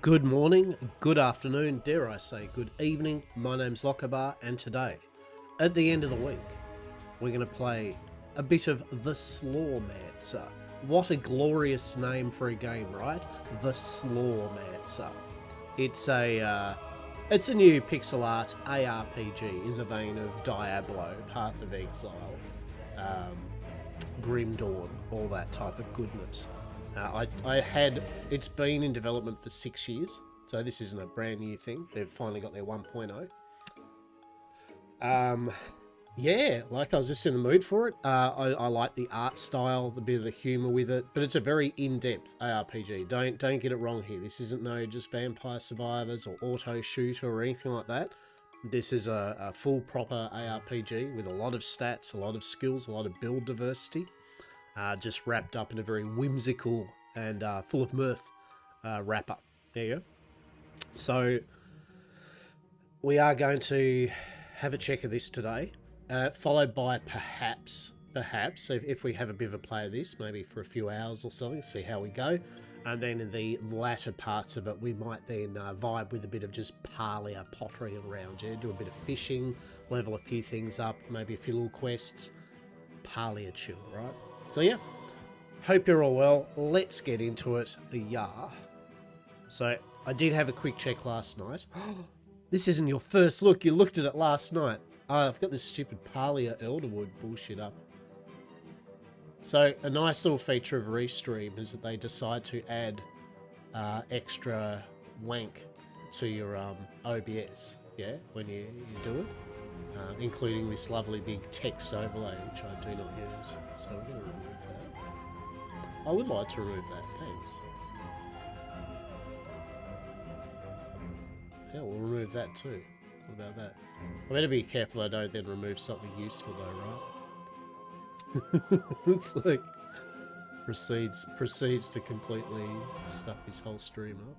Good morning, good afternoon, dare I say good evening. My name's Lockabar, and today, at the end of the week, we're going to play a bit of the Slormancer. What a glorious name for a game, right? The Slormancer. It's a new pixel art ARPG in the vein of Diablo, Path of Exile, Grim Dawn, all that type of goodness. It's been in development for 6 years, so this isn't a brand new thing. They've finally got their 1.0. Yeah, like I was just in the mood for it. I like the art style, the bit of the humour with it, but it's a very in-depth ARPG. Don't get it wrong here. This isn't no just Vampire Survivors or Auto Shooter or anything like that. This is a full proper ARPG with a lot of stats, a lot of skills, a lot of build diversity. Just wrapped up in a very whimsical and full of mirth wrapper. There you go. So we are going to have a check of this today, followed by perhaps, if we have a bit of a play of this, maybe for a few hours or something, see how we go. And then in the latter parts of it, we might then vibe with a bit of just parlia pottery around, yeah? Do a bit of fishing, level a few things up, maybe a few little quests. Parlia chill, right? So yeah, hope you're all well. Let's get into it. Yeah. So I did have a quick check last night. This isn't your first look. You looked at it last night. Oh, I've got this stupid Parlia Elderwood bullshit up. So a nice little feature of Restream is that they decide to add extra wank to your OBS, yeah, when you do it. Including this lovely big text overlay, which I do not use. So we're going to remove that. I would like to remove that, thanks. Yeah, we'll remove that too. What about that? I better be careful I don't then remove something useful though, right? It's like proceeds to completely stuff his whole stream up.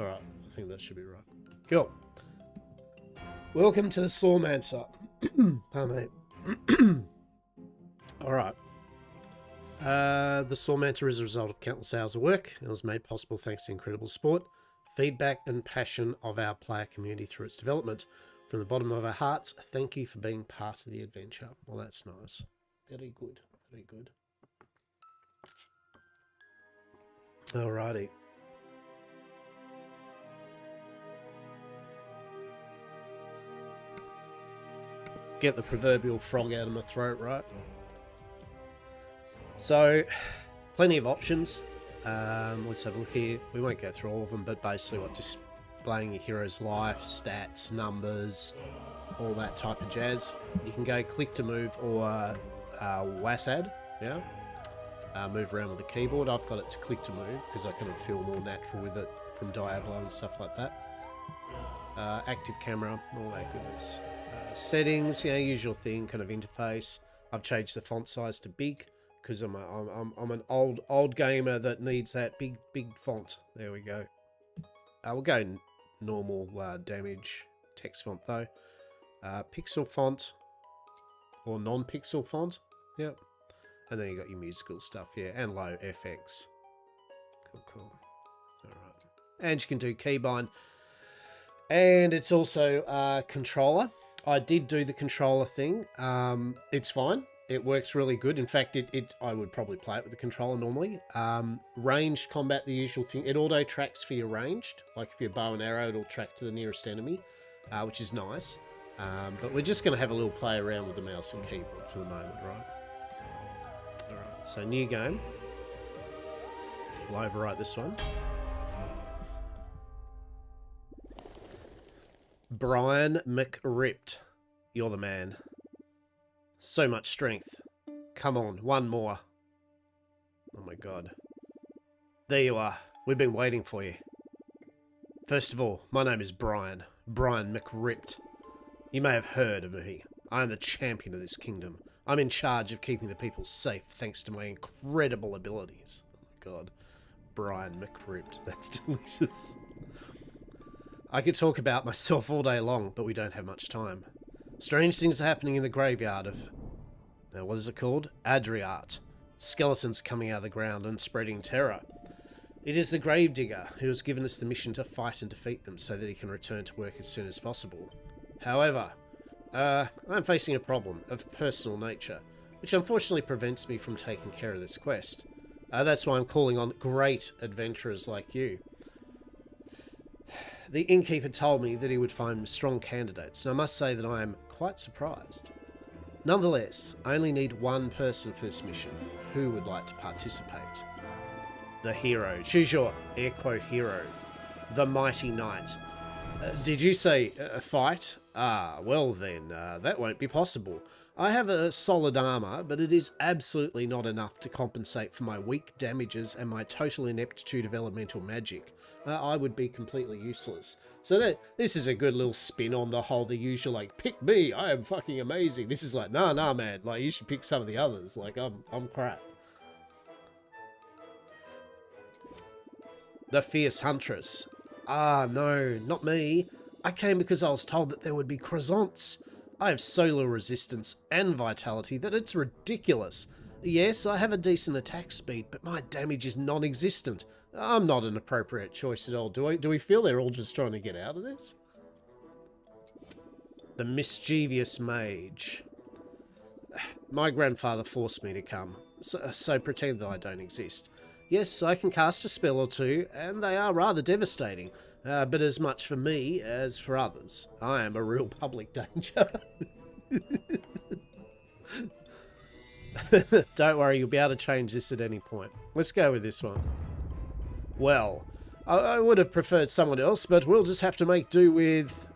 Alright, I think that should be right. Cool. Welcome to the Slormancer. Pardon me. Alright. The Slormancer is a result of countless hours of work. It was made possible thanks to incredible support, feedback and passion of our player community through its development. From the bottom of our hearts, thank you for being part of the adventure. Well, that's nice. Very good. Very good. Alrighty. Get the proverbial frog out of my throat, right? So, plenty of options. Let's have a look here. We won't go through all of them, but basically what displaying your hero's life, stats, numbers, all that type of jazz. You can go click to move or WASD, yeah? Move around with the keyboard. I've got it to click to move because I kind of feel more natural with it from Diablo and stuff like that. Active camera, all that goodness. Settings, you know, usual thing, kind of interface. I've changed the font size to big because I'm an old gamer that needs that big font. There we go. We'll go normal damage text font though. Pixel font or non-pixel font. Yep. And then you got your musical stuff, yeah, and low FX. Cool. All right. And you can do keybind. And it's also controller. I did do the controller thing. It's fine. It works really good. In fact, I would probably play it with the controller normally. Ranged combat, the usual thing. It auto tracks for your ranged. Like if you're bow and arrow, it'll track to the nearest enemy, which is nice. But we're just going to have a little play around with the mouse and keyboard for the moment, right? Alright, so new game. We'll overwrite this one. Brian McRipped. You're the man. So much strength. Come on, one more. Oh my god. There you are. We've been waiting for you. First of all, my name is Brian. Brian McRipped. You may have heard of me. I am the champion of this kingdom. I'm in charge of keeping the people safe thanks to my incredible abilities. Oh my god. Brian McRipped. That's delicious. I could talk about myself all day long, but we don't have much time. Strange things are happening in the graveyard of... Now, what is it called? Adriart. Skeletons coming out of the ground and spreading terror. It is the Gravedigger who has given us the mission to fight and defeat them so that he can return to work as soon as possible. However, I'm facing a problem of personal nature, which unfortunately prevents me from taking care of this quest. That's why I'm calling on great adventurers like you. The innkeeper told me that he would find strong candidates, and I must say that I am quite surprised. Nonetheless, I only need one person for this mission. Who would like to participate? The hero. Choose your air quote hero. The mighty knight. Did you say a fight? Ah, well then, that won't be possible. I have a solid armor, but it is absolutely not enough to compensate for my weak damages and my total ineptitude of elemental magic. I would be completely useless. So this is a good little spin on the whole, the usual, like, pick me, I am fucking amazing. This is like, nah, man, like, you should pick some of the others. Like, I'm crap. The Fierce Huntress. Ah, no, not me. I came because I was told that there would be croissants. I have solar resistance and vitality that it's ridiculous. Yes, I have a decent attack speed, but my damage is non-existent. I'm not an appropriate choice at all. Do we feel they're all just trying to get out of this? The Mischievous Mage. My grandfather forced me to come, so pretend that I don't exist. Yes, I can cast a spell or two, and they are rather devastating. But as much for me as for others. I am a real public danger. Don't worry, you'll be able to change this at any point. Let's go with this one. Well, I would have preferred someone else, but we'll just have to make do with...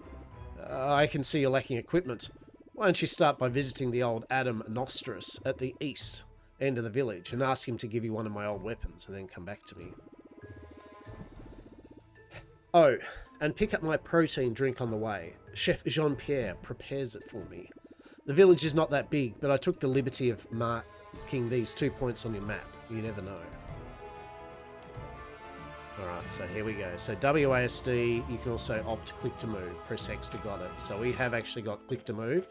I can see you're lacking equipment. Why don't you start by visiting the old Adam Nostris at the east end of the village and ask him to give you one of my old weapons and then come back to me. Oh, and pick up my protein drink on the way. Chef Jean-Pierre prepares it for me. The village is not that big, but I took the liberty of marking these 2 points on your map. You never know. Alright, so here we go. So WASD, you can also opt click to move. Press X to got it. So we have actually got click to move.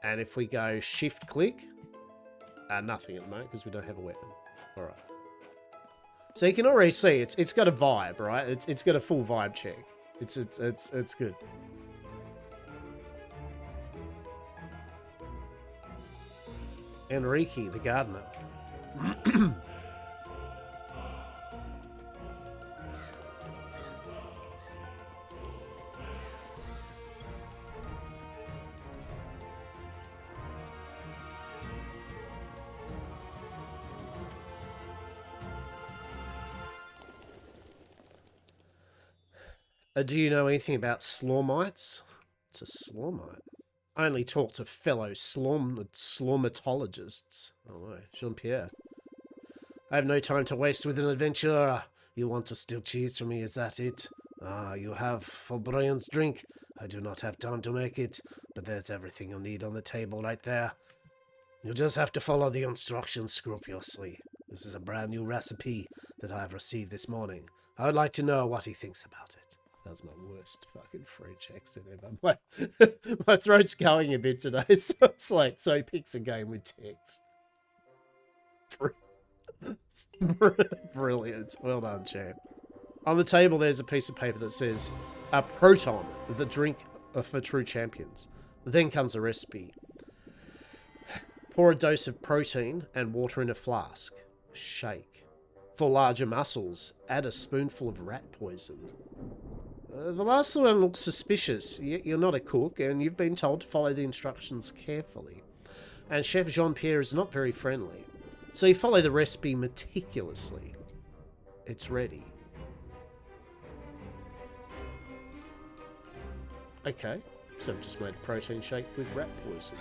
And if we go shift click, nothing at the moment because we don't have a weapon. Alright. So you can already see it's got a vibe, right? It's got a full vibe check. It's good. Enrique, the gardener. Do you know anything about Slormites? It's a Slormite. I only talk to fellow Slormatologists. Oh no, Jean-Pierre. I have no time to waste with an adventurer. You want to steal cheese from me, is that it? Ah, you have for Brian's drink. I do not have time to make it, but there's everything you'll need on the table right there. You just have to follow the instructions scrupulously. This is a brand new recipe that I have received this morning. I would like to know what he thinks about it. That was my worst fucking French accent ever. My throat's going a bit today, so it's like, so he picks a game with text. Brilliant. Well done, champ. On the table, there's a piece of paper that says, a Proton, the drink for true champions. Then comes a recipe. Pour a dose of protein and water in a flask. Shake. For larger muscles, add a spoonful of rat poison. The last one looks suspicious. You're not a cook, and you've been told to follow the instructions carefully. And Chef Jean-Pierre is not very friendly. So you follow the recipe meticulously. It's ready. Okay, so I've just made a protein shake with rat poison.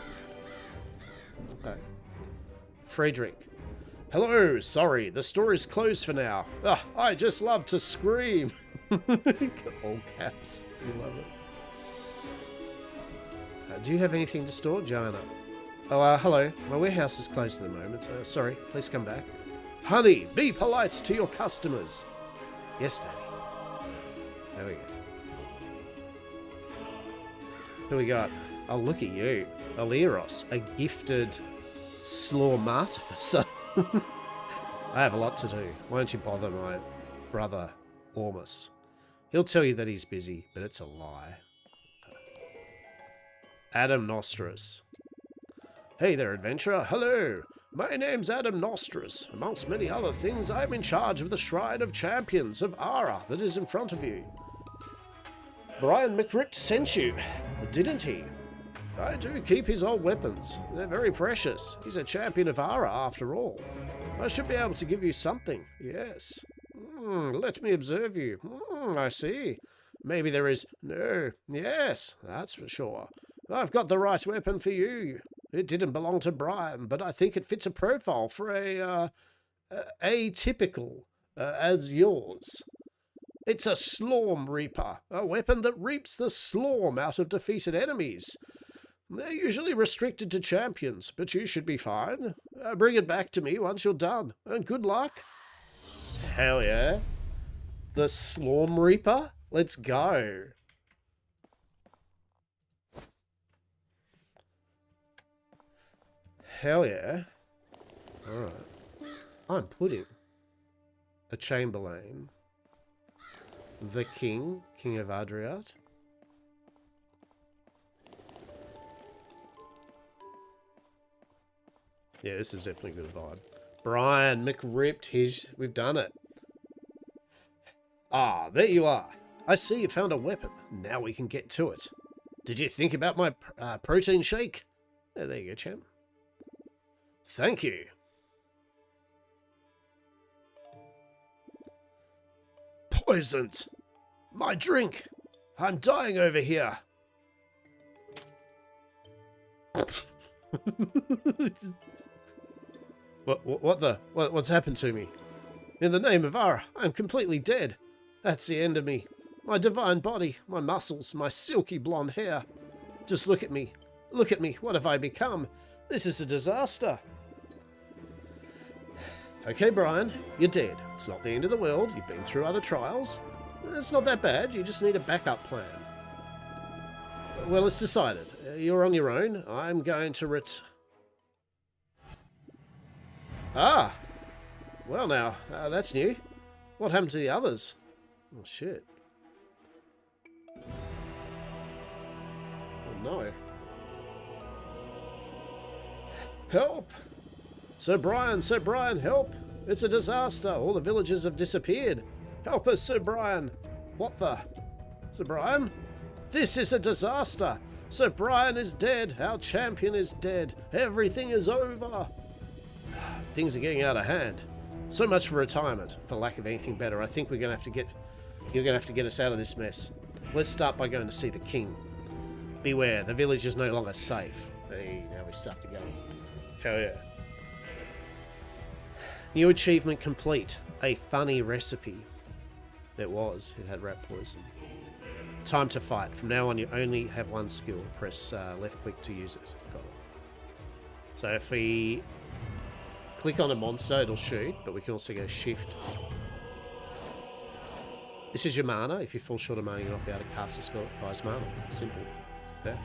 Okay. Frederick. Hello, sorry, the store is closed for now. I just love to scream. All caps. We love it. Do you have anything to store, Joanna? Oh, hello. My warehouse is closed at the moment. Sorry, please come back. Honey, be polite to your customers. Yes, Daddy. There we go. Who we got? Oh, look at you. Aliros, a gifted Slormartificer. I have a lot to do. Why don't you bother my brother, Ormus? He'll tell you that he's busy, but it's a lie. Adam Nostris. Hey there, adventurer. Hello. My name's Adam Nostris. Amongst many other things, I'm in charge of the Shrine of Champions of Ara that is in front of you. Brian McRipt sent you, didn't he? I do keep his old weapons. They're very precious. He's a champion of Ara, after all. I should be able to give you something. Yes. Let me observe you. I see. Maybe there is... No. Yes, that's for sure. I've got the right weapon for you. It didn't belong to Brian, but I think it fits a profile for atypical as yours. It's a Slorm Reaper, a weapon that reaps the Slorm out of defeated enemies. They're usually restricted to champions, but you should be fine. Bring it back to me once you're done, and good luck. Hell yeah. The Slorm Reaper? Let's go. Hell yeah. Alright. I'm putting a Chamberlain, the King of Adriat. Yeah, this is definitely a good vibe. Brian McRipt, we've done it. Ah, there you are. I see you found a weapon. Now we can get to it. Did you think about my protein shake? Yeah, there you go, champ. Thank you. Poisoned. My drink. I'm dying over here. What's happened to me? In the name of Ara, I'm completely dead. That's the end of me. My divine body, my muscles, my silky blonde hair. Just look at me. Look at me. What have I become? This is a disaster. Okay, Brian, you're dead. It's not the end of the world. You've been through other trials. It's not that bad. You just need a backup plan. Well, it's decided. You're on your own. I'm going to Ah! Well now, that's new. What happened to the others? Oh, shit. Oh, no. Help! Sir Brian, help! It's a disaster. All the villagers have disappeared. Help us, Sir Brian. What the? Sir Brian? This is a disaster. Sir Brian is dead. Our champion is dead. Everything is over. Things are getting out of hand. So much for retirement, for lack of anything better. I think you're going to have to get us out of this mess. Let's start by going to see the king. Beware, the village is no longer safe. Hey, now we start to go. Hell yeah. New achievement complete. A funny recipe. It had rat poison. Time to fight. From now on, you only have one skill. Press left click to use it. Got it. So if we click on a monster, it'll shoot, but we can also go shift. This is your mana. If you fall short of mana, you'll not be able to cast a spell that buys mana. Simple. There.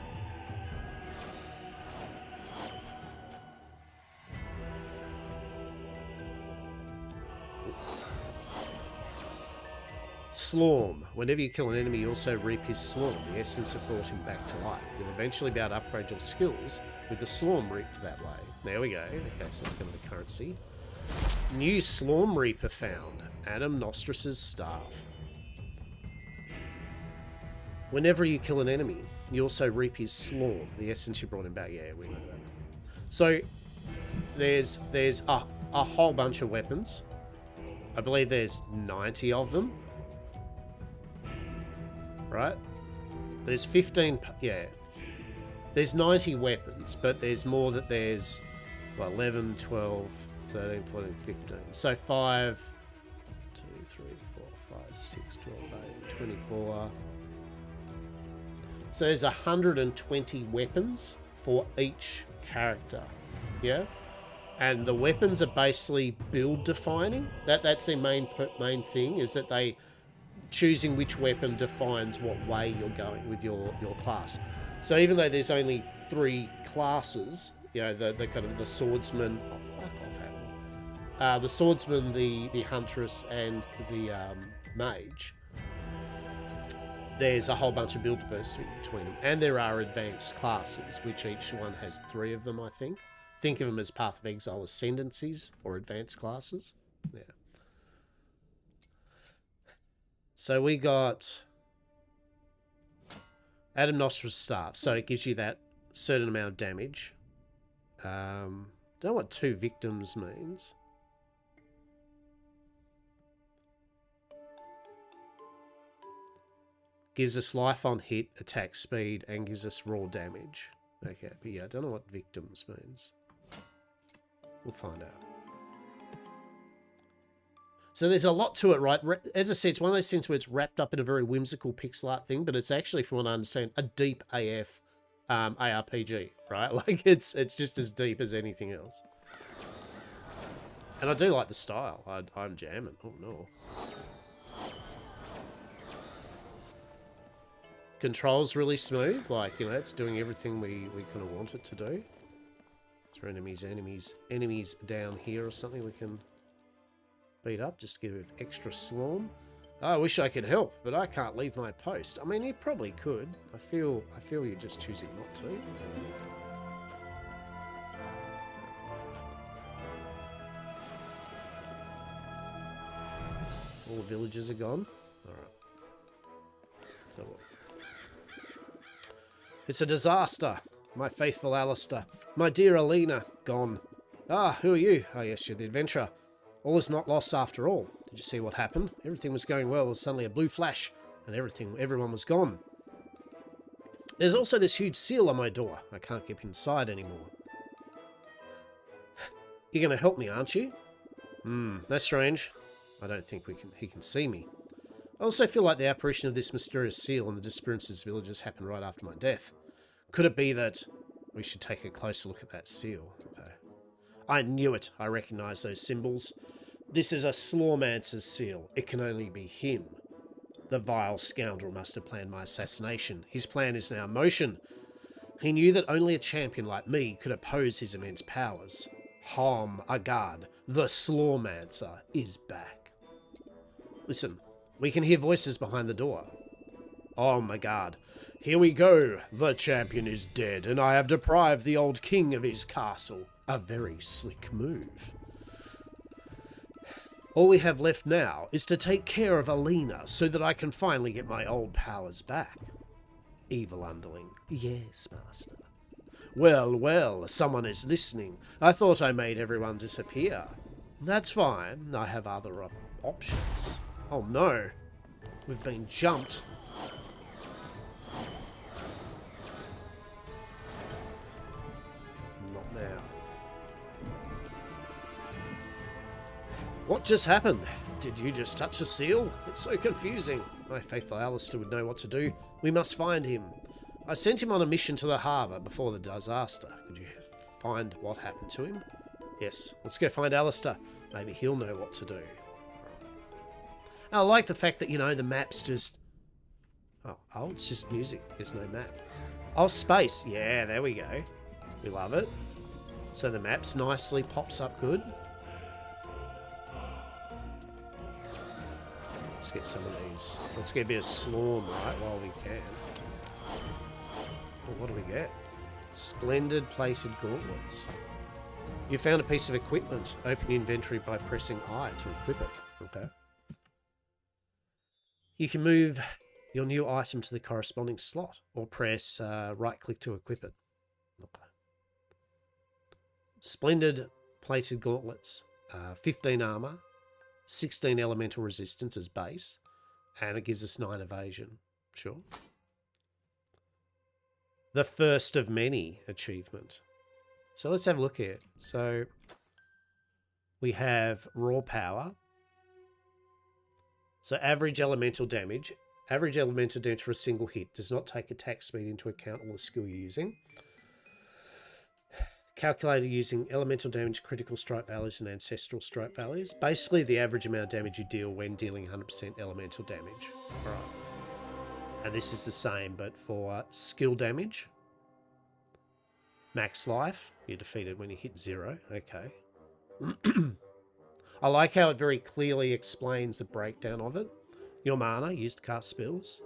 Slorm. Whenever you kill an enemy, you also reap his Slorm, the essence that brought him back to life. You'll eventually be able to upgrade your skills with the Slorm reaped that way. There we go. Okay, so let's go to the currency. New Slorm Reaper found. Adam Nostris's staff. Whenever you kill an enemy, you also reap his Slorm, the essence you brought him back. Yeah, we know that. So, there's a whole bunch of weapons. I believe there's 90 of them. Right? There's 15... Yeah. There's 90 weapons, but there's more that there's... Well, 11, 12, 13, 14, 15. So 5, 2, 3, 4, 5, 6, 12, 18, 24. So there's 120 weapons for each character. Yeah? And the weapons are basically build defining. That's their main thing, is that they... Choosing which weapon defines what way you're going with your class. So even though there's only 3 classes, you know, the kind of the swordsman... Oh, fuck off, The swordsman, the huntress, and the mage, there's a whole bunch of build diversity between them. And there are advanced classes, which each one has 3 of them, I think. Think of them as Path of Exile Ascendancies or advanced classes. Yeah. So we got Adam Nostra's Staff. So it gives you that certain amount of damage. Don't know what 2 victims means. Gives us life on hit, attack speed, and gives us raw damage. Okay, but yeah, I don't know what victims means. We'll find out. So there's a lot to it, right? As I said, it's one of those things where it's wrapped up in a very whimsical pixel art thing, but it's actually, from what I understand, a deep AF ARPG, right? Like, it's just as deep as anything else. And I do like the style. I'm jamming. Oh, no. Control's really smooth. Like, you know, it's doing everything we kind of want it to do. Is there enemies down here or something we can beat up? Just to give it extra swarm. Oh, I wish I could help, but I can't leave my post. I mean, you probably could. I feel you're just choosing not to. All the villagers are gone. Alright. So what? It's a disaster. My faithful Alistair. My dear Alina. Gone. Ah, who are you? Oh yes, you're the adventurer. All is not lost after all. Did you see what happened? Everything was going well. There was suddenly a blue flash, and everyone was gone. There's also this huge seal on my door. I can't get inside anymore. You're going to help me, aren't you? That's strange. I don't think he can see me. I also feel like the apparition of this mysterious seal and the disappearances of villagers happened right after my death. Could it be that we should take a closer look at that seal? Okay. I knew it. I recognise those symbols. This is a Slormancer's seal. It can only be him. The vile scoundrel must have planned my assassination. His plan is now in motion. He knew that only a champion like me could oppose his immense powers. Harm Agard, the Slormancer, is back. Listen, we can hear voices behind the door. Oh my god. Here we go. The champion is dead, and I have deprived the old king of his castle. A very slick move. All we have left now is to take care of Alina so that I can finally get my old powers back. Evil underling. Yes, master. Well, well, someone is listening. I thought I made everyone disappear. That's fine. I have other options. Oh no. We've been jumped. Not now. What just happened? Did you just touch the seal? It's so confusing. My faithful Alistair would know what to do. We must find him. I sent him on a mission to the harbour before the disaster. Could you find what happened to him? Yes, let's go find Alistair. Maybe he'll know what to do. I like the fact that, you know, the map's just... Oh, it's just music. There's no map. Oh, space. Yeah, there we go. We love it. So the map's nicely pops up good. Let's get some of these. Let's get a bit of Slorm, right, while we can. Oh, what do we get? Splendid plated gauntlets. You found a piece of equipment. Open your inventory by pressing I to equip it. Okay. You can move your new item to the corresponding slot, or press right-click to equip it. Okay. Splendid plated gauntlets. 15 armor, 16 elemental resistance as base, and it gives us 9 evasion. Sure. The first of many achievement. So let's have a look here. So we have raw power. So average elemental damage. Average elemental damage for a single hit. Does not take attack speed into account or the skill you're using. Calculated using elemental damage, critical strike values, and ancestral strike values. Basically the average amount of damage you deal when dealing 100% elemental damage. Alright. And this is the same, but for skill damage. Max life. You're defeated when you hit 0. Okay. I like how it very clearly explains the breakdown of it. Your mana used to cast spells.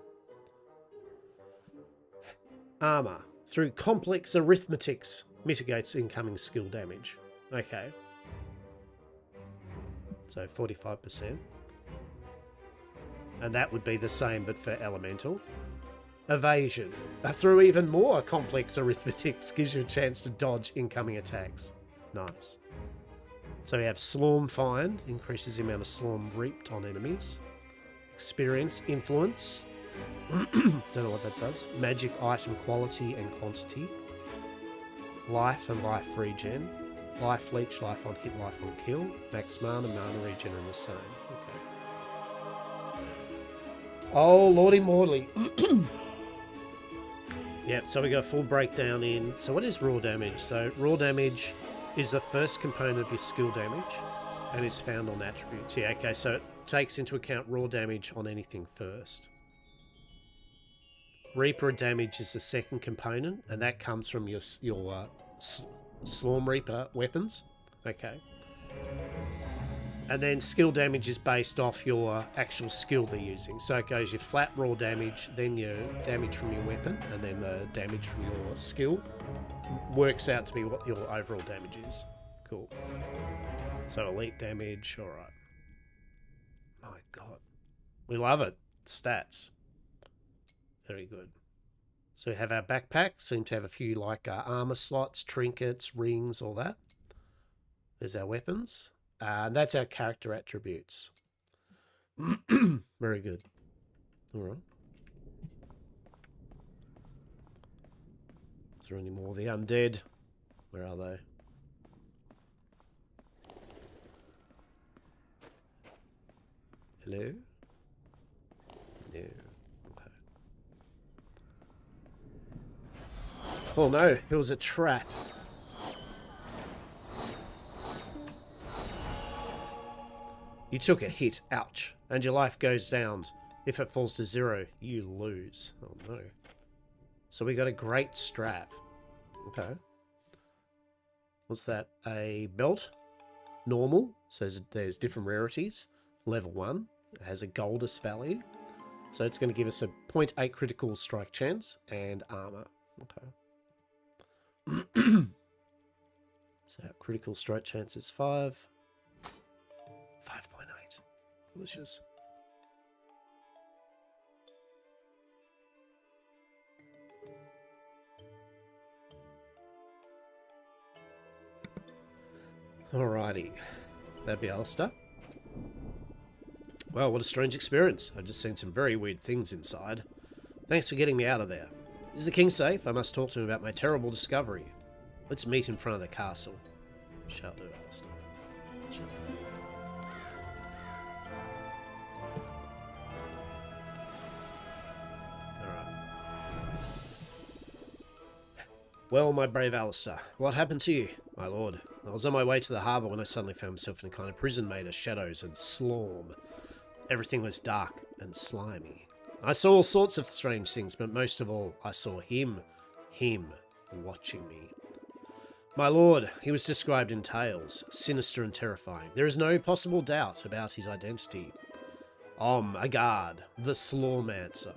Armor. Through complex arithmetics, mitigates incoming skill damage. Okay. So 45%. And that would be the same, but for elemental. Evasion. Through even more complex arithmetics, gives you a chance to dodge incoming attacks. Nice. So we have Slorm Find, increases the amount of Slorm reaped on enemies. Experience Influence. Don't know what that does. Magic item quality and quantity. Life and life regen. Life leech, life on hit, life on kill. Max mana regen are the same. Okay. Oh, lordy mortally. Yep, so we got a full breakdown in. So what is raw damage? So raw damage is the first component of your skill damage and is found on attributes. Yeah, okay, so it takes into account raw damage on anything first. Reaper damage is the second component, and that comes from your Slorm Reaper weapons. Okay. And then skill damage is based off your actual skill they're using. So it goes your flat raw damage, then your damage from your weapon, and then the damage from your skill. Works out to be what your overall damage is. Cool. So elite damage, alright. My god. We love it. Stats. Very good. So we have our backpack. Seem to have a few like armor slots, trinkets, rings, all that. There's our weapons. That's our character attributes. Very good. All right. Is there any more of the undead? Where are they? Hello? No. Okay. Oh no, it was a trap. You took a hit, ouch, and your life goes down. If it falls to 0, you lose. Oh no. So we got a great strap. Okay. What's that? A belt? Normal. So there's different rarities. Level 1. It has a goldus value. So it's going to give us a 0.8 critical strike chance and armor. Okay. So our critical strike chance is 5. 5.8. Delicious. Alrighty. That'd be Alistair. Well, what a strange experience. I've just seen some very weird things inside. Thanks for getting me out of there. Is the king safe? I must talk to him about my terrible discovery. Let's meet in front of the castle. Shall do, Alistair. Shall do. Well, my brave Alistair, what happened to you? My lord, I was on my way to the harbour when I suddenly found myself in a kind of prison made of shadows and slorm. Everything was dark and slimy. I saw all sorts of strange things, but most of all, I saw him watching me. My lord, he was described in tales, sinister and terrifying. There is no possible doubt about his identity. Agard, the Slormancer.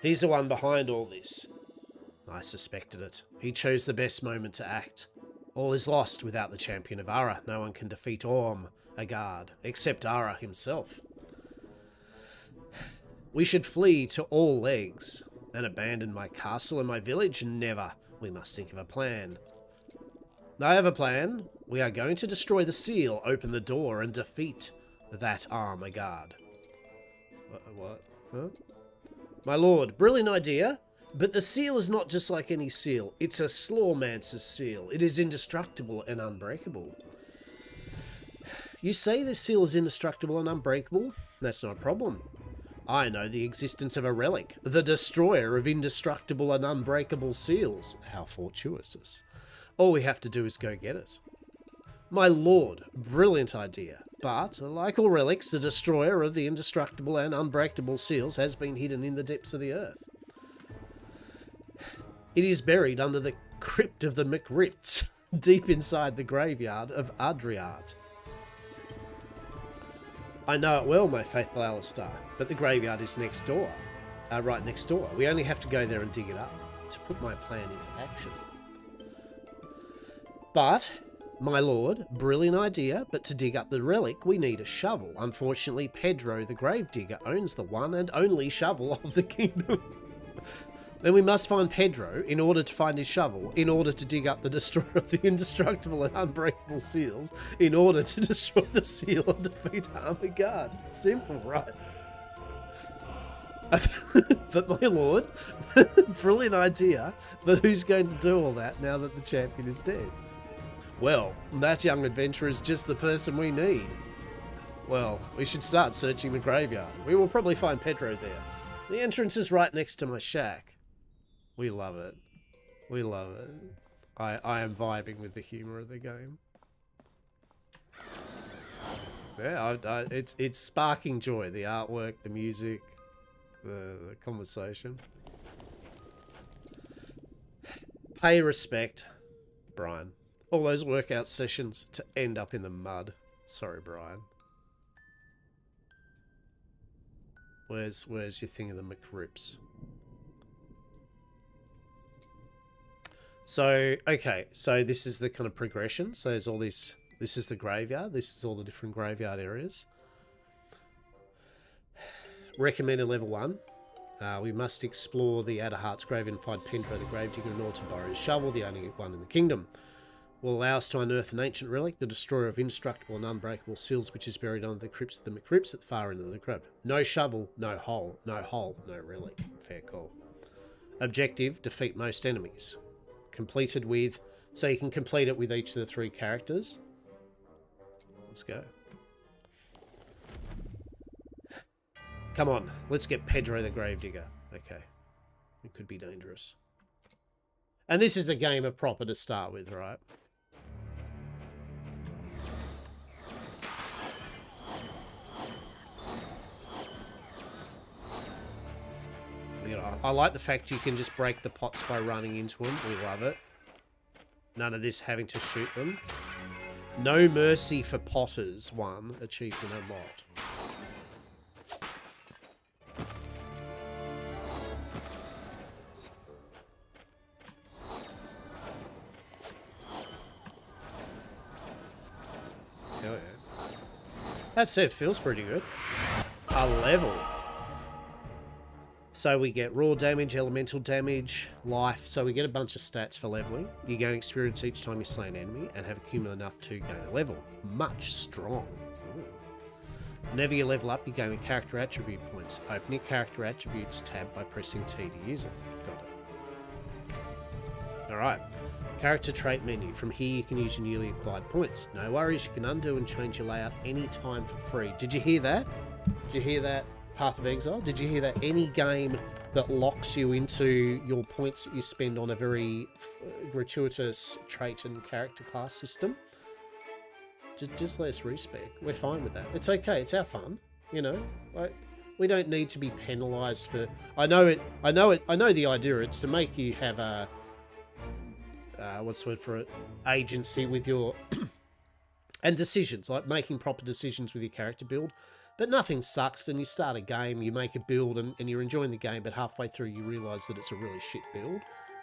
He's the one behind all this. I suspected it. He chose the best moment to act. All is lost without the champion of Ara. No one can defeat Agard, except Ara himself. We should flee to all legs and abandon my castle and my village? Never. We must think of a plan. I have a plan. We are going to destroy the seal, open the door, and defeat that Agard. What? Huh? My lord, brilliant idea. But the seal is not just like any seal. It's a Slormancer's seal. It is indestructible and unbreakable. You say this seal is indestructible and unbreakable? That's not a problem. I know the existence of a relic, the destroyer of indestructible and unbreakable seals. How fortuitous. All we have to do is go get it. My lord, brilliant idea. But, like all relics, the destroyer of the indestructible and unbreakable seals has been hidden in the depths of the earth. It is buried under the crypt of the McRipts, deep inside the graveyard of Adriart. I know it well, my faithful Alistar, but the graveyard is next door. Right next door. We only have to go there and dig it up to put my plan into action. But, my lord, brilliant idea, but to dig up the relic, we need a shovel. Unfortunately, Pedro the Gravedigger owns the one and only shovel of the kingdom. Then we must find Pedro in order to find his shovel, in order to dig up the destroyer of the indestructible and unbreakable seals, in order to destroy the seal and defeat Armor Guard. Simple, right? But my lord, brilliant idea, but who's going to do all that now that the champion is dead? Well, that young adventurer is just the person we need. Well, we should start searching the graveyard. We will probably find Pedro there. The entrance is right next to my shack. We love it. We love it. I am vibing with the humor of the game. Yeah, it's sparking joy. The artwork, the music, the conversation. Pay respect, Brian. All those workout sessions to end up in the mud. Sorry, Brian. Where's your thing of the McRips? So, okay, so this is the kind of progression. So there's all this is the graveyard. This is all the different graveyard areas. Recommended level 1. We must explore the Adderheart's grave and find Pedro the Gravedigger in order to borrow his shovel, the only one in the kingdom. Will allow us to unearth an ancient relic, the destroyer of indestructible and unbreakable seals, which is buried under the crypts of the McCrypts at the far end of the crypt. No shovel, no hole, no relic. Fair call. Objective, defeat most enemies. Completed with, so you can complete it with each of the 3 characters. Let's go. Come on, let's get Pedro the Gravedigger. Okay. It could be dangerous. And this is the game of proper to start with, right? You know, I like the fact you can just break the pots by running into them. We love it. None of this having to shoot them. No mercy for potters. 1 achievement unlocked. Oh, yeah. That said, feels pretty good. A level. So we get raw damage, elemental damage, life. So we get a bunch of stats for leveling. You gain experience each time you slay an enemy and have accumulated enough to gain a level. Much strong. Ooh. Whenever you level up, you gain character attribute points. Open your character attributes tab by pressing T to use it. Got it. Alright. Character trait menu. From here you can use your newly acquired points. No worries, you can undo and change your layout anytime for free. Did you hear that? Did you hear that? Path of Exile. Did you hear that? Any game that locks you into your points that you spend on a very gratuitous trait and character class system, just let us respec. We're fine with that. It's okay. It's our fun. You know, like, we don't need to be penalised for. I know the idea. It's to make you have a what's the word for it? Agency with your and decisions, like making proper decisions with your character build. But nothing sucks, and you start a game, you make a build, and you're enjoying the game, but halfway through you realise that it's a really shit build,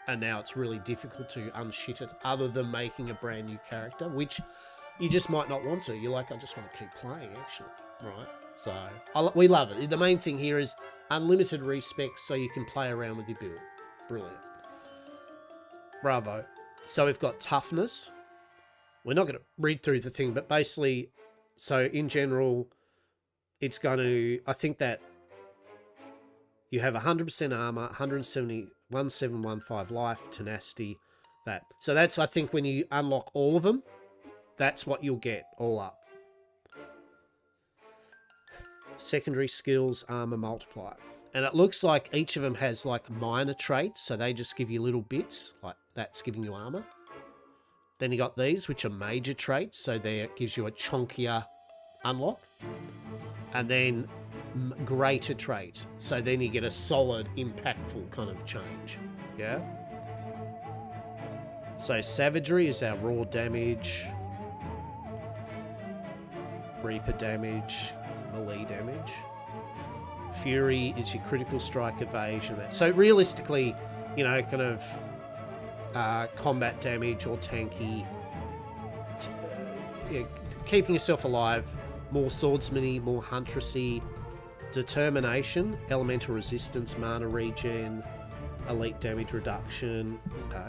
and now it's really difficult to unshit it, other than making a brand new character, which you just might not want to. You're like, I just want to keep playing, actually, right? So, we love it. The main thing here is unlimited respec, so you can play around with your build. Brilliant. Bravo. So we've got toughness. We're not going to read through the thing, but basically, so in general, it's going to, I think that you have 100% armor, 1715 life, tenacity, that. So that's, I think, when you unlock all of them, that's what you'll get all up. Secondary skills, armor multiplier. And it looks like each of them has like minor traits, so they just give you little bits, like that's giving you armor. Then you got these, which are major traits, so there it gives you a chunkier unlock. And then greater trait. So then you get a solid, impactful kind of change. Yeah? So savagery is our raw damage. Reaper damage. melee damage. Fury is your critical strike evasion. So realistically, you know, kind of combat damage or tanky. Yeah, keeping yourself alive. More swordsman-y, more huntress-y. Determination, elemental resistance, mana regen, elite damage reduction. Okay.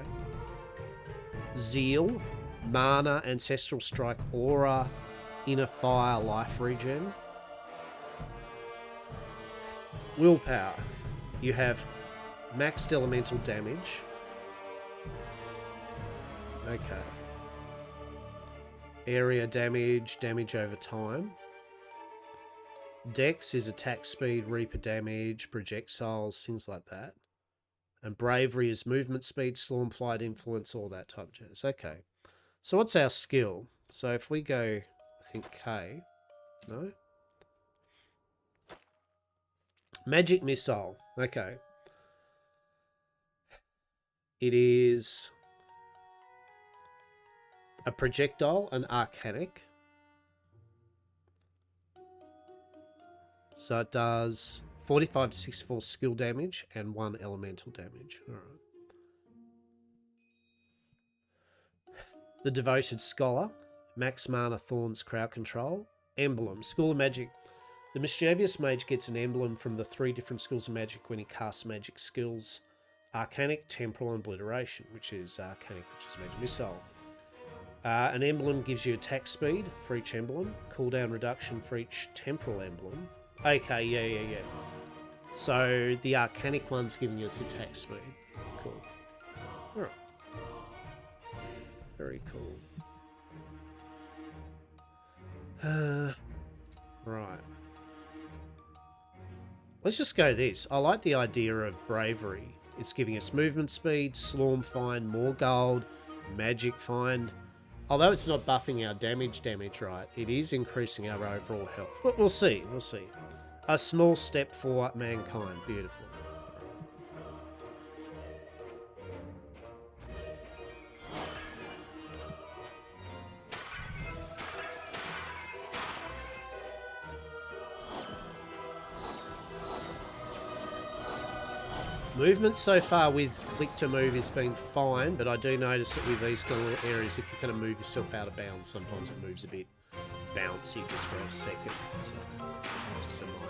Zeal, mana, ancestral strike, aura, inner fire, life regen. Willpower, you have maxed elemental damage. Okay. Area damage, damage over time. Dex is attack speed, reaper damage, projectiles, things like that. And bravery is movement speed, storm flight influence, all that type of jazz. Okay. So what's our skill? So if we go, I think K. No? Magic missile. Okay. It is a projectile, an arcanic. So it does 45 to 64 skill damage and 1 elemental damage. All right. The Devoted Scholar, max mana, thorns, crowd control. Emblem, School of Magic. The Mischievous Mage gets an emblem from the 3 different schools of magic when he casts magic skills. Arcanic, Temporal, and Obliteration, which is Arcanic, which is Magic Missile. An emblem gives you attack speed for each emblem, cooldown reduction for each temporal emblem. Okay, yeah. So the Arcanic one's giving us attack speed. Cool. Alright. Very cool. Right. Let's just go this. I like the idea of bravery. It's giving us movement speed, Slorm Find, more gold, Magic Find. Although it's not buffing our damage, right? It is increasing our overall health. But we'll see. A small step for mankind. Beautiful. Movement so far with click to move has been fine, but I do notice that with these kind of little areas, if you kind of move yourself out of bounds, sometimes it moves a bit bouncy just for a second. So, just a minor.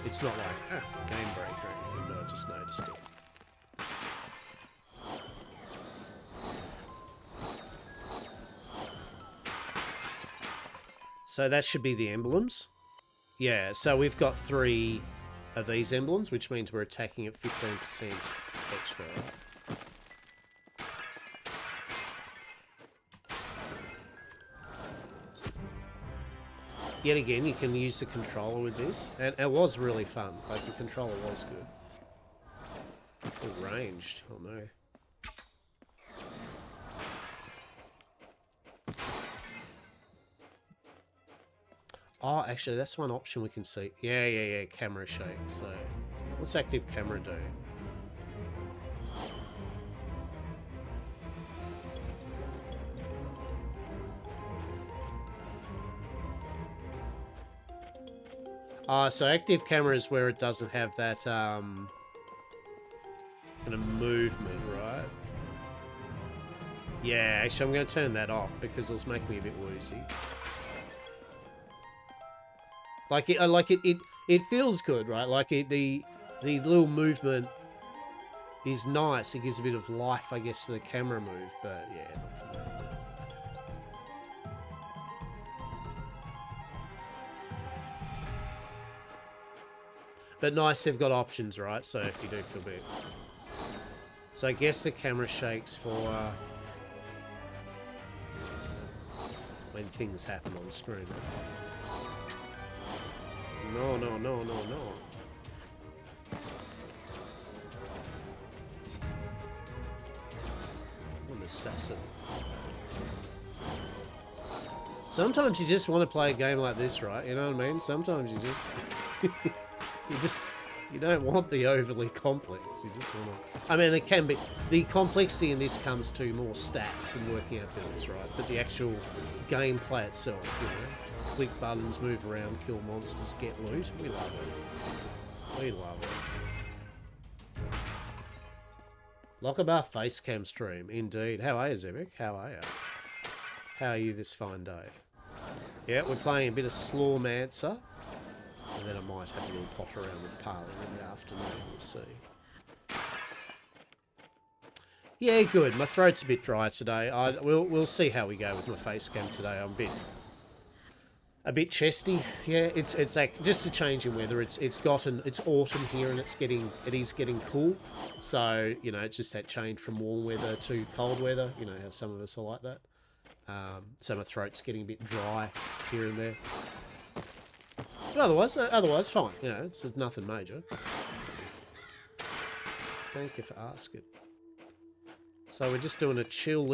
It's not like game break or anything, but I just noticed it. So that should be the emblems. Yeah, so we've got 3 of these emblems, which means we're attacking at 15% extra. Yet again, you can use the controller with this, and it was really fun. Like, the controller was good. Oh, ranged. Oh no. Oh, actually, that's one option we can see. Yeah. Camera shake. So, what's active camera do? So active camera is where it doesn't have that kind of movement, right? Yeah, actually, I'm going to turn that off because it was making me a bit woozy. It feels good, right? Like the little movement is nice. It gives a bit of life, I guess, to the camera move, but yeah, not for me. But nice, they've got options, right? So if you do feel bad. So I guess the camera shakes for when things happen on screen. No. I'm an assassin. Sometimes you just want to play a game like this, right? You know what I mean? Sometimes you just... You don't want the overly complex. You just want to... I mean, it can be... The complexity in this comes to more stats and working out builds, right? But the actual gameplay itself, you know, click buttons, move around, kill monsters, get loot. We love it. We love it. Lockabar Facecam stream, indeed. How are you, Zebek? How are you? How are you this fine day? Yeah, we're playing a bit of Slormancer. And then I might have a little pot around with Parley in the afternoon, we'll see. Yeah, good. My throat's a bit dry today. We'll see how we go with my face cam today. I'm a bit chesty. Yeah, it's like just a change in weather. It's autumn here and it is getting cool. So, you know, it's just that change from warm weather to cold weather. You know how some of us are like that. So my throat's getting a bit dry here and there. But otherwise fine. You know, it's nothing major. Thank you for asking. So we're just doing a chill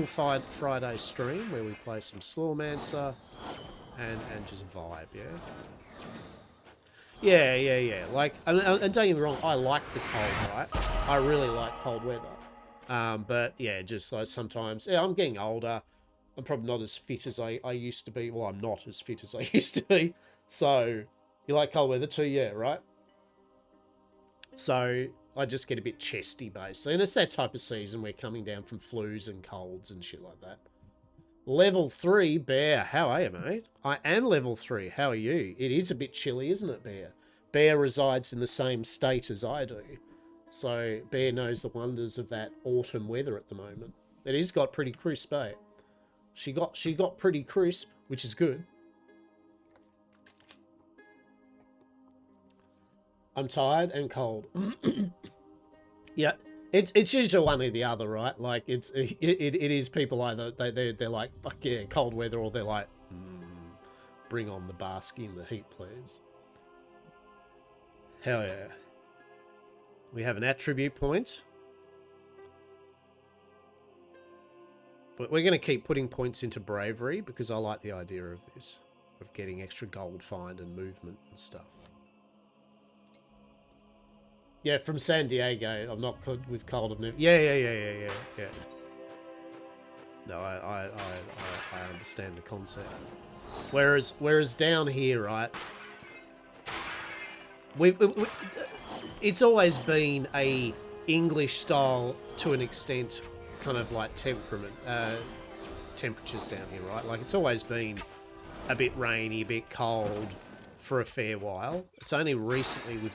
Friday stream where we play some Slormancer and just vibe, yeah? Yeah. Like, and don't get me wrong, I like the cold, right? I really like cold weather. But yeah, just like sometimes, yeah, I'm getting older. I'm probably not as fit as I used to be. Well, I'm not as fit as I used to be. So, you like cold weather too? Yeah, right? So, I just get a bit chesty, basically. And it's that type of season. We're coming down from flus and colds and shit like that. Level 3, Bear. How are you, mate? I am level 3. How are you? It is a bit chilly, isn't it, Bear? Bear resides in the same state as I do. So, Bear knows the wonders of that autumn weather at the moment. It has got pretty crisp, eh? She got pretty crisp, which is good. I'm tired and cold. Yeah, it's usually one or the other, right? Like it is people either they're like, fuck yeah, cold weather, or they're like, bring on the basking in the heat, please. Hell yeah. We have an attribute point. But we're going to keep putting points into bravery because I like the idea of this, of getting extra gold find and movement and stuff. Yeah, from San Diego. I'm not good with cold. Yeah. No, I understand the concept. Whereas down here, right? It's always been a English style to an extent, kind of like temperatures down here, right? Like it's always been a bit rainy, a bit cold for a fair while. It's only recently with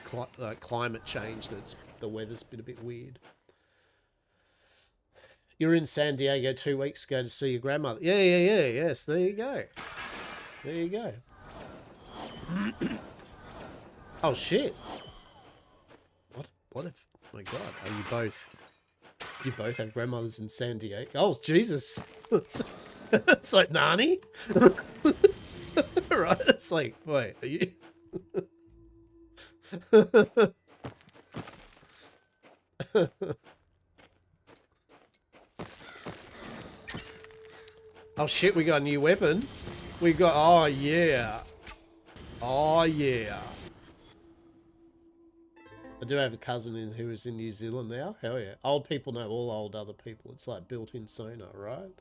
climate change that the weather's been a bit weird. You're in San Diego 2 weeks ago to see your grandmother. Yeah. Yes, there you go. There you go. Oh shit. What if? Oh my God, are you both? You both have grandmothers in San Diego. Oh Jesus. It's like Nani. Right, it's like, wait, are you? Oh shit, we got a new weapon. We got, oh yeah. Oh yeah. I do have a cousin who is in New Zealand now. Hell yeah. Old people know all old other people. It's like built-in sonar, right?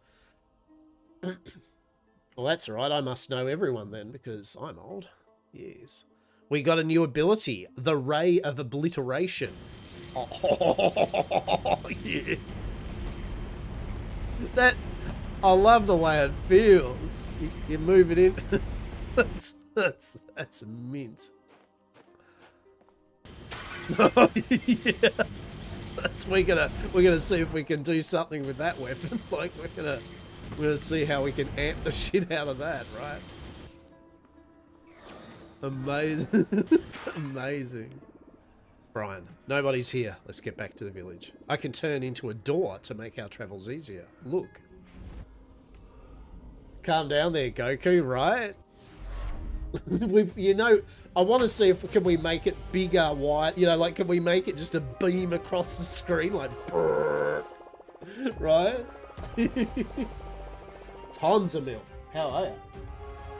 Well, that's right. I must know everyone then, because I'm old. Yes. We got a new ability. The Ray of Obliteration. Oh, yes. That... I love the way it feels. You move it in. That's mint. Oh, yeah. We're gonna see if we can do something with that weapon. Like we're gonna see how we can amp the shit out of that, right? Amazing. Amazing. Brian, nobody's here. Let's get back to the village. I can turn into a door to make our travels easier. Look. Calm down there, Goku, right? You know, I want to see if can we make it bigger, wide. You know, like can we make it just a beam across the screen, like, brrr, right? Tons of milk. How are you?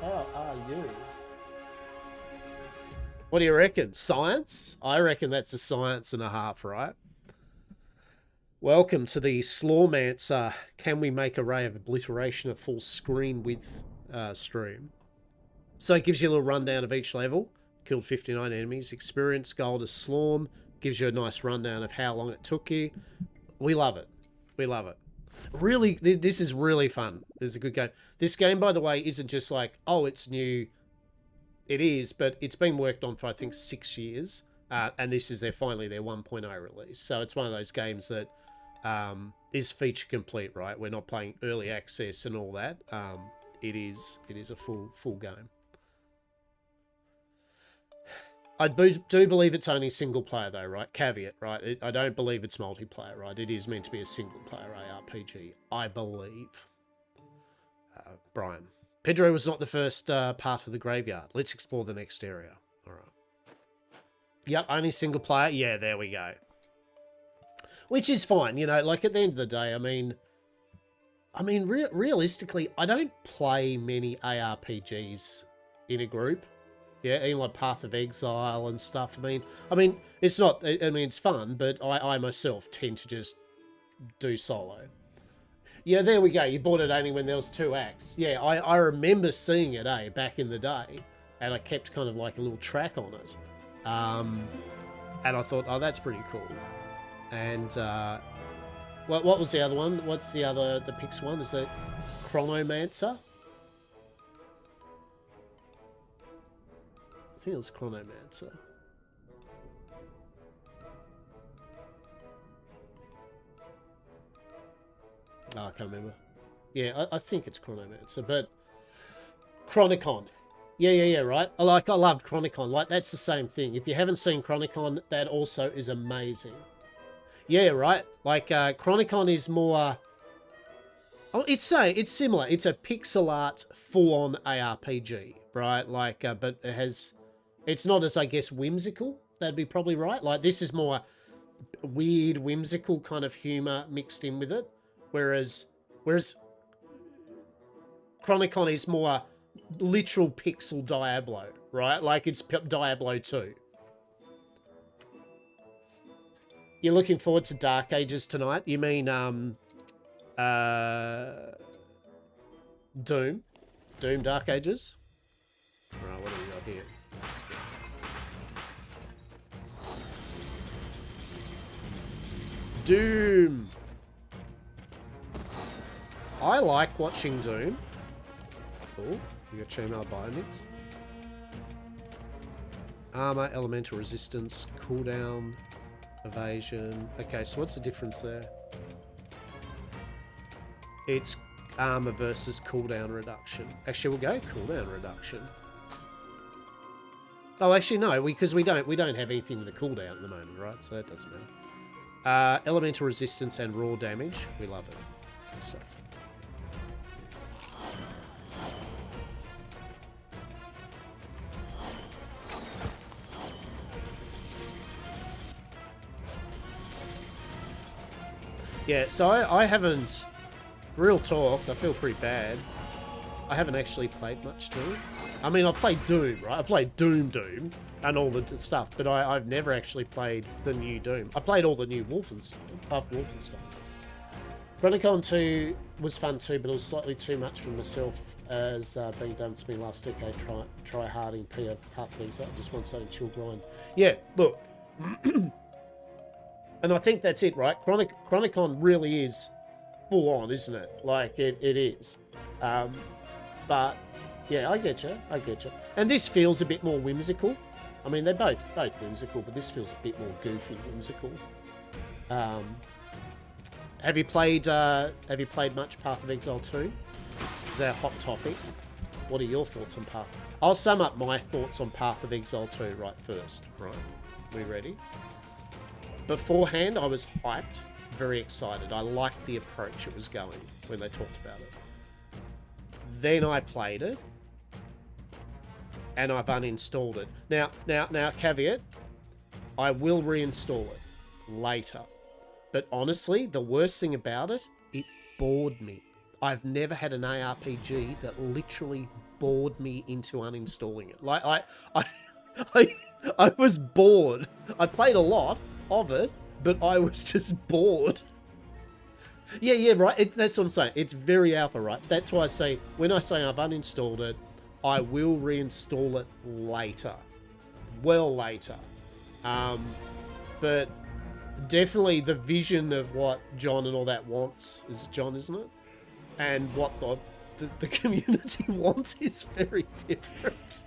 How are you? What do you reckon? Science? I reckon that's a science and a half, right? Welcome to the Slormancer. Can we make array of obliteration a full screen width stream? So it gives you a little rundown of each level. Killed 59 enemies. Experience gold as Slorm. Gives you a nice rundown of how long it took you. We love it. We love it. Really, this is really fun. This is a good game. This game, by the way, isn't just like, oh, it's new. It is, but it's been worked on for, I think, 6 years. And this is finally their 1.0 release. So it's one of those games that is feature complete, right? We're not playing early access and all that. It is a full game. I do believe it's only single player though, right? Caveat, right? I don't believe it's multiplayer, right? It is meant to be a single player ARPG, I believe. Brian. Pedro was not the first part of the graveyard. Let's explore the next area. All right. Yep, only single player. Yeah, there we go. Which is fine, you know, like at the end of the day, I mean, realistically, I don't play many ARPGs in a group. Yeah, even like Path of Exile and stuff. I mean, it's not, I mean, it's fun, but I myself tend to just do solo. Yeah, there we go. You bought it only when there was 2 acts. Yeah, I remember seeing it, back in the day, and I kept kind of like a little track on it. And I thought, oh, that's pretty cool. And what was the other one? What's the Pix one? Is it Chronomancer? I think it was Chronomancer. Oh, I can't remember. Yeah, I think it's Chronomancer, but Chronicon. Yeah, right? I loved Chronicon. Like, that's the same thing. If you haven't seen Chronicon, that also is amazing. Yeah, right? Like, Chronicon is more... Oh, it's similar. It's a pixel art, full-on ARPG, right? Like, but it has... It's not as, I guess, whimsical. That'd be probably right. Like, this is more weird, whimsical kind of humor mixed in with it. Whereas Chronicon is more literal pixel Diablo, right? Like, it's Diablo 2. You're looking forward to Dark Ages tonight? You mean, Doom? Doom Dark Ages? Alright, what do we got here? Let's go. Doom! I like watching Doom. Cool. You got chainmail biomix. Armor, elemental resistance, cooldown, evasion. Okay, so what's the difference there? It's armor versus cooldown reduction. Actually, we'll go cooldown reduction. Oh, actually, no, because we don't have anything with a cooldown at the moment, right? So that doesn't matter. Elemental resistance and raw damage. We love it. Good stuff. Yeah, so I haven't... Real talk, I feel pretty bad. I haven't actually played much Doom. I mean, I played Doom, right? I played Doom and all the stuff, but I've never actually played the new Doom. I played all the new Wolfenstein, after Wolfenstein. Chronicon 2 was fun too, but it was slightly too much for myself as being done to me last decade, try harding PF Path of Exile. I just want something chill grind. Yeah, look. And I think that's it, right? Chronicon really is full on, isn't it? Like, it is. But, yeah, I get you. And this feels a bit more whimsical. I mean, they're both whimsical, but this feels a bit more goofy whimsical. Have you played much Path of Exile 2? Is that a hot topic? What are your thoughts on Path? I'll sum up my thoughts on Path of Exile 2 right first, right? We ready? Beforehand, I was hyped, very excited. I liked the approach it was going when they talked about it. Then I played it, and I've uninstalled it. Now, caveat, I will reinstall it later. But honestly, the worst thing about it, it bored me. I've never had an ARPG that literally bored me into uninstalling it. Like, I, I was bored. I played a lot of it, but I was just bored. Yeah, right. That's what I'm saying. It's very alpha, right? That's why I say, when I say I've uninstalled it, I will reinstall it later. Well later. But definitely the vision of what John and all that wants, is John, isn't it? And what the community wants is very different.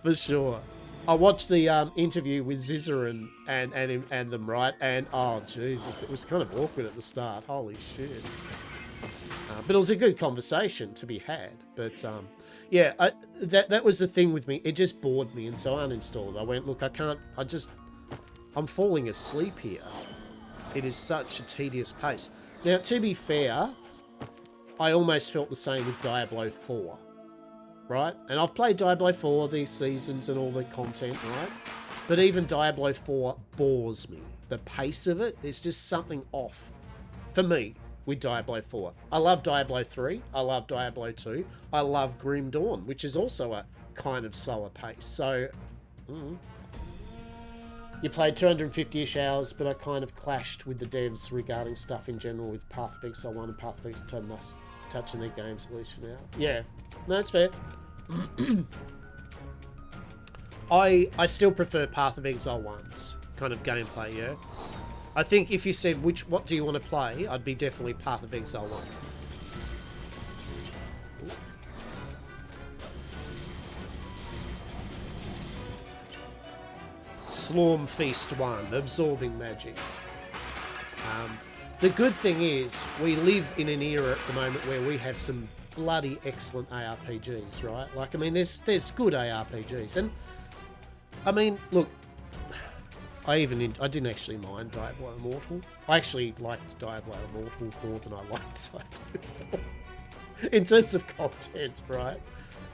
For sure. I watched the interview with Zizza and them, right? And, oh, Jesus, it was kind of awkward at the start. Holy shit. But it was a good conversation to be had. But, yeah, that was the thing with me. It just bored me, and so I uninstalled. I went, look, I'm falling asleep here. It is such a tedious pace. Now, to be fair, I almost felt the same with Diablo 4. Right? And I've played Diablo 4, the seasons and all the content, right? But even Diablo 4 bores me. The pace of it, there's just something off. For me, with Diablo 4. I love Diablo 3. I love Diablo 2. I love Grim Dawn, which is also a kind of slower pace. So, you played 250-ish hours, but I kind of clashed with the devs regarding stuff in general with Path of Exile 1 and Path of Exile 2. I'm not touching their games, at least for now. Yeah. No, that's fair. I still prefer Path of Exile 1's kind of gameplay, yeah? I think if you said, what do you want to play, I'd be definitely Path of Exile 1. Slorm Feast 1, Absorbing Magic. The good thing is, we live in an era at the moment where we have some bloody excellent ARPGs, right? Like, I mean, there's good ARPGs, and I mean, look, I didn't actually mind Diablo Immortal. I actually liked Diablo Immortal more than I liked Diablo 4. In terms of content, right?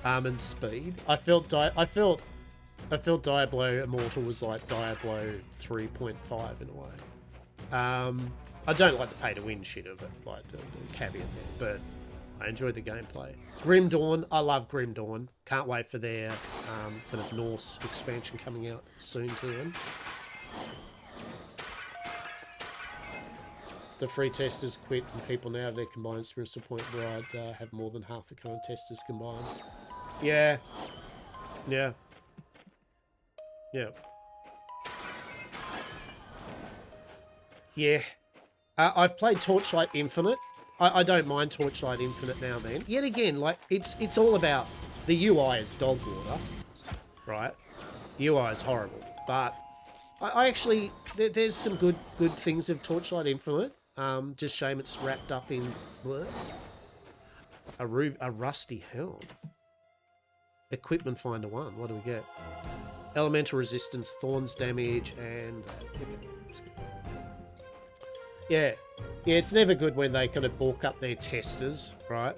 And speed. I felt Diablo Immortal was like Diablo 3.5 in a way. I don't like the pay-to-win shit of it, like the caveat there, but I enjoyed the gameplay. Grim Dawn, I love Grim Dawn. Can't wait for their kind of Norse expansion coming out soon to them. The free testers quit and people now have their combined spirits to the point where I'd have more than half the current testers combined. Yeah. Yeah. Yeah. Yeah. I've played Torchlight Infinite. I don't mind Torchlight Infinite now and then. Yet again, like, it's all about... The UI is dog water, right? UI is horrible. But I actually... There's some good things of Torchlight Infinite. Just shame it's wrapped up in... A rusty helm. Equipment Finder 1. What do we get? Elemental resistance, thorns damage, and... Yeah, it's never good when they kind of balk up their testers, right?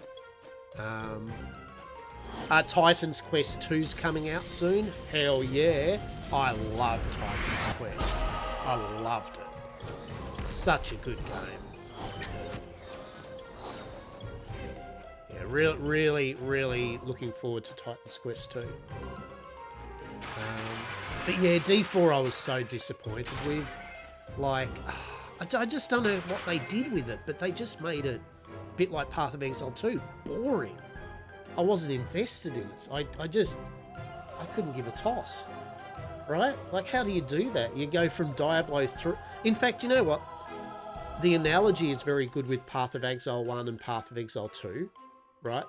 Titan's Quest 2's coming out soon. Hell yeah. I love Titan's Quest. I loved it. Such a good game. Yeah, really looking forward to Titan's Quest 2. But yeah, D4 I was so disappointed with. Like... I just don't know what they did with it, but they just made it a bit like Path of Exile 2. Boring. I wasn't invested in it. I couldn't give a toss. Right? Like, how do you do that? You go from Diablo 3... In fact, you know what? The analogy is very good with Path of Exile 1 and Path of Exile 2. Right?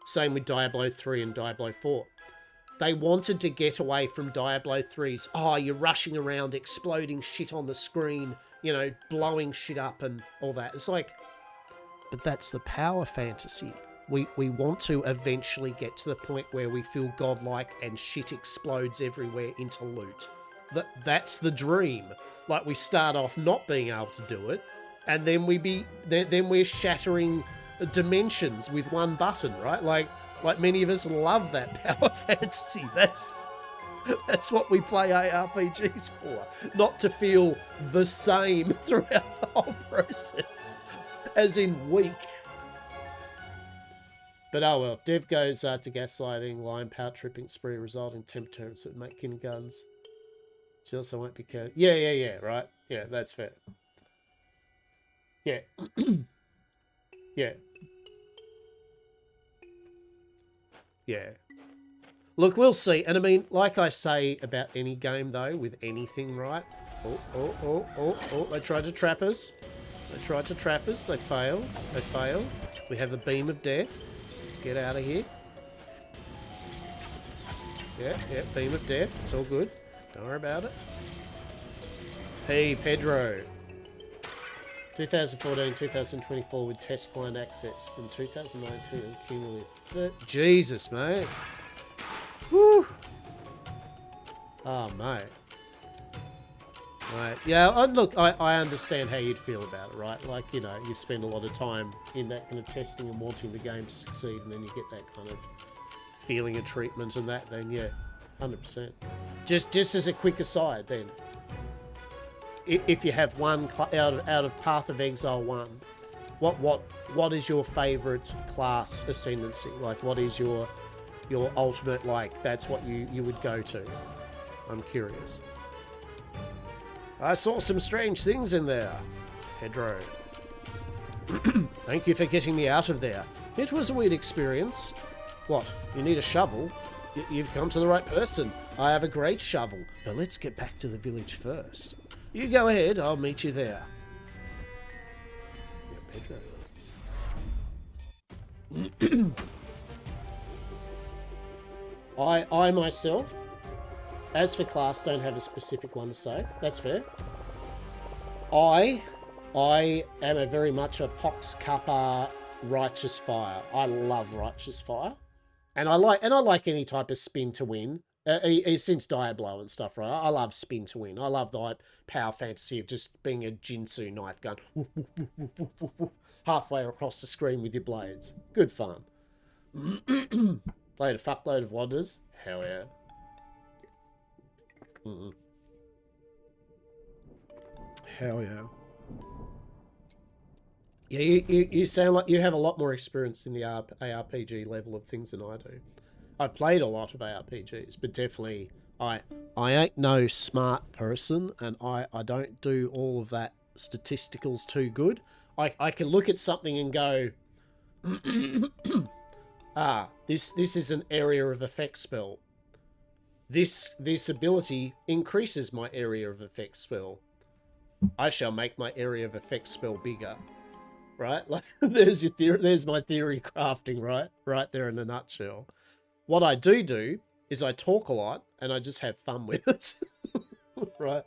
Same with Diablo 3 and Diablo 4. They wanted to get away from Diablo 3's, oh, you're rushing around, exploding shit on the screen, you know, blowing shit up and all that. It's like, but that's the power fantasy. We want to eventually get to the point where we feel godlike and shit explodes everywhere into loot. That's the dream. Like, we start off not being able to do it, and then we're shattering dimensions with one button, right? Like many of us love that power fantasy. That's what we play ARPGs for. Not to feel the same throughout the whole process. As in weak. But oh well. Dev goes to gaslighting, line, power tripping, spree, resulting temp turrets that make kin guns. She also won't be careful. Yeah, right? Yeah, that's fair. Yeah. Yeah. Yeah. Look, we'll see. And I mean, like I say about any game, though, with anything, right? Oh, they tried to trap us. They tried to trap us. They failed. They failed. We have the beam of death. Get out of here. Yeah, beam of death. It's all good. Don't worry about it. Hey, Pedro. 2014, 2024 with test client access from 2019 and cumulative. Jesus, mate. Whew. Oh, mate. Right. Yeah, look, I understand how you'd feel about it, right? Like, you know, you've spent a lot of time in that kind of testing and wanting the game to succeed, and then you get that kind of feeling of treatment and that, then yeah, 100%. Just as a quick aside, then, if you have one out of Path of Exile 1, what is your favourite class ascendancy? Like, what is your ultimate, like, that's what you would go to? I'm curious. I saw some strange things in there, Pedro. Thank you for getting me out of there. It was a weird experience. What? You need a shovel? You've come to the right person. I have a great shovel, but let's get back to the village first. You go ahead, I'll meet you there. Yeah, Pedro. I myself, as for class, don't have a specific one to say. That's fair. I am a very much a Pox Kappa Righteous Fire. I love Righteous Fire. And I like any type of spin to win. Since Diablo and stuff, right? I love spin to win. I love the power fantasy of just being a Jinsu knife gun. Halfway across the screen with your blades. Good fun. Played a fuckload of Wanderers. Hell yeah. Hell yeah. Yeah, you sound like you have a lot more experience in the ARPG level of things than I do. I've played a lot of ARPGs, but definitely I ain't no smart person, and I don't do all of that statisticals too good. I can look at something and go, this is an area of effect spell. This ability increases my area of effect spell. I shall make my area of effect spell bigger. Right? Like, there's your theory. There's my theory crafting, right? Right there in a nutshell. What I do is I talk a lot and I just have fun with it. Right?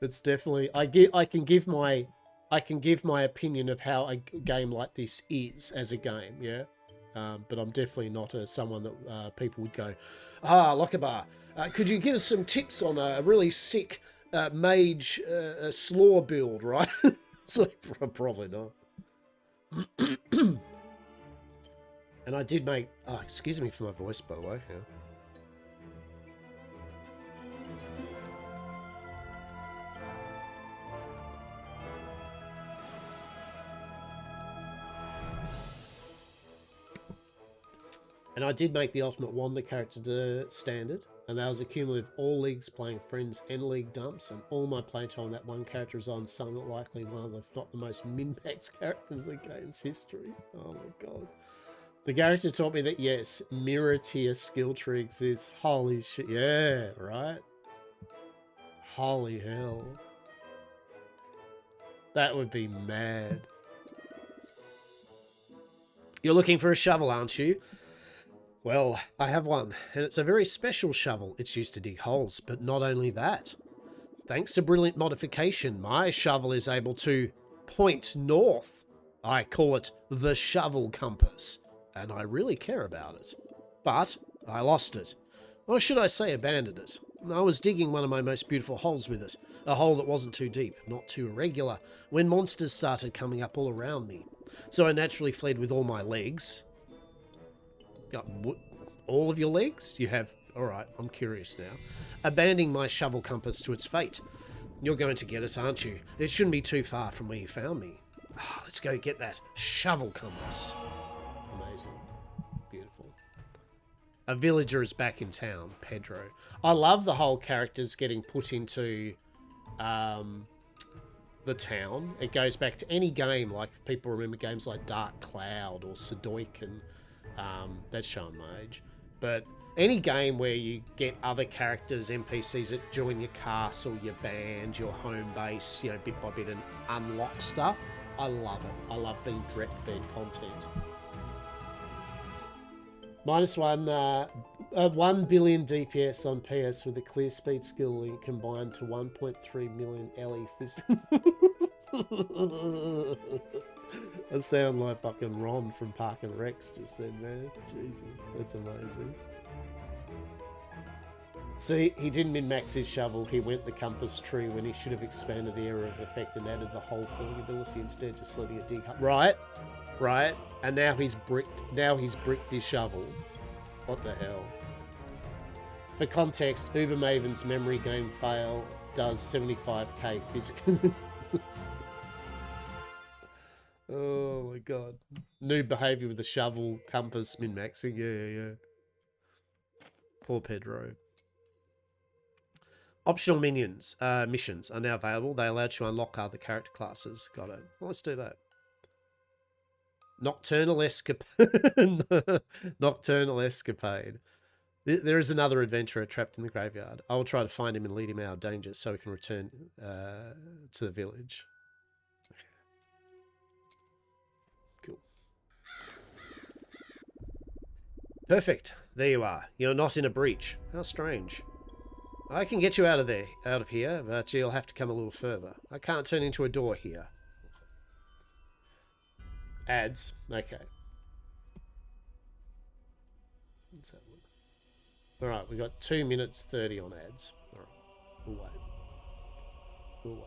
It's definitely I can give my opinion of how a game like this is as a game, yeah. But I'm definitely not someone that people would go, Lockabar, could you give us some tips on a really sick mage Slor build, right? It's like, probably not. And I did make... Oh, excuse me for my voice, by the way. Yeah. And I did make the Ultimate Wander character to standard. And that was a cumulative all leagues playing friends and league dumps. And all my playtime, that one character is on somewhat likely one of the, if not the most min-max characters in the game's history. Oh my god. The character taught me that, yes, mirror tier skill tree exists. Holy shit. Yeah, right? Holy hell. That would be mad. You're looking for a shovel, aren't you? Well, I have one, and it's a very special shovel. It's used to dig holes, but not only that. Thanks to brilliant modification, my shovel is able to point north. I call it the shovel compass, and I really care about it. But I lost it. Or should I say abandoned it. I was digging one of my most beautiful holes with it. A hole that wasn't too deep, not too irregular, when monsters started coming up all around me. So I naturally fled with all my legs. All of your legs? You have... Alright, I'm curious now. Abandoning my shovel compass to its fate. You're going to get it, aren't you? It shouldn't be too far from where you found me. Let's go get that shovel compass. Amazing. A villager is back in town, Pedro. I love the whole characters getting put into the town. It goes back to any game, like if people remember games like Dark Cloud or Sudoikan. That's showing my age. But any game where you get other characters, NPCs that join your castle, your band, your home base, you know, bit by bit and unlock stuff. I love it. I love being direct-fed content. -1 billion DPS on PS with a clear speed skill link combined to 1.3 million LE fist. I sound like fucking Ron from Park and Rex just said, man. Jesus, that's amazing. See, he didn't min-max his shovel, he went the compass tree when he should have expanded the area of effect and added the whole filling ability instead, just letting it dig up. Right, right, and now he's bricked his shovel. What the hell? For context, Uber Maven's memory game fail does 75k physical. Oh my god. New behaviour with the shovel, compass, min-maxing, yeah. Poor Pedro. Optional missions are now available. They allow you to unlock other character classes. Got it. Well, let's do that. Nocturnal escapade. There is another adventurer trapped in the graveyard. I will try to find him and lead him out of danger so we can return to the village. Okay. Cool. Perfect. There you are. You're not in a breach. How strange. I can get you out of here, but you'll have to come a little further. I can't turn into a door here. Ads. Okay. Let's have a look. Alright, we got 2 minutes 30 on ads. Alright, we'll wait. We'll wait.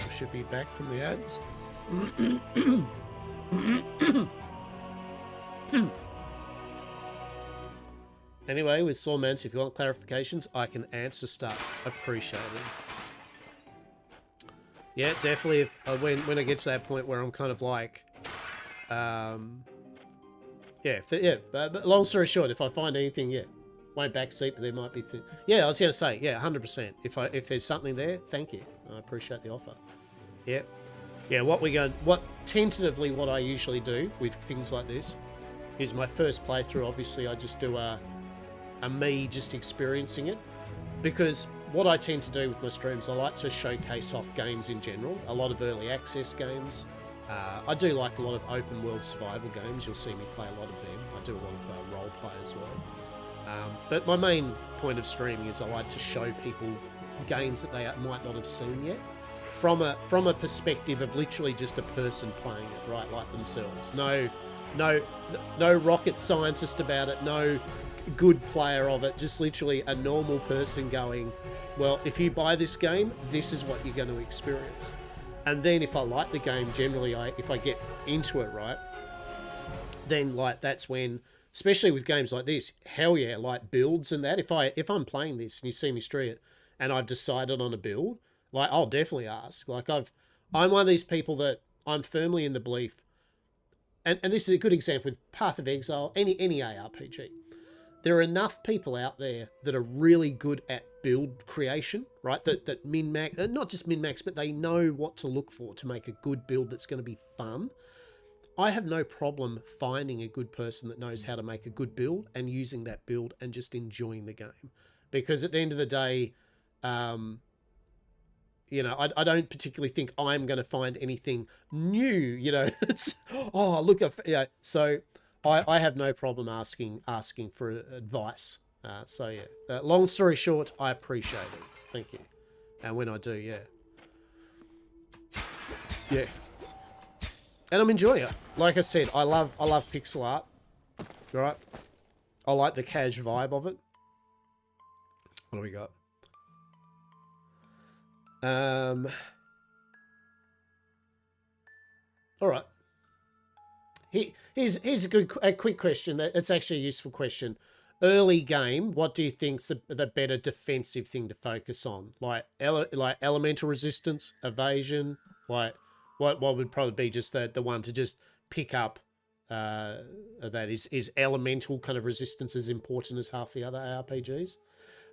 We should be back from the ads. Anyway, with Slormancer, if you want clarifications, I can answer stuff. Appreciate it. Yeah, definitely. If when I get to that point where I'm kind of like, Yeah, but long story short, if I find anything, yeah, won't backseat, but there might be yeah, I was going to say, yeah, 100%. If there's something there, thank you. I appreciate the offer. Yeah. Yeah, what tentatively what I usually do with things like this is my first playthrough, obviously I just do a me just experiencing it, because what I tend to do with my streams, I like to showcase off games in general, a lot of early access games. I do like a lot of open world survival games. You'll see me play a lot of them. I do a lot of role play as well. But my main point of streaming is I like to show people games that they might not have seen yet, from a perspective of literally just a person playing it, right, like themselves. No rocket scientist about it. No good player of it. Just literally a normal person going, well, if you buy this game, this is what you're going to experience. And then if I like the game, generally, if I get into it, right, then like that's when, especially with games like this, hell yeah, like builds and that. If I'm playing this and you see me stream it, and I've decided on a build, like I'll definitely ask. Like I'm one of these people that I'm firmly in the belief, and this is a good example with Path of Exile, any ARPG. There are enough people out there that are really good at build creation, right? That min-max, not just min-max, but they know what to look for to make a good build that's going to be fun. I have no problem finding a good person that knows how to make a good build and using that build and just enjoying the game. Because at the end of the day, you know, I don't particularly think I'm going to find anything new, you know. It's, oh, look, yeah. So I have no problem asking for advice. So yeah, long story short, I appreciate it. Thank you. And when I do, yeah. And I'm enjoying it. Like I said, I love pixel art. Right? I like the cash vibe of it. What do we got? All right. Here's a quick question. It's actually a useful question. Early game, what do you think's the better defensive thing to focus on? Like elemental resistance, evasion, like what would probably be just the one to just pick up. That is elemental kind of resistance as important as half the other RPGs.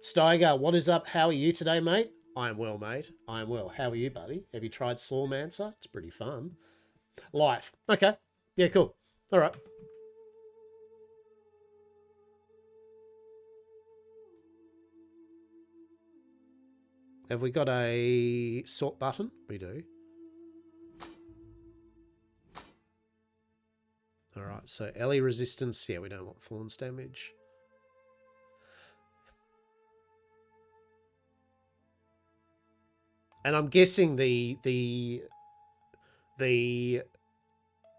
Steiger, what is up? How are you today, mate? I am well, mate. I am well. How are you, buddy? Have you tried Slormancer? It's pretty fun. Life. Okay. Yeah, cool. All right. Have we got a sort button? We do. All right, so LE resistance. Yeah, we don't want thorns damage. And I'm guessing the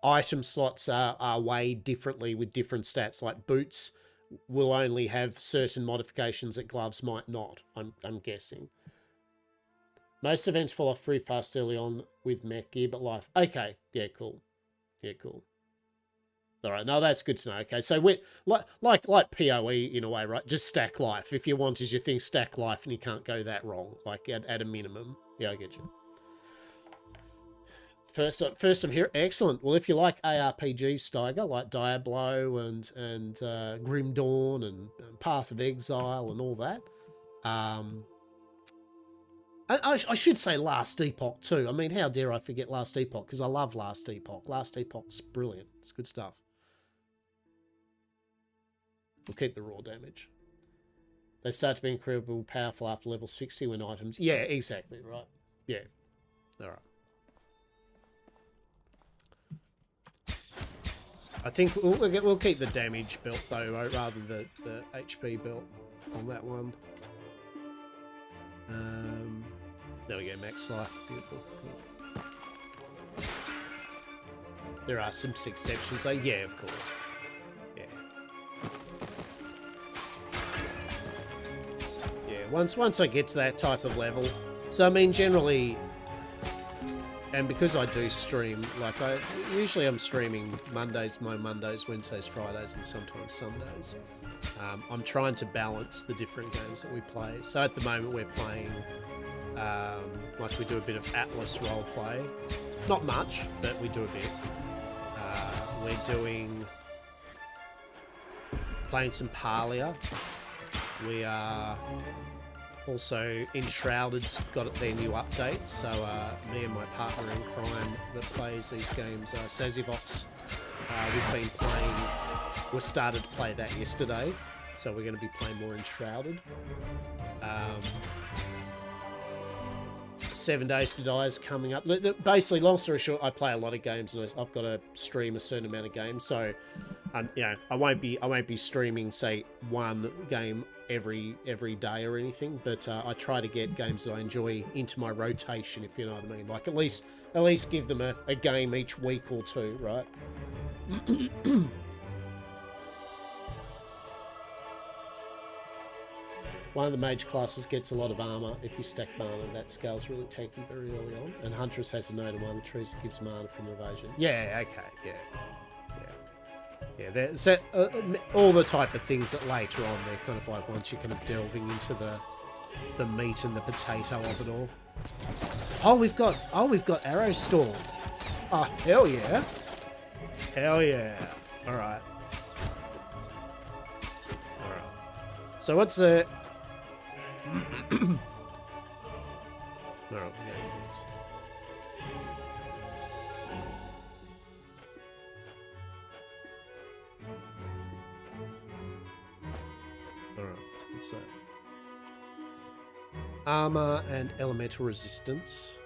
item slots are weighed differently with different stats. Like boots will only have certain modifications that gloves might not. I'm guessing. Most events fall off pretty fast early on with mech gear, but life. Okay, yeah, cool. Yeah, cool. All right, no, that's good to know. Okay, so we're like PoE in a way, right? Just stack life. If you want is your thing, stack life, and you can't go that wrong. Like at a minimum. Yeah, I get you. First I'm here. Excellent. Well, if you like ARPG Steiger, like Diablo and Grim Dawn and Path of Exile and all that, I should say Last Epoch too. I mean, how dare I forget Last Epoch? Because I love Last Epoch. Last Epoch's brilliant. It's good stuff. We'll keep the raw damage. They start to be incredibly powerful after level 60 when items... Yeah, exactly, right. Yeah. All right. I think we'll keep the damage belt, though, rather than the HP belt on that one. There we go, max life. Beautiful. Cool. There are some exceptions, though. Yeah, of course. Yeah. Yeah, once I get to that type of level... So, I mean, generally... And because I do stream, like usually I'm streaming Mondays, Wednesdays, Fridays, and sometimes Sundays. I'm trying to balance the different games that we play. So at the moment we're playing, like we do a bit of Atlas role play. Not much, but we do a bit. We're doing... playing some Parlia. We are also Enshrouded's got their new update, so me and my partner in crime that plays these games, Sazivox, we've been playing, we started to play that yesterday, so we're going to be playing more Enshrouded. 7 Days to Die is coming up. Basically, long story short, I play a lot of games, and I've got to stream a certain amount of games. So, you know, I won't be streaming, say, one game every day or anything. But I try to get games that I enjoy into my rotation, if you know what I mean. Like at least give them a game each week or two, right? One of the mage classes gets a lot of armor if you stack mana. That scale's really tanky very early on. And Huntress has a note of one trees that gives mana from evasion. Yeah, okay, yeah. There's all the type of things that later on they're kind of like once you're kind of delving into the meat and the potato of it all. Oh, we've got Arrow Storm. Oh, hell yeah. Hell yeah. Alright. So what's the... Alright, what's that? Armor and elemental resistance.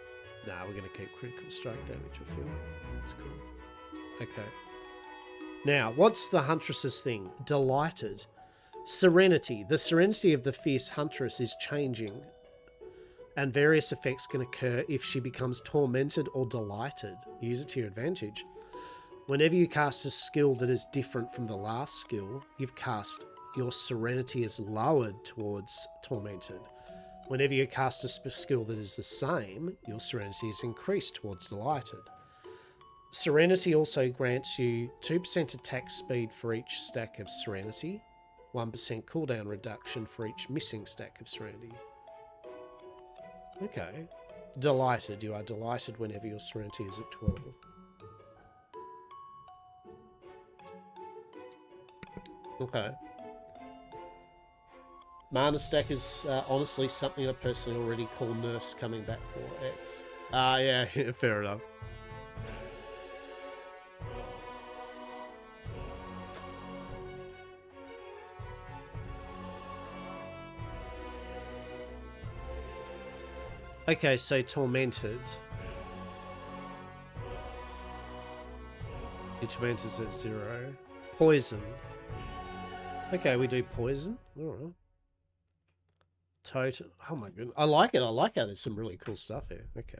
Nah, we're going to keep critical strike damage, I feel. That's cool. Okay. Now, what's the Huntress's thing? Delighted. Serenity. The serenity of the fierce huntress is changing, and various effects can occur if she becomes tormented or delighted. Use it to your advantage. Whenever you cast a skill that is different from the last skill you've cast, your serenity is lowered towards tormented. Whenever you cast a skill that is the same, your serenity is increased towards delighted. Serenity also grants you 2% attack speed for each stack of serenity, 1% cooldown reduction for each missing stack of serenity. Okay. Delighted. You are delighted whenever your serenity is at 12. Okay. Mana stack is honestly something I personally already call nerfs coming back for X. Yeah, fair enough. Okay, so Tormented. Your Tormentor's at 0. Poison. Okay, we do Poison. Alright. Totem. Oh my goodness. I like it. I like how there's some really cool stuff here. Okay.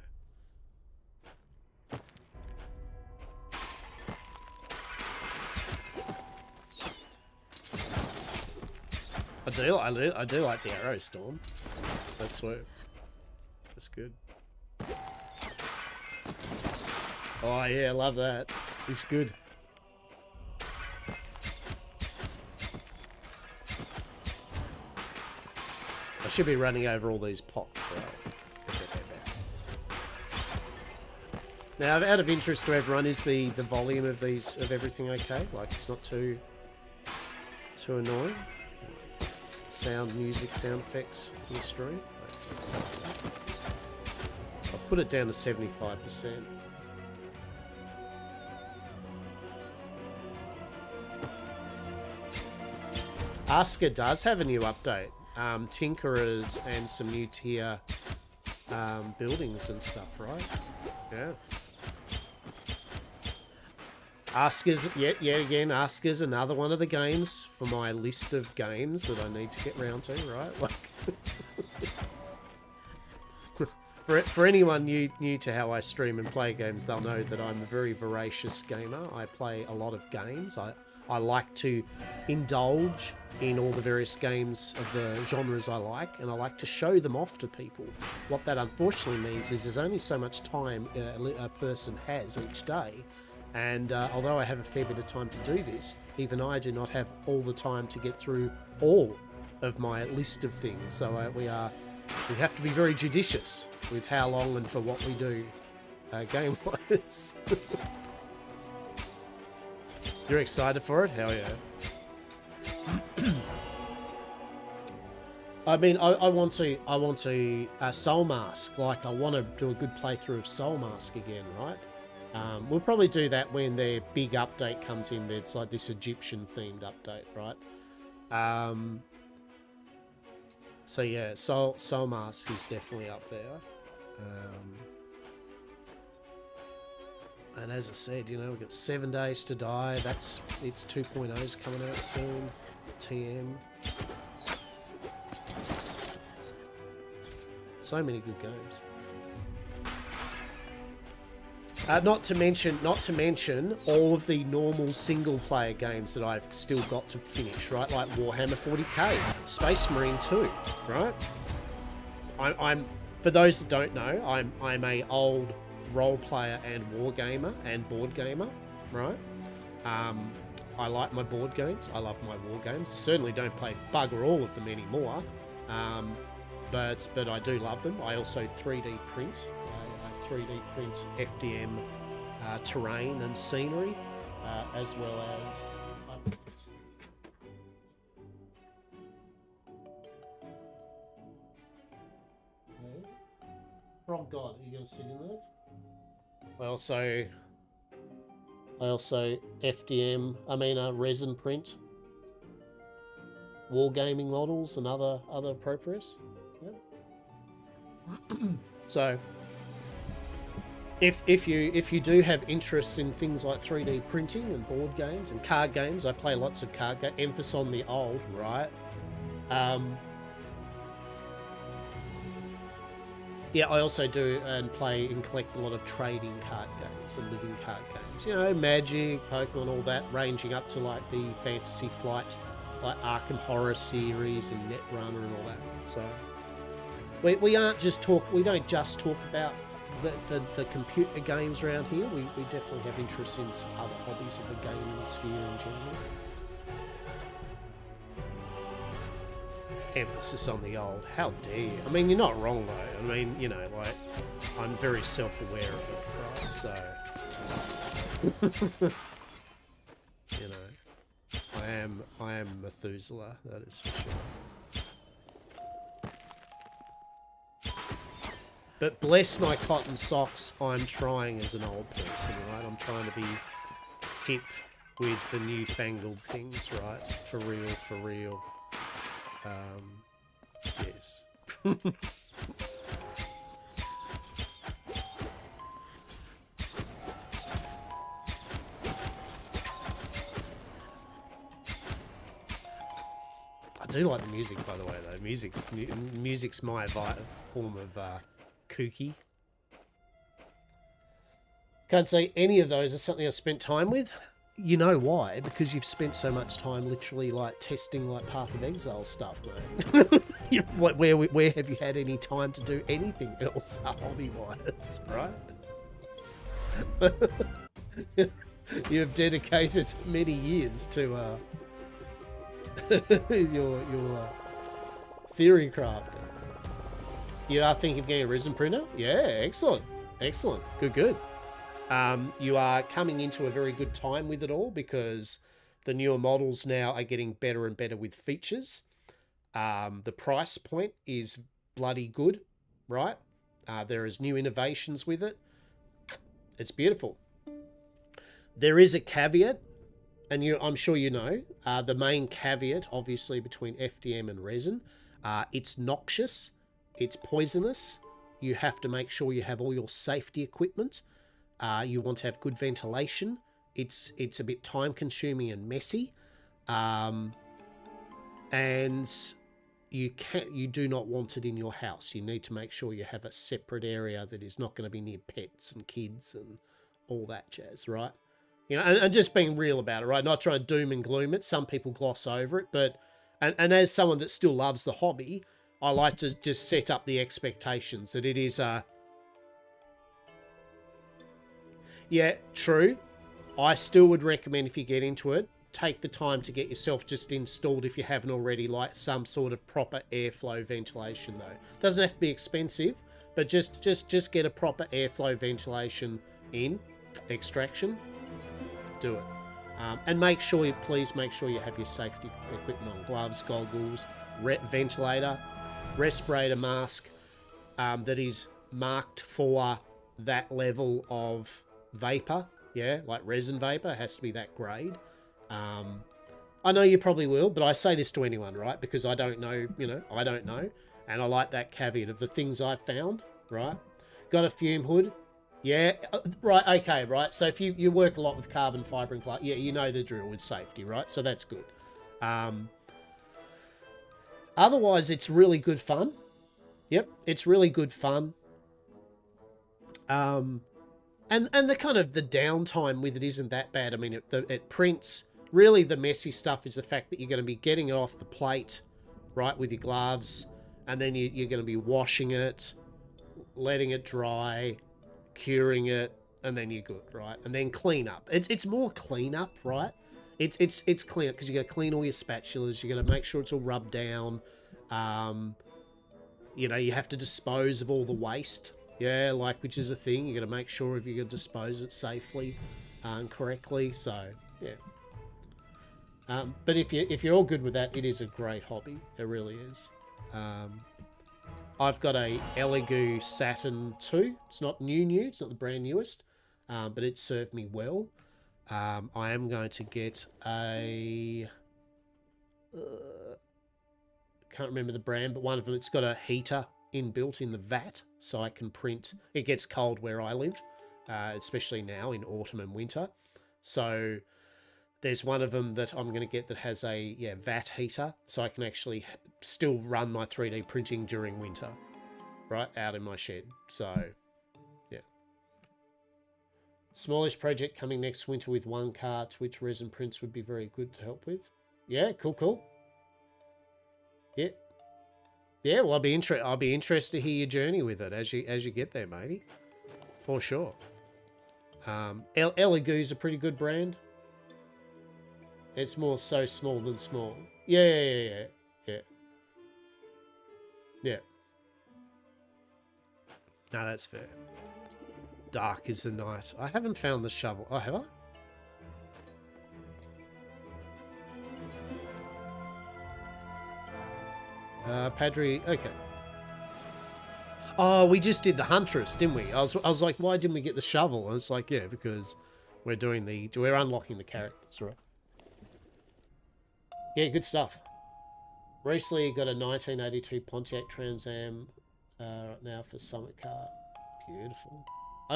I do like the Arrow Storm. That's sweet. That's good. Oh yeah, I love that. It's good. I should be running over all these pots, right? Now, out of interest to everyone, is the volume of everything okay? Like, it's not too annoying? Sound, music, sound effects in the stream? I'll put it down to 75%. Asker does have a new update. Tinkerers and some new tier buildings and stuff, right? Yeah. Asker's, yet again, Asker's another one of the games for my list of games that I need to get round to, right? Like, for anyone new to how I stream and play games, they'll know that I'm a very voracious gamer. I play a lot of games. I like to indulge in all the various games of the genres I like, and I like to show them off to people. What that unfortunately means is there's only so much time a person has each day, and although I have a fair bit of time to do this, even I do not have all the time to get through all of my list of things. So we have to be very judicious with how long and for what we do game-wise. You're excited for it? Hell yeah. I mean, I want to Soul Mask. Like, I want to do a good playthrough of Soul Mask again, right? We'll probably do that when their big update comes in. It's like this Egyptian-themed update, right? So yeah, Soul Mask is definitely up there. And as I said, you know, we've got 7 Days to Die. It's 2.0's coming out soon. TM. So many good games. Not to mention all of the normal single-player games that I've still got to finish, right? Like Warhammer 40k, Space Marine 2, right? I'm for those that don't know, I'm a old role player and war gamer and board gamer, right? I like my board games. I love my war games. Certainly don't play bugger all of them anymore, but I do love them. I also 3D print. I 3D print FDM terrain and scenery, as well as. From God, are you going to sit in there? I also FDM, resin print, wargaming models and other appropriates. Yep. So, if you do have interests in things like 3D printing and board games and card games, I play lots of card games. Emphasis on the old, right? Yeah, I also do and play and collect a lot of trading card games and living card games. You know, Magic, Pokemon, all that, ranging up to like the Fantasy Flight, like Arkham Horror series and Netrunner and all that. So we don't just talk about the computer games around here. We definitely have interests in some other hobbies of the gaming sphere in general. Emphasis on the old. How dare you? I mean, you're not wrong though. I mean, you know, like, I'm very self-aware of it, right? So, you know, I am Methuselah, that is for sure. But bless my cotton socks, I'm trying as an old person, right? I'm trying to be hip with the newfangled things, right? For real, for real. Yes. I do like the music, by the way, though. Music's my form of kooky. Can't say any of those are something I spent time with. You know why? Because you've spent so much time literally like testing like Path of Exile stuff, mate. Where have you had any time to do anything else hobby-wise, right? You've dedicated many years to your theory crafting. You are thinking of getting a resin printer? Yeah, excellent. Excellent. Good. You are coming into a very good time with it all because the newer models now are getting better and better with features. The price point is bloody good, right? There is new innovations with it. It's beautiful. There is a caveat, and I'm sure you know, the main caveat, obviously, between FDM and resin, it's noxious, it's poisonous. You have to make sure you have all your safety equipment. You want to have good ventilation. It's a bit time consuming and messy. And you do not want it in your house. You need to make sure you have a separate area that is not going to be near pets and kids and all that jazz, right? You know, and just being real about it, right? Not trying to doom and gloom it. Some people gloss over it, but and as someone that still loves the hobby, I like to just set up the expectations that it is a yeah, true. I still would recommend if you get into it, take the time to get yourself just installed if you haven't already, like some sort of proper airflow ventilation though. Doesn't have to be expensive, but just get a proper airflow ventilation in extraction. Do it. And please make sure you have your safety equipment on. Gloves, goggles, ventilator, respirator mask that is marked for that level of vapor. Yeah, like resin vapor has to be that grade. I know you probably will, but I say this to anyone, right? Because I don't know, I don't know. And I like that caveat of the things I've found, right? Got a fume hood. Yeah, right, okay, right. So if you work a lot with carbon fiber and glass, yeah, you know the drill with safety, right? So that's good. Otherwise, it's really good fun. Yep, it's really good fun. And the kind of the downtime with it isn't that bad. I mean, it prints. Really, the messy stuff is the fact that you're going to be getting it off the plate, right, with your gloves, and then you're going to be washing it, letting it dry, curing it, and then you're good, right? And then clean up. It's more clean up, right? It's clean up because you got to clean all your spatulas. You got to make sure it's all rubbed down. You have to dispose of all the waste. Yeah, which is a thing. You got to make sure if you can dispose it safely and correctly. So yeah. But if you're all good with that, it is a great hobby. It really is. I've got a Elegoo Saturn 2. It's not new. It's not the brand newest, but it served me well. I am going to get a... can't remember the brand, but one of them, it's got a heater inbuilt in the vat, so I can print. It gets cold where I live, especially now in autumn and winter. So there's one of them that I'm going to get that has a vat heater, so I can actually still run my 3D printing during winter, right, out in my shed. So, yeah. Smallish project coming next winter with 1 car, to which resin prints would be very good to help with. Yeah, cool. Yeah. Yeah, well, I'll be interested to hear your journey with it as you get there, matey. For sure. Elegoo's a pretty good brand. It's more so small than small. Yeah. No, that's fair. Dark is the night. I haven't found the shovel. Oh, have I? Padre, okay. Oh, we just did the Huntress, didn't we? I was like, why didn't we get the shovel? And it's like, yeah, because we're unlocking the characters, right? Yeah, good stuff. Recently got a 1982 Pontiac Trans Am right now for Summit car. Beautiful.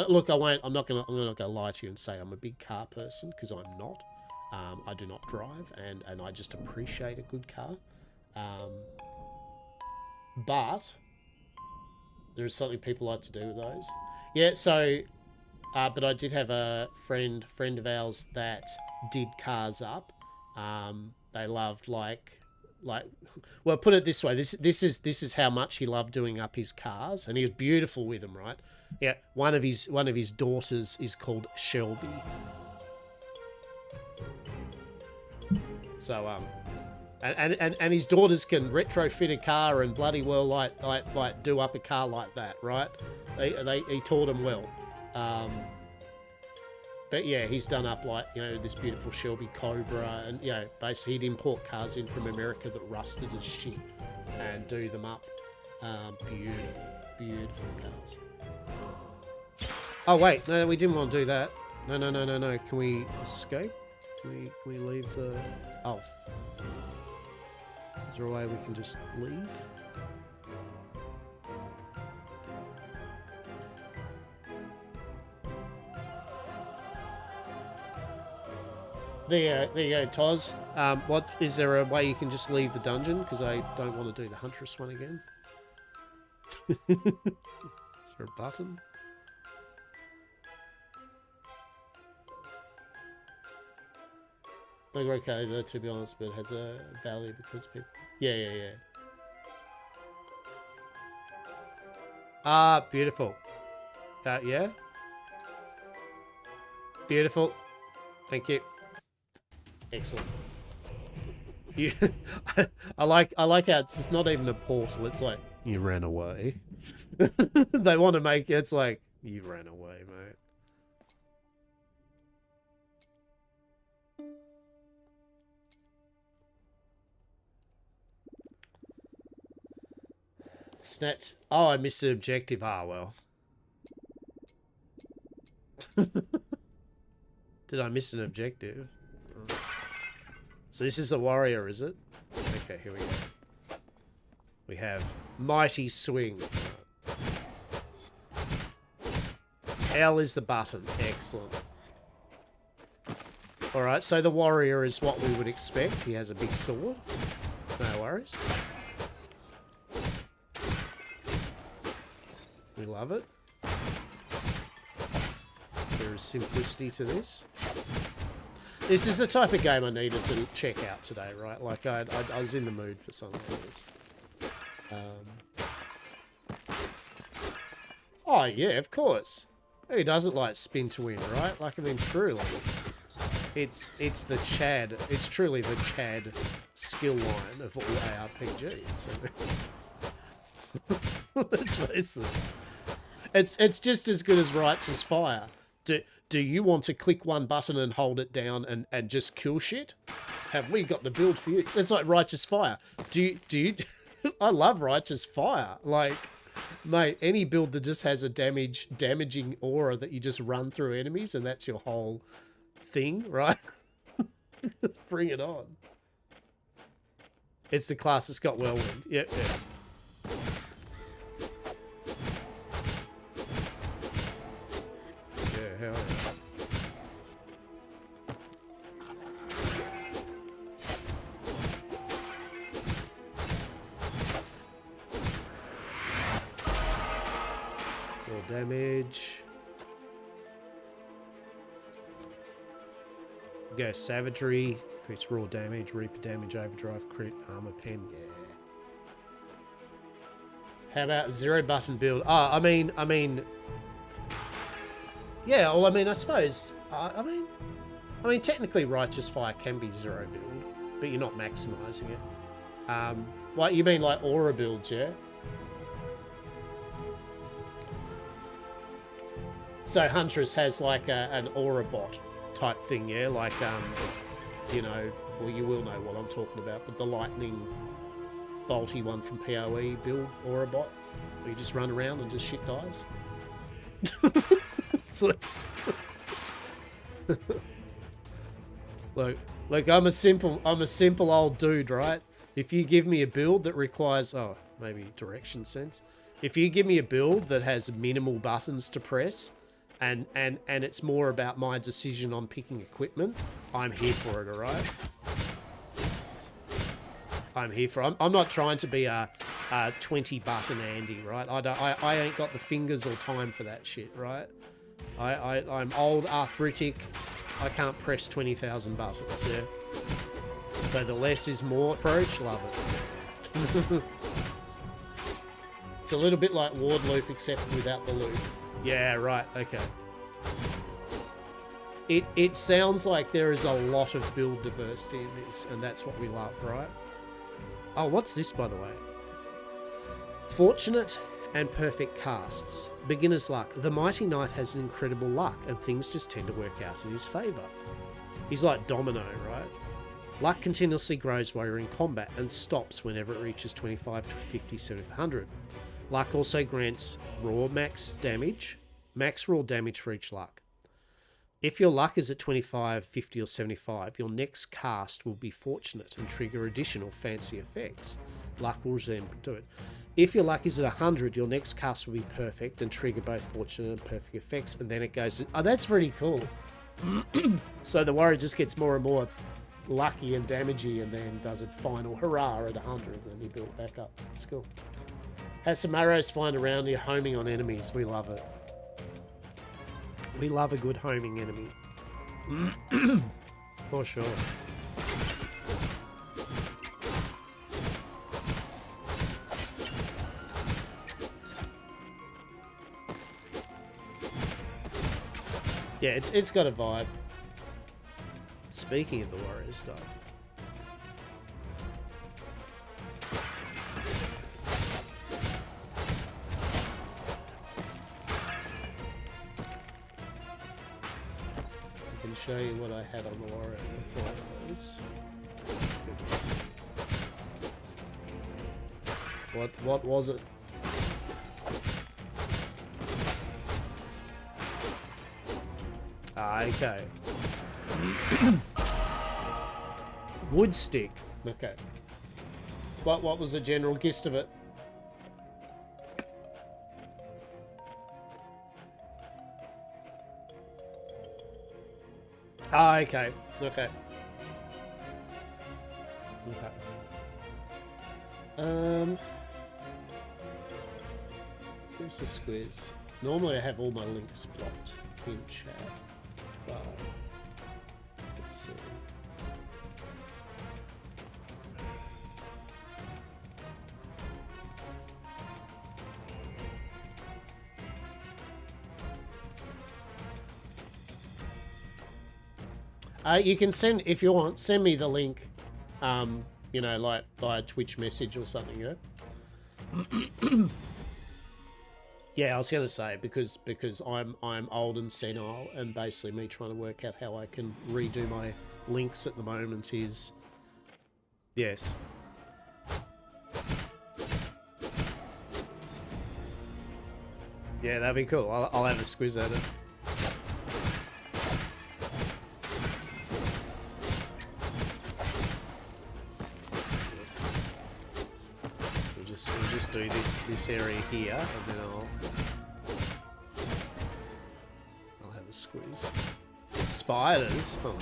Look, I'm not gonna lie to you and say I'm a big car person, because I'm not. I do not drive, and I just appreciate a good car. But there is something people like to do with those. Yeah, so, but I did have a friend of ours that did cars up. They loved well, put it this way. This is how much he loved doing up his cars, and he was beautiful with them, right? Yeah, one of his daughters is called Shelby. So and his daughters can retrofit a car and bloody well like do up a car like that, right? He taught them well. But yeah, he's done up this beautiful Shelby Cobra, and basically he'd import cars in from America that rusted as shit and do them up. Beautiful cars. Oh wait, no, we didn't want to do that. No. Can we escape? Can we leave the... Oh. Is there a way we can just leave? There you go, Toz. What is there a way you can just leave the dungeon? Because I don't want to do the Huntress one again. Is there a button? Like, okay, though, to be honest, but it has a value because people... Yeah. Ah, beautiful. Yeah. Beautiful. Thank you. Excellent. I like how it's not even a portal. It's like, you ran away. They want to make it. It's like, you ran away, mate. Snapped. Oh, I missed the objective. Ah, well. Did I miss an objective? Oh. So this is the warrior, is it? Okay, here we go. We have mighty swing. L is the button. Excellent. Alright, so the warrior is what we would expect. He has a big sword. No worries. We love it. There is simplicity to this. This is the type of game I needed to check out today, right? Like, I was in the mood for something like this. Oh, yeah, of course. Who doesn't like spin to win, right? Like, I mean, truly. It's the Chad. It's truly the Chad skill line of all ARPGs. That's what it's just as good as Righteous Fire. Do you want to click one button and hold it down and just kill shit? Have we got the build for you? It's like Righteous Fire. Do you I love Righteous Fire. Like, mate, any build that just has a damaging aura that you just run through enemies and that's your whole thing, right? Bring it on. It's the class that's got Whirlwind. Yep, yeah. Yeah, hell yeah. Roll damage. Go Savagery, creates raw damage, Reaper damage, Overdrive, crit, armor pen, yeah. How about 0 button build? Oh, I mean, yeah, well, I mean, I suppose, I mean, technically Righteous Fire can be 0 build, but you're not maximizing it. What, you mean like aura builds, yeah? So Huntress has like an aura bot type thing, yeah, like you know, well, you will know what I'm talking about, but the lightning bolty one from PoE build aura bot, where you just run around and just shit dies. Like I'm a simple old dude, right? If you give me a build that requires, oh, maybe direction sense, if you give me a build that has minimal buttons to press, and it's more about my decision on picking equipment, I'm here for it, alright? I'm here for it. I'm not trying to be a 20 button Andy, right? I ain't got the fingers or time for that shit, right? I'm old, arthritic. I can't press 20,000 buttons, yeah? So the less is more approach, love it. It's a little bit like Ward Loop, except without the loop. Yeah, right, okay. It sounds like there is a lot of build diversity in this, and that's what we love, right? Oh, what's this, by the way? Fortunate and perfect casts. Beginner's luck. The Mighty Knight has an incredible luck, and things just tend to work out in his favour. He's like Domino, right? Luck continuously grows while you're in combat, and stops whenever it reaches 25, 50, 70, 100. Luck also grants raw max damage, max raw damage for each luck. If your luck is at 25, 50 or 75, your next cast will be fortunate and trigger additional fancy effects. Luck will then do it. If your luck is at 100, your next cast will be perfect and trigger both fortunate and perfect effects, and then it goes... Oh, that's pretty cool. So the warrior just gets more and more lucky and damagey, and then does a final hurrah at 100, and then he built back up. It's cool. Has some arrows flying around, you're homing on enemies. We love it. We love a good homing enemy. For sure. Yeah, it's got a vibe. Speaking of the warrior stuff. Show you what I had on the warrior before this. Goodness. What was it? Ah, okay. Wood stick. Okay. What was the general gist of it? Ah, okay. Okay. Okay. Here's the squiz. Normally I have all my links blocked in chat, but let's see. You can send, if you want, send me the link, you know, like via Twitch message or something, yeah? Yeah, I was gonna say, because I'm old and senile, and basically me trying to work out how I can redo my links at the moment is, yes. Yeah, that'd be cool. I'll have a squiz at it. We'll just do this area here, and then I'll have a squeeze. Spiders. Oh.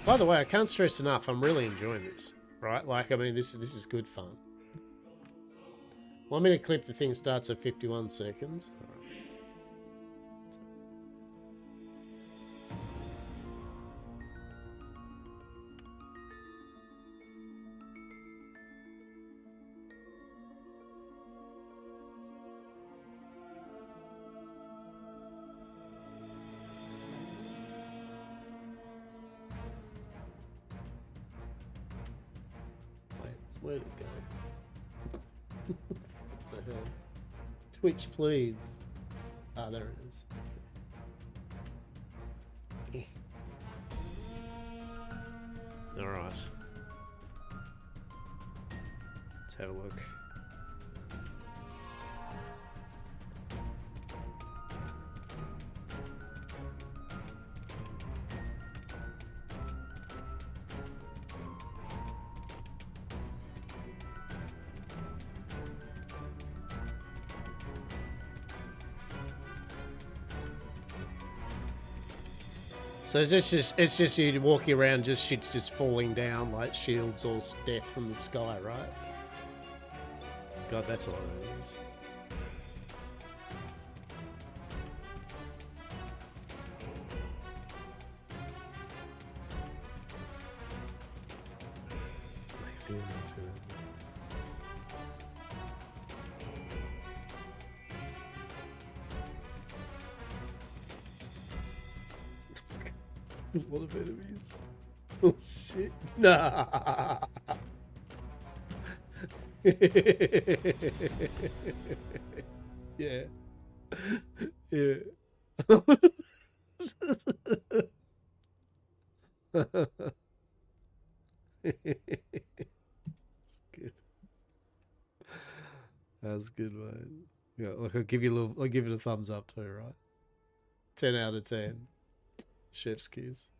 By the way, I can't stress enough, I'm really enjoying this, right? Like, I mean, this is good fun. 1 minute clip, the thing starts at 51 seconds. Where'd it go? What the hell? Twitch, please. Ah, there it is. Alright. Let's have a look. So it's just you walking around, just shit's just falling down like shields or death from the sky, right? God, that's a lot of enemies. What of enemies? Oh shit. Nah. Yeah. Yeah. That's good. That's good, mate. Yeah, look, I'll give it a thumbs up too, right? 10 out of 10. Chef's kiss.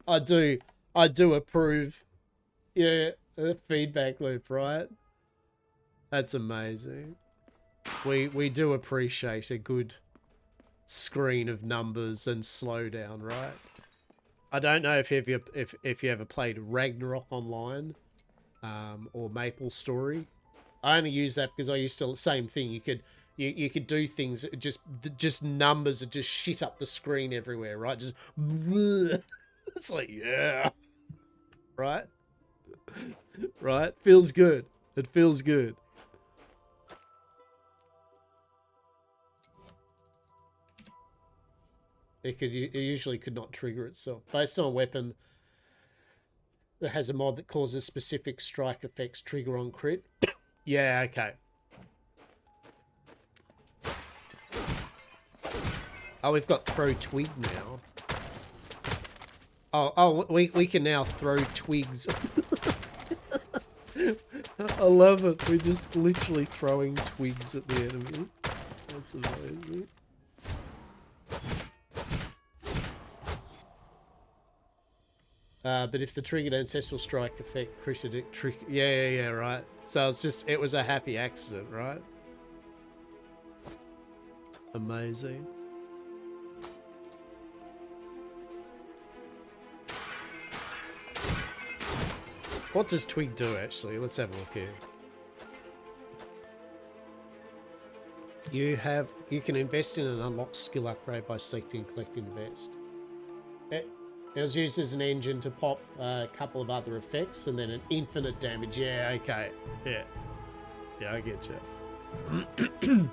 I do approve. Yeah, the feedback loop, right? That's amazing. We do appreciate a good screen of numbers and slowdown, right? I don't know if you ever played Ragnarok Online, or Maple Story. I only use that because I used to, same thing. You could do things that just numbers that just shit up the screen everywhere, right? Just it's like, yeah, right, right. Feels good. It feels good. It usually could not trigger itself based on a weapon that has a mod that causes specific strike effects trigger on crit. Yeah, okay. Oh, we've got throw twig now. Oh, we can now throw twigs. I love it. We're just literally throwing twigs at the enemy. That's amazing. But if the triggered ancestral strike effect crucial trick, yeah, right. So it was a happy accident, right? Amazing. What does twig do actually? Let's have a look here. You can invest in an unlocked skill upgrade by selecting collect invest. It was used as an engine to pop a couple of other effects and then an infinite damage. Yeah, okay. Yeah, I get you.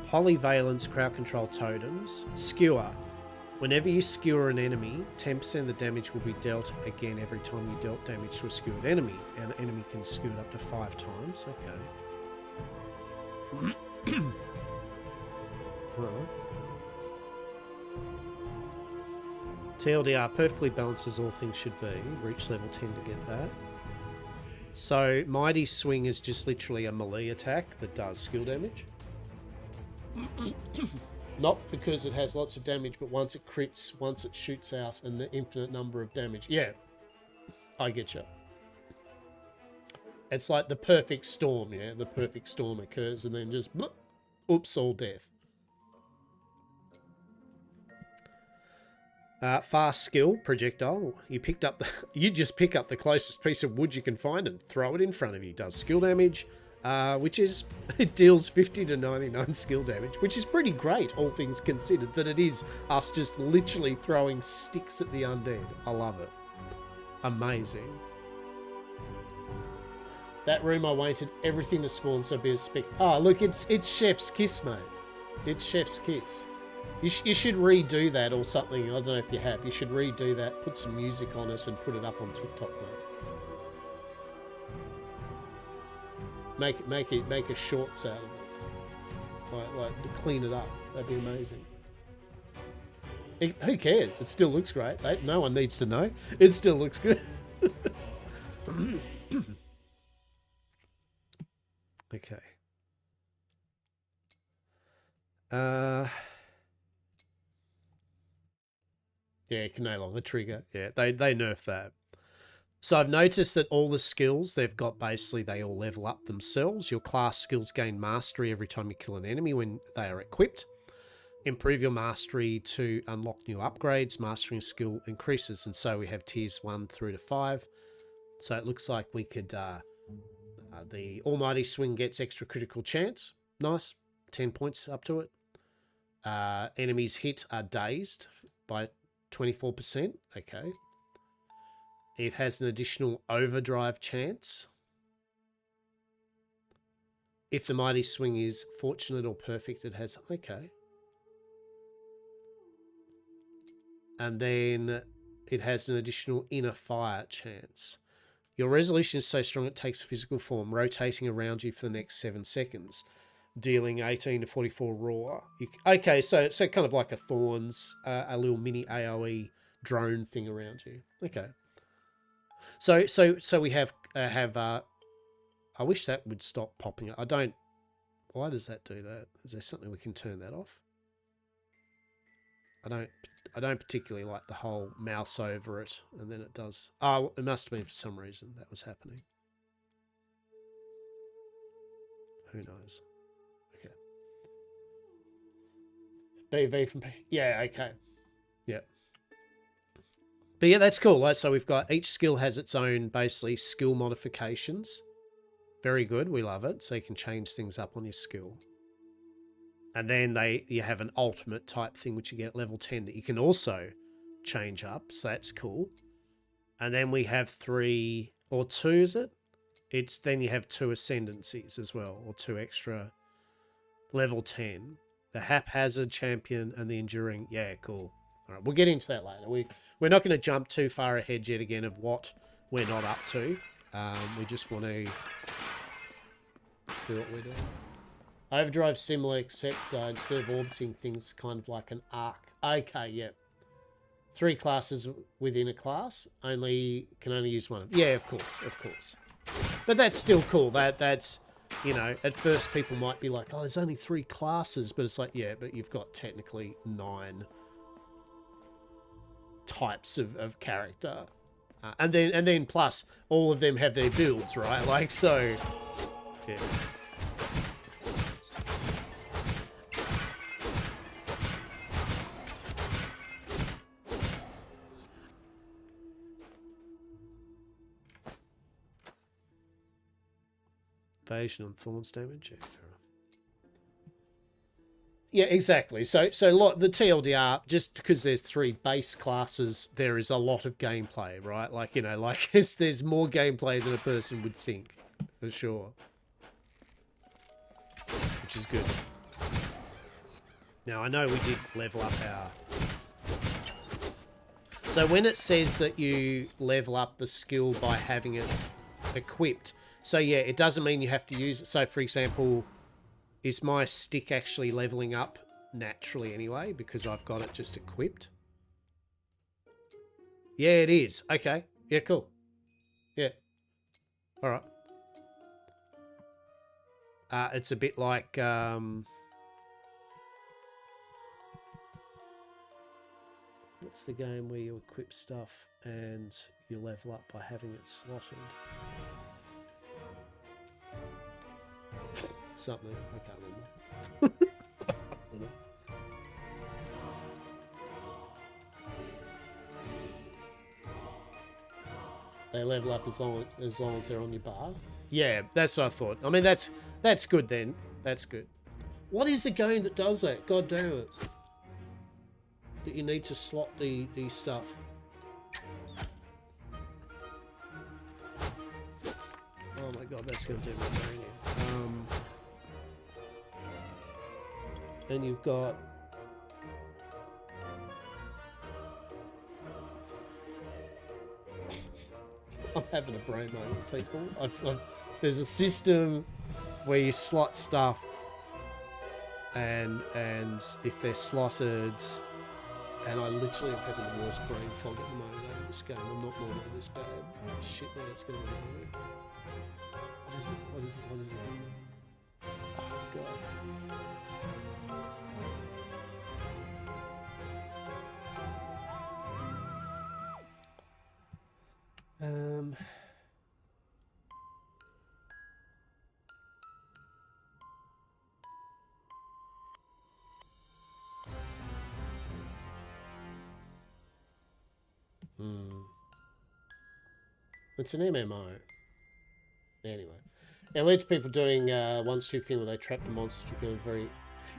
Polyvalence crowd control totems. Skewer. Whenever you skewer an enemy, 10% of the damage will be dealt again every time you dealt damage to a skewered enemy. An enemy can skewer it up to 5 times. Okay. Well. TLDR, perfectly balanced as all things should be. Reach level 10 to get that. So, Mighty Swing is just literally a melee attack that does skill damage. Not because it has lots of damage, but once it crits, once it shoots out, and the infinite number of damage. Yeah, I get you. It's like the perfect storm, yeah? The perfect storm occurs, and then just, bloop, oops, all death. Fast skill, projectile. You just pick up the closest piece of wood you can find and throw it in front of you. Does skill damage, which is, it deals 50 to 99 skill damage, which is pretty great, all things considered, that it is us just literally throwing sticks at the undead. I love it. Amazing. That room I waited everything to spawn so be a spec. Oh, look, it's Chef's Kiss, mate. It's Chef's Kiss. You should redo that or something. I don't know if you have. You should redo that, put some music on it, and put it up on TikTok, mate. Make a shorts out of it. Like to clean it up. That'd be amazing. Who cares? It still looks great. No one needs to know. It still looks good. Okay. Yeah, it can no longer trigger. Yeah, they nerfed that. So I've noticed that all the skills they've got, basically, they all level up themselves. Your class skills gain mastery every time you kill an enemy when they are equipped. Improve your mastery to unlock new upgrades. Mastering skill increases. And so we have tiers 1 through to 5. So it looks like we could... the Almighty Swing gets extra critical chance. Nice. 10 points up to it. Enemies hit are dazed by 24%. Okay. It has an additional overdrive chance. If the Mighty Swing is fortunate or perfect, it has... Okay. And then it has an additional inner fire chance. Your resolution is so strong it takes physical form, rotating around you for the next 7 seconds, dealing 18 to 44 raw. Okay, so kind of like a Thorns, a little mini AoE drone thing around you. Okay. So we have I wish that would stop popping up. I don't. Why does that do that? Is there something we can turn that off? I don't particularly like the whole mouse over it, and then it does. Oh, it must have been for some reason that was happening. Who knows? Okay. BV from P. Yeah. Okay. Yeah. But yeah, that's cool. Right? So we've got each skill has its own basically skill modifications. Very good. We love it. So you can change things up on your skill. And then you have an ultimate type thing, which you get at level 10 that you can also change up. So that's cool. And then we have 3 or 2, is it? Then you have 2 ascendancies as well, or 2 extra level 10. The haphazard champion and the enduring. Yeah, cool. All right, we'll get into that later. We're not going to jump too far ahead yet again of what we're not up to. We just want to do what we're doing. Overdrive similar, except instead of orbiting things, kind of like an arc. Okay, yep. 3 classes within a class, can only use one. Yeah, of course. But that's still cool. That's, you know, at first people might be like, oh, there's only 3 classes, but it's like, yeah, but you've got technically 9 types of character. And then plus all of them have their builds, right? Like, so, yeah. Evasion and thorns damage. Yeah, exactly. So the TLDR, just because there's 3 base classes, there is a lot of gameplay, right? Like, you know, like there's more gameplay than a person would think, for sure. Which is good. Now, I know we did level up our... So when it says that you level up the skill by having it equipped, so yeah, it doesn't mean you have to use it. So, for example, is my stick actually leveling up naturally anyway because I've got it just equipped? Yeah, it is. Okay. Yeah, cool. Yeah. All right. It's a bit like... what's the game where you equip stuff and you level up by having it slotted? Something. I can't remember. I don't know. They level up as long as they're on your bar. Yeah, that's what I thought. I mean, that's good then. That's good. What is the game that does that? God damn it. That you need to slot the stuff. Oh my god, that's going to do my brain in. And you've got... I'm having a brain moment, people. There's a system where you slot stuff, and if they're slotted, and I literally am having the worst brain fog at the moment over this game. I'm not normally this bad. Shit, man, it's going to be annoying. What is it? Oh, God. It's an MMO. Anyway. It leads people doing one stupid thing where they trap the monsters because very...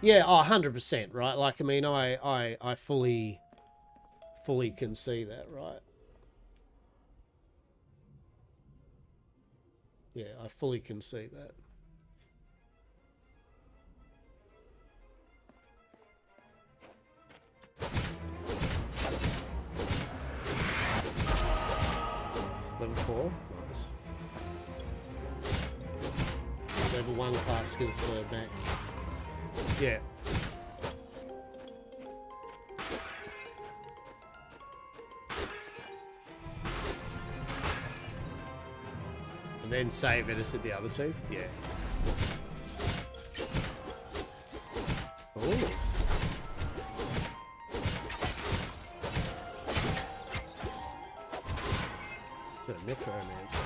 Yeah, 100%, right? Like, I mean, I fully can see that, right? Yeah, I fully can see that. Level 4, nice. Level 1 class skills for max. Yeah. And then save it as at the other 2? Yeah. Ooh. The Necromancer.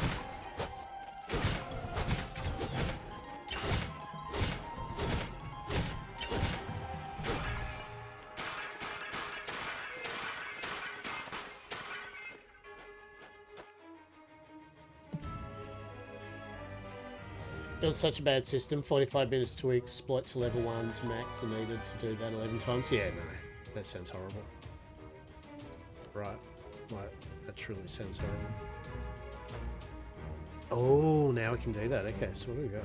It was such a bad system. 45 minutes to exploit to level 1 to max and needed to do that 11 times. Yeah, no. That sounds horrible. Right. Right. That truly sounds horrible. Oh, now we can do that. Okay, so what do we got?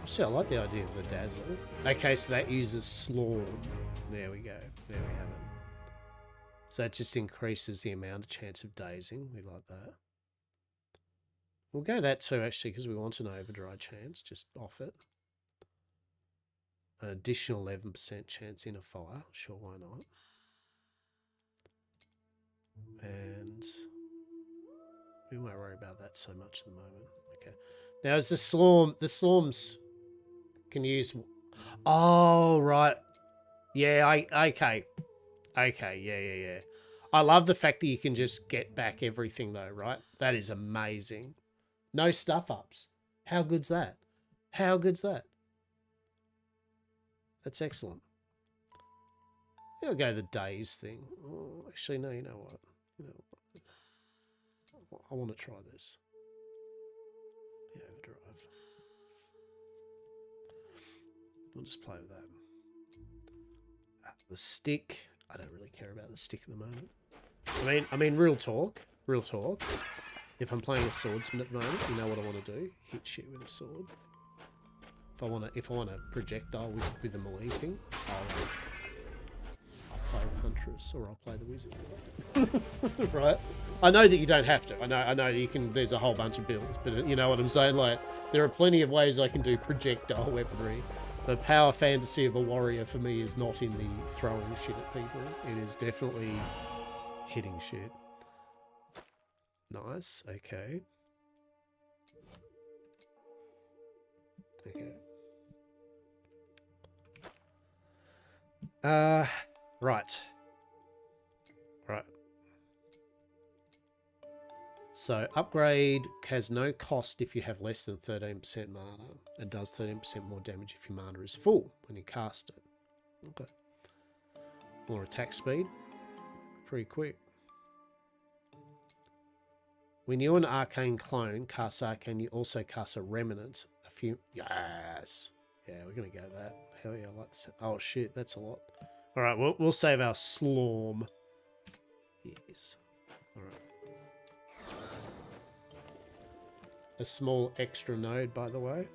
See, I like the idea of the dazzle. Okay, so that uses Slorm. There we go. There we have it. So that just increases the amount of chance of dazing. We like that. We'll go that too, actually, because we want an overdrive chance. Just off it. An additional 11% chance in a fire. Sure, why not? And we won't worry about that so much at the moment. Okay. Now, is the Slorms can use... Oh, right. Yeah, okay. Okay, yeah. I love the fact that you can just get back everything, though, right? That is amazing. No stuff-ups. How good's that? How good's that? That's excellent. I'll go the days thing. Oh, actually, no, you know what? I want to try this. The overdrive. We'll just play with that. The stick. I don't really care about the stick at the moment. I mean, real talk. Real talk. If I'm playing a swordsman at the moment, you know what I want to do? Hit shit with a sword. If I want a projectile with a melee thing, I'll play the Huntress or I'll play the Wizard. Right? I know that you don't have to. I know you can. There's a whole bunch of builds, but you know what I'm saying. Like there are plenty of ways I can do projectile weaponry. The power fantasy of a warrior for me is not in the throwing shit at people. It is definitely hitting shit. Nice. Okay. Okay. Right. Right. So, upgrade has no cost if you have less than 13% mana, and does 13% more damage if your mana is full when you cast it. Okay. More attack speed. Pretty quick. When you and Arcane Clone cast Arcane, you also cast a Remnant. A few... Yes! Yeah, we're going to go that. Hell yeah, I like this. Oh shit, that's a lot. Alright, we'll save our Slorm. Yes. Alright. A small extra node, by the way.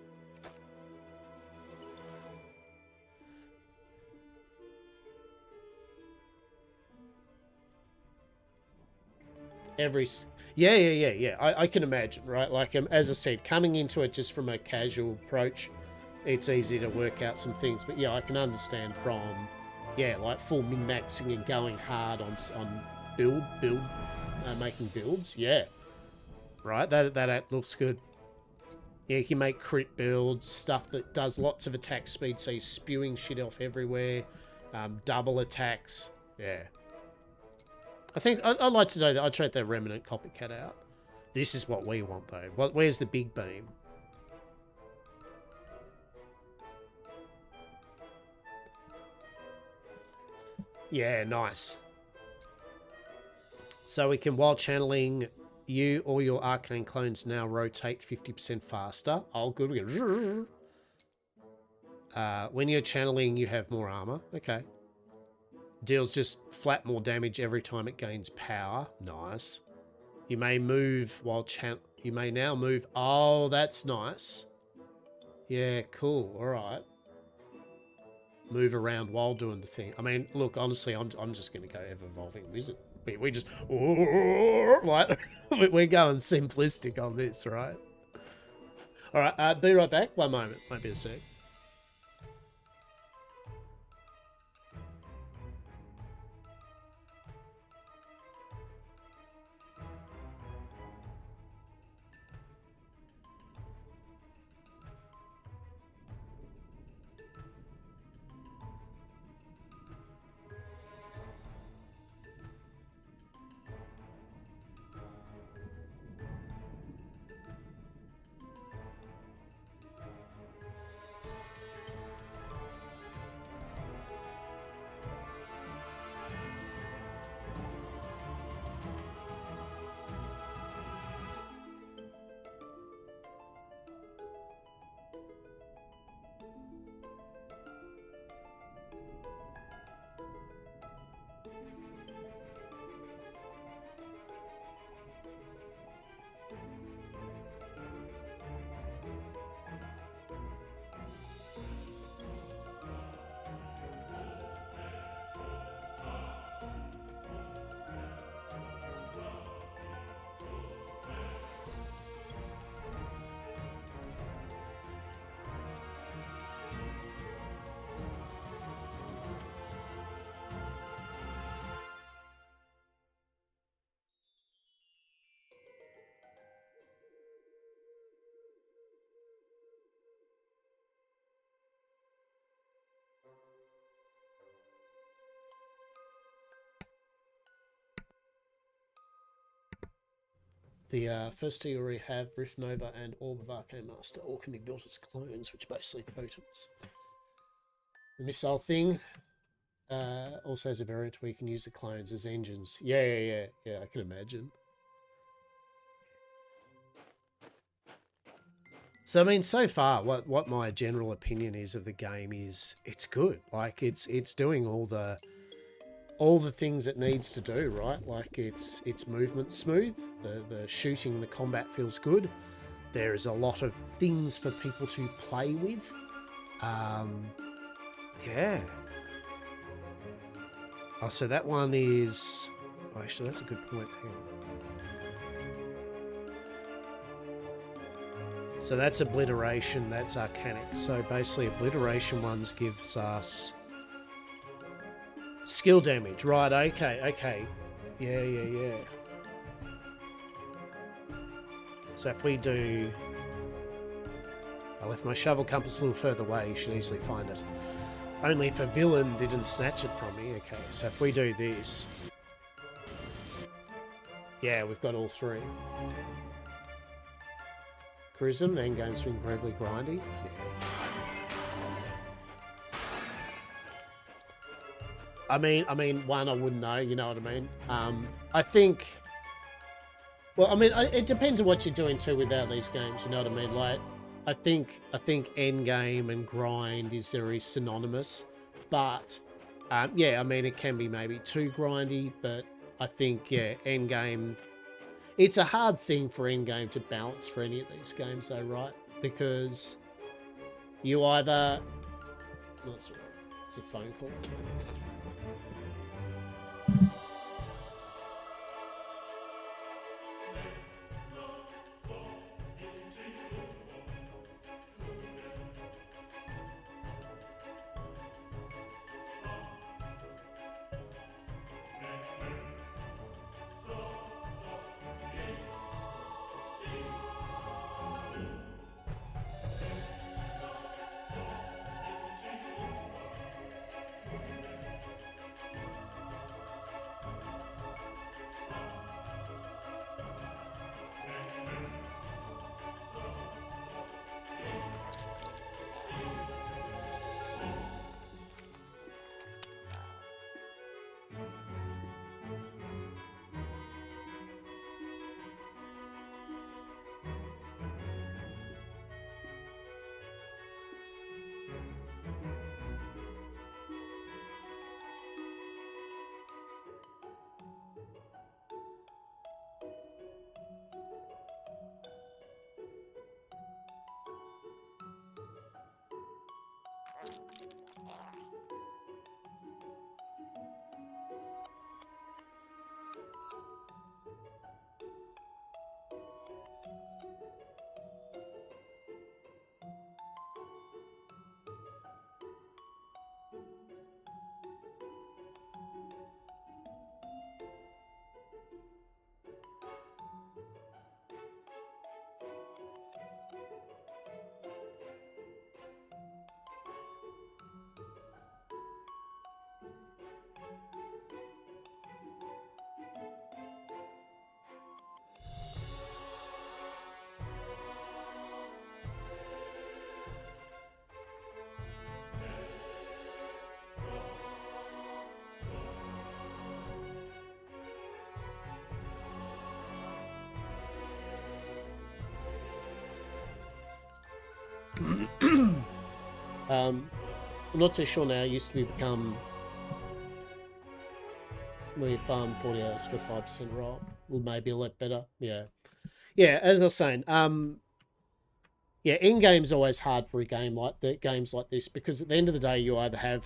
Yeah. I can imagine, right? Like, as I said, coming into it just from a casual approach, it's easy to work out some things. But yeah, I can understand from, yeah, like full min-maxing and going hard on making builds. Yeah, right. That looks good. Yeah, you can make crit builds, stuff that does lots of attack speed, so you're spewing shit off everywhere. Double attacks. Yeah. I think I'd like to know that. I'd trade that Remnant Copycat out. This is what we want, though. Where's the big beam? Yeah, nice. So we can, while channeling, you or your arcane clones now rotate 50% faster. Oh, good. When you're channeling, you have more armor. Okay. Deals just flat more damage every time it gains power. Nice. You may move while you may now move. Oh, that's nice. Yeah, cool. All right. Move around while doing the thing. I mean, look, honestly, I'm just going to go ever-evolving wizard. We just... Like, we're going simplistic on this, right? All right, be right back. One moment. Might be a sec. The first two you already have, Rift Nova and Orb of Arcane Master, all can be built as clones, which are basically totems. The missile thing also has a variant where you can use the clones as engines. Yeah, I can imagine. So I mean, so far, what my general opinion is of the game is it's good. Like it's doing all the things it needs to do, right? Like it's movement smooth, the shooting, the combat feels good. There is a lot of things for people to play with. Yeah. Oh, so that one is... Oh, actually, that's a good point. Hang on. So that's Obliteration, that's Arcanic. So basically, Obliteration ones gives us... skill damage. Right, okay. Yeah. So if we do... I left my shovel compass a little further away, you should easily find it. Only if a villain didn't snatch it from me. Okay, so if we do this... Yeah, we've got all three. Charism, then games are incredibly grindy. I mean, one, I wouldn't know, you know what I mean? I think... Well, I mean, it depends on what you're doing too without these games, you know what I mean? Like, I think endgame and grind is very synonymous, but yeah, I mean, it can be maybe too grindy, but I think, yeah, endgame... It's a hard thing for endgame to balance for any of these games though, right? Because you either... Oh, sorry, it's a phone call. I'm not too sure now. It used to become where you farm 40 hours for 5% roll. Well, maybe a lot better. Yeah. As I was saying, yeah, end game's always hard for a game like games like this, because at the end of the day, you either have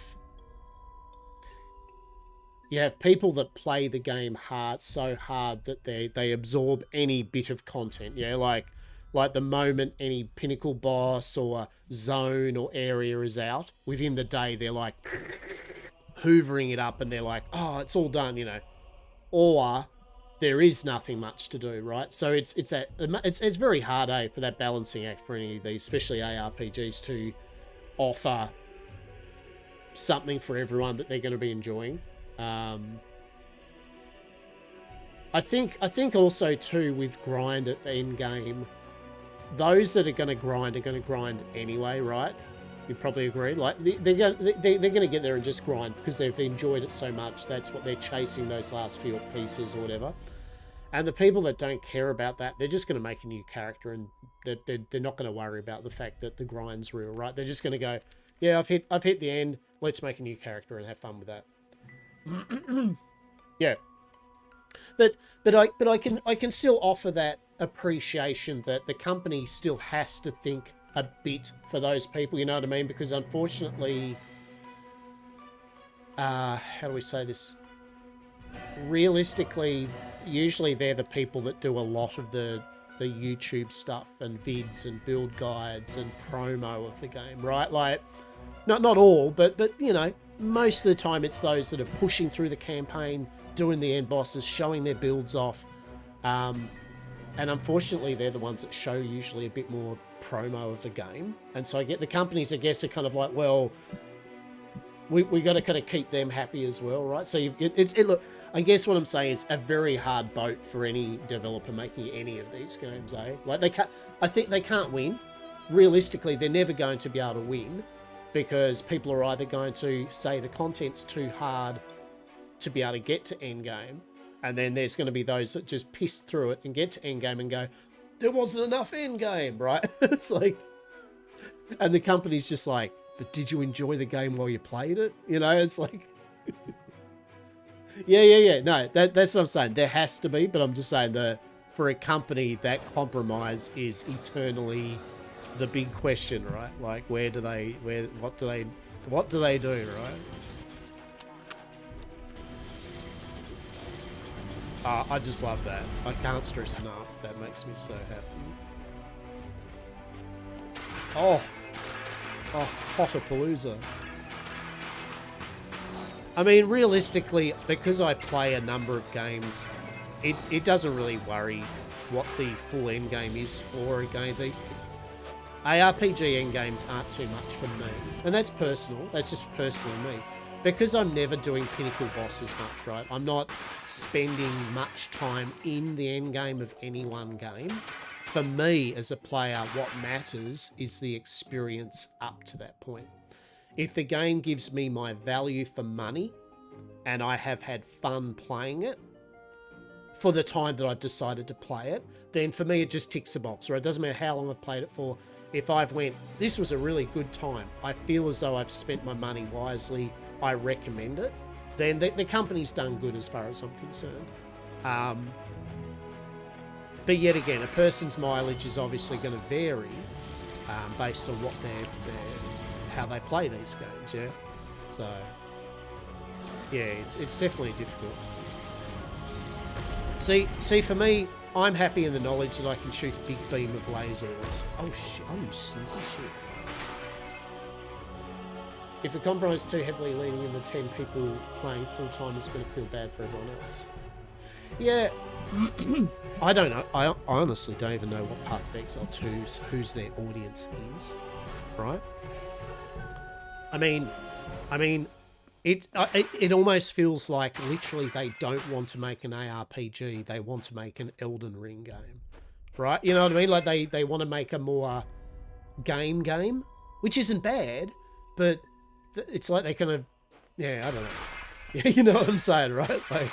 people that play the game so hard that they absorb any bit of content. Yeah, like the moment any pinnacle boss or zone or area is out, within the day they're like hoovering it up and they're like, oh, it's all done, you know. Or there is nothing much to do, right? So it's very hard, for that balancing act for any of these, especially ARPGs, to offer something for everyone that they're going to be enjoying. I I think also too with grind at the end game, those that are going to grind anyway, right? You probably agree. Like they're going to get there and just grind because they've enjoyed it so much. That's what they're chasing, those last few pieces or whatever. And the people that don't care about that, they're just going to make a new character, and they're not going to worry about the fact that the grind's real, right? They're just going to go, yeah, I've hit the end. Let's make a new character and have fun with that. Yeah. But I can still offer that appreciation that the company still has to think a bit for those people, you know what I mean? Because unfortunately, how do we say this? Realistically, usually they're the people that do a lot of the YouTube stuff and vids and build guides and promo of the game, right? Like, not all, but you know, most of the time it's those that are pushing through the campaign, doing the end bosses, showing their builds off. And unfortunately, they're the ones that show usually a bit more promo of the game. And so I get the companies, I guess, are kind of like, well, we got to kind of keep them happy as well, right? So look, I guess what I'm saying is a very hard boat for any developer making any of these games, eh? Like I think they can't win. Realistically, they're never going to be able to win because people are either going to say the content's too hard to be able to get to endgame, and then there's going to be those that just piss through it and get to endgame and go, there wasn't enough endgame, right? It's like, and the company's just like, but did you enjoy the game while you played it? You know, it's like, yeah. No, that's what I'm saying. There has to be, but I'm just saying that for a company, that compromise is eternally the big question, right? Like, what do they do, right? I just love that. I can't stress enough. That makes me so happy. Oh, Potapalooza. I mean, realistically, because I play a number of games, it doesn't really worry what the full end game is for a game. The ARPG end games aren't too much for me, and that's personal. That's just personally me. Because I'm never doing pinnacle bosses much, right? I'm not spending much time in the end game of any one game. For me, as a player, what matters is the experience up to that point. If the game gives me my value for money, and I have had fun playing it, for the time that I've decided to play it, then for me it just ticks a box, right? It doesn't matter how long I've played it for. If I've went, this was a really good time, I feel as though I've spent my money wisely, I recommend it, then the company's done good as far as I'm concerned. But yet again, a person's mileage is obviously going to vary based on what how they play these games, yeah? So, yeah, it's definitely difficult. See, for me, I'm happy in the knowledge that I can shoot a big beam of lasers. Oh shit, oh you sneaky shit. If the compromise is too heavily leaning in the 10 people playing full-time, it's going to feel bad for everyone else. Yeah, I don't know. I honestly don't even know what Path of Exile 2's, whose their audience is, right? I mean, it almost feels like literally they don't want to make an ARPG. They want to make an Elden Ring game, right? You know what I mean? Like they want to make a more game, which isn't bad, but it's like they kind of, yeah, I don't know. Yeah, you know what I'm saying, right? Like,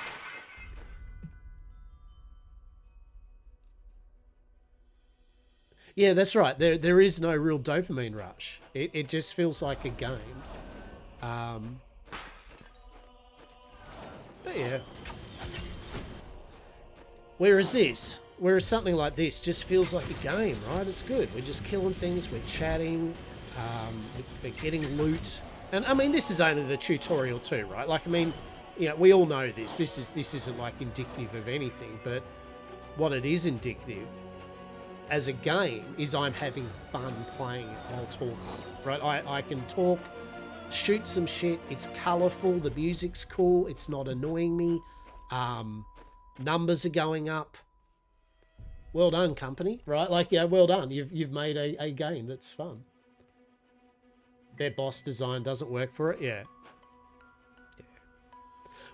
yeah, that's right. There is no real dopamine rush. It just feels like a game. But yeah. Whereas something like this just feels like a game, right? It's good. We're just killing things. We're chatting. We're getting loot. And I mean, this is only the tutorial too, right? Like, I mean, you know, we all know this. This isn't like indicative of anything, but what it is indicative as a game is I'm having fun playing it while talking, right? I can talk, shoot some shit. It's colourful. The music's cool. It's not annoying me. Numbers are going up. Well done, company, right? Like, yeah, well done. You've made a game that's fun. Their boss design doesn't work for it, yeah.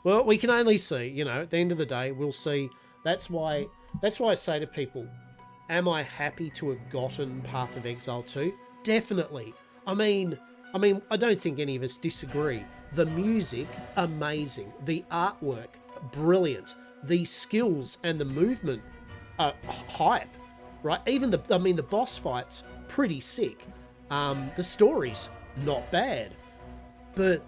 Well, we can only see, you know, at the end of the day, we'll see. That's why I say to people, am I happy to have gotten Path of Exile 2? Definitely. I mean, I don't think any of us disagree. The music, amazing. The artwork, brilliant. The skills and the movement, hype, right? Even the boss fights, pretty sick. The story's not bad, but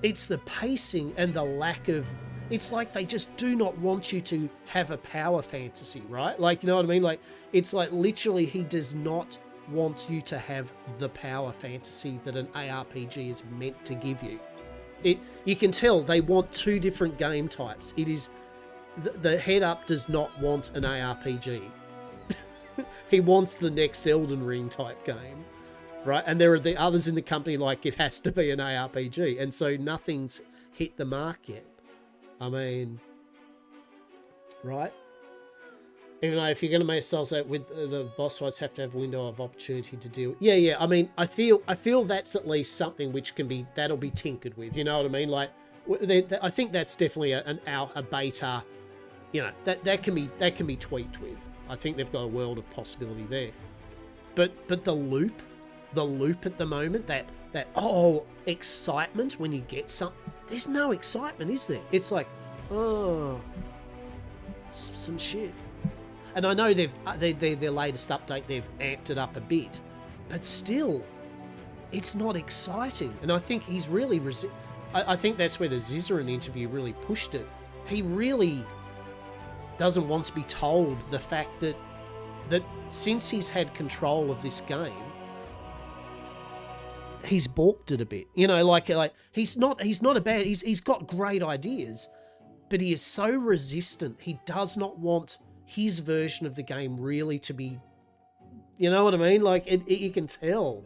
it's the pacing and the lack of. It's like they just do not want you to have a power fantasy, right? Like, you know what I mean? Like, it's like literally he does not want you to have the power fantasy that an ARPG is meant to give you. You can tell they want two different game types. It is the head up does not want an ARPG. He wants the next Elden Ring type game, right? And there are the others in the company like it has to be an ARPG, and so nothing's hit the mark yet. I mean, right? Even though if you're going to make yourselves out with the boss fights have to have a window of opportunity to deal. Yeah. I mean, I feel that's at least something which can be, that'll be tinkered with. You know what I mean? Like, I think that's definitely a beta. You know, that can be tweaked with. I think they've got a world of possibility there. But the loop at the moment, that excitement when you get something. There's no excitement, is there? It's like, oh, some shit. And I know their latest update, they've amped it up a bit, but still, it's not exciting. And I think he's really I think that's where the Zizaran interview really pushed it. He really doesn't want to be told the fact that since he's had control of this game, he's balked it a bit. You know, like he's not a bad. He's got great ideas, but he is so resistant. He does not want his version of the game really to be. You know what I mean? Like you can tell.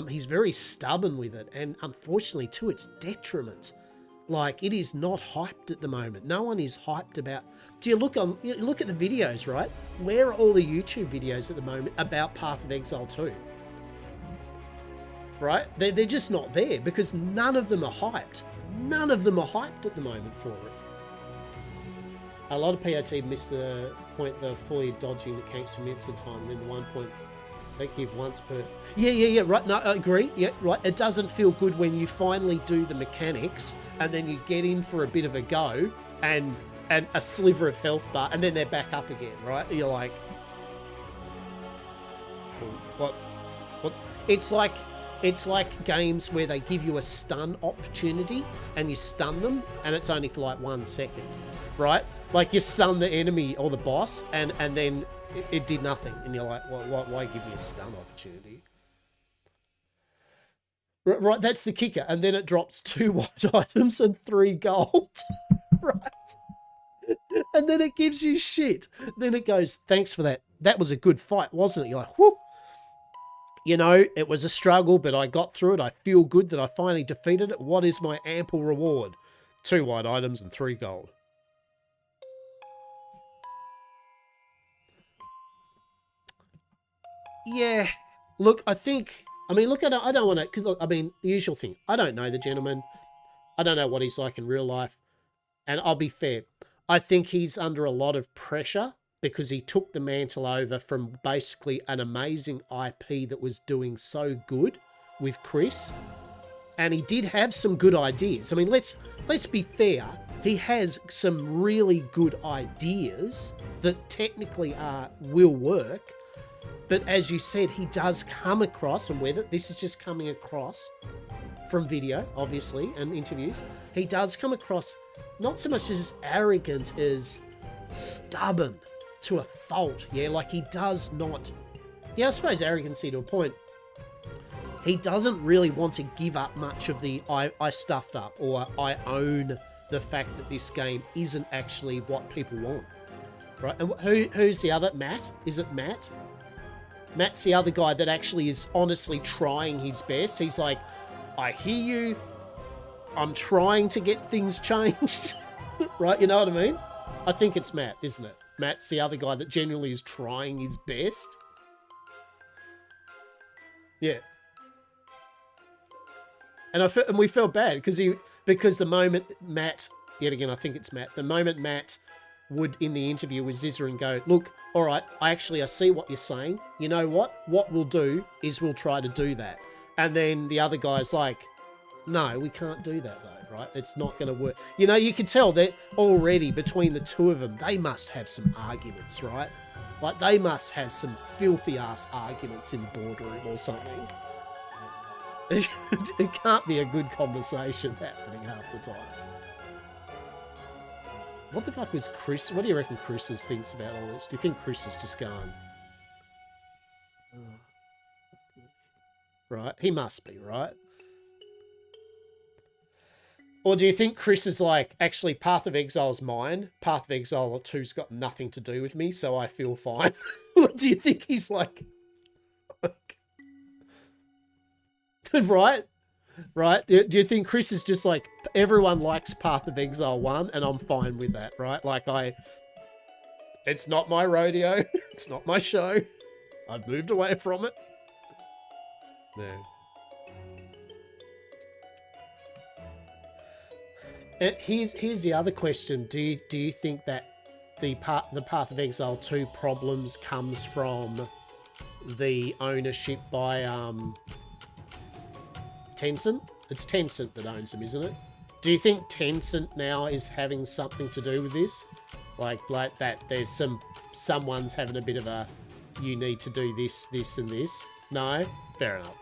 He's very stubborn with it, and unfortunately, to its detriment. Like, it is not hyped at the moment. No one is hyped about. Do you look at the videos, right? Where are all the YouTube videos at the moment about Path of Exile 2? Right? They're just not there because none of them are hyped. None of them are hyped at the moment for it. A lot of POT missed the point, the fully dodging the kanks to minutes of time, then the 1 point they give once per. Yeah, right. No, I agree. Yeah, right. It doesn't feel good when you finally do the mechanics and then you get in for a bit of a go and a sliver of health bar and then they're back up again, right? You're like, what? It's like games where they give you a stun opportunity and you stun them and it's only for like 1 second, right? Like you stun the enemy or the boss and then it did nothing. And you're like, well, why give me a stun opportunity? Right, that's the kicker. And then it drops 2 white items and 3 gold, right? And then it gives you shit. Then it goes, thanks for that. That was a good fight, wasn't it? You're like, whoop. You know, it was a struggle, but I got through it. I feel good that I finally defeated it. What is my ample reward? 2 white items and 3 gold. Yeah. Look, I don't want to, because look, I mean, the usual thing. I don't know the gentleman. I don't know what he's like in real life. And I'll be fair. I think he's under a lot of pressure because he took the mantle over from basically an amazing IP that was doing so good with Chris. And he did have some good ideas. I mean, let's be fair. He has some really good ideas that technically will work. But as you said, he does come across, and whether this is just coming across from video, obviously, and interviews, he does come across not so much as arrogant as stubborn to a fault. Yeah, like he does not. Yeah, I suppose arrogancy to a point. He doesn't really want to give up much of the I stuffed up or I own the fact that this game isn't actually what people want. Right? And who's the other? Matt? Is it Matt? Matt's the other guy that actually is honestly trying his best. He's like, I hear you. I'm trying to get things changed. Right? You know what I mean? I think it's Matt, isn't it? Matt's the other guy that genuinely is trying his best. Yeah. And we felt bad because the moment Matt, yet again, I think it's Matt, the moment Matt would, in the interview with Zizarin, go, look, all right, I see what you're saying. You know what? What we'll do is we'll try to do that. And then the other guy's like, no, we can't do that though, right? It's not going to work. You know, you can tell that already between the two of them, they must have some arguments, right? Like, they must have some filthy-ass arguments in the boardroom or something. It can't be a good conversation happening half the time. What the fuck was Chris? What do you reckon Chris thinks about all this? Do you think Chris is just going... Right? He must be, right? Or do you think Chris is like, actually, Path of Exile's mine. Path of Exile 2's got nothing to do with me, so I feel fine. Or do you think he's like... Right? Right? Do you think Chris is just like, everyone likes Path of Exile 1 and I'm fine with that, right? Like, it's not my rodeo. It's not my show. I've moved away from it. No. And here's the other question. Do you think that the Path of Exile 2 problems comes from the ownership by Tencent? It's Tencent that owns them, isn't it? Do you think Tencent now is having something to do with this? Like that there's someone's having a bit of a, you need to do this, this and this? No? Fair enough.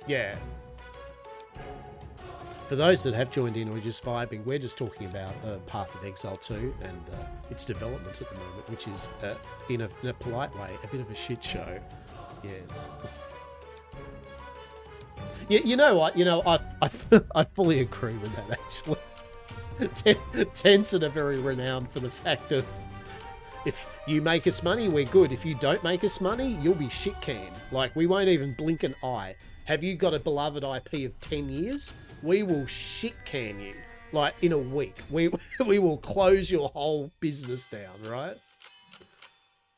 Yeah. For those that have joined in or just vibing, we're just talking about the Path of Exile 2 and its development at the moment, which is, in a polite way, a bit of a shit show. Yes. Yeah, you know what? You know, I fully agree with that, actually. Tencent are very renowned for the fact of, if you make us money, we're good. If you don't make us money, you'll be shit canned. Like, we won't even blink an eye. Have you got a beloved IP of 10 years? We will shit can you. Like, in a week. We will close your whole business down, right?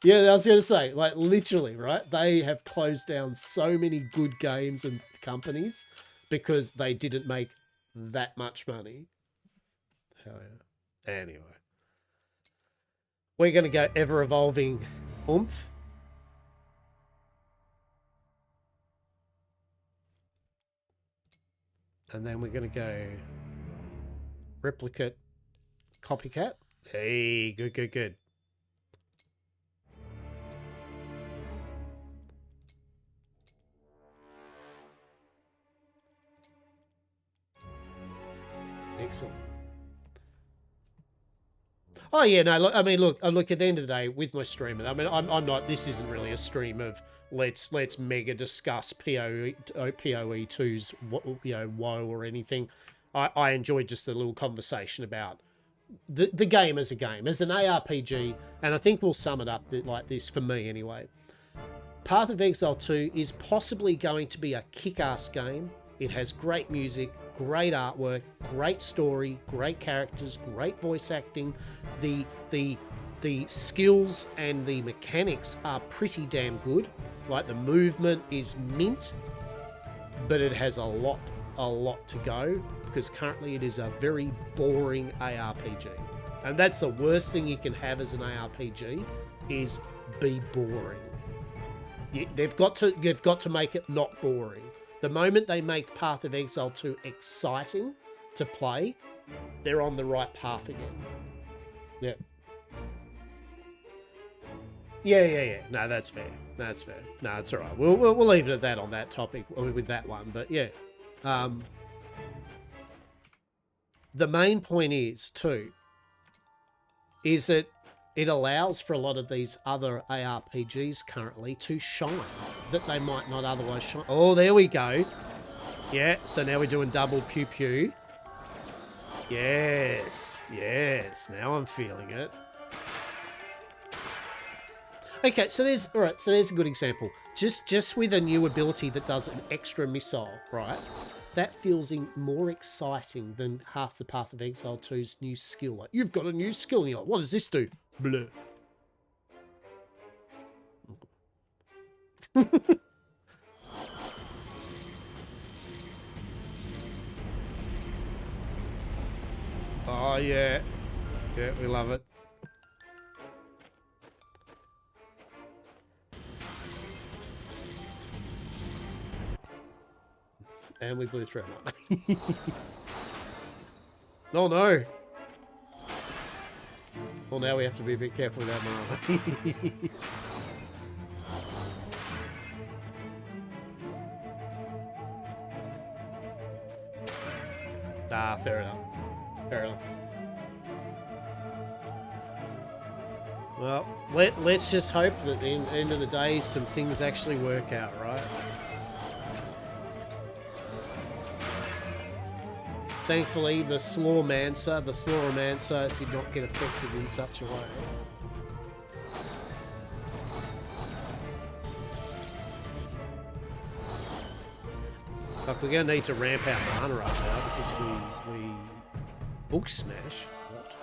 Yeah, I was going to say, like, literally, right? They have closed down so many good games and companies because they didn't make that much money. Hell yeah. Anyway. We're going to go ever-evolving oomph. And then we're going to go replicate copycat. Hey, good, good, good. Excellent. Oh yeah, no. Look, I mean, look. At the end of the day, with my stream, I mean, I'm not. This isn't really a stream of let's mega discuss PoE 2's woe or anything. I enjoyed just a little conversation about the game as a game, as an ARPG, and I think we'll sum it up like this for me anyway. Path of Exile 2 is possibly going to be a kick-ass game. It has great music, great artwork, great story, great characters, great voice acting. The skills and the mechanics are pretty damn good. Like, the movement is mint, but it has a lot to go, because currently it is a very boring ARPG. And that's the worst thing you can have as an ARPG, is be boring. They've got to make it not boring. The moment they make Path of Exile 2 exciting to play, they're on the right path again. Yep. Yeah. No, that's fair. That's fair. No, it's all right. We'll leave it at that on that topic with that one. But yeah, the main point is too, is that it allows for a lot of these other ARPGs currently to shine that they might not otherwise shine. Oh, there we go. Yeah, so now we're doing double pew pew. Yes. Now I'm feeling it. Okay, so there's a good example. Just with a new ability that does an extra missile, right? That feels more exciting than half the Path of Exile 2's new skill. Like, you've got a new skill, and you're like, what does this do? Blah. Oh, yeah. Yeah, we love it. And we blew through it. Oh, no. Well, now we have to be a bit careful with that mana. Ah, fair enough. Fair enough. Well, let's just hope that at the end of the day, some things actually work out, right? Thankfully, the Slormancer did not get affected in such a way. Like, we're going to need to ramp our mana up now because we book smash. What?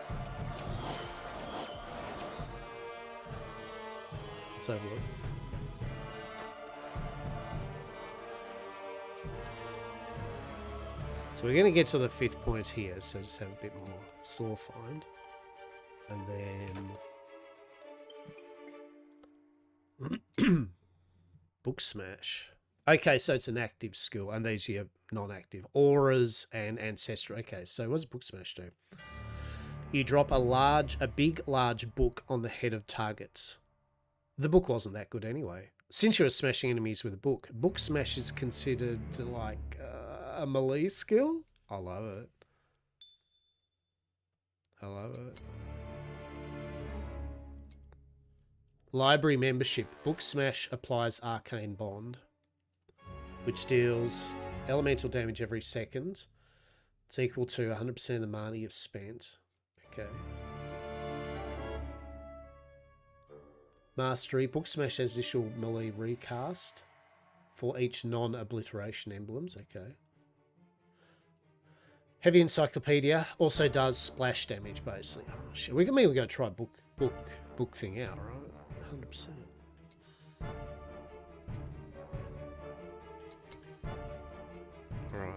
Let's have a look. So we're going to get to the 5th point here, so just have a bit more Slor find. And then book smash. Okay, so it's an active skill, and these are non-active. Auras and Ancestral. Okay, so what does book smash do? You drop a big, large book on the head of targets. The book wasn't that good anyway. Since you're smashing enemies with a book smash is considered like a melee skill. I love it. I love it. Library membership. Book smash applies arcane bond, which deals elemental damage every second. It's equal to 100% of the mana you've spent. Okay. Mastery. Book smash has initial melee recast for each non-obliteration emblems. Okay. Heavy Encyclopedia also does splash damage, basically. Oh, shit. We're going to try book thing out, right? 100%. Right.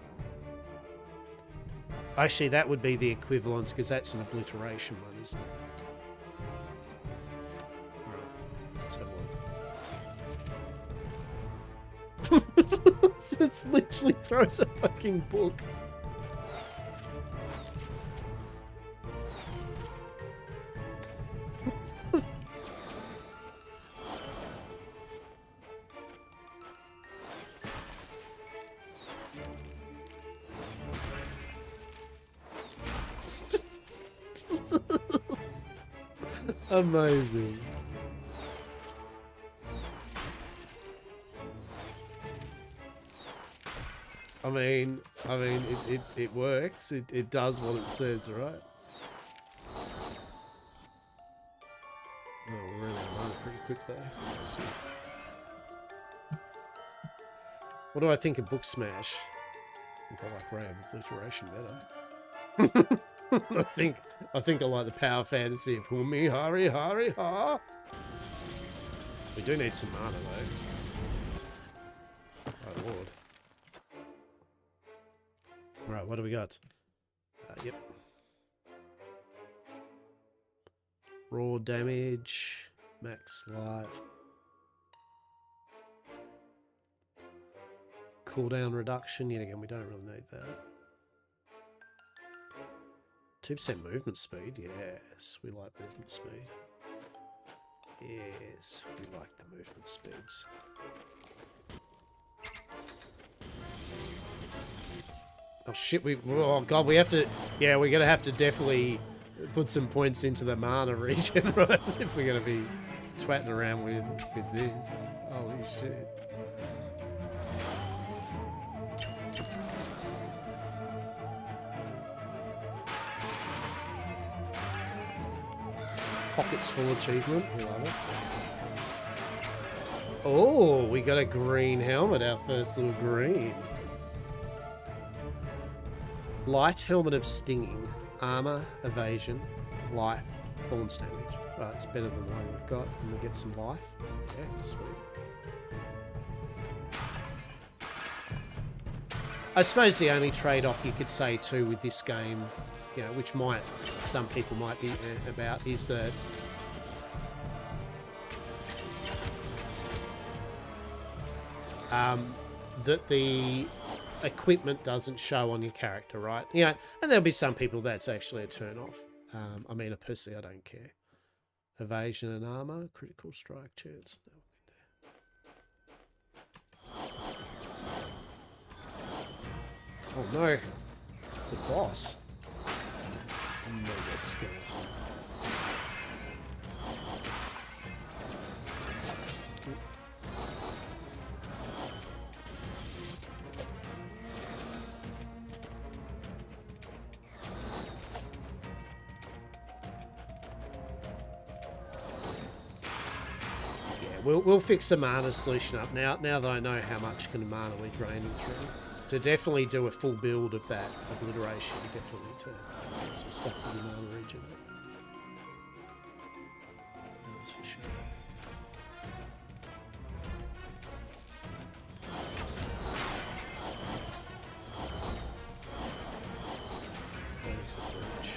Actually, that would be the equivalent, because that's an obliteration one, isn't it? Right. Let's have a look. This literally throws a fucking book. Amazing. I mean, it works. It does what it says, right? Oh, we're running out of mana pretty quick there. What do I think of book smash? I think I like Ray of Obliteration better. I think I like the power fantasy of Humi Hari Hari Ha. We do need some mana though. Oh lord. Right, what do we got? Yep. Raw damage, max life. Cooldown reduction, yet again we don't really need that. 2% movement speed, yes, we like movement speed. Yes, we like the movement speeds. Oh shit, oh god, we have to, yeah, we're gonna have to definitely put some points into the mana regen, right? If we're gonna be twatting around with this. Holy shit. Pockets full achievement, we love it. Oh, we got a green helmet, our first little green. Light helmet of stinging, armor, evasion, life, thorns damage. Right, it's better than the one we've got, and we get some life. Yeah, sweet. I suppose the only trade-off you could say too with this game you know, which some people might be about, is that that the equipment doesn't show on your character, right? You know, and there'll be some people that's actually a turn off. I mean, personally, I don't care. Evasion and armor, critical strike chance. Oh no, it's a boss. Mega skeleton. We'll fix the mana solution up now that I know how much kind of mana we're draining through. To definitely do a full build of that obliteration, you definitely need to get some stuff for the mana regen. That's for sure. There's the bridge.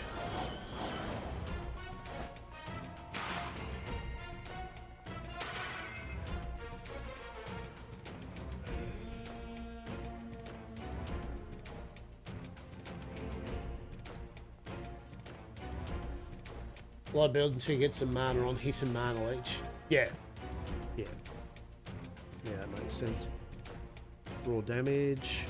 Blood build until you get some mana on hit and mana leech. Yeah. Yeah. Yeah, that makes sense. Raw damage.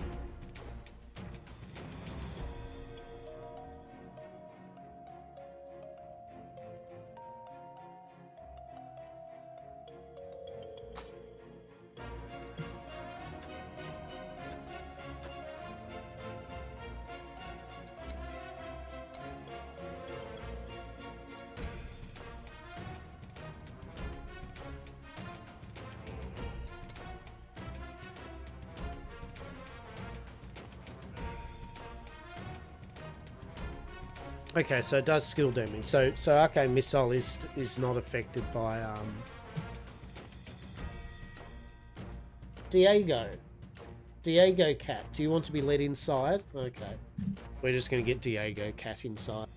Okay, so it does skill damage. So Arcane Missile is not affected by Diego Cat. Do you want to be let inside? Okay. We're just gonna get Diego Cat inside.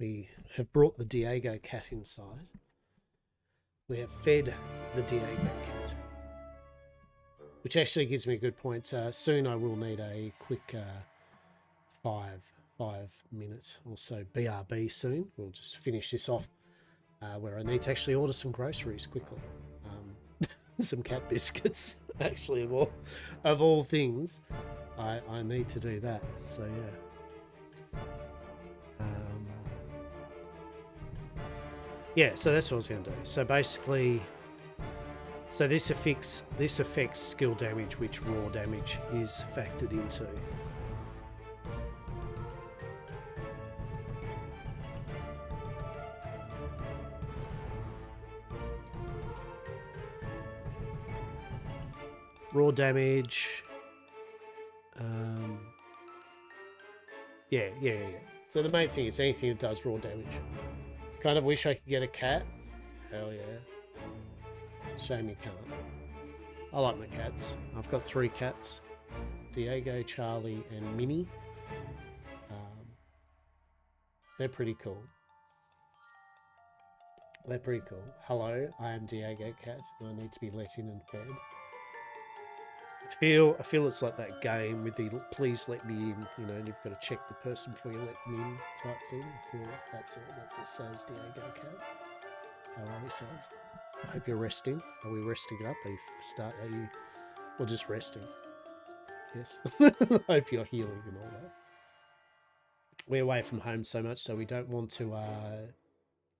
We have brought the Diego cat inside. We have fed the Diego cat, which actually gives me a good point. Soon I will need a quick 5 minute or so BRB soon. We'll just finish this off where I need to actually order some groceries quickly. Some cat biscuits, actually, of all things. I need to do that, so yeah. Yeah, so that's what I was going to do. So basically, so this affects skill damage, which raw damage is factored into. Raw damage. Yeah. So the main thing is anything that does raw damage. Kind of wish I could get a cat. Hell yeah. Shame you can't. I like my cats. I've got 3 cats. Diego, Charlie, and Minnie. They're pretty cool. They're pretty cool. Hello, I am Diego Cat, and I need to be let in and fed. I feel it's like that game with the please let me in, you know, and you've got to check the person before you let them in type thing. I feel like that's a Saz Diego Cat. How are we, Saz? I hope you're resting. Are we resting up? Are you or just resting? Yes. I hope you're healing and all that. We're away from home so much, so we don't want to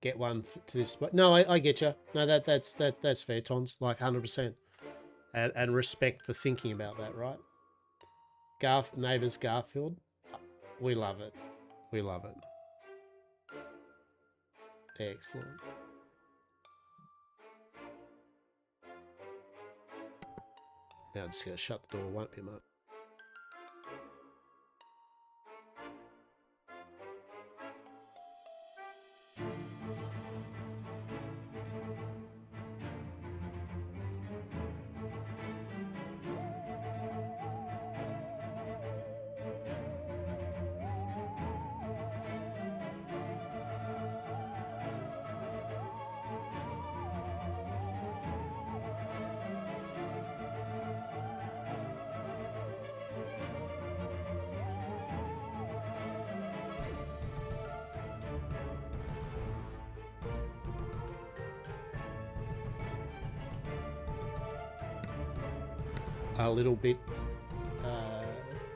get one to this. But no, I get you. No, that's fair, Tons. Like 100%. And respect for thinking about that, right? Neighbours Garfield, we love it. We love it. Excellent. Now I'm just going to shut the door, won't be much. A little bit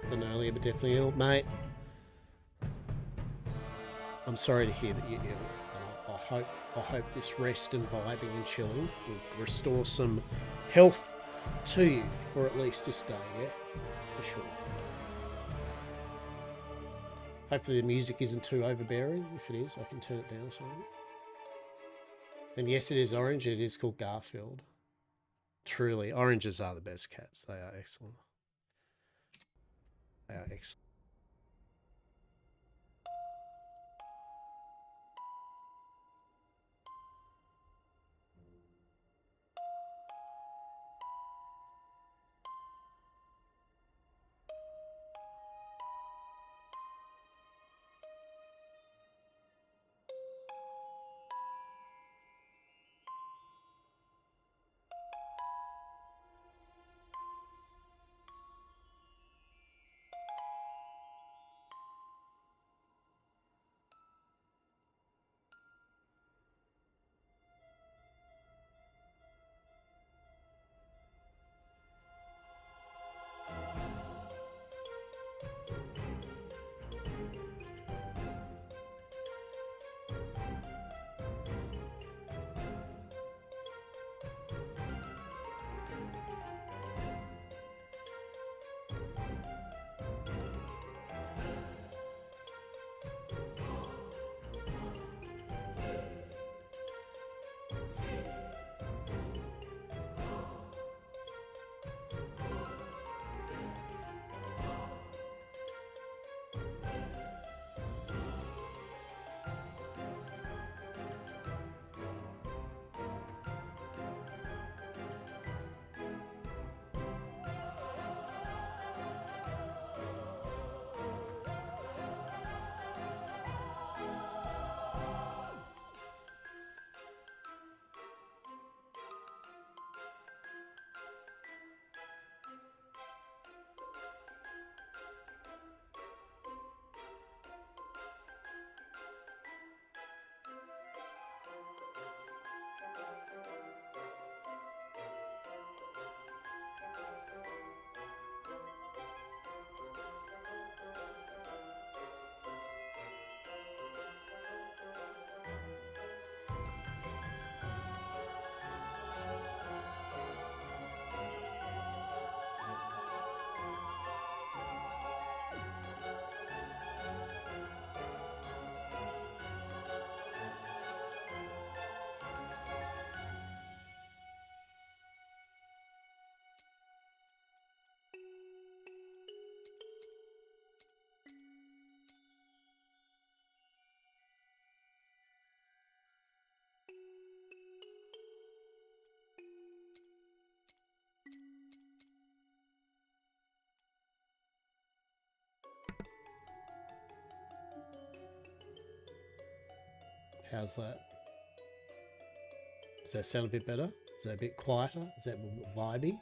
than earlier, but definitely ill, mate. I'm sorry to hear that you're ill. I hope this rest and vibing and chilling will restore some health to you for at least this day, yeah, for sure. Hopefully the music isn't too overbearing. If it is, I can turn it down or something. And yes, it is orange. It is called Garfield. Truly, oranges are the best cats. They are excellent. They are excellent. How's that? Does that sound a bit better? Is that a bit quieter? Is that more vibey?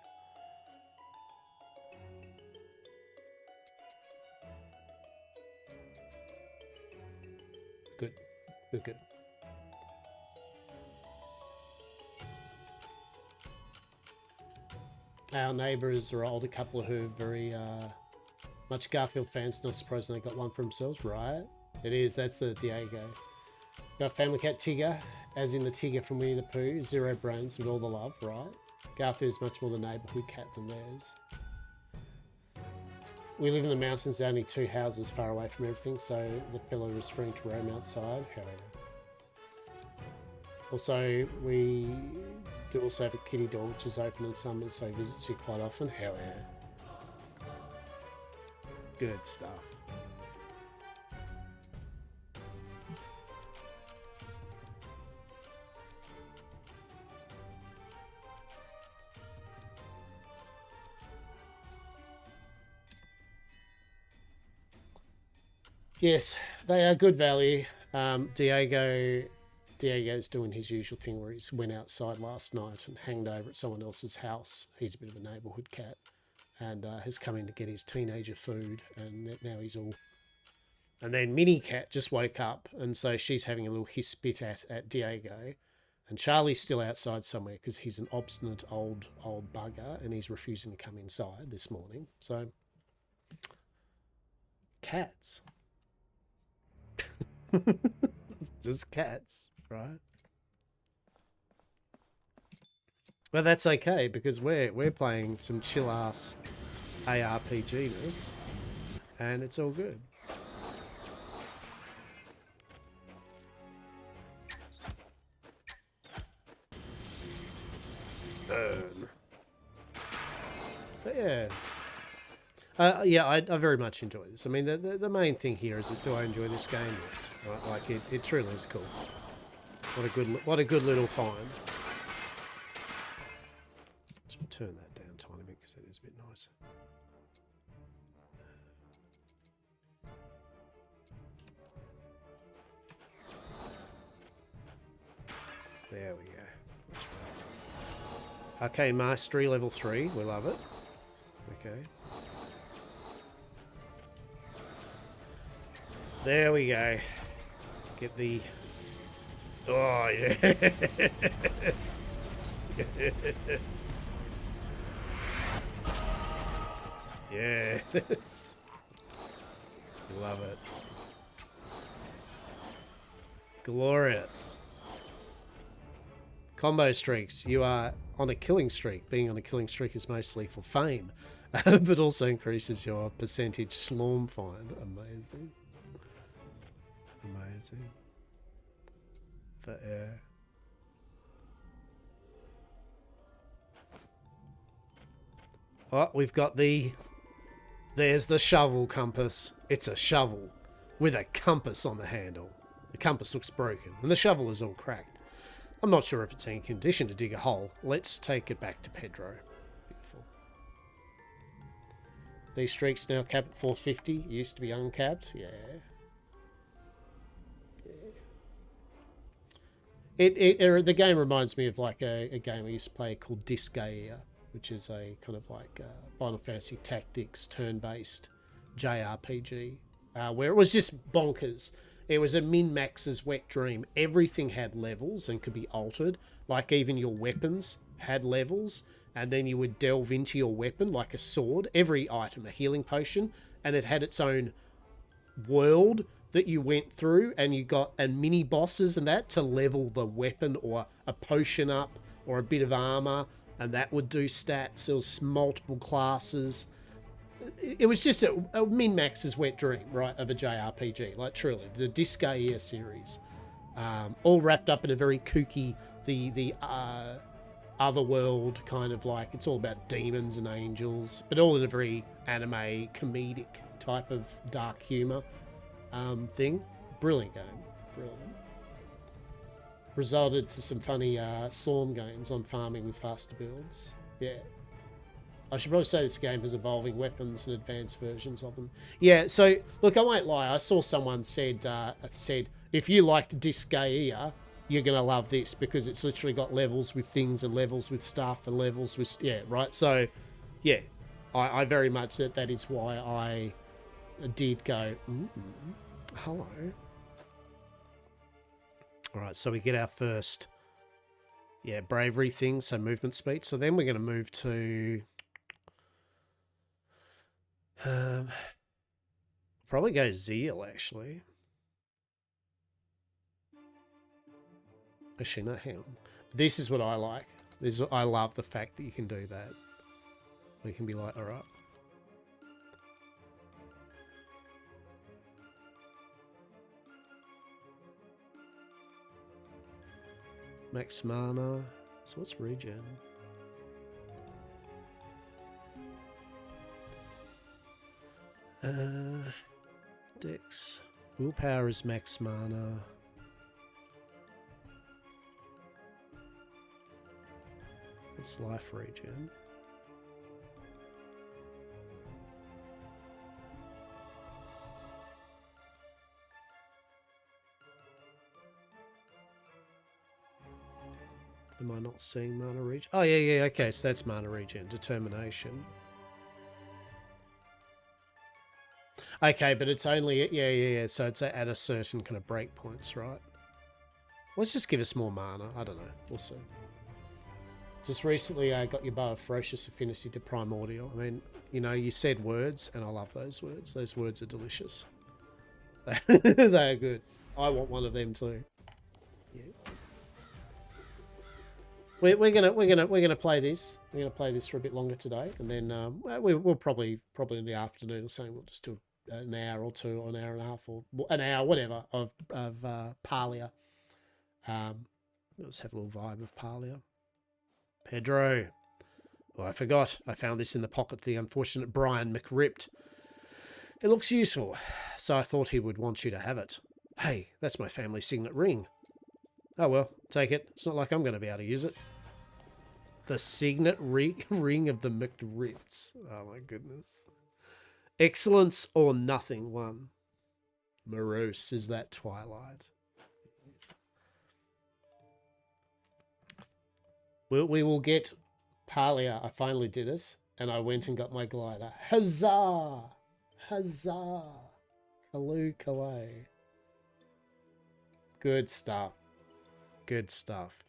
Good. Good, good. Our neighbours are an older couple who are very much Garfield fans. Not surprising they got one for themselves, right? It is. That's the Diego. Got family cat Tigger, as in the Tigger from Winnie the Pooh. 0 brains with all the love, right? Garfield's much more the neighbourhood cat than theirs. We live in the mountains, only 2 houses far away from everything, so the fellow was free to roam outside. However, also we do also have a kitty door which is open in summer, so he visits you quite often. Hell yeah. Good stuff. Yes, they are good value. Diego's doing his usual thing where he's went outside last night and hanged over at someone else's house. He's a bit of a neighbourhood cat and has come in to get his teenager food, and now he's all... And then Minnie Cat just woke up, and so she's having a little hiss bit at Diego, and Charlie's still outside somewhere because he's an obstinate old bugger and he's refusing to come inside this morning. So, cats. Just cats, right? Well, that's okay because we're playing some chill ass ARPG-ness, and it's all good. But yeah. Yeah, I very much enjoy this. I mean, the main thing here is that do I enjoy this game? Yes, right? Like it truly is cool. What a good little find. Let's turn that down a tiny bit because that is a bit noisy. There we go. Okay, mastery level 3. We love it. Okay. There we go. Get the... Oh, yes! Yes! Yes! Love it. Glorious. Combo streaks. You are on a killing streak. Being on a killing streak is mostly for fame, but also increases your percentage slorm find. Amazing. Amazing. But yeah. Oh, we've got there's the shovel compass. It's a shovel with a compass on the handle. The compass looks broken and the shovel is all cracked. I'm not sure if it's in condition to dig a hole. Let's take it back to Pedro. Beautiful. These streaks now capped at 450. Used to be uncapped. Yeah. The game reminds me of like a game I used to play called Disgaea, which is a kind of like Final Fantasy Tactics turn-based JRPG, where it was just bonkers. It was a min-max's wet dream. Everything had levels and could be altered. Like even your weapons had levels, and then you would delve into your weapon like a sword. Every item, a healing potion, and it had its own world that you went through, and you got mini bosses and that to level the weapon or a potion up or a bit of armor, and that would do stats. There was multiple classes. It was just a min-max's wet dream, right, of a JRPG. Like truly, the Disgaea series, all wrapped up in a very kooky, the otherworld kind of like, it's all about demons and angels, but all in a very anime comedic type of dark humor. Thing. Brilliant game. Brilliant. Resulted to some funny Slorm gains on farming with faster builds. Yeah. I should probably say this game has evolving weapons and advanced versions of them. Yeah, so, look, I won't lie. I saw someone said if you liked Disgaea, you're going to love this because it's literally got levels with things and levels with stuff and levels with... Yeah, right? So, yeah, I very much... That is why I did go, hello. All right, so we get our first, bravery thing, so movement speed. So then we're going to move to... probably go Zeal, actually. Actually, no, hang on. This is what I like. I love the fact that you can do that. We can be like, all right. Max mana. So what's regen? Dex. Willpower is max mana. That's life regen. Am I not seeing mana regen? Oh, yeah, okay, so that's mana regen. Determination. Okay, but it's only... Yeah. So it's at a certain kind of break points, right? Let's just give us more mana. I don't know. We'll see. Just recently I got your Bow of Ferocious Affinity to Primordial. I mean, you know, you said words, and I love those words. Those words are delicious. They are good. I want one of them too. Yeah. We're gonna play this. We're gonna play this for a bit longer today, and then we'll probably in the afternoon or something. We'll just do an hour or two, or an hour and a half, or an hour, whatever, of Parlia. Let's have a little vibe of Parlia. Pedro. Oh, I forgot. I found this in the pocket of the unfortunate Brian McRipped. It looks useful, so I thought he would want you to have it. Hey, that's my family signet ring. Oh well, take it. It's not like I'm going to be able to use it. The signet ring of the McRippeds. Oh my goodness. Excellence or nothing one. Morose is that twilight. We will get Parlia. I finally did it, and I went and got my glider. Huzzah! Huzzah! Kaloo Kalay. Good stuff. Good stuff.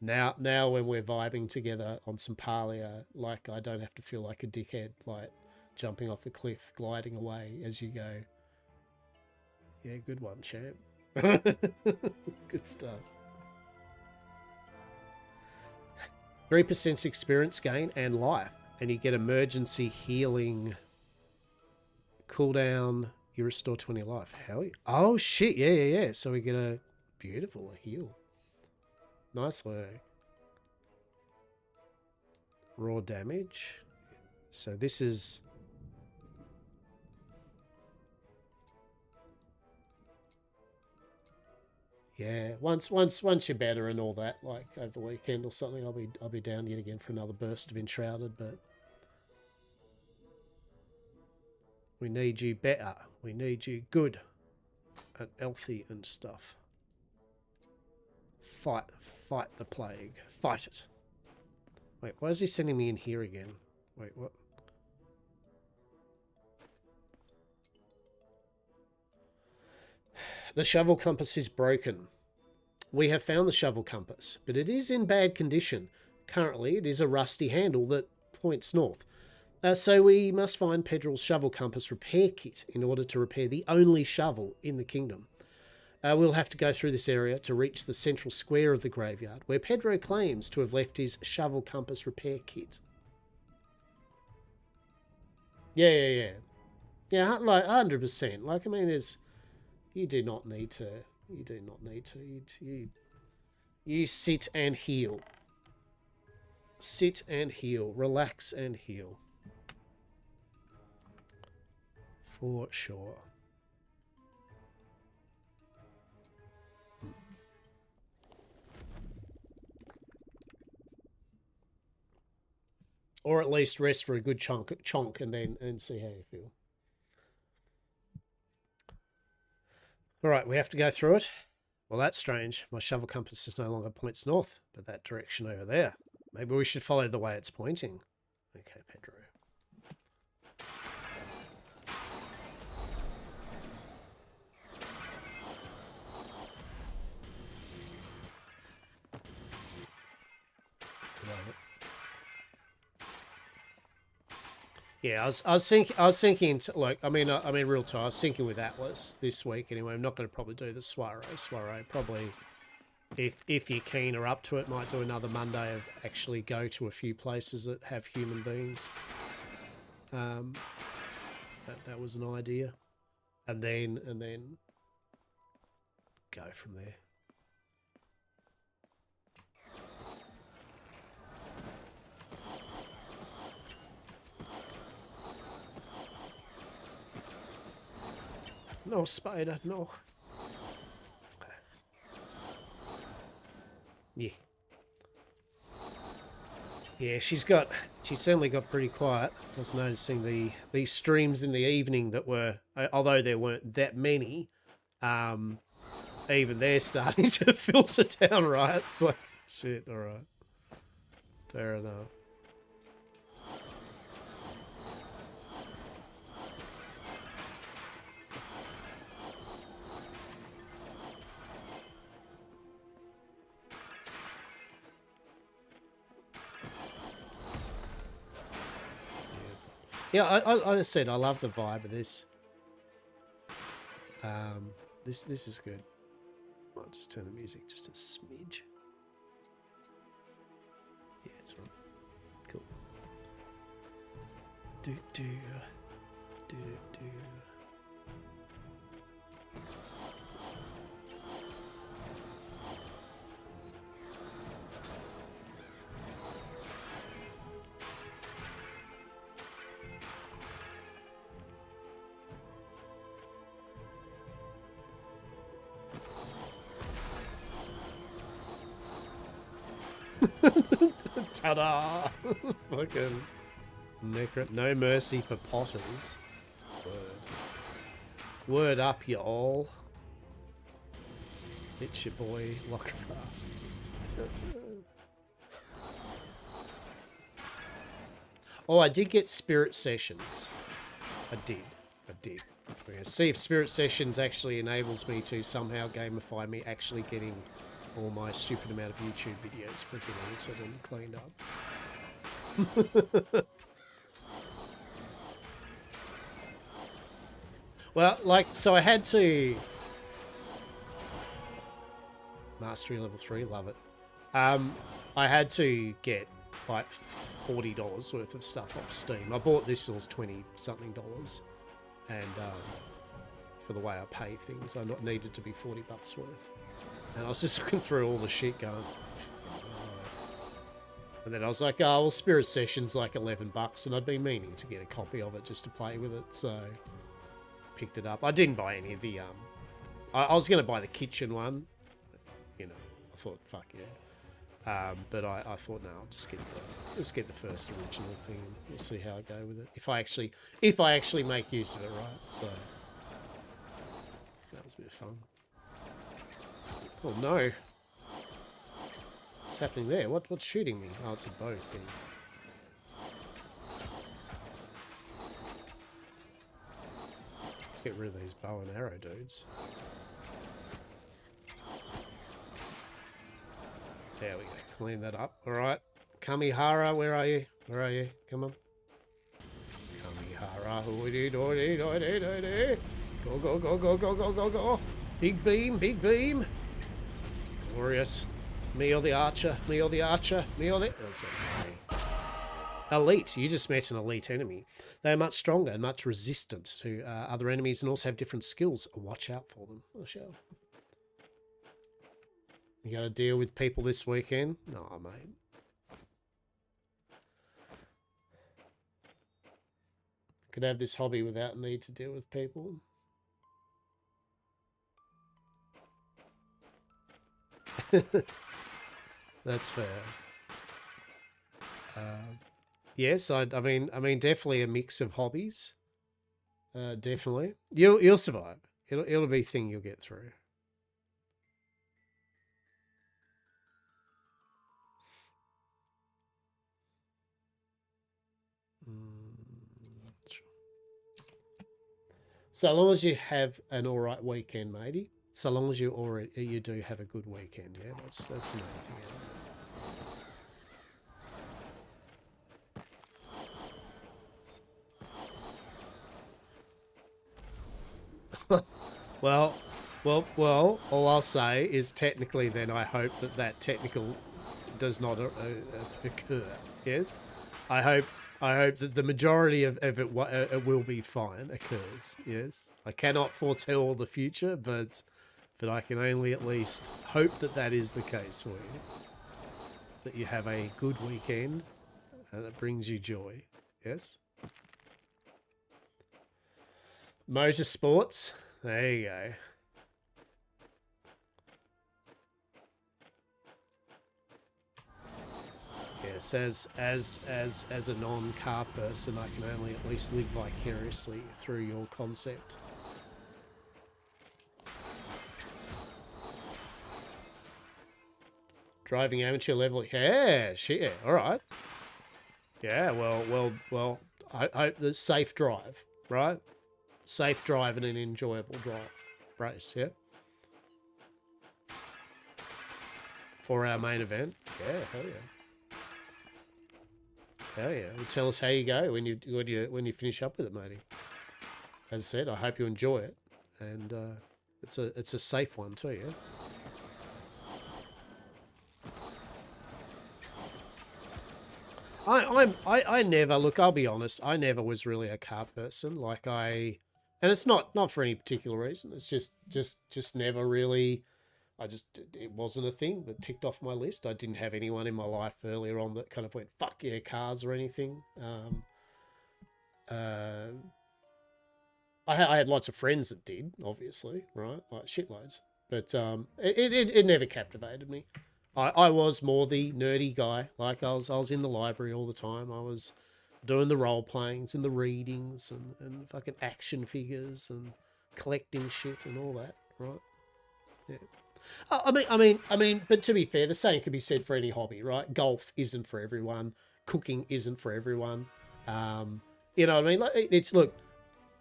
Now when we're vibing together on some Parlia, like, I don't have to feel like a dickhead, like jumping off a cliff, gliding away as you go. Yeah, good one, champ. Good stuff. 3% experience gain and life, and you get emergency healing cooldown. You restore 20 life. Hell yeah. Oh shit, yeah. So we get a beautiful heal. Nice work. Raw damage. So this is... Yeah, once you're better and all that, like over the weekend or something, I'll be down yet again for another burst of Enshrouded, but we need you better. We need you good and healthy and stuff. Fight the plague. Fight it. Wait, why is he sending me in here again? Wait, what? The shovel compass is broken. We have found the shovel compass, but it is in bad condition. Currently, it is a rusty handle that points north. So we must find Pedro's shovel compass repair kit in order to repair the only shovel in the kingdom. We'll have to go through this area to reach the central square of the graveyard, where Pedro claims to have left his shovel compass repair kit. Yeah, like 100%. Like, I mean, there's... You do not need to. You do not need to. You sit and heal. Sit and heal. Relax and heal. For sure. Or at least rest for a good chonk and then see how you feel. Alright, we have to go through it. Well, that's strange. My shovel compass is no longer points north, but that direction over there. Maybe we should follow the way it's pointing. Okay, Pedro. Yeah, I was thinking, like, I mean, real time. I was thinking with Atlas this week anyway. I'm not going to probably do the soiree. Probably, if you're keen or up to it, might do another Monday of actually go to a few places that have human beings. That was an idea, and then go from there. No spider, no. Yeah. Yeah, she's certainly got pretty quiet. I was noticing these streams in the evening that were, although there weren't that many, even they're starting to filter down, right? It's like, shit, alright. Fair enough. Yeah, I said I love the vibe of this. This is good. I'll just turn the music just a smidge. Yeah, it's fine. Cool. Do do do do. Ta-da! Fucking no mercy for potters. Word up, you all. It's your boy, Lockhart. Oh, I did get Spirit Sessions. I did. We're going to see if Spirit Sessions actually enables me to somehow gamify me actually getting all my stupid amount of YouTube videos freaking answered and cleaned up. Well, like, so I had to... Mastery level 3, love it. I had to get like $40 worth of stuff off Steam. I bought this, it was $20-something. And for the way I pay things, I needed to be $40 worth. And I was just looking through all the shit going... And then I was like, oh, well, Spirit Sessions like $11, and I'd been meaning to get a copy of it just to play with it, so... Picked it up. I didn't buy any of the... I was going to buy the kitchen one. You know, I thought, fuck yeah. But I thought, no, I'll just get the first original thing, and we'll see how I go with it. If I actually make use of it, right? So... That was a bit of fun. Oh no. What's happening there? What's shooting me? Oh, it's a bow thing. Let's get rid of these bow and arrow dudes. There we go. Clean that up. Alright. Kamihara, where are you? Where are you? Come on. Kamihara. Go, go, go, go, go, go, go, go. Big beam, big beam. Glorious. Me or the archer, me or the archer, me or the... Oh, sorry. Elite. You just met an elite enemy. They are much stronger and much resistant to other enemies and also have different skills. Watch out for them. I shall. You got to deal with people this weekend? No, mate. Could have this hobby without need to deal with people. That's fair. Yes, I mean, definitely a mix of hobbies. Definitely, you'll survive. It'll be a thing you'll get through. Sure. So long as you have an all right weekend, matey. So long as you do have a good weekend, yeah. That's the main thing. Well, all I'll say is technically then I hope that technical does not occur. Yes, I hope that the majority of it will be fine occurs. Yes, I cannot foretell the future, but I can only at least hope that is the case for you. That you have a good weekend and it brings you joy. Yes. Motorsports. There you go. Yes, as a non-car person, I can only at least live vicariously through your concept. Driving amateur level, yeah, shit, all right. Yeah, well. I hope the safe drive, right? Safe drive and an enjoyable drive race, yeah. For our main event, yeah, hell yeah. Hell yeah! Well, tell us how you go when you finish up with it, matey. As I said, I hope you enjoy it, and it's a safe one too, yeah. I never look. I'll be honest. I never was really a car person. Like and it's not for any particular reason. It's just never really. It wasn't a thing that ticked off my list. I didn't have anyone in my life earlier on that kind of went, fuck yeah, cars or anything. I had lots of friends that did, obviously, right? Like shitloads. But it never captivated me. I was more the nerdy guy. Like I was in the library all the time. I was doing the role playings and the readings and fucking action figures and collecting shit and all that, right? Yeah. I mean, but to be fair, the same could be said for any hobby, right? Golf isn't for everyone. Cooking isn't for everyone. You know what I mean? Like, look,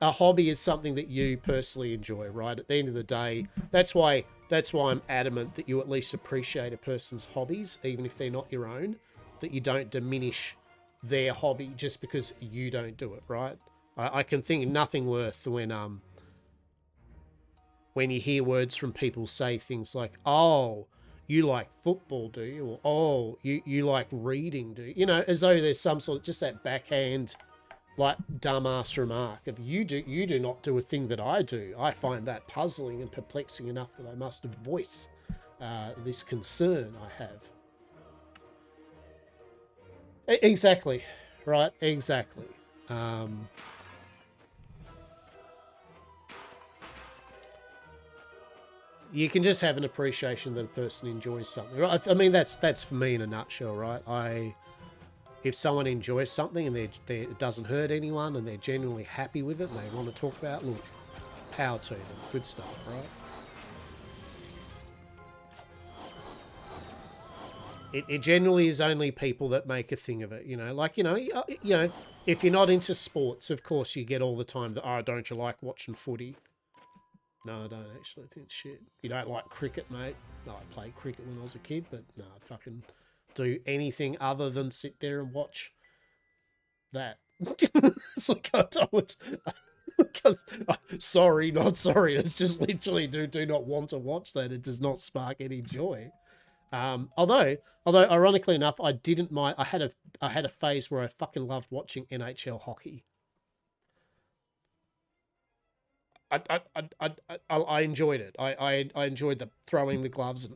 a hobby is something that you personally enjoy, right? At the end of the day, that's why I'm adamant that you at least appreciate a person's hobbies, even if they're not your own, that you don't diminish their hobby just because you don't do it, right? I can think of nothing worse when you hear words from people say things like, oh, you like football, do you? Or, oh, you like reading, do you? You know, as though there's some sort of just that backhand, like, dumbass remark of you do not do a thing that I do. I find that puzzling and perplexing enough that I must voice this concern I have. Exactly, right? Exactly. You can just have an appreciation that a person enjoys something. Right? I mean, that's for me in a nutshell, right? If someone enjoys something and it doesn't hurt anyone and they're genuinely happy with it and they want to talk about it, look, power to them. Good stuff, right? It generally is only people that make a thing of it, you know. Like, you know, if you're not into sports, of course you get all the time that, oh, don't you like watching footy? No, I don't actually think it's shit. You don't like cricket, mate? No, I played cricket when I was a kid, but no, I'd fucking do anything other than sit there and watch that. It's like I would. Sorry, not sorry. It's just literally do not want to watch that. It does not spark any joy. Although ironically enough, I didn't mind. I had a phase where I fucking loved watching NHL hockey. I enjoyed it. I enjoyed the throwing the gloves and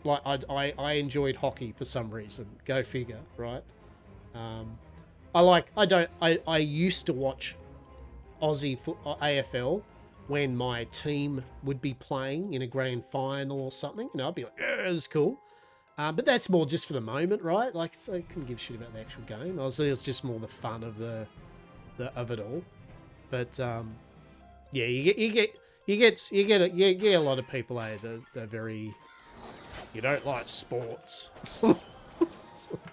like I enjoyed hockey for some reason. Go figure, right? I used to watch Aussie AFL when my team would be playing in a grand final or something. You know, I'd be like, yeah, it's cool. But that's more just for the moment, right? Like, so I couldn't give a shit about the actual game. It was just more the fun of of it all. But yeah, You get a lot of people, they're very, you don't like sports.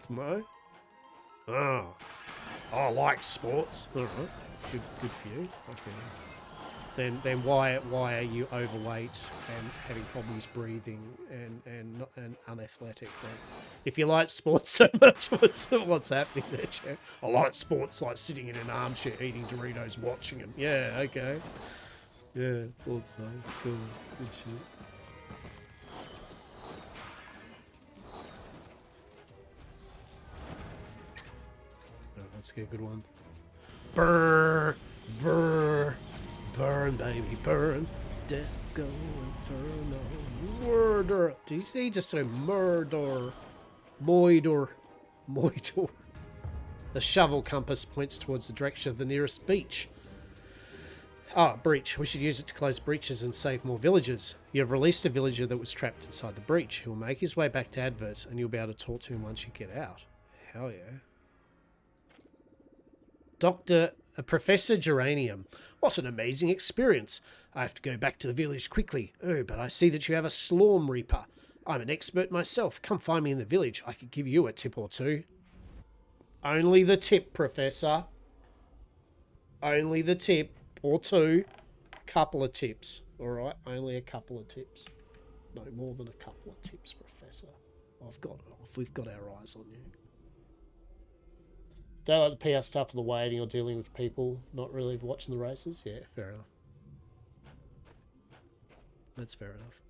No. Oh, I like sports. All right, good for you. Okay. Then why are you overweight and having problems breathing and unathletic? Then? If you like sports so much, what's happening there, Chair? I like sports like sitting in an armchair eating Doritos, watching them. Yeah, okay. Yeah, thought so. Cool. Good shit. Oh, let's get a good one. Burn, burn, burn, baby, burn. Death go inferno. Murder. Did he just say murder? Moidor. Moidor. The shovel compass points towards the direction of the nearest beach. Ah, breach. We should use it to close breaches and save more villagers. You have released a villager that was trapped inside the breach. He will make his way back to Adverts, and you'll be able to talk to him once you get out. Hell yeah. Professor Geranium. What an amazing experience. I have to go back to the village quickly. Oh, but I see that you have a Slormancer. I'm an expert myself. Come find me in the village. I could give you a tip or two. Only the tip, Professor. Only the tip. Or two. Couple of tips. Alright? Only a couple of tips. No more than a couple of tips, Professor. We've got our eyes on you. Don't like the PR stuff for the waiting or dealing with people not really watching the races? Yeah, fair enough. That's fair enough.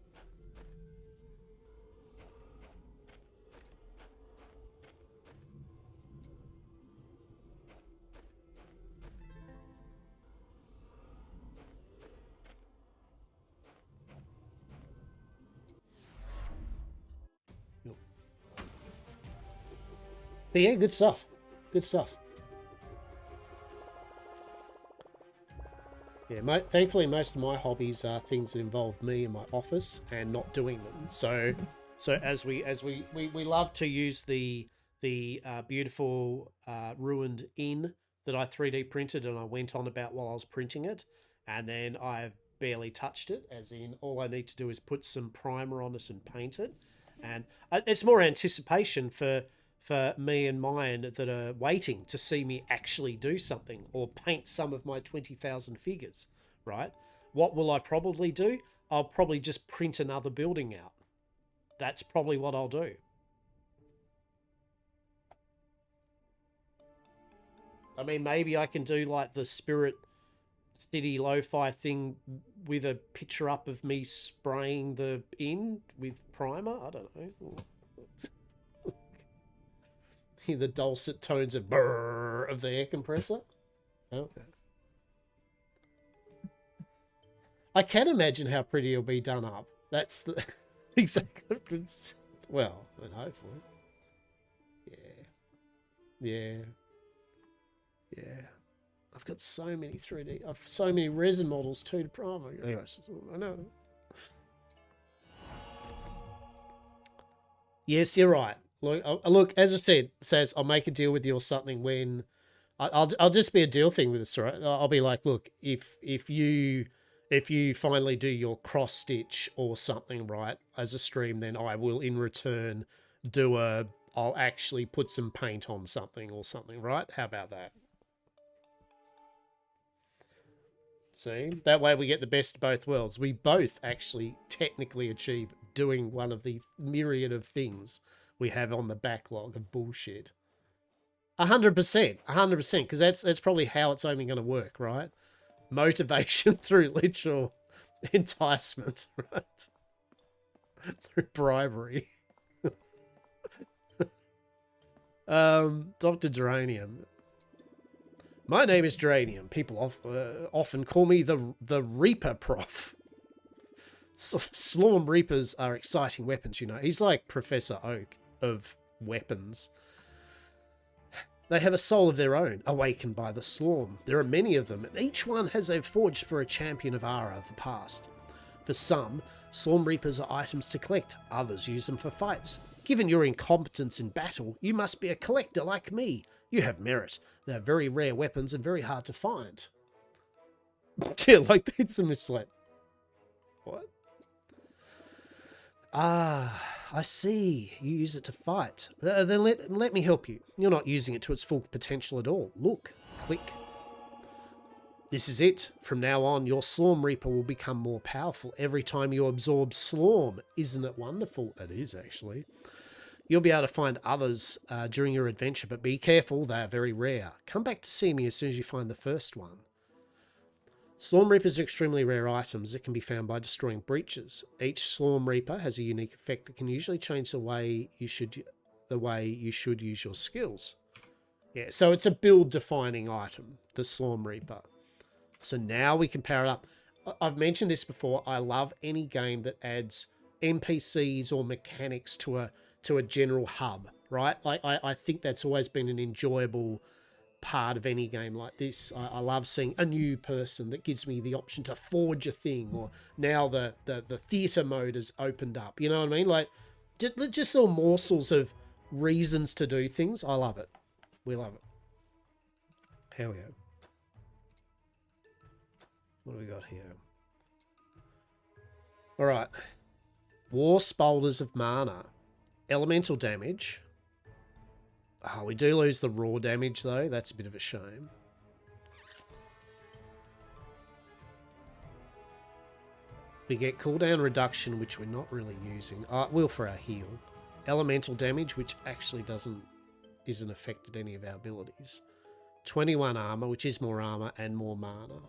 But yeah, good stuff. Good stuff. Yeah, thankfully most of my hobbies are things that involve me in my office and not doing them. So as we love to use the beautiful ruined inn that I 3D printed and I went on about while I was printing it, and then I've barely touched it, as in all I need to do is put some primer on it and paint it, and it's more anticipation for me and mine that are waiting to see me actually do something or paint some of my 20,000 figures, right? What will I probably do? I'll probably just print another building out. That's probably what I'll do. I mean, maybe I can do like the Spirit City lo-fi thing with a picture up of me spraying the inn with primer. I don't know. The dulcet tones of brrr of the air compressor. Okay. I can imagine how pretty it'll be done up. That's the exactly. Well, and hopefully. Yeah. I've got so many 3D. I've so many resin models too to primer. Anyways, I know. Yes, you're right. Look, as I said, says I'll make a deal with you or something when I'll just be a deal thing with this, right? I'll be like, look, if you finally do your cross stitch or something, right, as a stream, then I will in return I'll actually put some paint on something or something, right? How about that? See, that way we get the best of both worlds. We both actually technically achieve doing one of the myriad of things we have on the backlog of bullshit. 100%, 100%, because that's probably how it's only going to work, right? Motivation through literal enticement, right? Through bribery. Dr. Geranium. My name is Geranium. People often call me the Reaper Prof. Slorm Reapers are exciting weapons, you know. He's like Professor Oak of weapons. They have a soul of their own, awakened by the Slorm. There are many of them, and each one has a forged for a champion of Ara of the past. For some, Slorm Reapers are items to collect, others use them for fights. Given your incompetence in battle, you must be a collector like me. You have merit. They're very rare weapons and very hard to find. Yeah, like it's a mislet. What? Ah, I see. You use it to fight. Then let me help you. You're not using it to its full potential at all. Look. Click. This is it. From now on, your Slorm Reaper will become more powerful every time you absorb Slorm. Isn't it wonderful? It is, actually. You'll be able to find others during your adventure, but be careful. They are very rare. Come back to see me as soon as you find the first one. Slorm Reapers are extremely rare items that can be found by destroying breaches. Each Slorm Reaper has a unique effect that can usually change the way you should use your skills. Yeah, so it's a build-defining item, the Slorm Reaper. So now we can power it up. I've mentioned this before. I love any game that adds NPCs or mechanics to a general hub, right? I think that's always been an enjoyable part of any game like this. I love seeing a new person that gives me the option to forge a thing, or now the theatre mode has opened up. You know what I mean? Like, just little morsels of reasons to do things. I love it. We love it. Hell yeah. What do we got here? All right. War Spoulders of Mana. Elemental damage. Oh, we do lose the raw damage, though. That's a bit of a shame. We get cooldown reduction, which we're not really using. Will for our heal. Elemental damage, which actually isn't affected any of our abilities. 21 armor, which is more armor and more mana.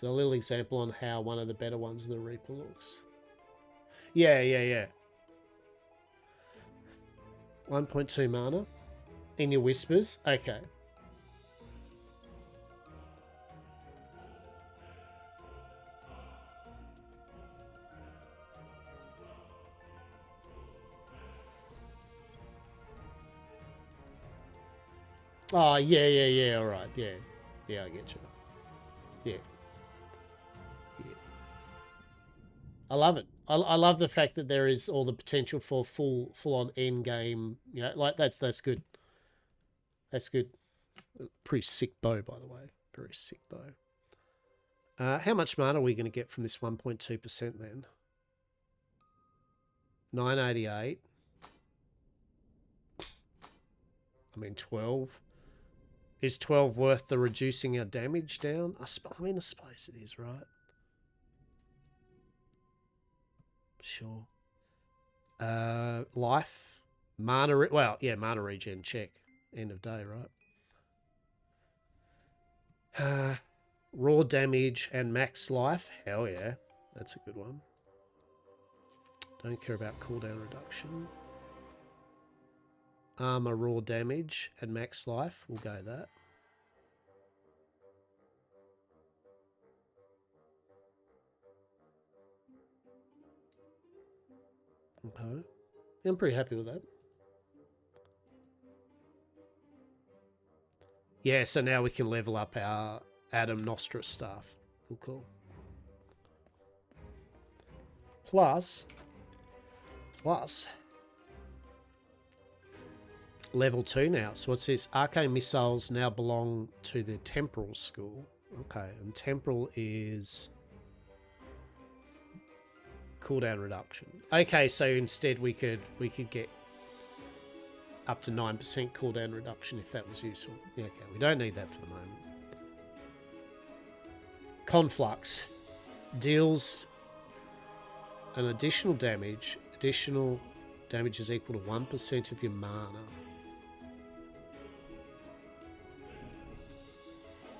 So a little example on how one of the better ones of the Reaper looks. Yeah. 1.2 mana in your whispers. Okay. Oh, yeah. All right. Yeah, I get you. Yeah. I love it. I love the fact that there is all the potential for full on end game. You know, like that's good. That's good. Pretty sick bow, by the way. Very sick bow. How much mana are we going to get from this 1.2% then? 988. I mean, 12. Is 12 worth the reducing our damage down? I suppose it is, right? Sure. Life. Mana. Mana regen check. End of day, right? Raw damage and max life. Hell yeah. That's a good one. Don't care about cooldown reduction. Armor, raw damage, and max life. We'll go that. Okay. I'm pretty happy with that. Yeah, so now we can level up our Adam Nostra staff. Cool. Plus, level 2 now. So what's this? Arcane missiles now belong to the Temporal School. Okay, and Temporal is cooldown reduction. Okay, so instead we could get up to 9% cooldown reduction if that was useful. Yeah, okay, we don't need that for the moment. Conflux deals an additional damage. Additional damage is equal to 1% of your mana.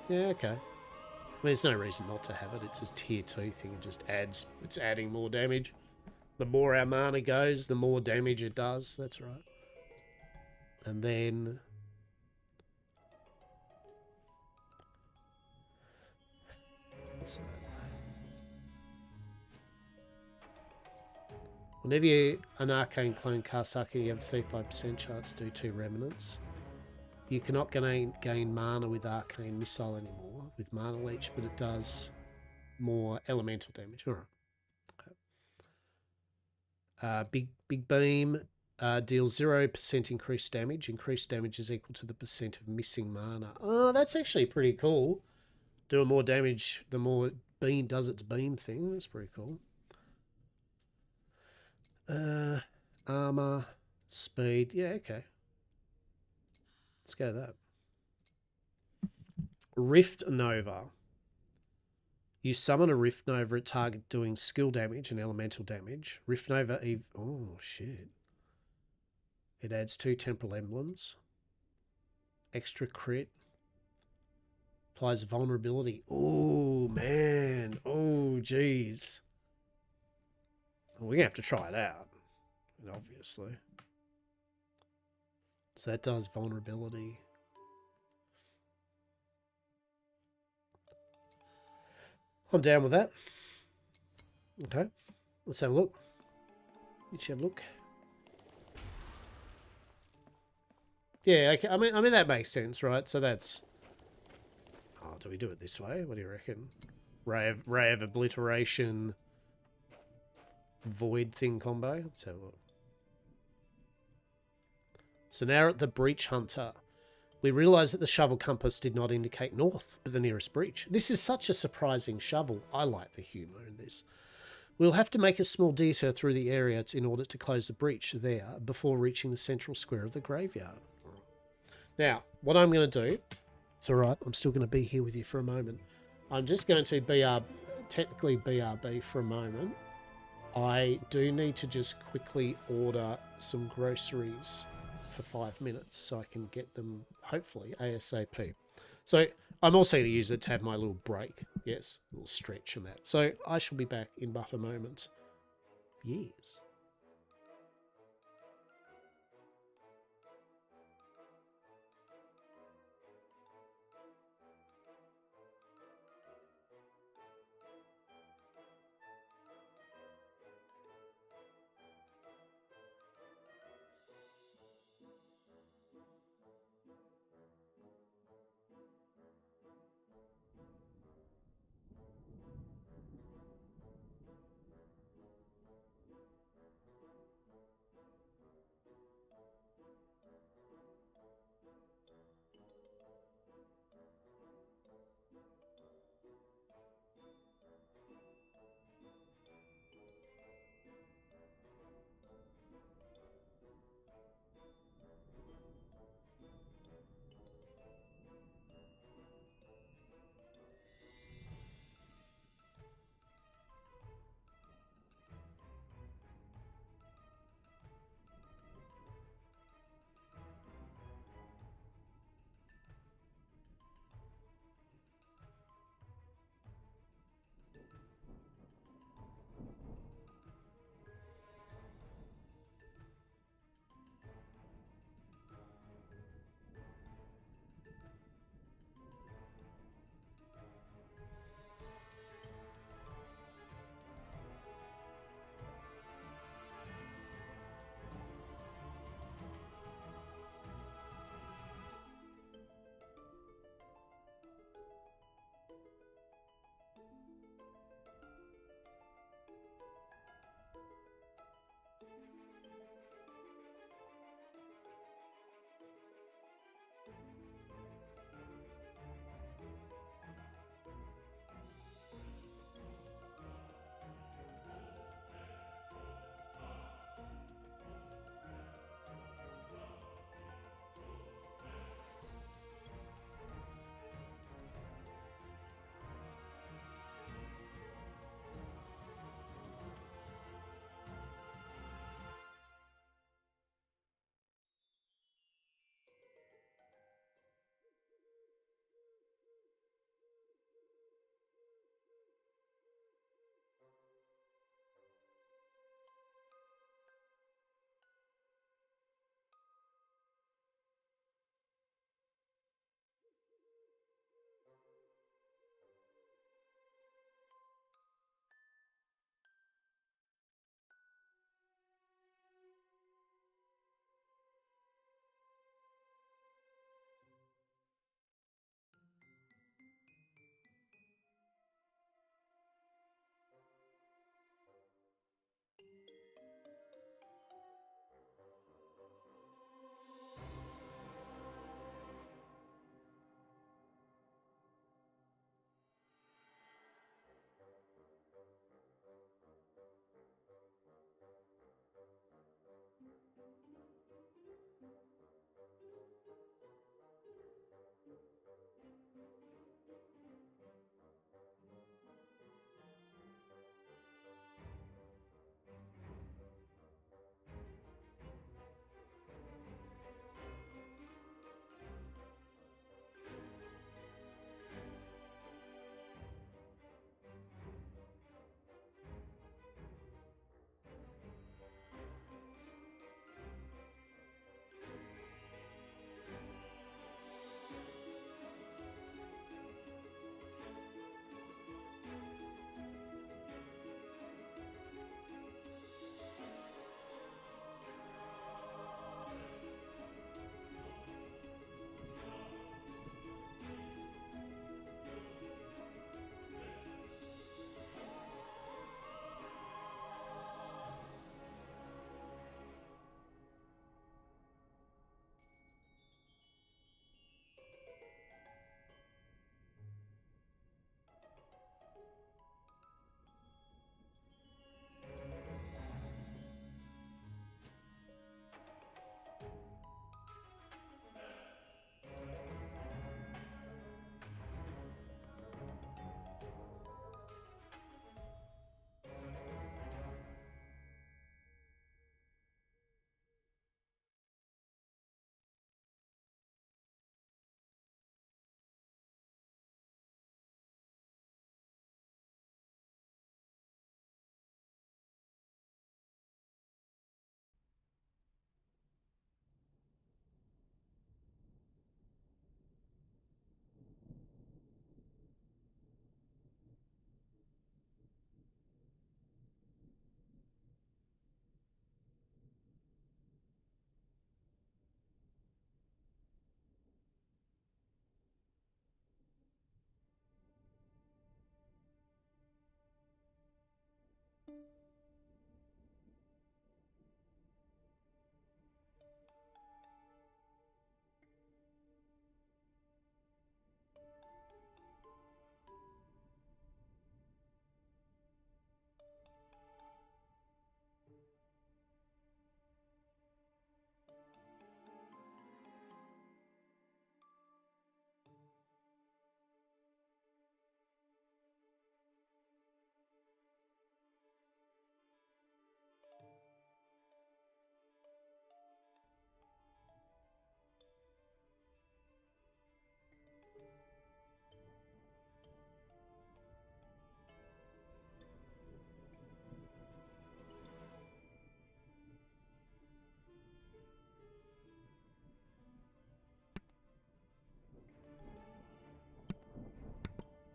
Yeah, okay. I mean, there's no reason not to have it. It's a tier 2 thing. It just adds. It's adding more damage. The more our mana goes, the more damage it does. That's right. And then what's that? Whenever an arcane clone casts arcane, you have a 35% chance to do 2 remnants. You cannot gain mana with arcane missile anymore with mana leech, but it does more elemental damage. All right. Okay. Big beam deals 0% increased damage. Increased damage is equal to the percent of missing mana. Oh, that's actually pretty cool. Doing more damage the more beam does its beam thing. That's pretty cool. Armor, speed. Yeah, okay. Let's go that. Rift Nova. You summon a Rift Nova at target doing skill damage and elemental damage. Rift Nova oh shit. It adds 2 temporal emblems. Extra crit. Applies vulnerability. Oh man. Oh jeez. We're gonna have to try it out. Obviously. So that does vulnerability. I'm down with that. Okay, let's have a look. Let's have a look. Yeah, okay. I mean that makes sense, right? So that's. Oh, do we do it this way? What do you reckon? Ray of obliteration, void thing combo. Let's have a look. So now at the breach hunter. We realise that the shovel compass did not indicate north, but the nearest breach. This is such a surprising shovel. I like the humour in this. We'll have to make a small detour through the area in order to close the breach there before reaching the central square of the graveyard. Now, what I'm going to do, it's alright, I'm still going to be here with you for a moment. I'm just going to technically BRB for a moment. I do need to just quickly order some groceries for 5 minutes so I can get them, hopefully, ASAP. So I'm also going to use it to have my little break. Yes, a little stretch and that. So I shall be back in but a moment. Yes.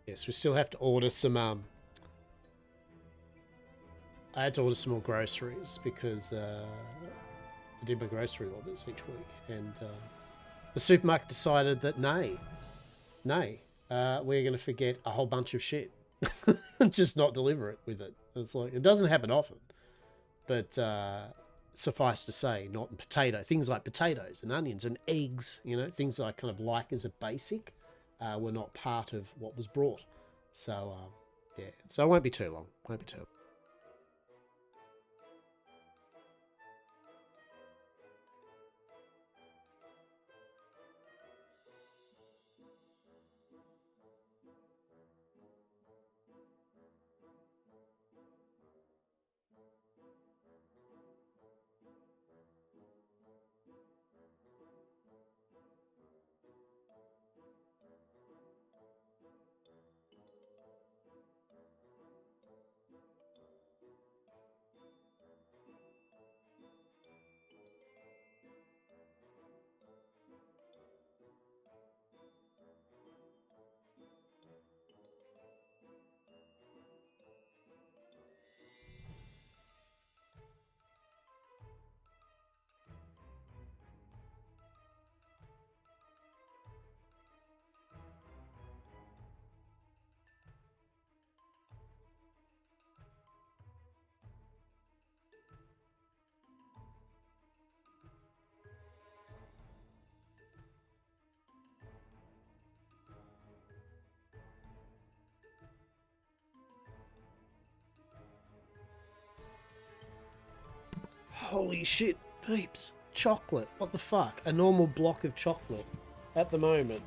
Yes, we still have to order some, I had to order some more groceries because I did my grocery orders each week. And the supermarket decided that, nay, we're going to forget a whole bunch of shit. Just not deliver it with it. It's like, it doesn't happen often. But suffice to say, not things like potatoes and onions and eggs, you know, things that I kind of like as a basic, were not part of what was brought. So, yeah. So it won't be too long. Won't be too long. Holy shit, peeps. Chocolate. What the fuck? A normal block of chocolate at the moment.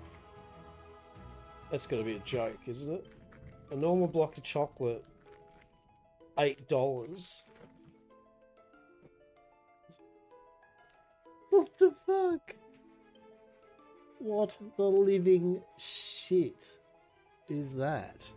That's got to be a joke, isn't it? A normal block of chocolate, $8. What the fuck? What the living shit is that?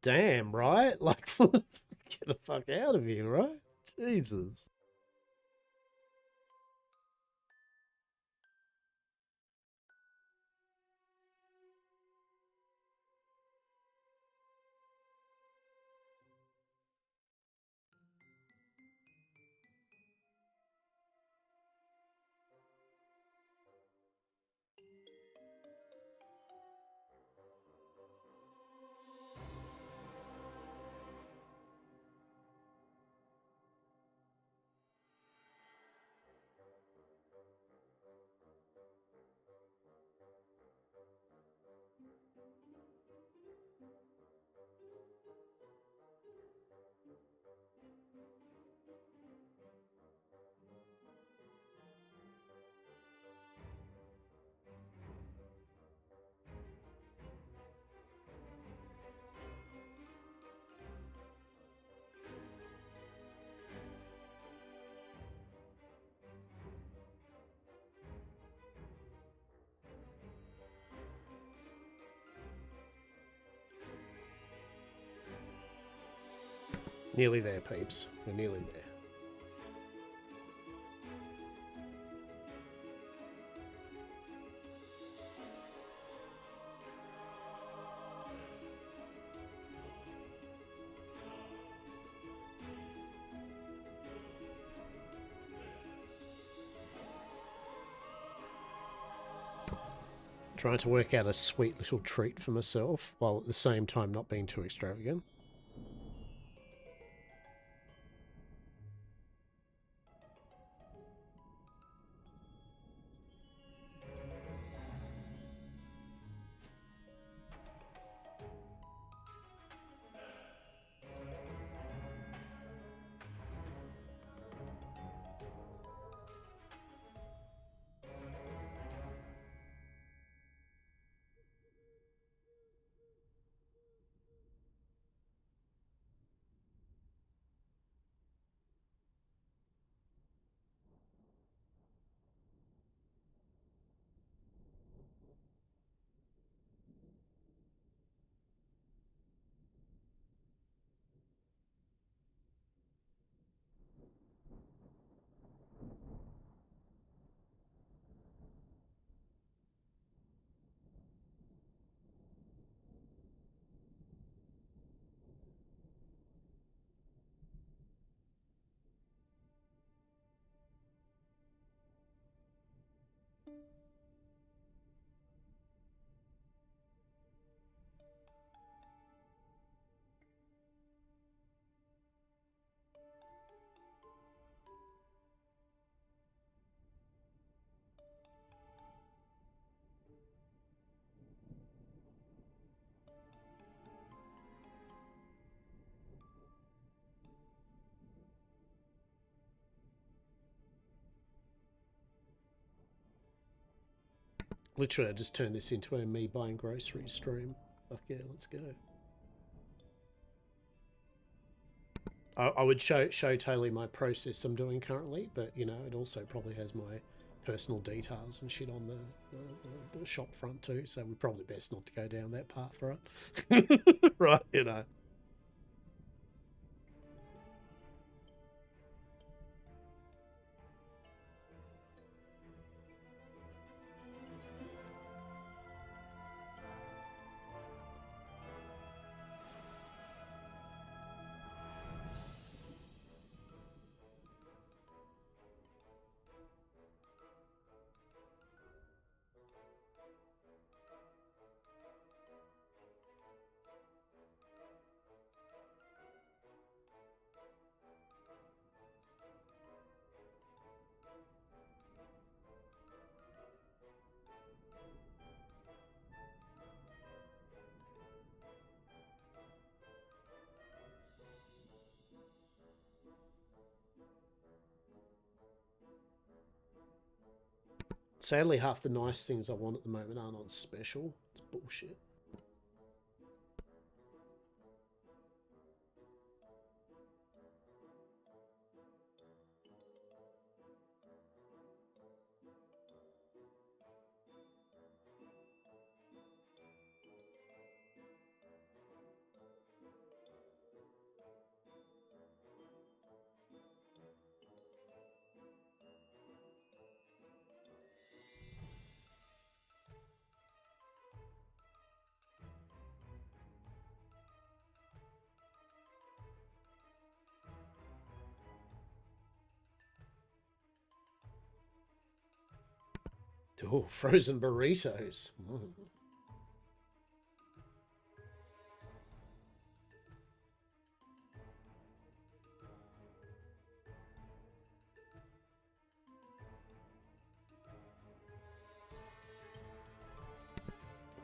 Damn, right? Like, get the fuck out of here, right? Jesus. Nearly there, peeps. We're nearly there. Trying to work out a sweet little treat for myself, while at the same time not being too extravagant. Literally, I just turned this into a me buying groceries stream. Fuck yeah, let's go. I would show totally my process I'm doing currently, but you know, it also probably has my personal details and shit on the shop front too. So we're probably best not to go down that path, right? Right, you know. Sadly, half the nice things I want at the moment aren't on special. It's bullshit. Oh, frozen burritos. Mm.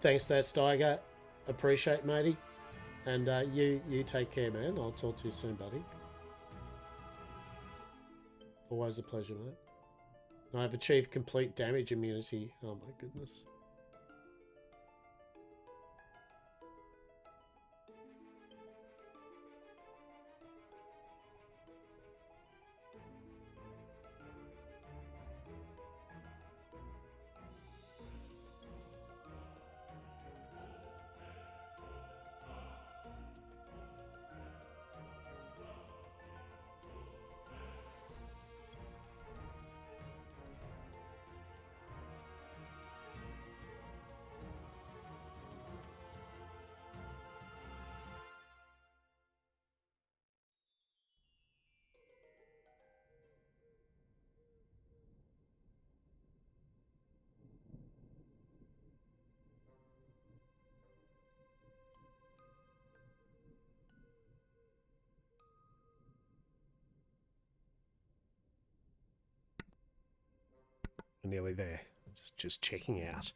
Thanks, that Steiger. Appreciate, matey. And you take care, man. I'll talk to you soon, buddy. Always a pleasure, mate. I've achieved complete damage immunity. Oh my goodness. We're nearly there. Just checking out.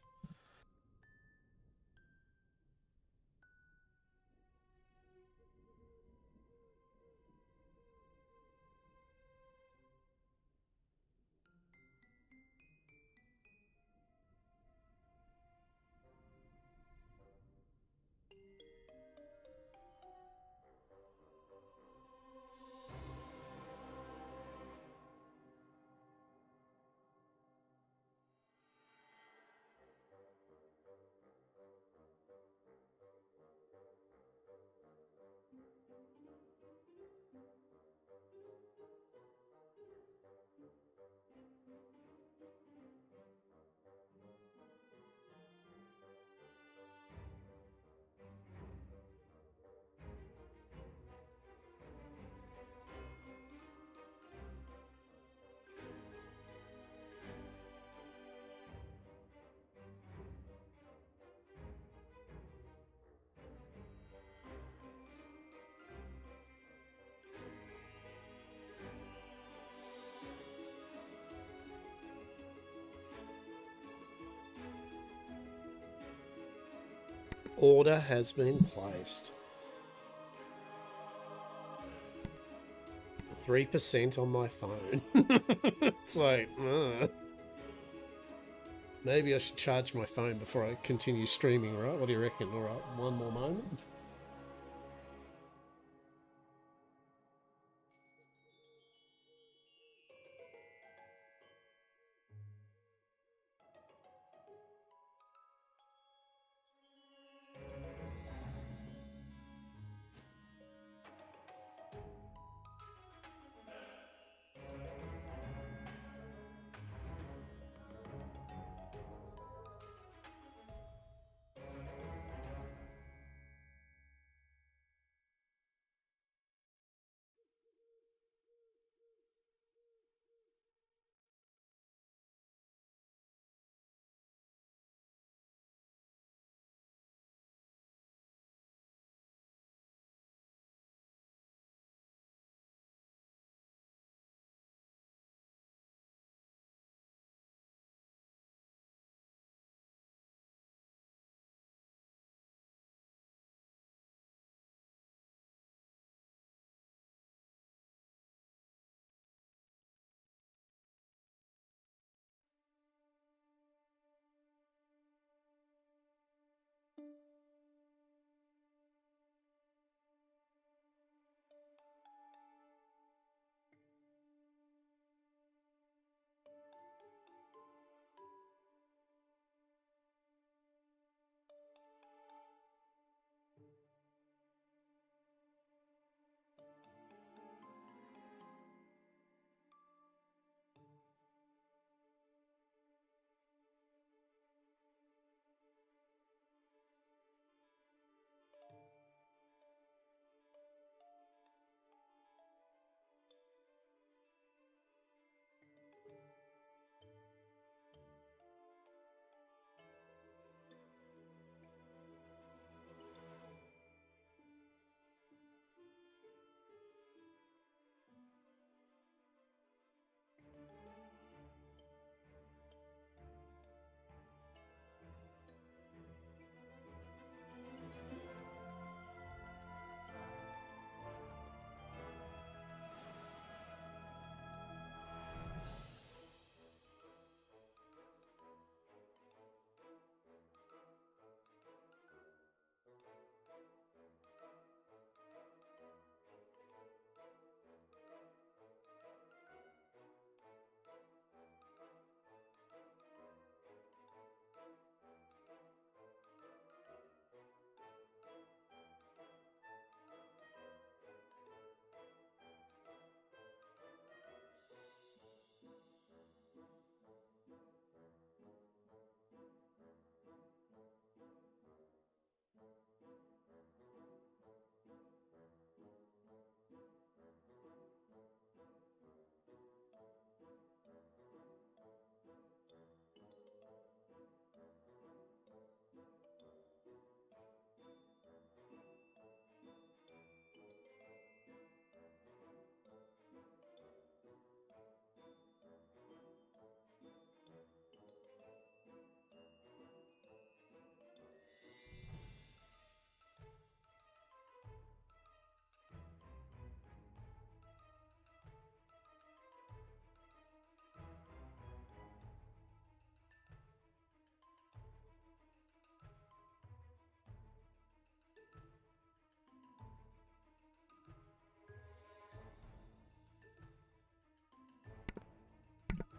Order has been placed. 3% on my phone. It's like, maybe I should charge my phone before I continue streaming, right? What do you reckon? All right, one more moment.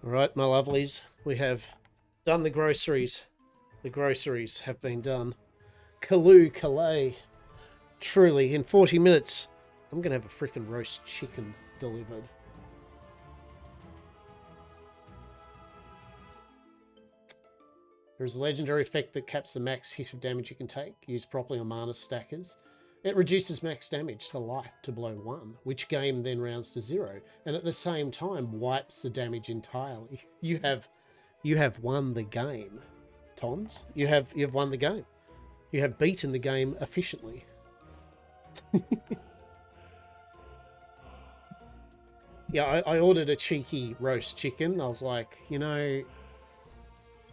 All right, my lovelies, we have done the groceries. The groceries have been done. Calais. Truly, in 40 minutes, I'm going to have a freaking roast chicken delivered. There is a legendary effect that caps the max hit of damage you can take, used properly on mana stackers. It reduces max damage to life to below 1, which game then rounds to 0, and at the same time wipes the damage entirely. You have won the game, Tons. You've won the game. You have beaten the game efficiently. Yeah, I ordered a cheeky roast chicken. I was like, you know,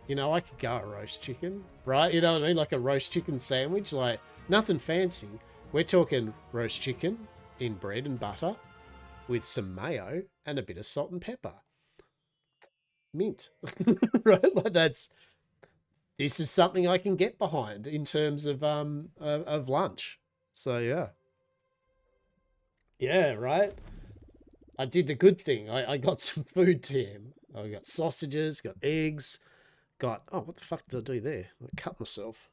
You know, I could go a roast chicken, right? You know what I mean? Like a roast chicken sandwich, like nothing fancy. We're talking roast chicken in bread and butter with some mayo and a bit of salt and pepper. Mint, right? Like this is something I can get behind in terms of lunch. So yeah, right. I did the good thing. I got some food to him. I got sausages, got eggs, got what the fuck did I do there? I cut myself.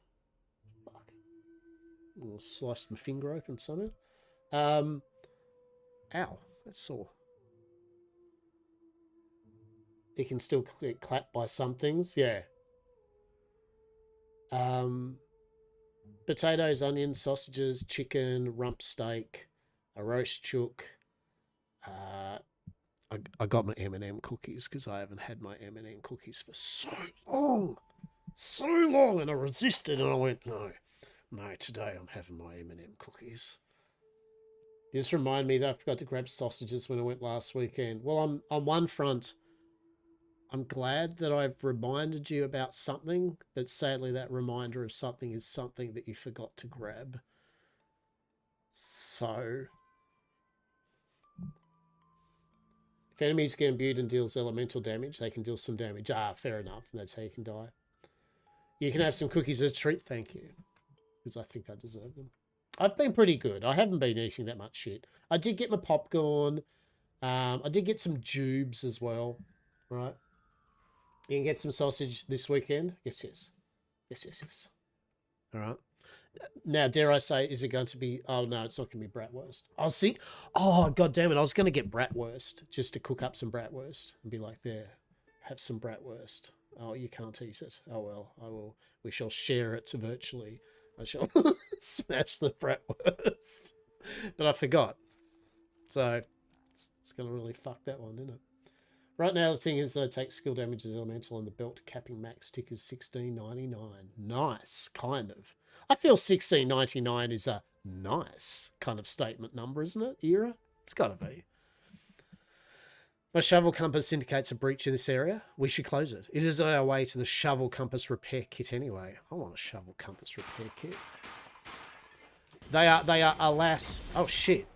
Fuck. I sliced my finger open somehow. Ow, that's sore. It can still get clapped by some things, yeah. Potatoes, onions, sausages, chicken, rump steak, a roast chook. I got my M&M cookies because I haven't had my M&M cookies for so long, and I resisted, and I went, no, today I'm having my M&M cookies. You just remind me that I forgot to grab sausages when I went last weekend. Well, on one front, I'm glad that I've reminded you about something, but sadly that reminder of something is something that you forgot to grab. So, if enemies get imbued and deals elemental damage, they can deal some damage. Fair enough. That's how you can die. You can have some cookies as a treat, thank you. Because I think I deserve them. I've been pretty good. I haven't been eating that much shit. I did get my popcorn. I did get some jubes as well. Right? You can get some sausage this weekend. Yes. All right. Now, dare I say, is it going to be... Oh, no, it's not going to be bratwurst. I'll see... Oh, God damn it. I was going to get bratwurst just to cook up some bratwurst and be like, there, have some bratwurst. Oh, you can't eat it. Oh, well, I will. We shall share it virtually. I shall smash the bratwurst. But I forgot. So, it's going to really fuck that one, isn't it? Right now, the thing is, take skill damage as elemental, and the belt capping max tick is 16.99. Nice, kind of. I feel 16.99 is a nice kind of statement number, isn't it, Era? It's got to be. My shovel compass indicates a breach in this area. We should close it. It is on our way to the shovel compass repair kit anyway. I want a shovel compass repair kit. They are, alas... Oh, shit.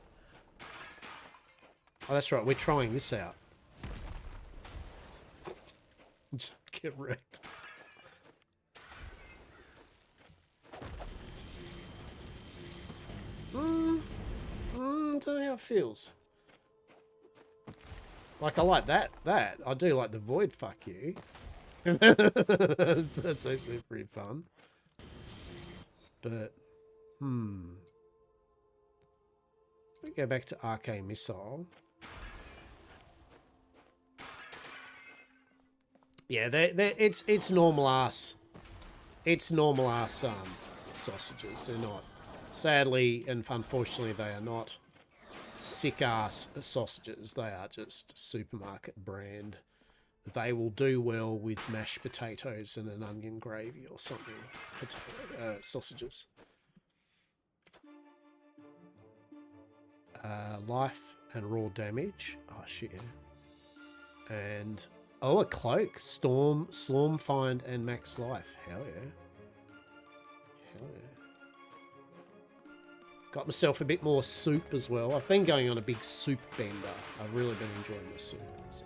Oh, that's right. We're trying this out. Get wrecked. Don't know how it feels. Like, I like that. I do like the void fuck you. That's actually pretty fun. But, we go back to Arcane Missile. Yeah, it's normal ass. It's normal ass sausages. They're not. Sadly and unfortunately, they are not sick ass sausages. They are just supermarket brand. They will do well with mashed potatoes and an onion gravy or something. Sausages. Life and raw damage. Oh shit. And a cloak. Slorm find and max life. Hell yeah. Got myself a bit more soup as well. I've been going on a big soup bender. I've really been enjoying my soup. So.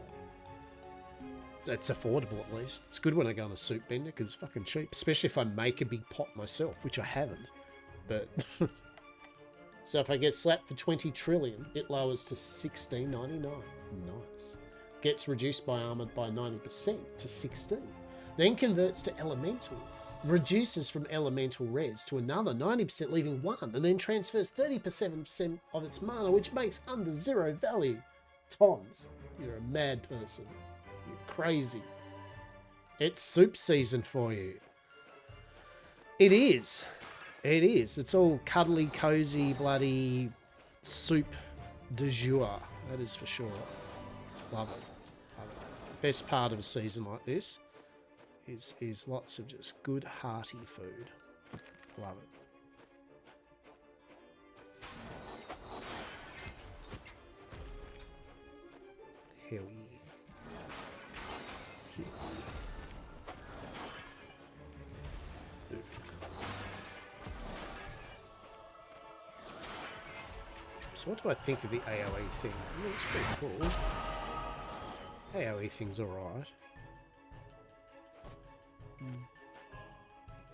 It's affordable at least. It's good when I go on a soup bender because it's fucking cheap. Especially if I make a big pot myself, which I haven't. But so if I get slapped for 20 trillion, it lowers to 16.99. Nice. Gets reduced by armored by 90% to 16. Then converts to elemental. Reduces from elemental res to another 90%, leaving 1, and then transfers 37% of its mana, which makes under 0 value. Tons, you're a mad person. You're crazy. It's soup season for you. It is. It is. It's all cuddly, cozy, bloody soup du jour. That is for sure. Love it. Love it. Best part of a season like this is lots of just good, hearty food. Love it. Hell yeah. So what do I think of the AoE thing? It looks pretty cool. AoE thing's alright.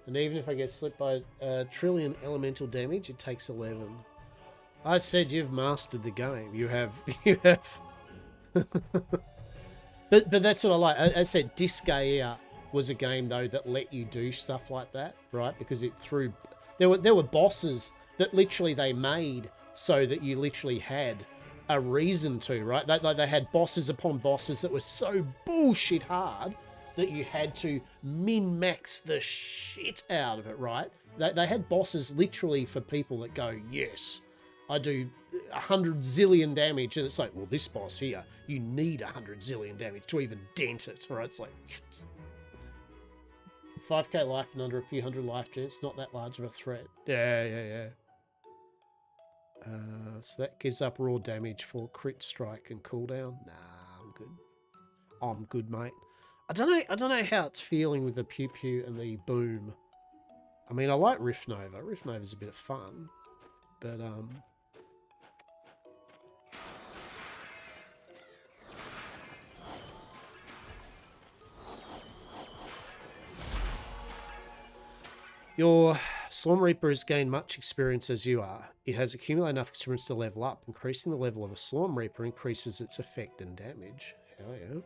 And even if I get slipped by a trillion elemental damage, it takes 11. I said you've mastered the game. You have. But that's what I like. I said Disgaea was a game though that let you do stuff like that, right? Because it threw. There were bosses that literally they made so that you literally had a reason to, right? They had bosses upon bosses that were so bullshit hard that you had to min-max the shit out of it, right? They had bosses literally for people that go, yes, I do 100 zillion damage, and it's like, well, this boss here, you need 100 zillion damage to even dent it, right? It's like 5k life and under a few hundred life, it's not that large of a threat. Yeah. So that gives up raw damage for crit strike and cooldown. Nah, I'm good. I'm good, mate. I don't know how it's feeling with the pew pew and the boom. I mean, I like Rift Nova. Rift Nova's a bit of fun, but your Slorm Reaper has gained much experience as you are. It has accumulated enough experience to level up. Increasing the level of a Slorm Reaper increases its effect and damage. Hell yeah.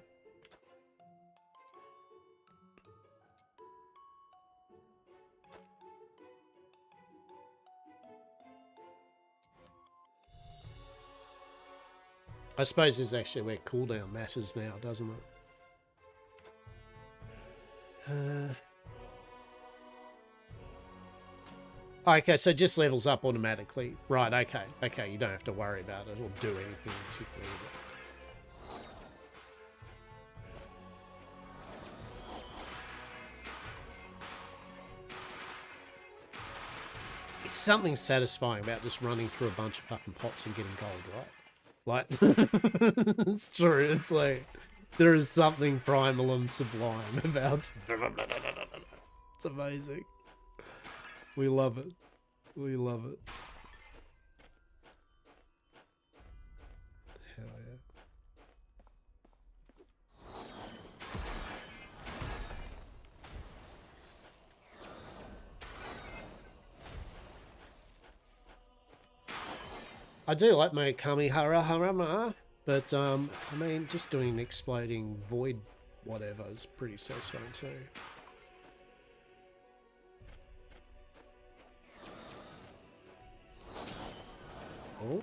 I suppose this is actually where cooldown matters now, doesn't it? Okay, so it just levels up automatically. Right, okay, you don't have to worry about it or do anything particularly with it. It's something satisfying about just running through a bunch of fucking pots and getting gold, right? Like, it's true. It's like, there is something primal and sublime about. It's amazing. We love it. We love it. Hell yeah. I do like my Kamehameha, but I mean, just doing an exploding void whatever is pretty satisfying too. Oh.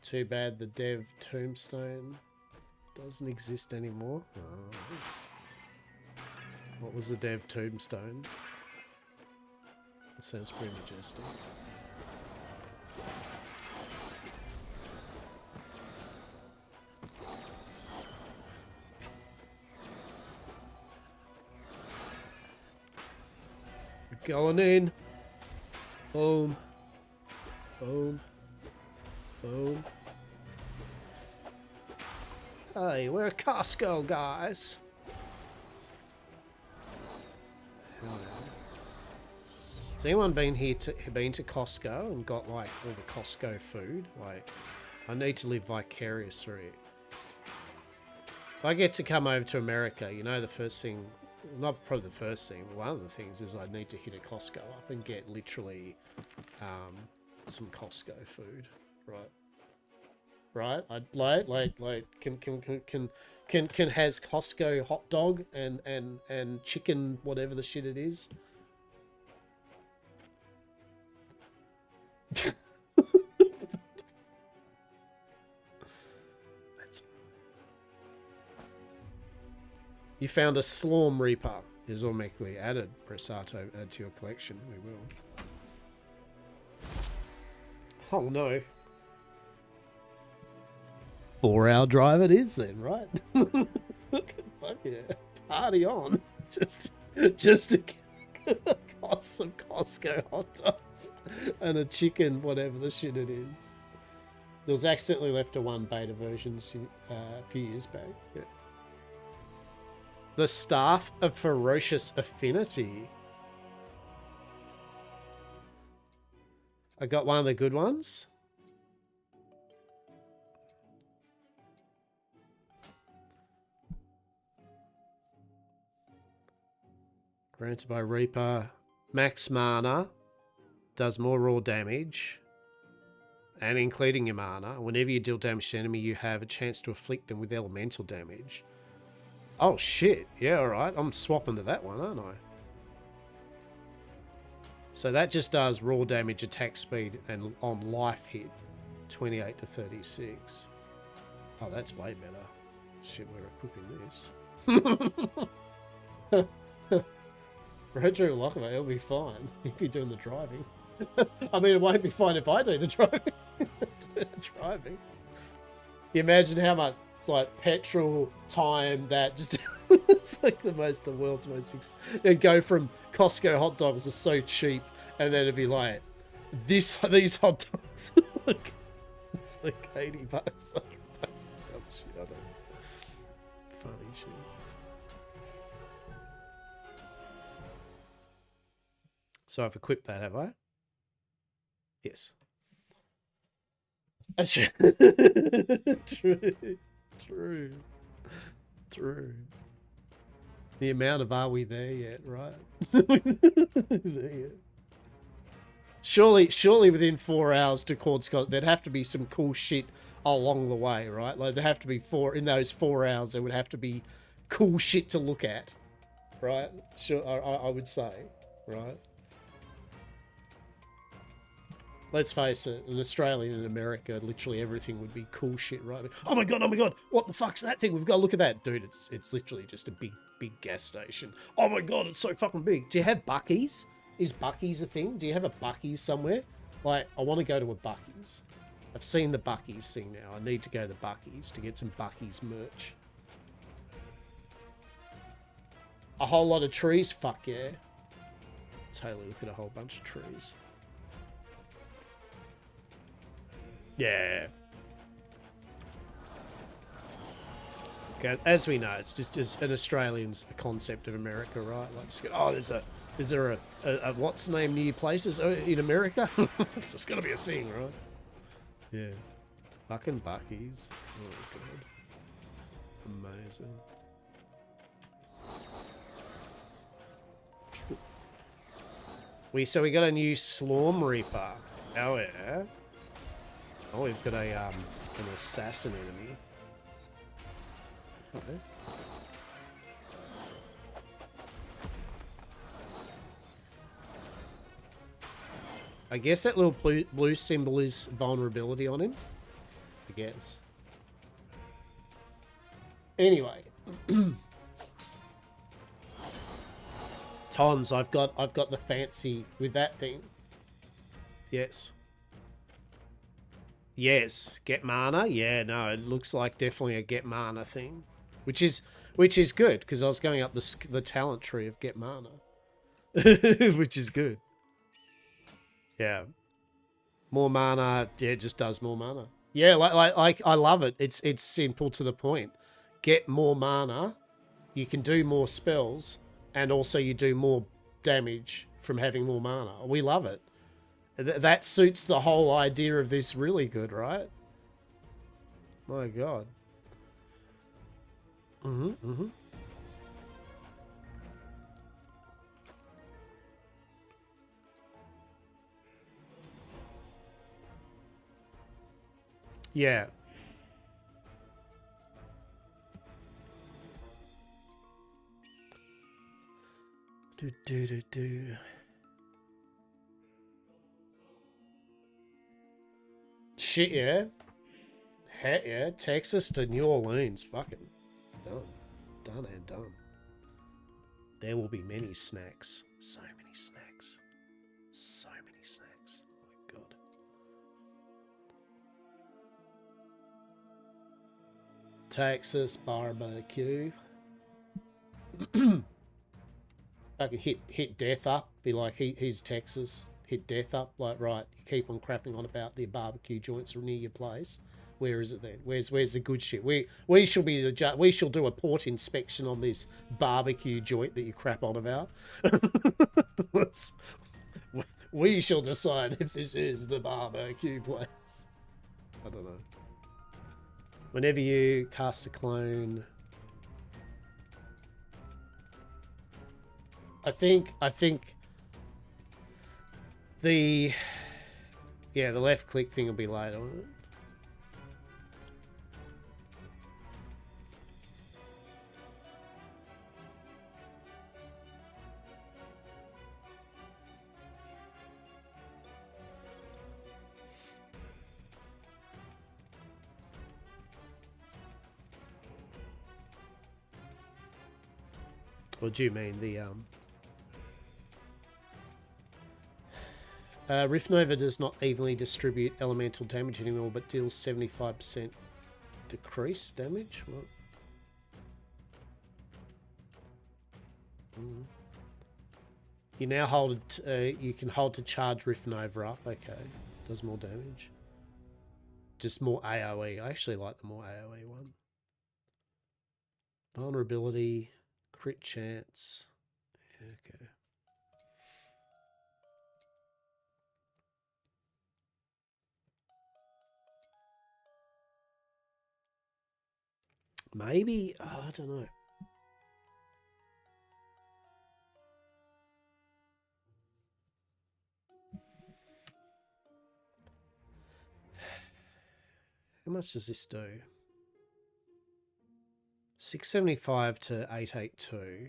Too bad the dev tombstone doesn't exist anymore. Oh. What was the dev tombstone? That sounds pretty majestic. We're going in. Boom. Boom. Boom. Hey, we're Costco, guys. Has anyone been to Costco and got like all the Costco food? Like, I need to live vicarious through it. If I get to come over to America, you know, the first thing, not probably the first thing, but one of the things is I need to hit a Costco up and get literally some Costco food, right? Right? I'd like can has Costco hot dog and chicken whatever the shit it is. That's... You found a Slorm Reaper. Is automatically added. Press R to add to your collection. We will. Oh no. 4-hour drive it is then, right? Fuck yeah. Party on. Just to get some Costco hot dogs and a chicken, whatever the shit it is. There was accidentally left to one beta versions a few years back. Yeah. The Staff of Ferocious Affinity. I got one of the good ones. Granted by Reaper. Max mana. Does more raw damage. And including your mana. Whenever you deal damage to an enemy, you have a chance to afflict them with elemental damage. Oh shit. Yeah, alright. I'm swapping to that one, aren't I? So that just does raw damage, attack speed, and on life hit. 28 to 36. Oh, that's way better. Shit, we're equipping this. Retro Lockaway, it'll be fine if you're doing the driving. I mean, it won't be fine if I do the driving. You imagine how much it's like petrol time that just it's like the world's most. It'd go from Costco hot dogs are so cheap, and then it'd be like these hot dogs. It's like $80, $100 or some shit. I don't know. Funny shit. So I've equipped that, have I? Yes. True. The amount of are we there yet, right? There yet. Surely within 4 hours to Cordscott, there'd have to be some cool shit along the way, right? Like there have to be in those 4 hours, there would have to be cool shit to look at, right? Sure, I would say, right? Let's face it, an Australian in America, literally everything would be cool shit, right? Oh my god, what the fuck's that thing? We've got to look at that. Dude, it's literally just a big gas station. Oh my god, it's so fucking big. Do you have Buc-ee's? Is Buc-ee's a thing? Do you have a Buc-ee's somewhere? Like, I want to go to a Buc-ee's. I've seen the Buc-ee's thing now. I need to go to the Buc-ee's to get some Buc-ee's merch. A whole lot of trees? Fuck yeah. Totally look at a whole bunch of trees. Yeah. Okay, as we know, it's just an Australian's concept of America, right? Like, just go, oh, is there a what's the name near places in America? It's just gonna be a thing, right? Yeah. Fucking Buc-ee's. Oh god. Amazing. So we got a new Slormancer. Oh yeah. Oh, we've got an assassin enemy. Okay. I guess that little blue symbol is vulnerability on him. I guess. Anyway. Tons, I've got the fancy with that thing. Yes. Yes, get mana. Yeah, no, it looks like definitely a get mana thing, which is good because I was going up the talent tree of get mana, which is good. Yeah, more mana. Yeah, it just does more mana. Yeah, like I love it. It's simple to the point. Get more mana, you can do more spells, and also you do more damage from having more mana. We love it. That suits the whole idea of this really good, right? My god. Yeah. Do. Shit, yeah. Heck yeah. Texas to New Orleans. Fucking done. Done and done. There will be many snacks. So many snacks. So many snacks. Oh my god. Texas barbecue. I can hit death up, be like, he's Texas. Hit death up, like, right, you keep on crapping on about the barbecue joints near your place. Where is it then? Where's the good shit? We shall be we shall do a port inspection on this barbecue joint that you crap on about. We shall decide if this is the barbecue place. I don't know. Whenever you cast a clone, I think the left click thing will be later. Or do you mean the Rift Nova does not evenly distribute elemental damage anymore, but deals 75% decrease damage? What? You now hold it, you can hold to charge Rift Nova up. Okay, does more damage. Just more AoE. I actually like the more AoE one. Vulnerability, crit chance. Okay. Maybe, oh, I don't know. How much does this do? 675 to 882.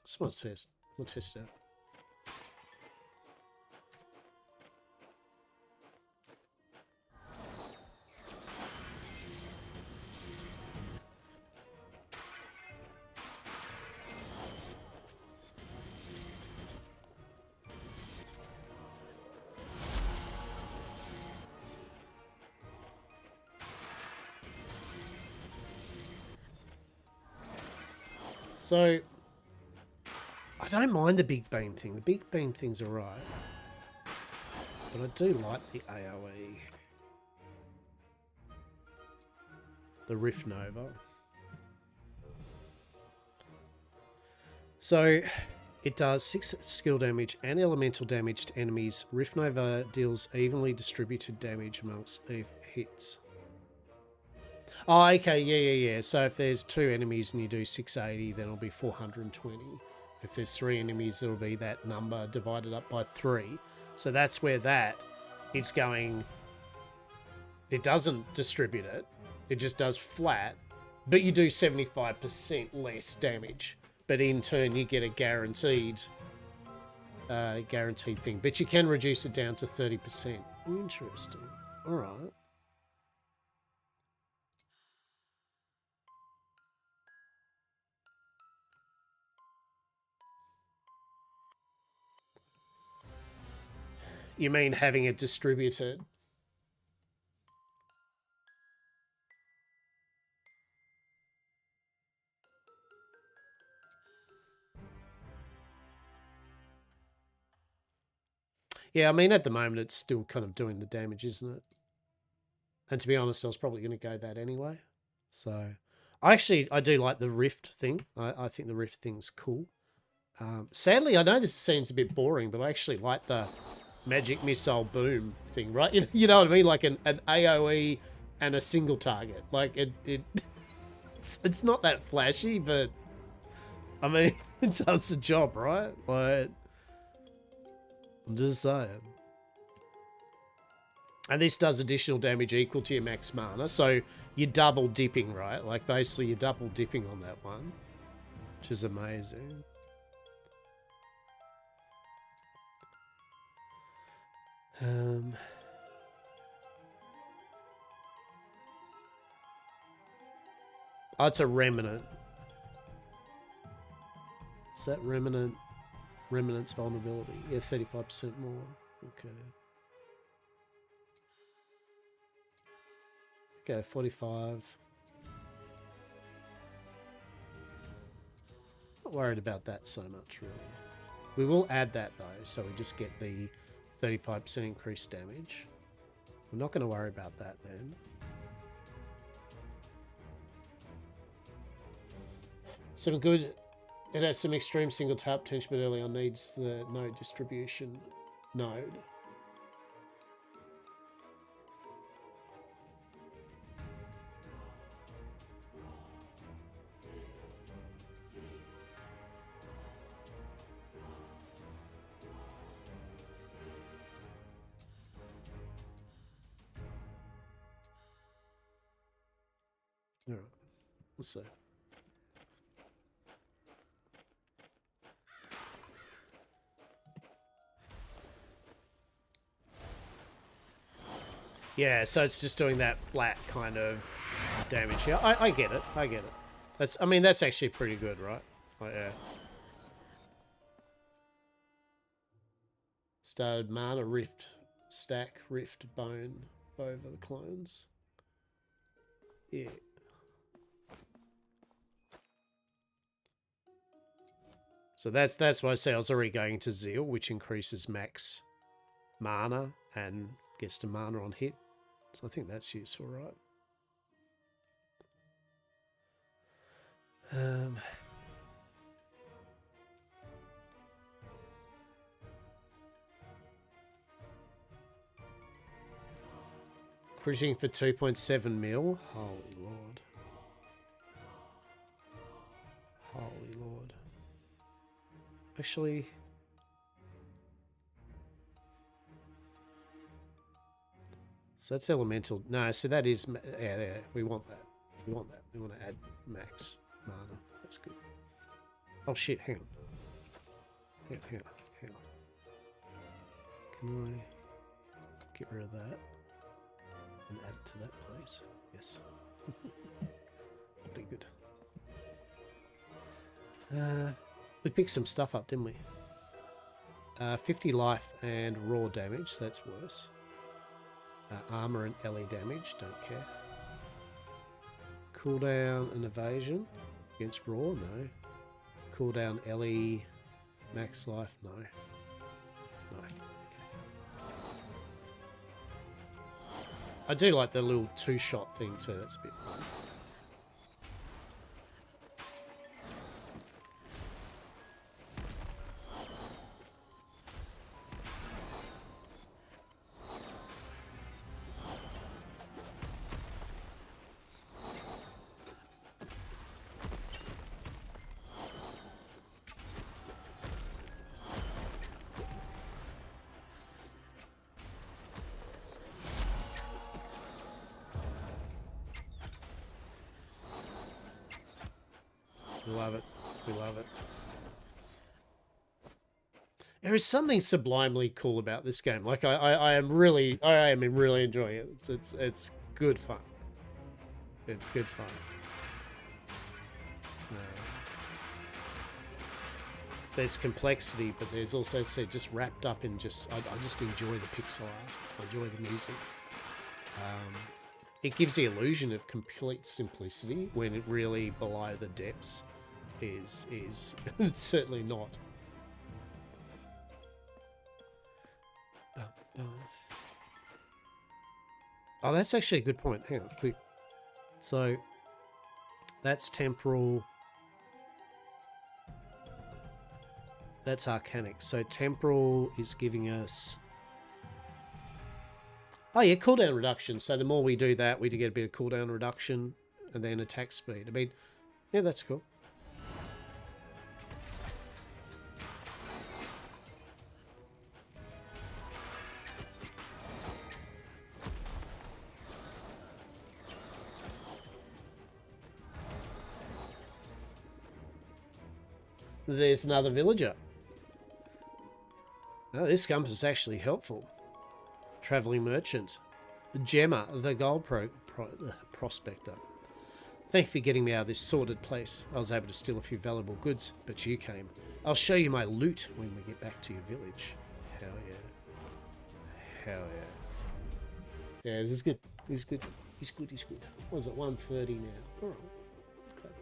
Just want to test. We'll test it out. So, I don't mind the big beam thing. The big beam thing's alright. But I do like the AoE. The Rift Nova. So, it does 6 skill damage and elemental damage to enemies. Rift Nova deals evenly distributed damage amongst hits. Oh, okay, yeah. So if there's 2 enemies and you do 680, then it'll be 420. If there's 3 enemies, it'll be that number divided up by 3. So that's where that is going. It doesn't distribute it. It just does flat. But you do 75% less damage. But in turn, you get a guaranteed thing. But you can reduce it down to 30%. Interesting. All right. You mean having it distributed? Yeah, I mean, at the moment, it's still kind of doing the damage, isn't it? And to be honest, I was probably going to go that anyway. So, I do like the Rift thing. I think the Rift thing's cool. Sadly, I know this seems a bit boring, but I actually like the magic missile boom thing, right? You know what I mean? Like an AoE and a single target. Like, it's not that flashy, but, I mean, it does the job, right? Like, I'm just saying. And this does additional damage equal to your max mana. So you're double dipping, right? Like basically you're double dipping on that one. Which is amazing. Oh, it's a remnant. Is that remnant? Remnant's vulnerability. Yeah, 35% more. Okay. go 45. Not worried about that so much, really. We will add that, though, so we just get the 35% increased damage. We're not going to worry about that, then. Some good... It has some extreme single tap potential, but early on needs the node distribution node. All right, let's see. Yeah, so it's just doing that flat kind of damage. Yeah, I get it. I get it. I mean, that's actually pretty good, right? Like, yeah. Started mana rift, stack rift bone over the clones. Yeah. So that's why I say I was already going to Zeal, which increases max mana and gets to mana on hit. So I think that's useful, right? Critting for 2.7 mil. Holy Lord. Holy Lord. Actually... So that's elemental. No, so that is... Yeah, we want that. We want that. We want to add max mana. That's good. Oh shit, hang on. Hang on. Can I get rid of that? And add it to that, please. Yes. Pretty good. We picked some stuff up, didn't we? 50 life and raw damage, so that's worse. Armor and LE damage, don't care. Cooldown and evasion against raw, no. Cooldown LE, max life, no. No. Okay. I do like the little two-shot thing too, that's a bit fun. We love it. We love it. There is something sublimely cool about this game. Like I am really enjoying it. It's good fun. It's good fun. There's complexity, but there's also just wrapped up in just I just enjoy the pixel art. I enjoy the music. It gives the illusion of complete simplicity when it really below the depths is it's certainly not. Oh, that's actually a good point. Hang on, quick. So that's temporal. That's arcanic. So temporal is giving us... Oh yeah, cooldown reduction. So the more we do that, we do get a bit of cooldown reduction and then attack speed. I mean, yeah, that's cool. There's another villager. Oh, this compass is actually helpful. Traveling merchant. Gemma, the gold prospector. Thank you for getting me out of this sordid place. I was able to steal a few valuable goods, but you came. I'll show you my loot when we get back to your village. Hell yeah. Hell yeah. Yeah, this is good. This is good. He's good, he's good. What is it, 1:30 now? Alright. Okay.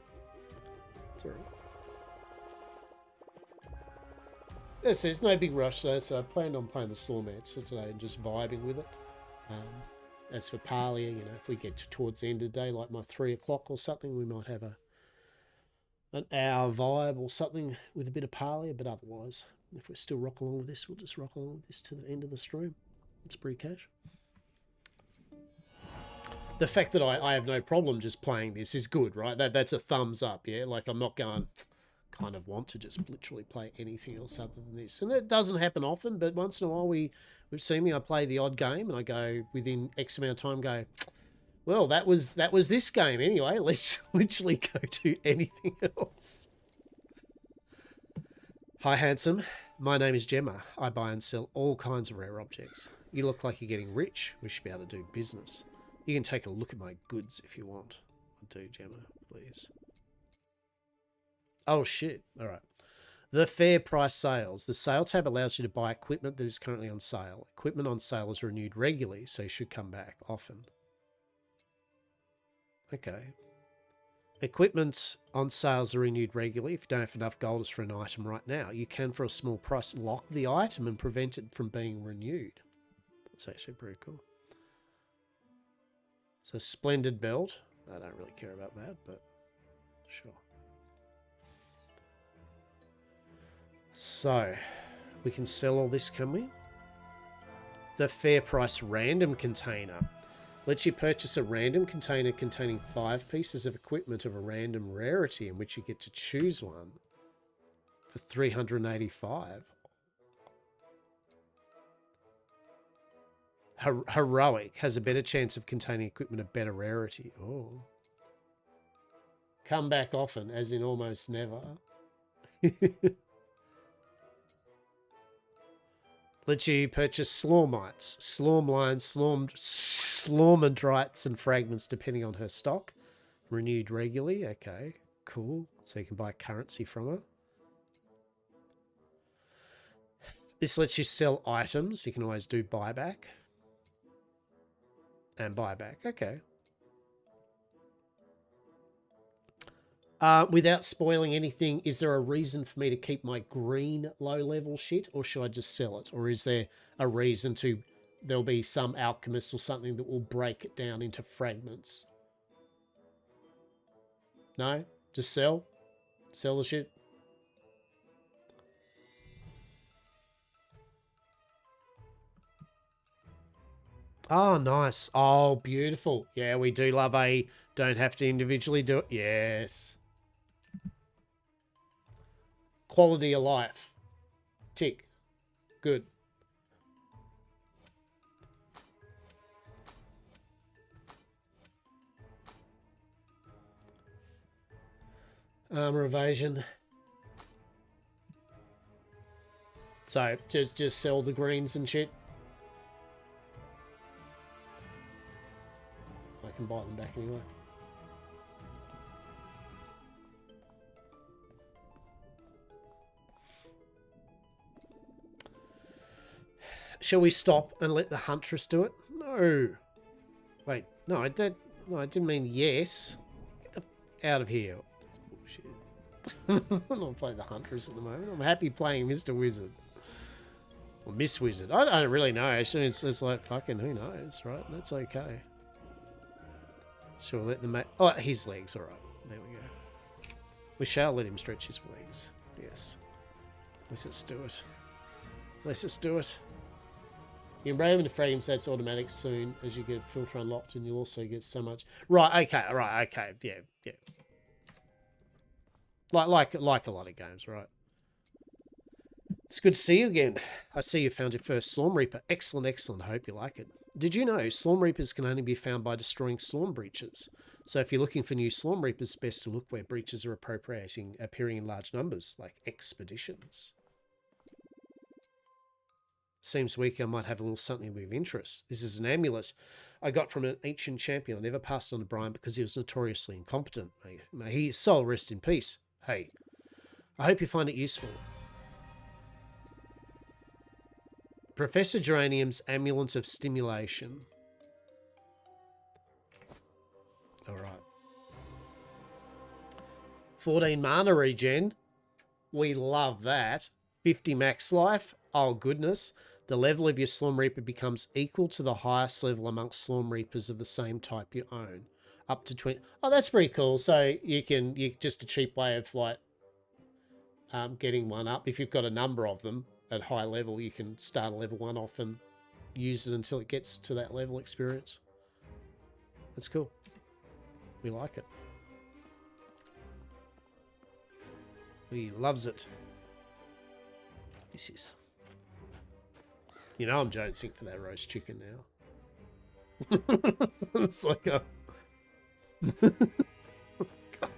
It's alright. Yes, there's no big rush though, so I planned on playing the Slormancer today and just vibing with it. As for Parlia, you know, if we get towards the end of the day, like my 3 o'clock or something, we might have an hour vibe or something with a bit of Parlia, but otherwise, if we're still rock along with this, we'll just rock along with this to the end of the stream. It's pretty cash. The fact that I have no problem just playing this is good, right? That's a thumbs up, yeah? Like, I'm not going, kind of want to just literally play anything else other than this. And that doesn't happen often, but once in a while we've seen me, I play the odd game and I go, within X amount of time, go, well, that was this game anyway. Let's literally go to anything else. Hi, handsome. My name is Gemma. I buy and sell all kinds of rare objects. You look like you're getting rich. We should be able to do business. You can take a look at my goods if you want. I do, Gemma, please. Oh, shit. All right. The fair price sales. The sale tab allows you to buy equipment that is currently on sale. Equipment on sale is renewed regularly, so you should come back often. Okay. Equipment on sales are renewed regularly. If you don't have enough gold for an item right now, you can, for a small price, lock the item and prevent it from being renewed. That's actually pretty cool. So, splendid belt. I don't really care about that, but sure. So, we can sell all this, can we? The fair price random container lets you purchase a random container containing 5 pieces of equipment of a random rarity in which you get to choose one for 385. Heroic has a better chance of containing equipment of better rarity. Oh. Come back often, as in almost never. Lets you purchase Slormites, Slormlines, Slormandrites, and fragments depending on her stock. Renewed regularly. Okay, cool. So you can buy currency from her. This lets you sell items. You can always do buyback. And buyback. Okay. Without spoiling anything, is there a reason for me to keep my green low-level shit, or should I just sell it? Or is there a reason to... There'll be some alchemist or something that will break it down into fragments? No? Just sell? Sell the shit? Oh, nice. Oh, beautiful. Yeah, we do love a don't have to individually do it. Yes. Quality of life. Tick. Good. Armor evasion. So, just sell the greens and shit. I can buy them back anyway. Shall we stop and let the huntress do it? No. Wait, no, I didn't mean yes. Get the out of here. That's bullshit. I'm not playing the huntress at the moment. I'm happy playing Mr. Wizard. Or Miss Wizard. I don't really know. Actually, it's like fucking who knows, right? That's okay. Shall we let the oh, his legs, alright. There we go. We shall let him stretch his legs. Yes. Let us do it. Let us do it. You can brave into fragments, that's automatic soon as you get a filter unlocked, and you'll also get so much. Right, okay, right, okay. Yeah. Like a lot of games, right? It's good to see you again. I see you found your first Slorm Reaper. Excellent, excellent. I hope you like it. Did you know Slorm Reapers can only be found by destroying Slorm breaches? So if you're looking for new Slorm Reapers, best to look where breaches are appearing in large numbers, like expeditions. Seems weak. I might have a little something of interest. This is an amulet I got from an ancient champion. I never passed on to Brian because he was notoriously incompetent. May his soul rest in peace. Hey, I hope you find it useful. Professor Geranium's Amulet of Stimulation. All right. 14 mana regen. We love that. 50 max life. Oh, goodness. The level of your Slorm Reaper becomes equal to the highest level amongst Slorm Reapers of the same type you own. Up to 20. Oh, that's pretty cool. So you just a cheap way of like getting one up. If you've got a number of them at high level, you can start a level 1 off and use it until it gets to that level experience. That's cool. We like it. He loves it. This is. You know I'm jonesing for that roast chicken now. It's like a... God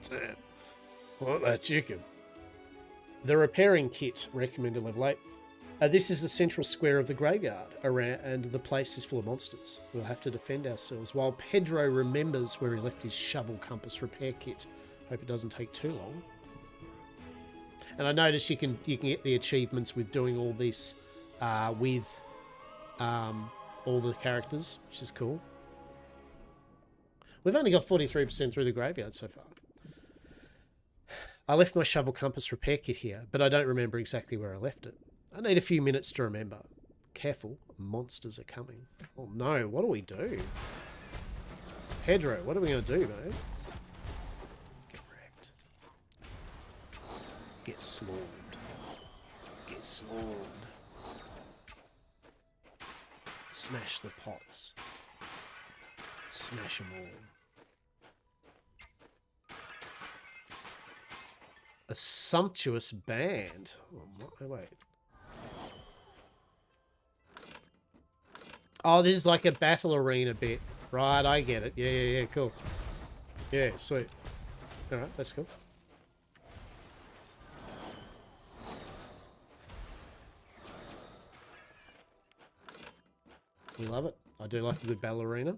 damn. I want that chicken. The repairing kit, recommended level 8. This is the central square of the graveyard, and the place is full of monsters. We'll have to defend ourselves while Pedro remembers where he left his shovel compass repair kit. Hope it doesn't take too long. And I noticed you can get the achievements with doing all this with all the characters, which is cool. We've only got 43% through the graveyard so far. I left my shovel compass repair kit here, but I don't remember exactly where I left it. I need a few minutes to remember. Careful, monsters are coming. Oh no, what do we do? Pedro, what are we going to do, mate? Get wrecked. Get swarmed. Get swarmed. Smash the pots. Smash them all. A sumptuous band. Oh, wait. Oh, this is like a battle arena bit. Right, I get it. Yeah, cool. Yeah, sweet. Alright, that's cool. We love it. I do like a good battle arena.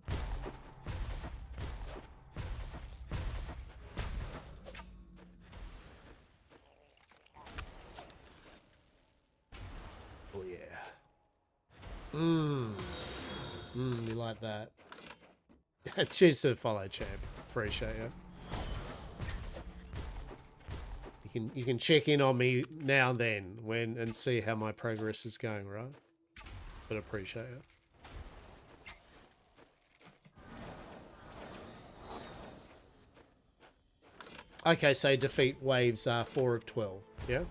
Oh yeah. You like that. Cheers to the follow, champ. Appreciate you. You can check in on me now and then and see how my progress is going, right? But appreciate it. Okay, so defeat waves 4 of 12. Yeah? Okay.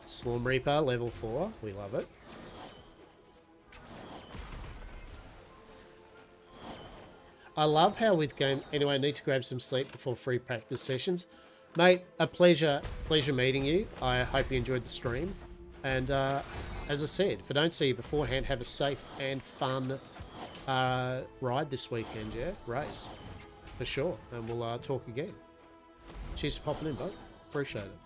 Slorm Reaper, level 4. We love it. I love how with game... Anyway, I need to grab some sleep before free practice sessions. Mate, a pleasure meeting you. I hope you enjoyed the stream. And as I said, if I don't see you beforehand, have a safe and fun ride this weekend, yeah? Race. For sure. And we'll talk again. Cheers for popping in, bud. Appreciate it.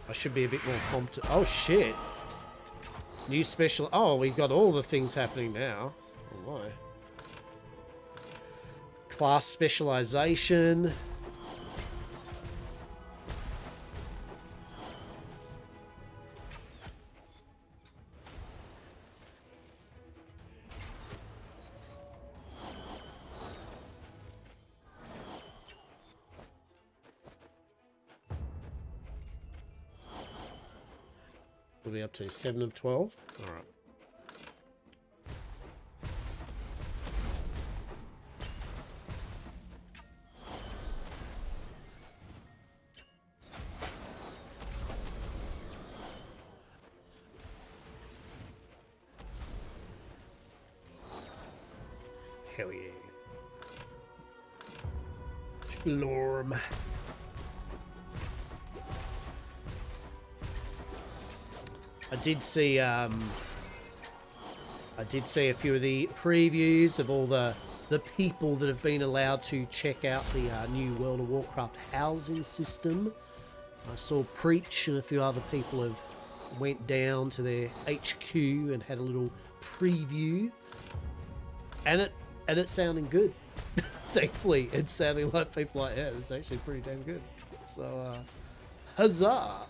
I should be a bit more competent. Oh, shit. New special... Oh, we've got all the things happening now. Oh, my. Class specialization. We'll be up to 7 of 12. All right. Hell yeah. Slorm. I did see a few of the previews of all the people that have been allowed to check out the new World of Warcraft housing system. I saw Preach and a few other people have went down to their HQ and had a little preview, and it's sounding good. thankfully, it's sounding like people like, yeah, it's actually pretty damn good. So, huzzah!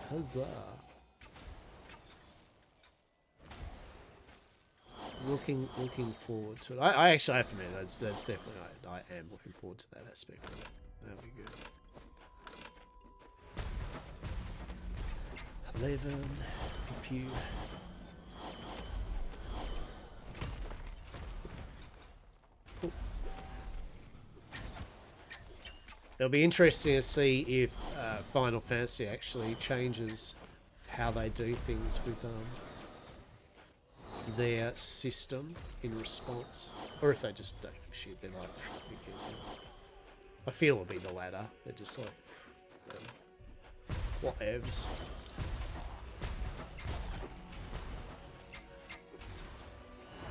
Huzzah. Looking forward to it. I actually have to admit, that's definitely, I am looking forward to that aspect of it. That'll be good. 11, pew. Cool. It'll be interesting to see if Final Fantasy actually changes how they do things with their system in response, or if they just don't give a shit. They're like, who cares? I feel it'll be the latter. They're just like, whatevs.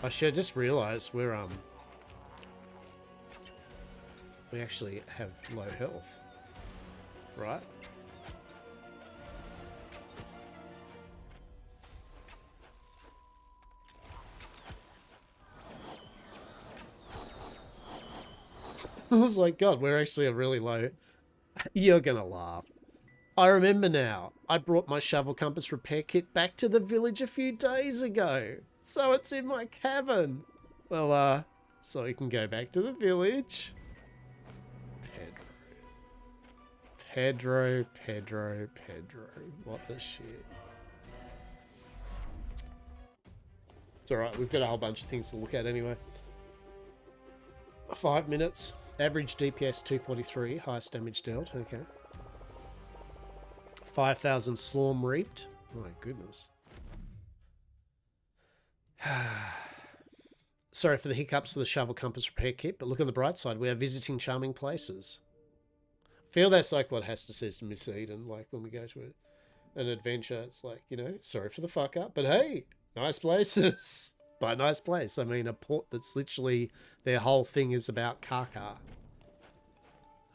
I should just realised we actually have low health, right? I was like, God, we're actually a really low. You're gonna laugh. I remember now. I brought my shovel compass repair kit back to the village a few days ago. So it's in my cabin. Well, so we can go back to the village. Pedro. What the shit? It's alright, we've got a whole bunch of things to look at anyway. 5 minutes. Average DPS 243, highest damage dealt, okay. 5,000 Slorm reaped. Oh my goodness. Sorry for the hiccups of the shovel compass repair kit, but look on the bright side, we are visiting charming places. I feel that's like what Hasta says to Miss Eden, like when we go to an adventure, it's like, you know, sorry for the fuck up, but hey, nice places. By nice place, I mean a port that's literally, their whole thing is about caca.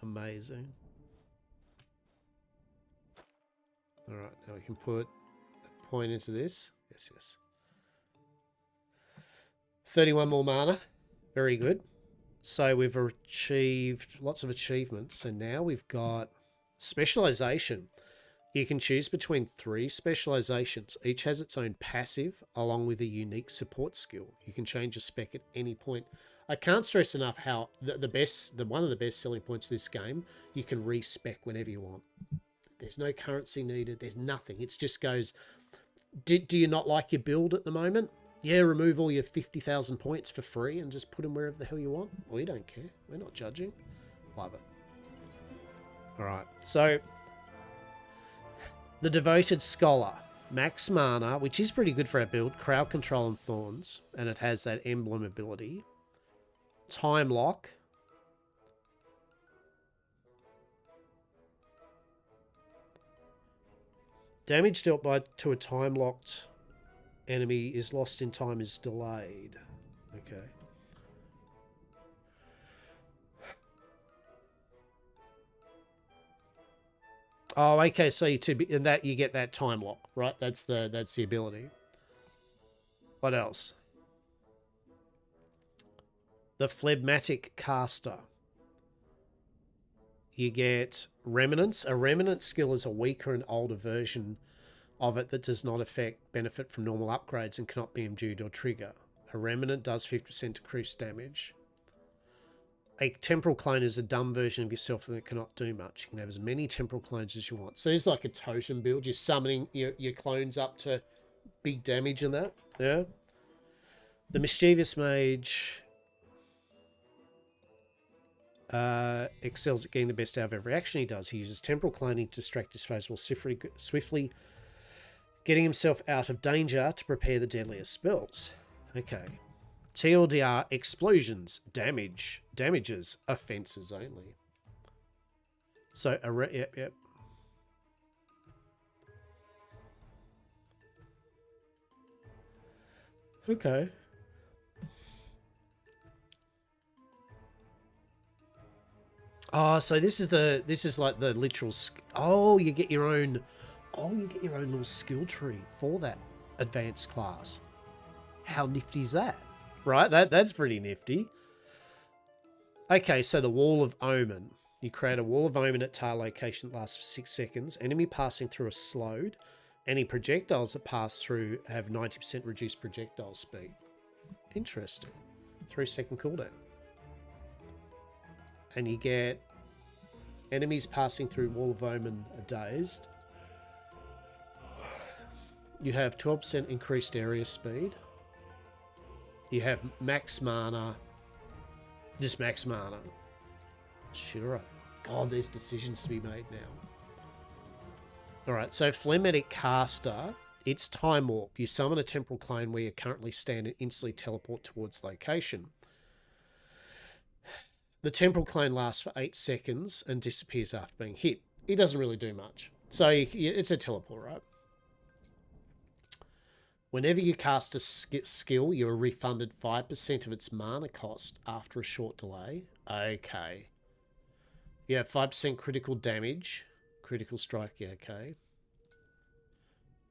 Amazing. Alright, now we can put a point into this. Yes. 31 more mana. Very good. So we've achieved lots of achievements. So now we've got specialization. You can choose between 3 specializations. Each has its own passive along with a unique support skill. You can change a spec at any point. I can't stress enough how one of the best selling points of this game, you can respec whenever you want. There's no currency needed. There's nothing. It just goes, do you not like your build at the moment? Yeah, remove all your 50,000 points for free and just put them wherever the hell you want. We don't care. We're not judging. Love it. All right. So the Devoted Scholar. Max mana, which is pretty good for our build. Crowd Control and Thorns. And it has that emblem ability. Time Lock. Damage dealt to a time-locked enemy is lost in time is delayed. Okay. Oh, okay. So you get that time lock, right? That's the ability. What else? The Phlegmatic Caster. You get Remnants. A Remnant skill is a weaker and older version of it that does not benefit from normal upgrades and cannot be imbued or trigger. A Remnant does 50% decreased damage. A Temporal Clone is a dumb version of yourself that cannot do much. You can have as many Temporal Clones as you want. So it's like a totem build. You're summoning your clones up to big damage and that. Yeah. The Mischievous Mage excels at getting the best out of every action he does. He uses temporal cloning to distract his foes while swiftly getting himself out of danger to prepare the deadliest spells. Okay. TLDR explosions, damages, offenses only. So, yep. Okay. Oh, so this is like the literal. Oh, you get your own. Oh, you get your own little skill tree for that advanced class. How nifty is that? Right, that's pretty nifty. Okay, so the Wall of Omen. You create a Wall of Omen at tar location that lasts for 6 seconds. Enemy passing through are slowed. Any projectiles that pass through have 90% reduced projectile speed. Interesting. 3-second cooldown. And you get enemies passing through Wall of Omen are dazed. You have 12% increased area speed. You have max mana. Just max mana. Sure. God, there's decisions to be made now. Alright, so Phlegmatic Caster, it's Time Warp. You summon a temporal plane where you currently stand and instantly teleport towards location. The temporal plane lasts for 8 seconds and disappears after being hit. It doesn't really do much. So it's a teleport, right? Whenever you cast a skill, you are refunded 5% of its mana cost after a short delay. Okay. You have 5% critical damage. Critical strike, yeah, okay.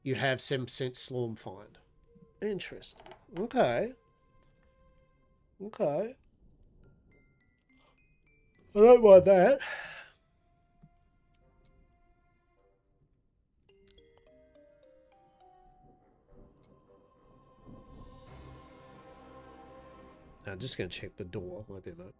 You have 7% Slorm Find. Interesting. Okay. Okay. I don't mind that. I'm just going to check the door. Might be a minute.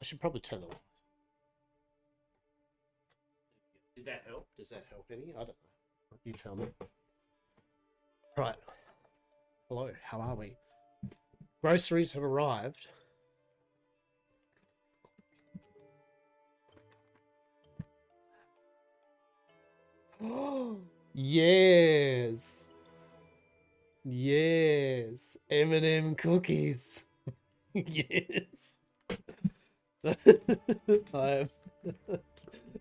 I should probably turn it off. Did that help? Does that help any? I don't know. You tell me. Right. Hello, how are we? Groceries have arrived. Oh, yes. Yes. M&M cookies. Yes.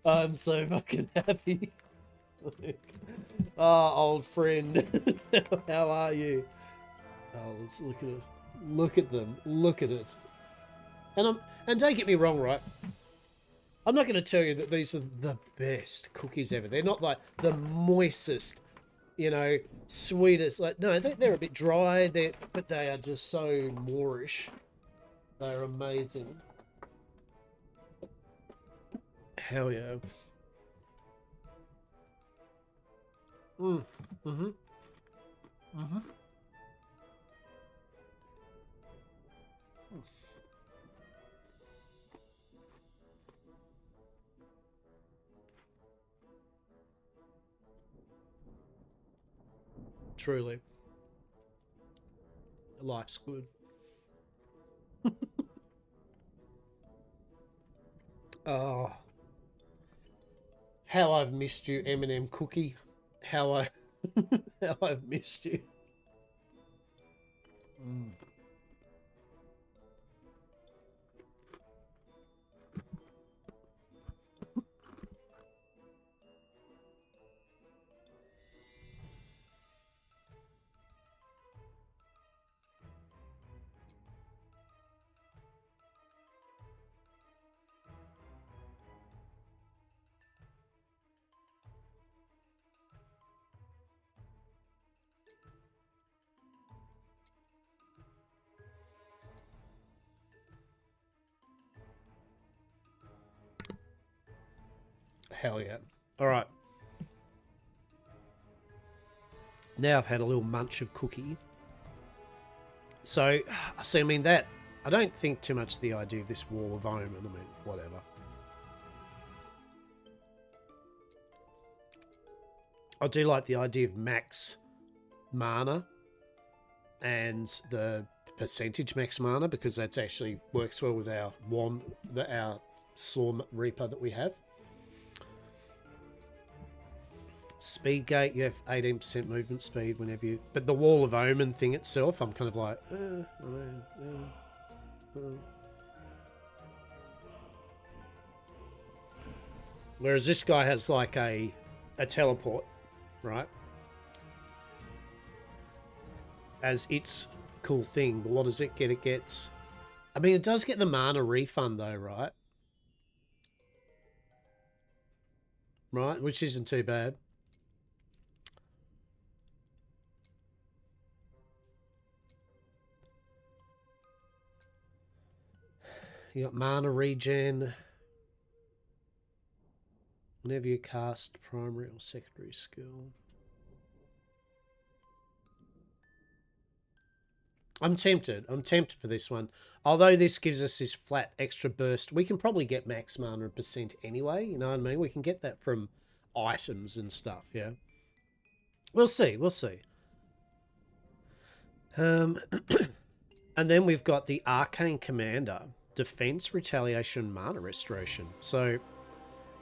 I'm so fucking happy. Oh, old friend. How are you? Oh, let's look at it. Look at them. Look at it. And don't get me wrong, right? I'm not going to tell you that these are the best cookies ever. They're not like the moistest, you know, sweetest. Like, no, they're a bit dry, but they are just so moorish. They're amazing. Hell yeah. Mm-hmm. Truly. Life's good. Oh. How I've missed you, M&M cookie. How I've missed you. Mm. Hell yeah. All right. Now I've had a little munch of cookie. So I mean, that, I don't think too much of the idea of this wall of omen. I mean, whatever. I do like the idea of max mana and the percentage max mana, because that's actually works well with our wand, our Slorm Reaper that we have. Speed gate, you have 18% movement speed whenever you... But the Wall of Omen thing itself, I'm kind of like... Whereas this guy has like a teleport, right? As its cool thing. But what does it get? It gets... I mean, it does get the mana refund though, right? Right, which isn't too bad. You got mana regen. Whenever you cast primary or secondary skill. I'm tempted. I'm tempted for this one. Although this gives us this flat extra burst, we can probably get max mana percent anyway. You know what I mean? We can get that from items and stuff, yeah? We'll see. We'll see. And then we've got the Arcane Commander. Defense, Retaliation, Mana Restoration. So,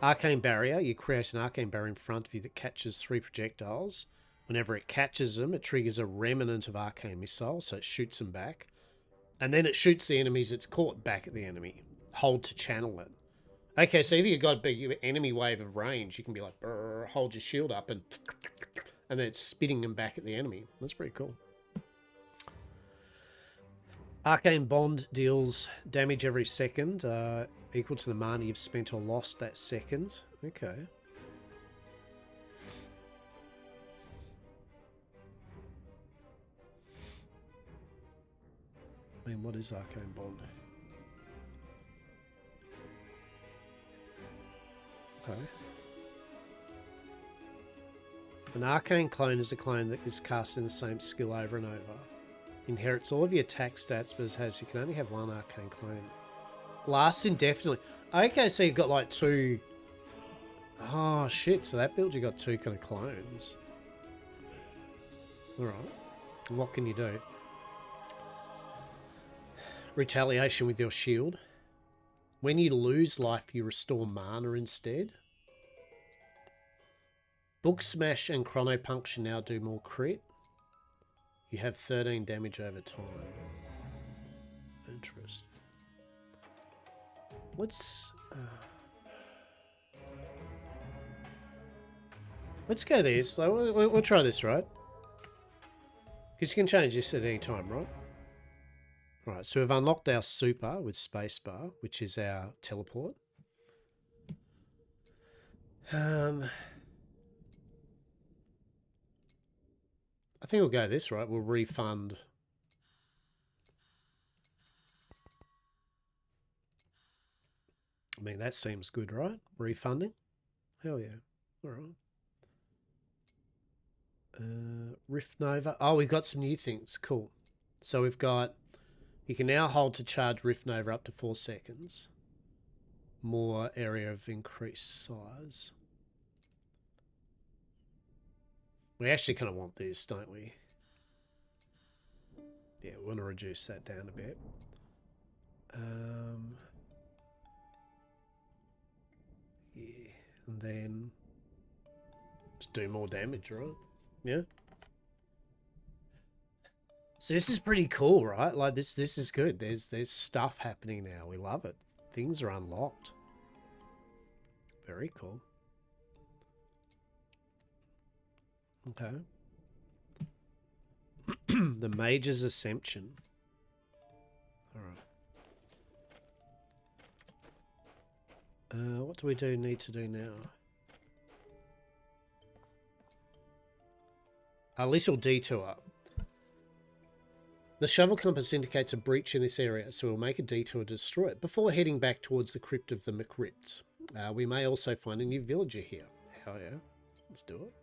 Arcane Barrier. You create an Arcane Barrier in front of you that catches 3 projectiles. Whenever it catches them, it triggers a remnant of Arcane Missile, so it shoots them back. And then it shoots the enemies it's caught back at the enemy. Hold to channel it. Okay, so if you've got a big enemy wave of range, you can be like, hold your shield up, and then it's spitting them back at the enemy. That's pretty cool. Arcane Bond deals damage every second, equal to the mana you've spent or lost that second. Okay. I mean, what is Arcane Bond? Okay. An Arcane Clone is a clone that is casting the same skill over and over. Inherits all of your attack stats, but you can only have one Arcane Clone. Lasts indefinitely. Okay, so you've got like 2... Oh, shit. So that build, you got 2 kind of clones. Alright. What can you do? Retaliation with your shield. When you lose life, you restore mana instead. Book Smash and Chrono Puncture now do more crit. You have 13 damage over time. Interesting. Let's go this. We'll try this, right? Because you can change this at any time, right? Alright, so we've unlocked our super with spacebar, which is our teleport. I think we'll go this, right? We'll refund. I mean, that seems good, right? Refunding? Hell yeah. All right. Rift Nova. Oh, we've got some new things. Cool. So we've got... You can now hold to charge Rift Nova up to 4 seconds. More area of increased size. We actually kind of want this, don't we? Yeah, we want to reduce that down a bit. Yeah, and then just do more damage, right? Yeah. So this is pretty cool, right? Like this is good. There's stuff happening now. We love it. Things are unlocked. Very cool. Okay. The Mage's Ascension. Alright. What do we need to do now? A little detour. The shovel compass indicates a breach in this area, so we'll make a detour to destroy it before heading back towards the crypt of the McCrypts. We may also find a new villager here. Hell yeah. Let's do it.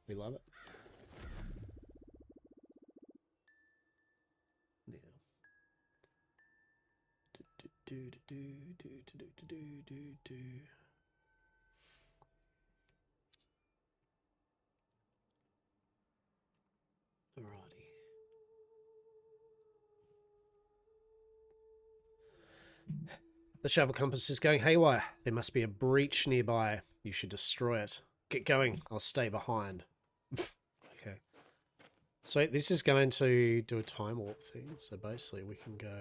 We love it. Yeah. Alrighty. The shovel compass is going haywire. There must be a breach nearby. You should destroy it. Get going. I'll stay behind. Okay. So this is going to do a time warp thing. So basically we can go...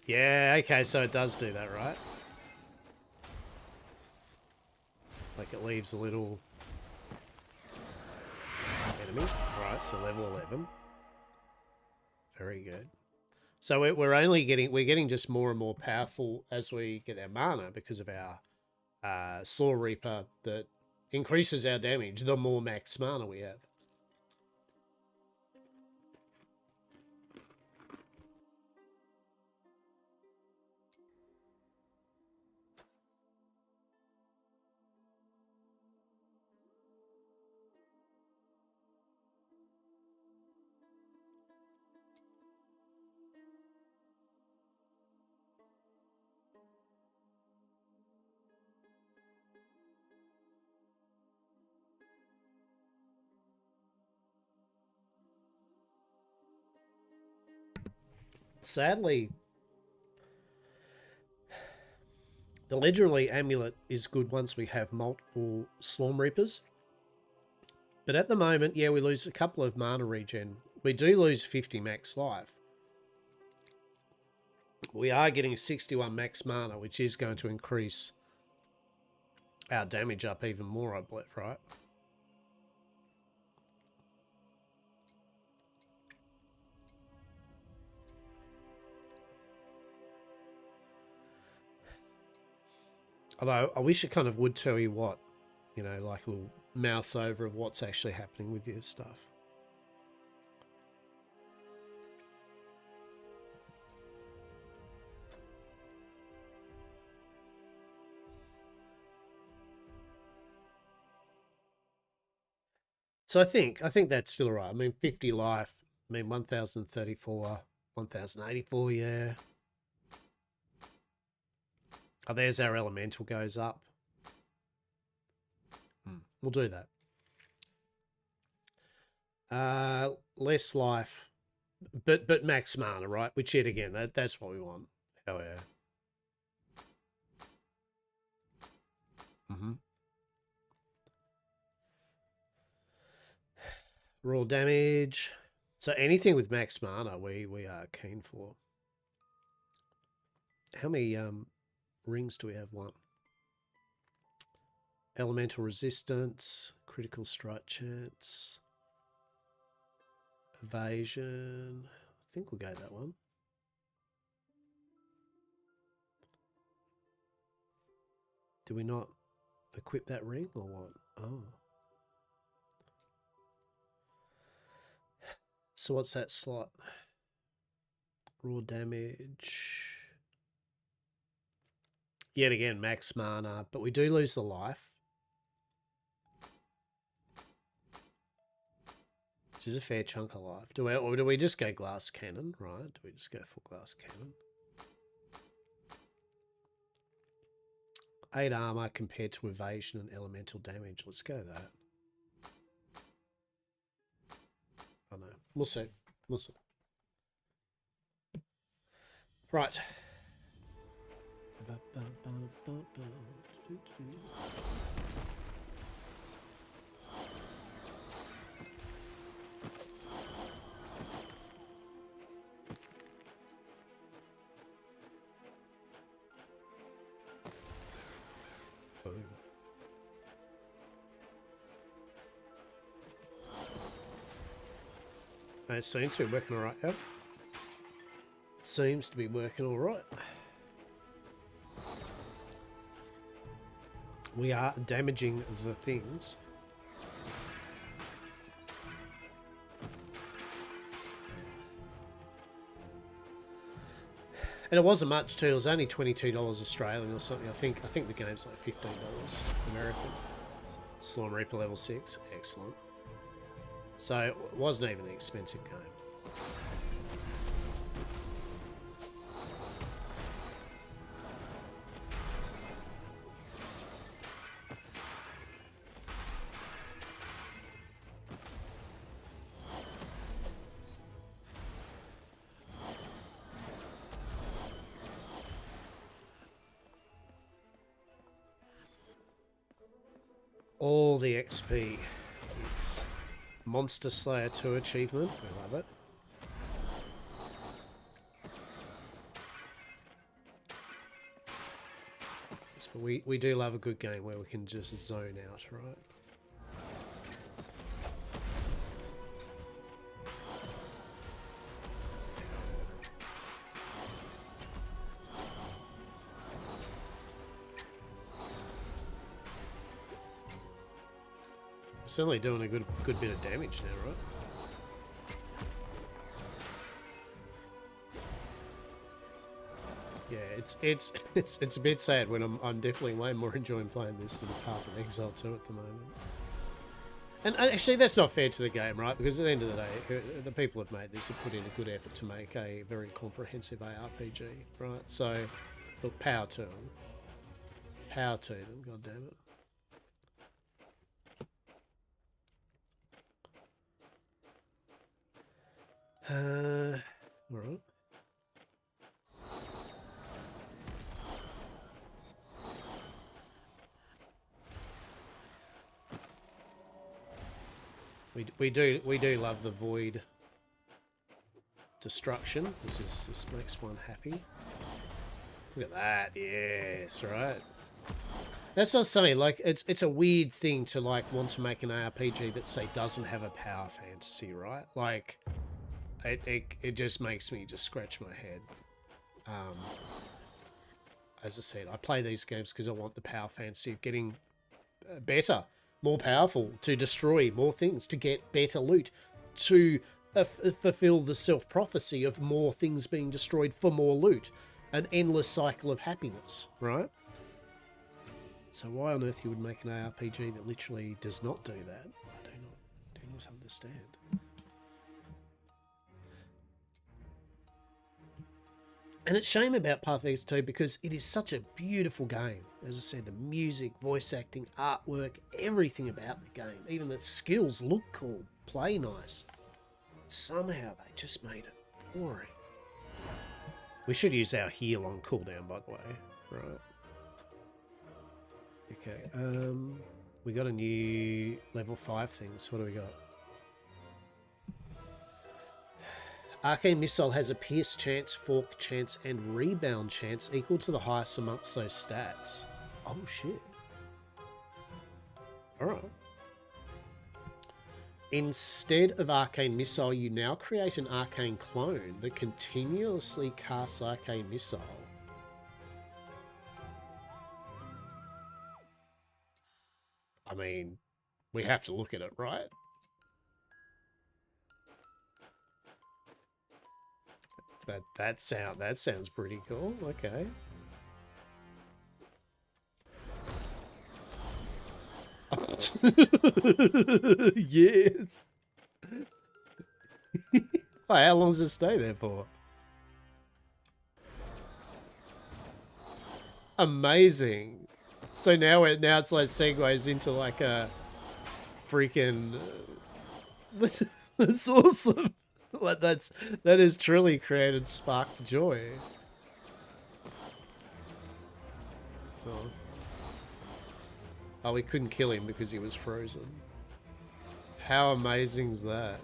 Yeah, okay, so it does do that, right? Like it leaves a little enemy. Right, so level 11. Very good. So we're getting just more and more powerful as we get our mana because of our Slor Reaper that increases our damage the more max mana we have. Sadly, the Legendary Amulet is good once we have multiple Slorm Reapers. But at the moment, yeah, we lose a couple of mana regen. We do lose 50 max life. We are getting 61 max mana, which is going to increase our damage up even more, I believe, right? Although I wish it kind of would tell you what, you know, like a little mouse over of what's actually happening with your stuff. So I think that's still right. I mean, 50 life. I mean, 1,034, 1,084, yeah. Oh, there's our elemental goes up. We'll do that. Less life, but max mana, right? Which yet again, that's what we want. Hell yeah. Raw damage. So anything with max mana, we are keen for. How many rings do we have? One. Elemental resistance, critical strike chance, evasion. I think we'll go that one. Do we not equip that ring or what? Oh. So what's that slot? Raw damage. Yet again, max mana, but we do lose the life. Which is a fair chunk of life. Or do we just go glass cannon, right? Do we just go full glass cannon? 8 armor compared to evasion and elemental damage. Let's go that. Oh no. We'll see. We'll see. Right. Boom. It seems to be working alright, yep. Seems to be working alright. We are damaging the things. And it wasn't much too. It was only $22 Australian or something. I think the game's like $15 American. Slime Reaper level 6. Excellent. So it wasn't even an expensive game. All the XP is Monster Slayer 2 achievement. We love it. But we do love a good game where we can just zone out, right? Certainly doing a good bit of damage now, right? Yeah, it's a bit sad when I'm definitely way more enjoying playing this than Path of Exile 2 at the moment. And actually, that's not fair to the game, right? Because at the end of the day, the people who've made this have put in a good effort to make a very comprehensive ARPG, right? So, look, power to them. Power to them, god damn it. Alright. We do love the void destruction. This makes one happy. Look at that, yes, right. That's not something like it's a weird thing to like want to make an ARPG that say doesn't have a power fantasy, right? Like it just makes me just scratch my head. As I said, I play these games because I want the power fantasy of getting better, more powerful, to destroy more things, to get better loot, to fulfill the self-prophecy of more things being destroyed for more loot. An endless cycle of happiness, right? So why on earth you would make an ARPG that literally does not do that? I do not understand. And it's a shame about Path of Exile 2 because it is such a beautiful game. As I said, the music, voice acting, artwork, everything about the game. Even the skills look cool, play nice. Somehow they just made it boring. We should use our heal on cooldown, by the way. Right. Okay, we got a new level 5 thing, so what do we got? Arcane Missile has a pierce chance, fork chance, and rebound chance equal to the highest amongst those stats. Oh shit. Alright. Instead of Arcane Missile, you now create an Arcane Clone that continuously casts Arcane Missile. I mean, we have to look at it, right? That sounds pretty cool. Okay. Yes. Oh, how long does it stay there for? Amazing. So now it's like segues into like a freaking. That's awesome. Like that has truly created sparked joy. Oh. Oh, we couldn't kill him because he was frozen. How amazing is that?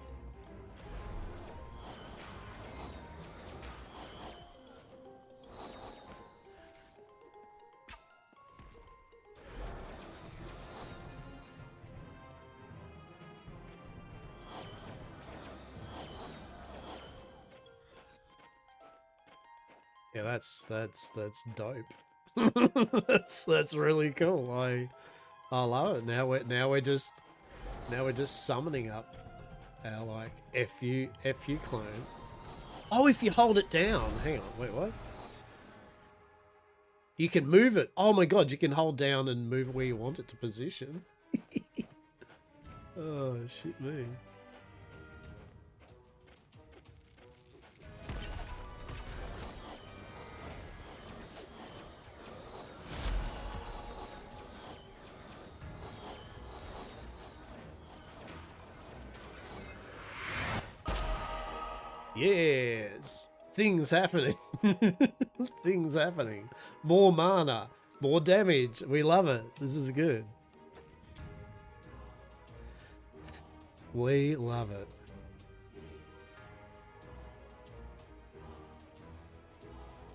Yeah, that's dope. that's really cool. I love it. Now we're just summoning up our like FU clone. Oh, if you hold it down. Hang on. Wait, what? You can move it. Oh my god, you can hold down and move it where you want it to position. Oh shit me. Yes. Things happening. Things happening. More mana. More damage. We love it. This is good. We love it.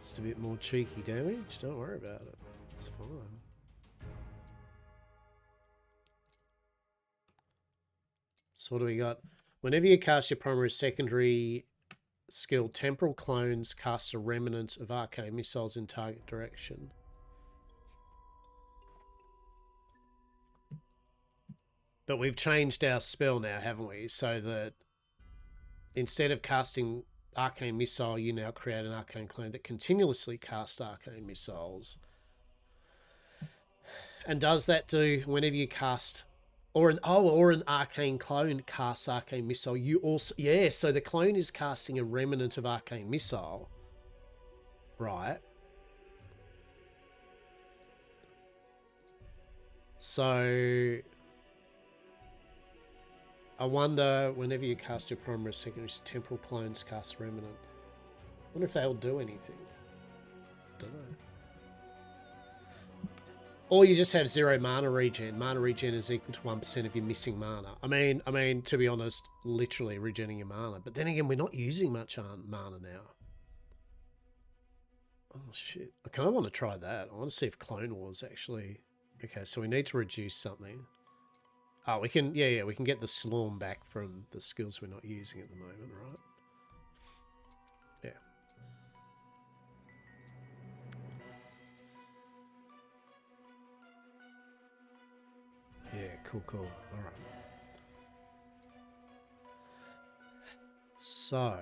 Just a bit more cheeky damage. Don't worry about it. It's fine. So what do we got? Whenever you cast your primary or secondary skill, temporal clones cast a remnant of arcane missiles in target direction. But we've changed our spell now, haven't we? So that instead of casting arcane missile, you now create an arcane clone that continuously casts arcane missiles. And does that do whenever you cast or an arcane clone casts arcane missile, you also so the clone is casting a remnant of arcane missile. Right. So I wonder whenever you cast your primary or secondary temporal clones cast remnant. I wonder if they'll do anything. Don't know. Or you just have 0 mana regen. Mana regen is equal to 1% of your missing mana. I mean, to be honest, literally regenerating your mana. But then again, we're not using much mana now. Oh shit! I kind of want to try that. I want to see if Clone Wars actually. Okay, so we need to reduce something. Oh, we can. Yeah, we can get the Slorm back from the skills we're not using at the moment, right? Yeah. Yeah, cool. All right. So,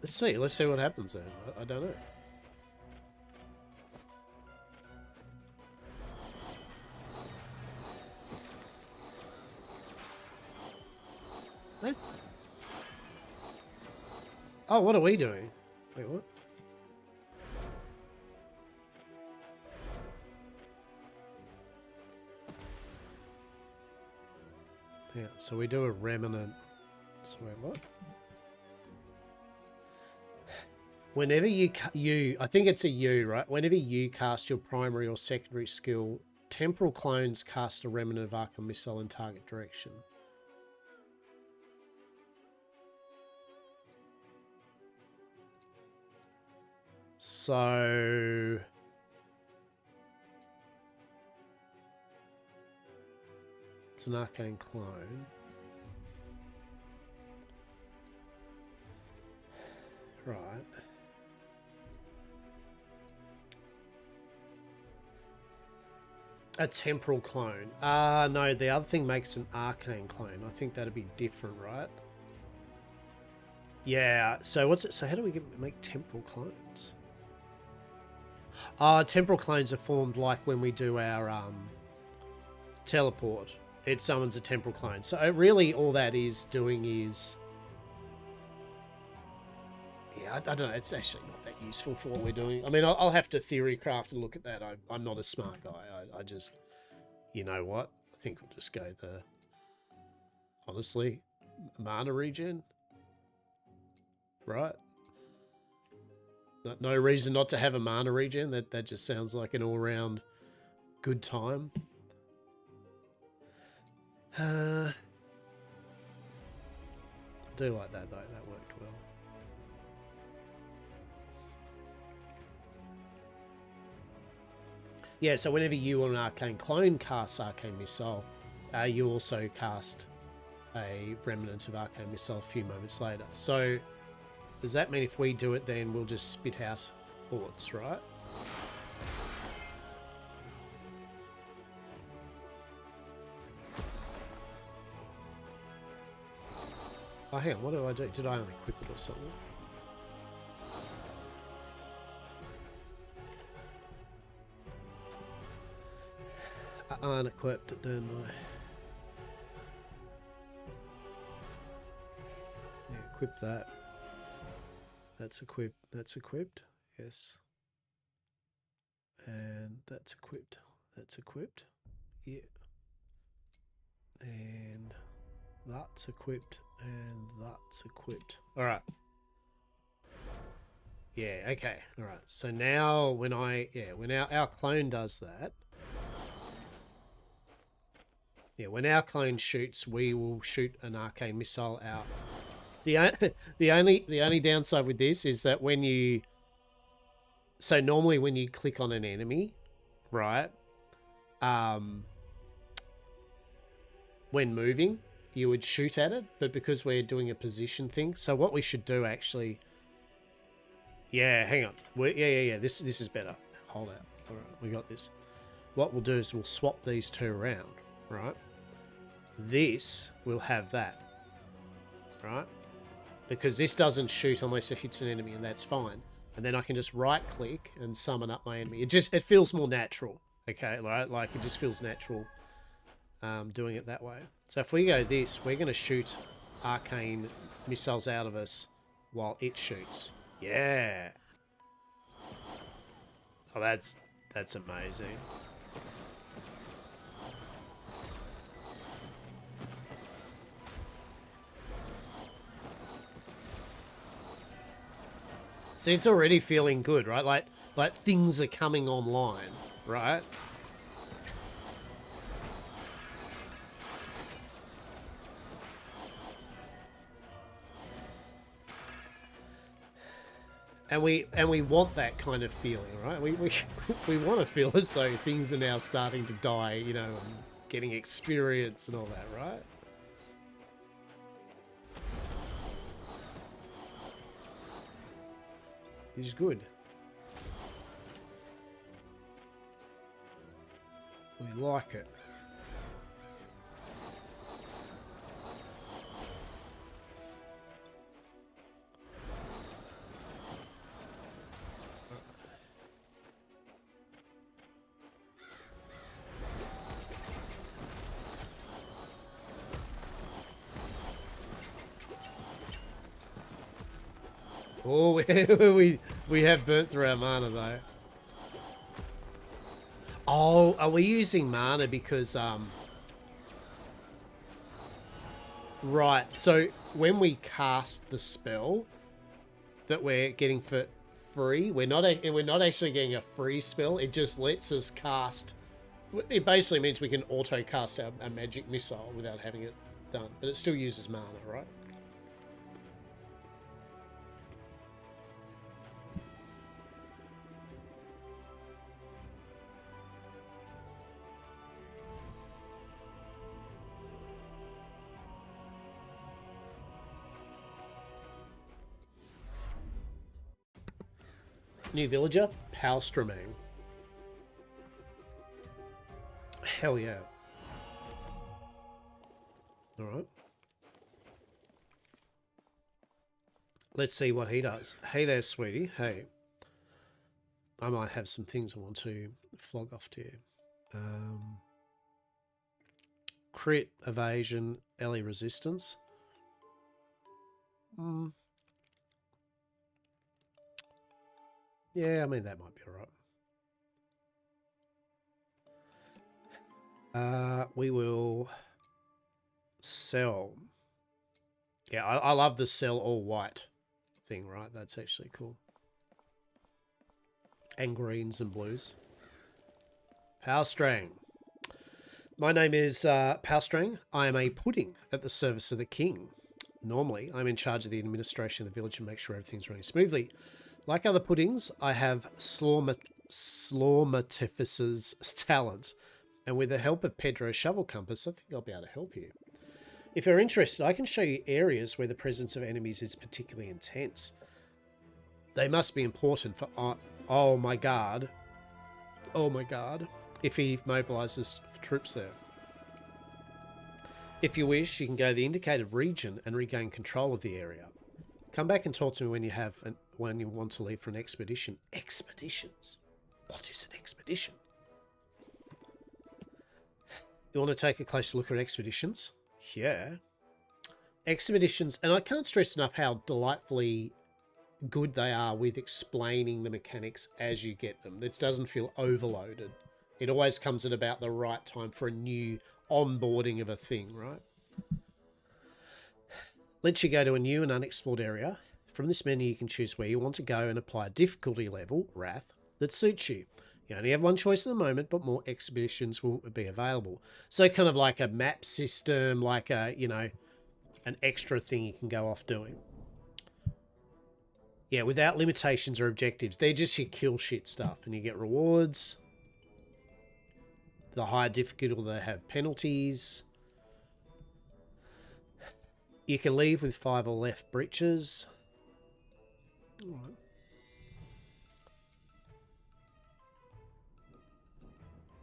let's see. Let's see what happens then. I don't know. What? Oh, what are we doing? Wait, what? Yeah, so we do a remnant. So wait, what? Whenever you, I think it's a you, right? Whenever you cast your primary or secondary skill, temporal clones cast a remnant of arcane missile in target direction. So it's an arcane clone. Right. A temporal clone. No, the other thing makes an arcane clone. I think that'd be different, right? Yeah, so what's it? So how do we make temporal clones? Temporal clones are formed like when we do our teleport. It summons a temporal clone. So really all that is doing is... Yeah, I don't know. It's actually not that useful for what we're doing. I mean, I'll have to theory craft and look at that. I'm not a smart guy. I just... You know what? I think we'll just go the... Honestly, mana regen. Right? No reason not to have a mana regen. That just sounds like an all-round good time. I do like that, though. That worked well. Yeah, so whenever you or an arcane clone casts Arcane Missile, you also cast a Remnant of Arcane Missile a few moments later. So does that mean if we do it, then we'll just spit out bullets, right? Oh, hang on, what do I do? Did I unequip it or something? I unequipped it, didn't I? Yeah, equip that. That's equipped. That's equipped. Yes. And that's equipped. That's equipped. Yeah. And that's equipped. And that's equipped. All right. Yeah, okay. All right. So now when our clone does that, yeah, when our clone shoots, we will shoot an arcane missile out. The only downside with this is that when you... So normally when you click on an enemy, right? When moving, you would shoot at it, but because we're doing a position thing, so what we should do actually... Yeah, hang on. Yeah. This is better. Hold out. All right, we got this. What we'll do is we'll swap these two around, right? This will have that, right? Because this doesn't shoot unless it hits an enemy, and that's fine. And then I can just right click and summon up my enemy. It feels more natural, okay? Right? Like it just feels natural doing it that way. So if we go this, we're going to shoot arcane missiles out of us while it shoots. Yeah. Oh, that's amazing. See, it's already feeling good, right? Like things are coming online, right? And we want that kind of feeling, right? We want to feel as though things are now starting to die, you know, and getting experience and all that, right? This is good. We like it. Oh, we have burnt through our mana though. Oh, are we using mana because right, so when we cast the spell that we're getting for free, we're not actually getting a free spell. It just lets us cast. It basically means we can auto cast a magic missile without having it done, but it still uses mana, right? New villager, Palstramang. Hell yeah. Alright. Let's see what he does. Hey there, sweetie. Hey. I might have some things I want to flog off to you. Crit, evasion, LE resistance. Yeah, I mean, that might be alright. We will sell. Yeah, I love the sell all white thing, right? That's actually cool. And greens and blues. Powstrang. My name is Powstrang. I am a pudding at the service of the king. Normally, I'm in charge of the administration of the village and make sure everything's running smoothly. Like other puddings, I have Slormancer's talent. And with the help of Pedro's shovel compass, I think I'll be able to help you. If you're interested, I can show you areas where the presence of enemies is particularly intense. They must be important for... Oh my god. Oh my god. If he mobilises troops there. If you wish, you can go to the indicated region and regain control of the area. Come back and talk to me when you want to leave for an expedition. Expeditions? What is an expedition? You want to take a closer look at expeditions? Yeah. Expeditions, and I can't stress enough how delightfully good they are with explaining the mechanics as you get them. It doesn't feel overloaded. It always comes at about the right time for a new onboarding of a thing, right? Lets you go to a new and unexplored area. From this menu, you can choose where you want to go and apply a difficulty level, Wrath, that suits you. You only have one choice at the moment, but more expeditions will be available. So kind of like a map system, like a, you know, an extra thing you can go off doing. Yeah, without limitations or objectives. They're just your kill shit stuff. And you get rewards. The higher difficulty, they have penalties. You can leave with 5 or left breaches. All right.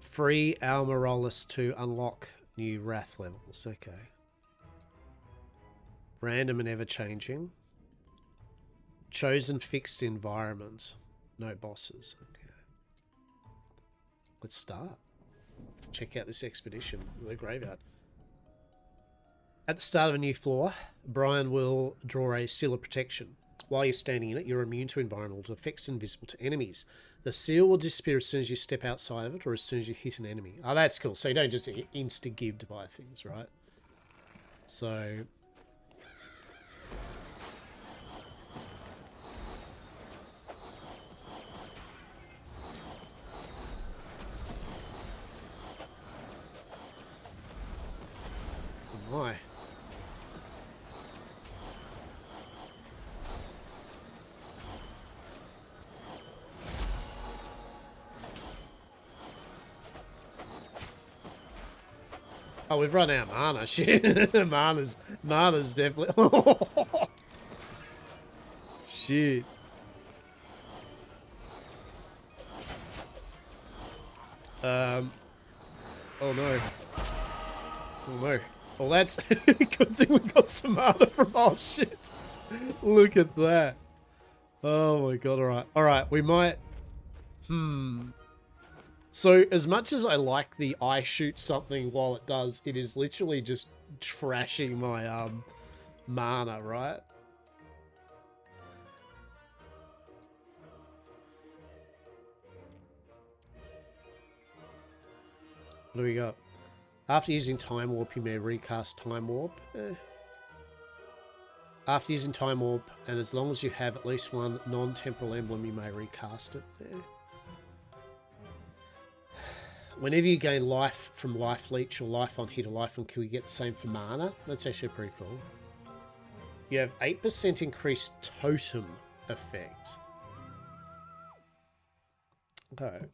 Free Almarolus to unlock new Wrath levels. Okay. Random and ever-changing. Chosen fixed environment. No bosses. Okay. Let's start. Check out this expedition. The graveyard. At the start of a new floor, Brian will draw a seal of protection. While you're standing in it, you're immune to environmental effects invisible to enemies. The seal will disappear as soon as you step outside of it or as soon as you hit an enemy. Oh, that's cool. So you don't just insta-gibbed by things, right? So... my. Oh, we've run out of mana. Shit. Mana's definitely... Shit. Oh no. Oh no. Well, that's good thing we got some mana from... Oh shit. Look at that. Oh my god, alright. Alright, we might... So, as much as I like the I shoot something while it does, it is literally just trashing my mana, right? What do we got? After using Time Warp, you may recast Time Warp. After using Time Warp, and as long as you have at least one non-temporal emblem, you may recast it. Whenever you gain life from Life Leech or Life on Hit or Life on Kill, you get the same for mana. That's actually pretty cool. You have 8% increased totem effect. Okay.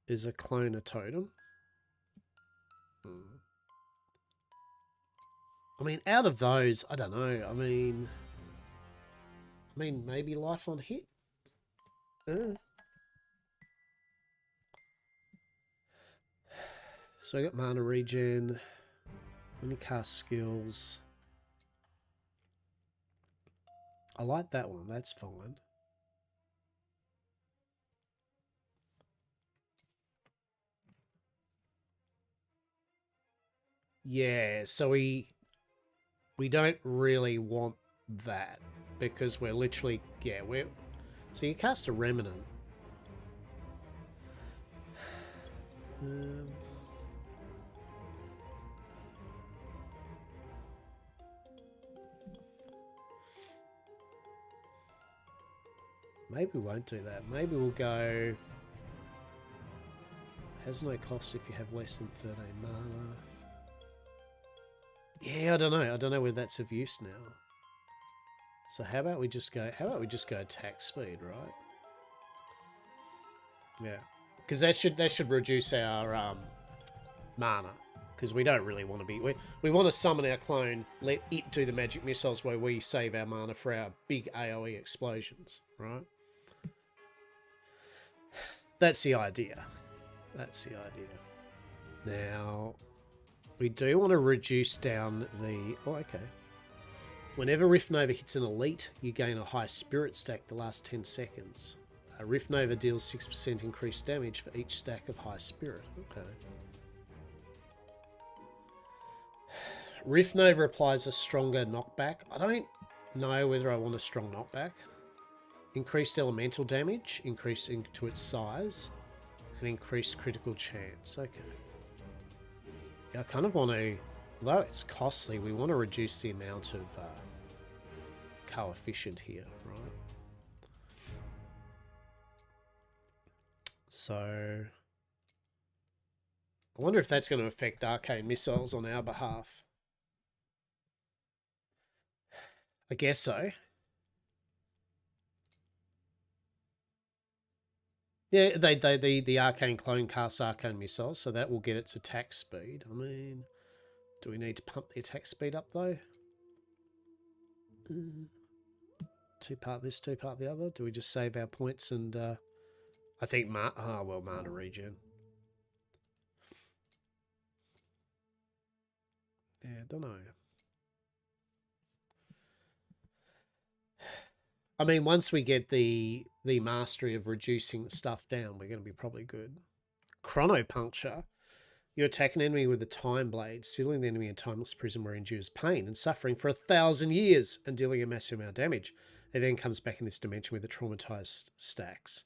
Is a clone a totem? I mean, out of those, I don't know. I mean, maybe Life on Hit? So I got mana regen. When you cast skills. I like that one. That's fine. Yeah, so we don't really want that because we're literally, yeah, we're, so you cast a remnant. Maybe we won't do that. Maybe we'll go, has no cost if you have less than 13 mana. Yeah, I don't know. I don't know whether that's of use now. So how about we just go attack speed, right? Yeah. Because that should reduce our mana. Because we don't really want to be... We want to summon our clone, let it do the magic missiles where we save our mana for our big AoE explosions, right? That's the idea. That's the idea. Now, we do want to reduce down the... Oh, okay. Whenever Rift Nova hits an elite, you gain a high spirit stack the last 10 seconds. Rift Nova deals 6% increased damage for each stack of high spirit. Okay. Rift Nova applies a stronger knockback. I don't know whether I want a strong knockback. Increased elemental damage, increasing to its size, and increased critical chance. Okay. Yeah, I kind of want to, although it's costly, we want to reduce the amount of coefficient here, right? So, I wonder if that's going to affect arcane missiles on our behalf. I guess so. Yeah, the arcane clone casts arcane missiles, so that will get its attack speed. I mean, do we need to pump the attack speed up though? Two part this, two part the other. Do we just save our points and I think mana regen. Yeah, don't know. I mean, once we get the mastery of reducing stuff down, we're going to be probably good. Chronopuncture. You attack an enemy with a time blade, sealing the enemy in timeless prison where he endures pain and suffering for 1,000 years and dealing a massive amount of damage. It then comes back in this dimension with the traumatized stacks.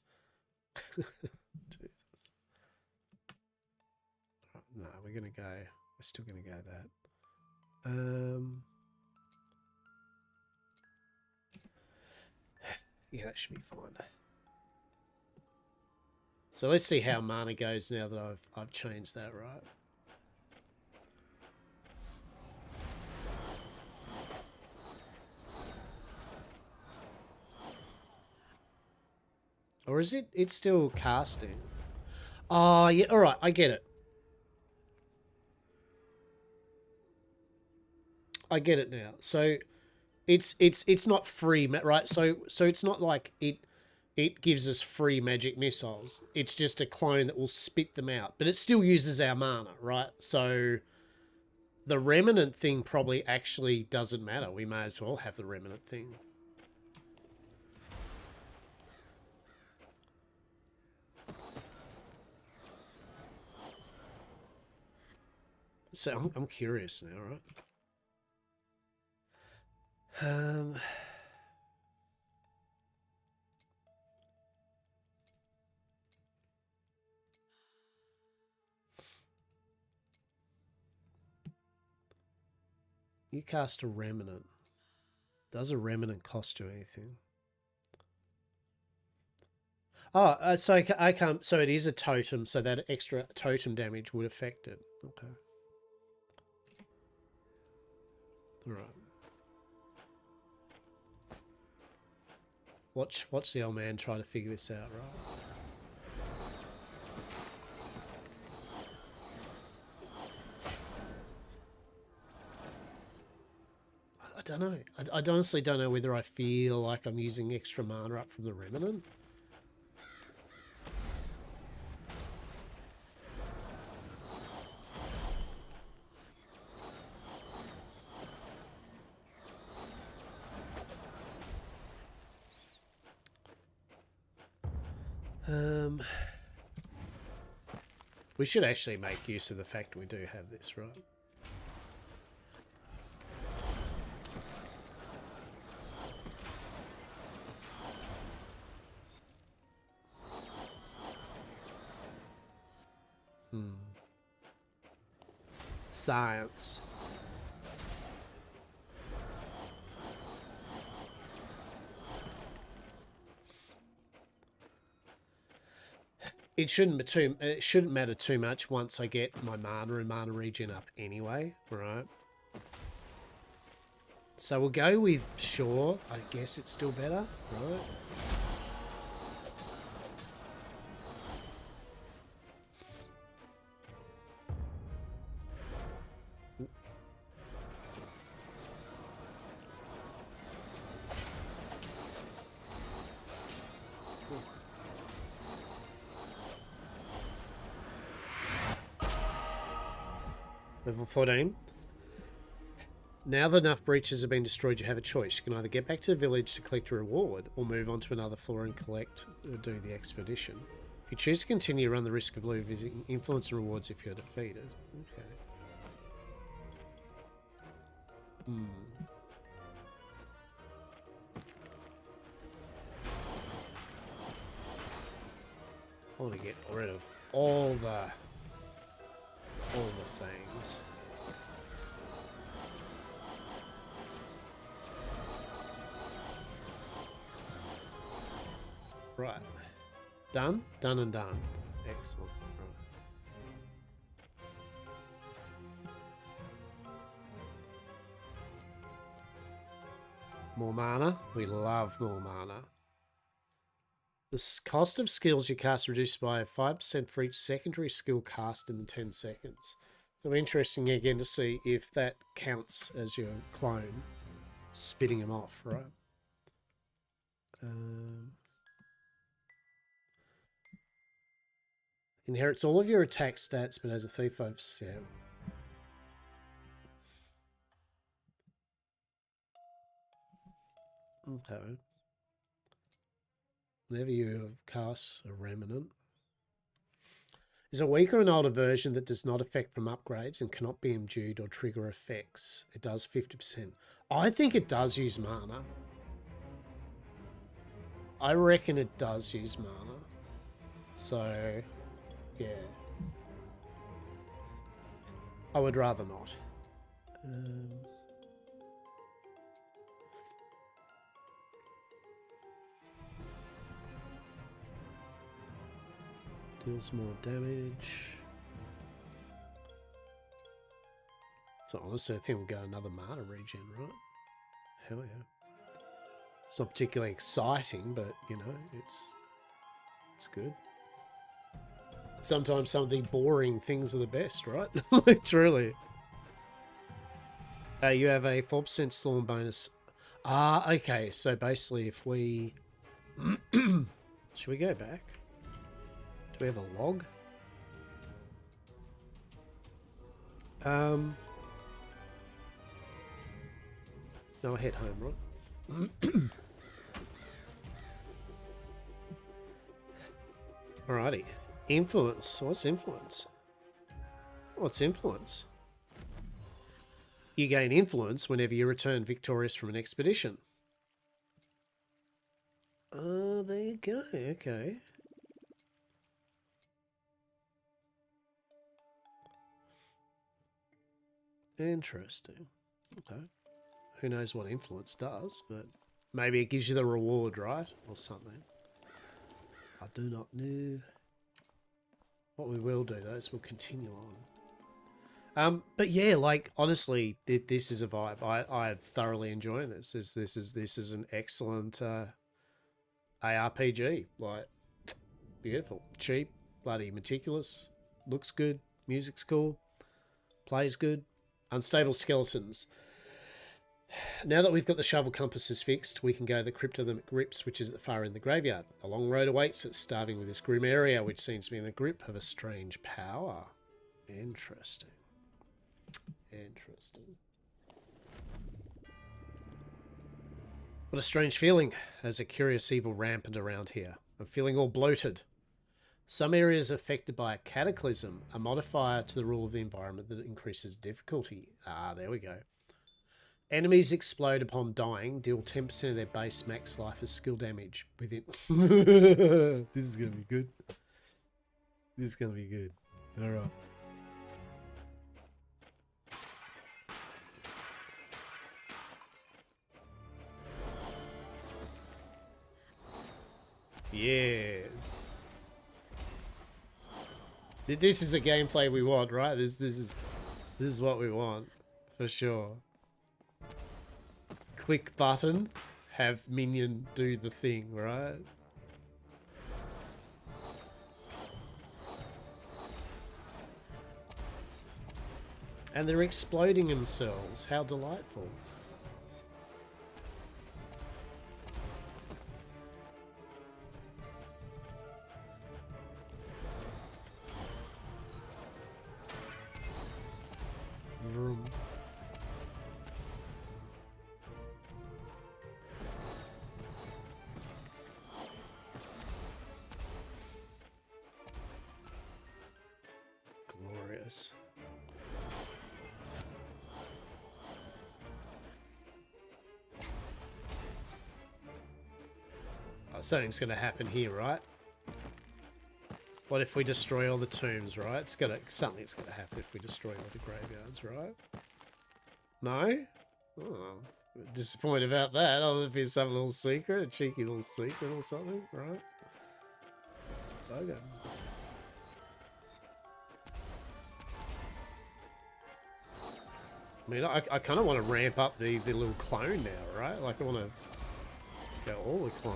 Jesus. No, we're going to go... We're still going to go that. Yeah, that should be fine. So let's see how mana goes now that I've changed that, right? Or is it? It's still casting. Oh, yeah. All right. I get it. I get it now. So it's not free, right? So it's not like it gives us free magic missiles. It's just a clone that will spit them out, but it still uses our mana, right? So the remnant thing probably actually doesn't matter. We may as well have the remnant thing. So I'm curious now, right? You cast a remnant. Does a remnant cost you anything? Oh, so I can't. So it is a totem. So that extra totem damage would affect it. Okay. All right. Watch the old man try to figure this out, right? I don't know. I honestly don't know whether I feel like I'm using extra mana up from the remnant. We should actually make use of the fact we do have this, right? Science. It shouldn't matter too much once I get my mana and mana regen up anyway, right? So we'll go with sure. I guess it's still better, right? Level 14. Now that enough breaches have been destroyed, you have a choice. You can either get back to the village to collect a reward, or move on to another floor and do the expedition. If you choose to continue, you run the risk of losing influence and rewards if you're defeated. Okay. I want to get rid of all the things. Right. Done? Done and done. Excellent. Right. More mana. We love more mana. The cost of skills you cast reduced by 5% for each secondary skill cast in 10 seconds. It'll be interesting again to see if that counts as your clone spitting them off, right? Inherits all of your attack stats, but has a 3/5. Okay. Whenever you cast a remnant. Is a weaker and older version that does not affect from upgrades and cannot be imbued or trigger effects. It does 50%. I think it does use mana. I reckon it does use mana. So, yeah. I would rather not. Deals more damage. So honestly, I think we'll go another mana regen, right? Hell yeah. It's not particularly exciting, but you know, it's good. Sometimes some of the boring things are the best, right? Like, truly. You have a 4% storm bonus. Ah, okay. So basically, if we... Should we go back? Do we have a log? No, I head home, right? Alrighty. Influence. What's influence? What's influence? You gain influence whenever you return victorious from an expedition. Oh, there you go. Okay. Interesting. Okay. Who knows what influence does, but maybe it gives you the reward, right? Or something. I do not know. What we will do, though, is we'll continue on. But yeah, like, honestly, this is a vibe. I'm thoroughly enjoying this. This is an excellent ARPG. Like, beautiful. Cheap. Bloody meticulous. Looks good. Music's cool. Plays good. Unstable skeletons. Now that we've got the shovel compasses fixed, we can go to the Crypt of the McGrips, which is at the far end of the graveyard. A long road awaits us, starting with this grim area, which seems to be in the grip of a strange power. Interesting. Interesting. What a strange feeling. There's a curious evil rampant around here. I'm feeling all bloated. Some areas affected by a cataclysm, a modifier to the rule of the environment that increases difficulty. Ah, there we go. Enemies explode upon dying, deal 10% of their base max life as skill damage within. This is going to be good. This is going to be good. All right. Yes. This is the gameplay we want, right? This is what we want, for sure. Click button, have minion do the thing, right? And they're exploding themselves. How delightful. Vroom. Glorious. Oh, something's going to happen here, right? What if we destroy all the tombs, right? Something's gonna happen if we destroy all the graveyards, right? No? Oh, disappointed about that. Oh, there'd be some little secret, a cheeky little secret or something, right? Okay. I mean, I kind of want to ramp up the little clone now, right? Like, I want to go all the clone.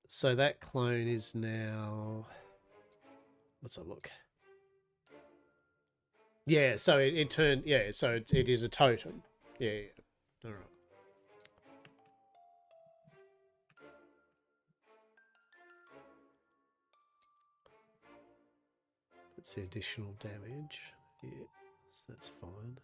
So that clone is now... Let's have a look. Yeah, so it turned... Yeah, so it is a totem. Yeah, yeah. All right. That's the additional damage. Yeah, so that's fine.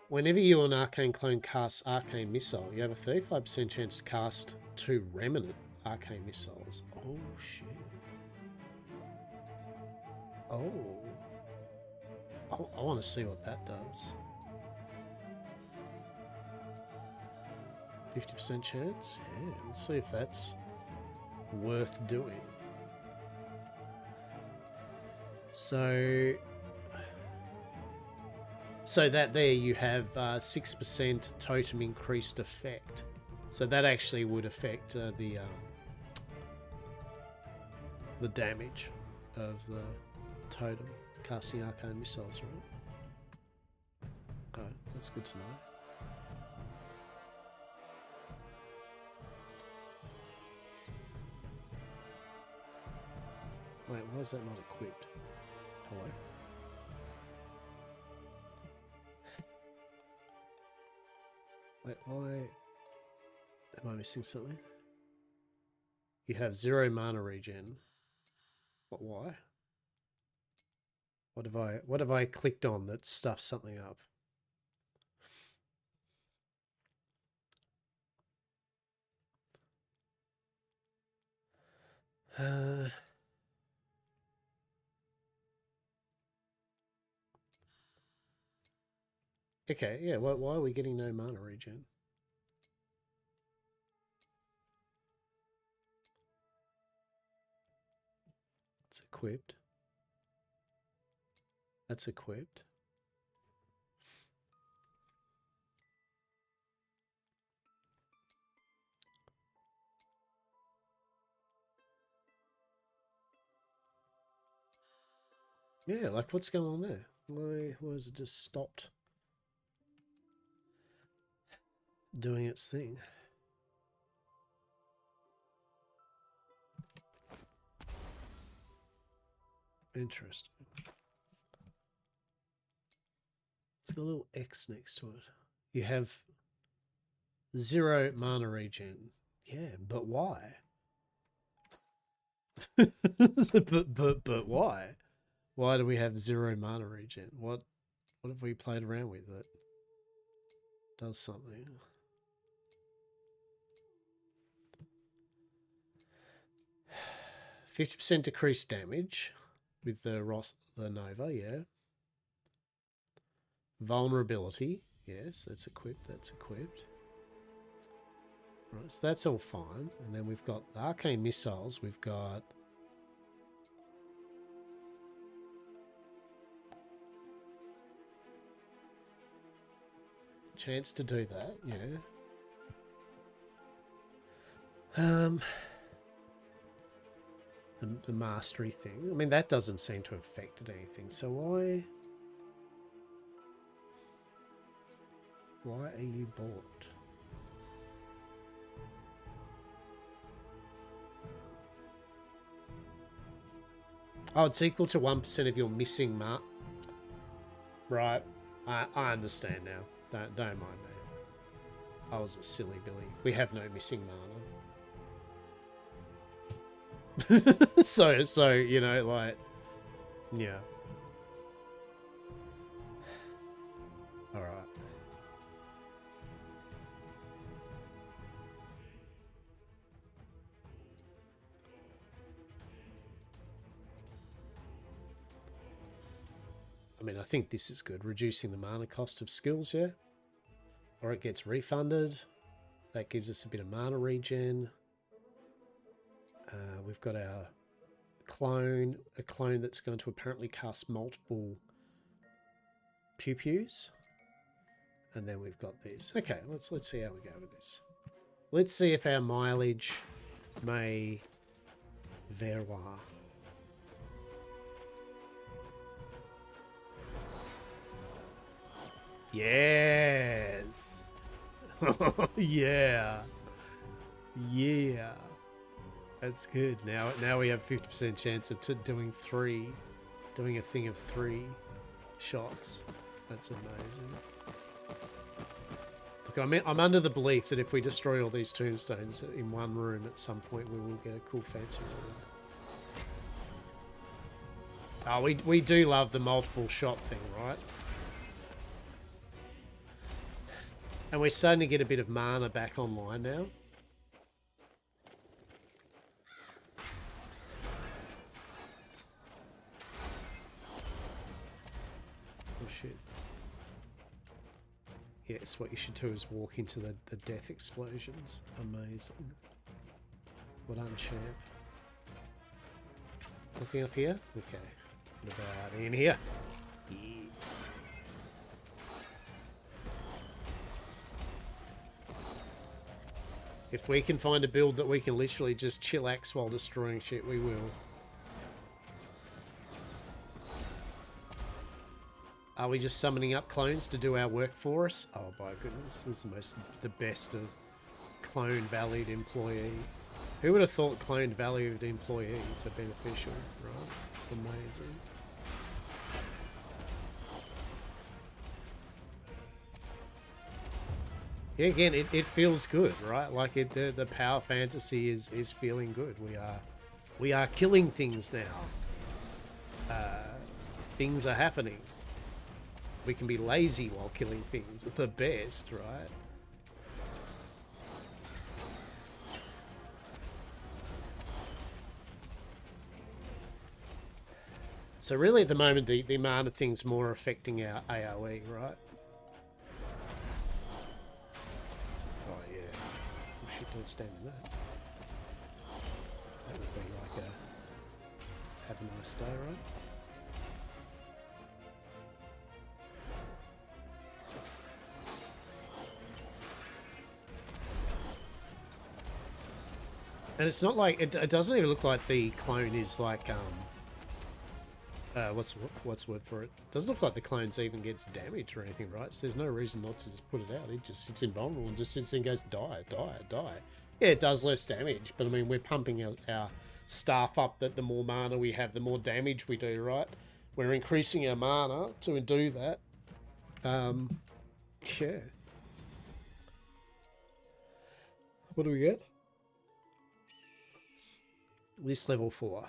Whenever you or an arcane clone casts arcane missile, you have a 35% chance to cast 2 remnant arcane missiles. Oh shit. Oh. I want to see what that does. 50% chance? Yeah, let's see if that's worth doing. So that there you have 6% totem increased effect. So that actually would affect the damage of the totem casting arcane missiles, right? Oh, that's good to know. Wait, why is that not equipped? Hello? Wait, why am I missing something? You have 0 mana regen. What? Why? What have I clicked on that stuffed something up? Okay, yeah. Why are we getting no mana regen? It's equipped. That's equipped. Yeah, like what's going on there? Why has it just stopped doing its thing? Interesting. It's got a little X next to it. You have 0 mana regen. Yeah, but why? but why? Why do we have 0 mana regen? What have we played around with that does something? %50 decreased damage with the Nova, yeah. Vulnerability, yes, that's equipped, Right, so that's all fine. And then we've got the arcane missiles, we've got chance to do that, yeah. The mastery thing. I mean, that doesn't seem to have affected anything. So why are you bought? Oh, it's equal to 1% of your missing mark. Right. I understand now. Don't mind me. I was a silly Billy. We have no missing mana. so you know, like, yeah. All right. I mean, I think this is good. Reducing the mana cost of skills, yeah? Or it gets refunded. That gives us a bit of mana regen. We've got our clone, a clone that's going to apparently cast multiple pew-pews. And then we've got this. Okay, let's see how we go with this. Let's see if our mileage may valoir. Yes. Yeah. Yeah. That's good. Now we have 50% chance of doing a thing of 3 shots. That's amazing. Look, I'm under the belief that if we destroy all these tombstones in one room at some point, we will get a cool fancy room. Oh, we do love the multiple shot thing, right? And we're starting to get a bit of mana back online now. Oh shit. Yes, what you should do is walk into the death explosions. Amazing. Well done, champ. Nothing up here? Okay. What about in here? Yes. If we can find a build that we can literally just chillax while destroying shit, we will. Are we just summoning up clones to do our work for us? Oh my goodness, this is the best of clone valued employee. Who would have thought cloned valued employees are beneficial, right? Amazing. Yeah, again, it feels good, right? Like the power fantasy is feeling good. We are killing things now. Things are happening. We can be lazy while killing things. The best, right? So really at the moment the mana thing's more affecting our AoE, right? Oh yeah. Oh shit, don't stand in that. That would be like a have a nice day, right? And it's not like it doesn't even look like the clone is like what's the word for it? Doesn't look like the clones even gets damaged or anything, right? So there's no reason not to just put it out. It just sits invulnerable and just sits there and goes die, die, die. Yeah, it does less damage, but I mean we're pumping our staff up that the more mana we have, the more damage we do, right? We're increasing our mana to do that. Yeah. What do we get? List level 4.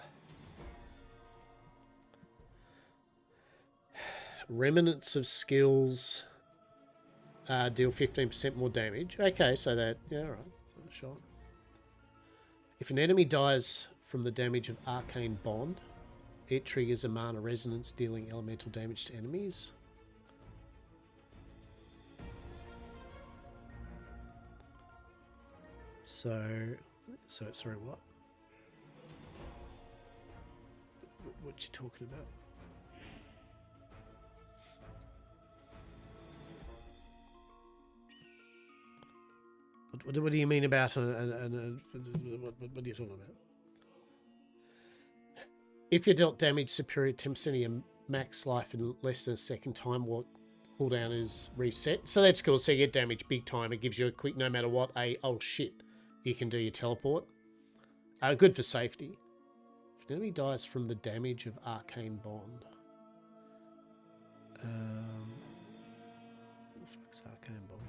Remnants of skills deal 15% more damage. Okay, so that... Yeah, alright. Shot. If an enemy dies from the damage of Arcane Bond, it triggers a mana resonance, dealing elemental damage to enemies. So sorry, what? What you talking about? What do you mean about what are you talking about? If you're dealt damage superior to 10% of your max life in less than a second time, what cooldown is reset. So that's cool. So you get damage big time. It gives you a quick, no matter what, oh shit, you can do your teleport. Good for safety. If an enemy dies from the damage of Arcane Bond. What the fuck's Arcane Bond?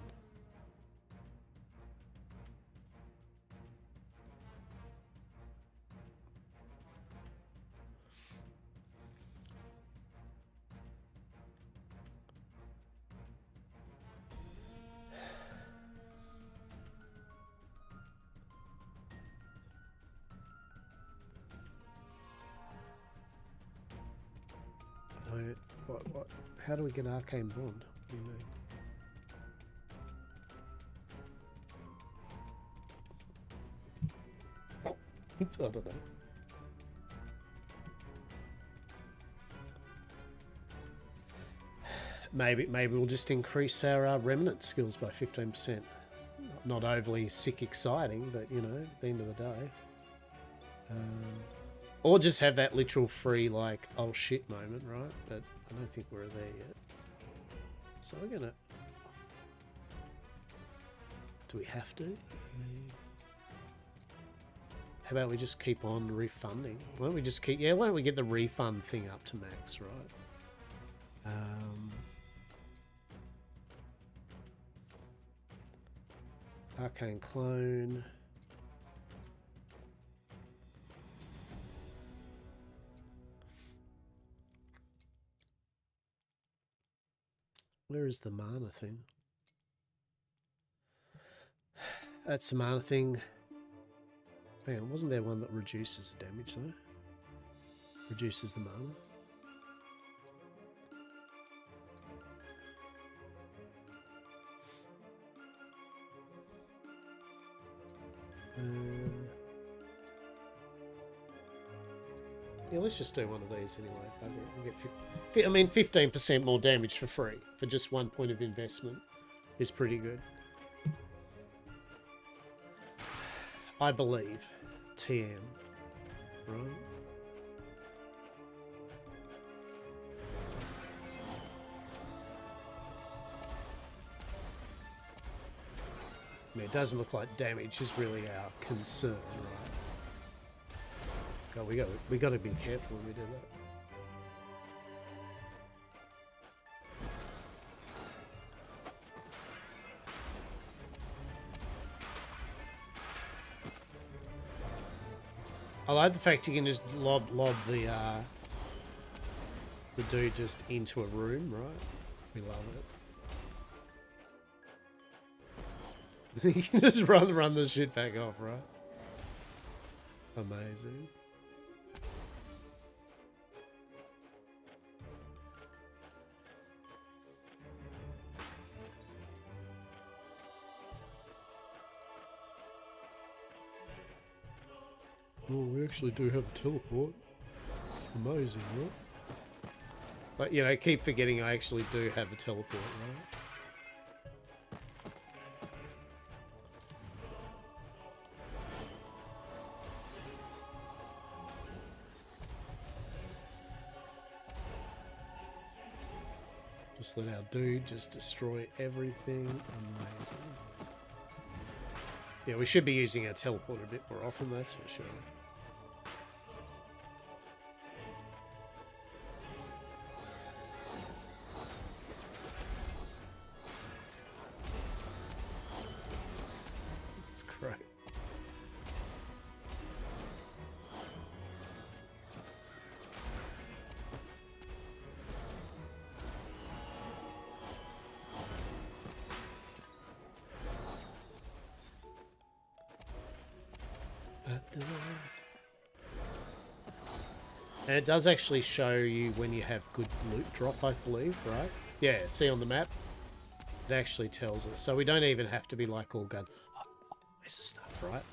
What? How do we get Arcane Bond? What do you mean? I don't know. Maybe we'll just increase our remnant skills by 15%. Not overly sick exciting, but you know, at the end of the day. Or just have that literal free, like, oh shit moment, right? But I don't think we're there yet. So we're gonna... Do we have to? How about we just keep on refunding? Why don't we just keep... Yeah, why don't we get the refund thing up to max, right? Arcane Clone... Where is the mana thing? That's the mana thing. Hang on, wasn't there one that reduces the damage though? Reduces the mana? Yeah, let's just do one of these anyway. We'll get 15% more damage for free for just 1 point of investment is pretty good. I believe. TM. Right? I mean, it doesn't look like damage is really our concern, right? God, we got to be careful when we do that. I like the fact you can just lob the dude just into a room, right? We love it. You can just run the shit back off, right? Amazing. Oh, we actually do have a teleport. Amazing, right? But, you know, keep forgetting I actually do have a teleport, right? Just let our dude just destroy everything. Amazing. Yeah, we should be using our teleport a bit more often, that's for sure. That's great. And it does actually show you when you have good loot drop, I believe, right? Yeah, see on the map? It actually tells us. So we don't even have to be like all gun. Oh, where's the stuff, right?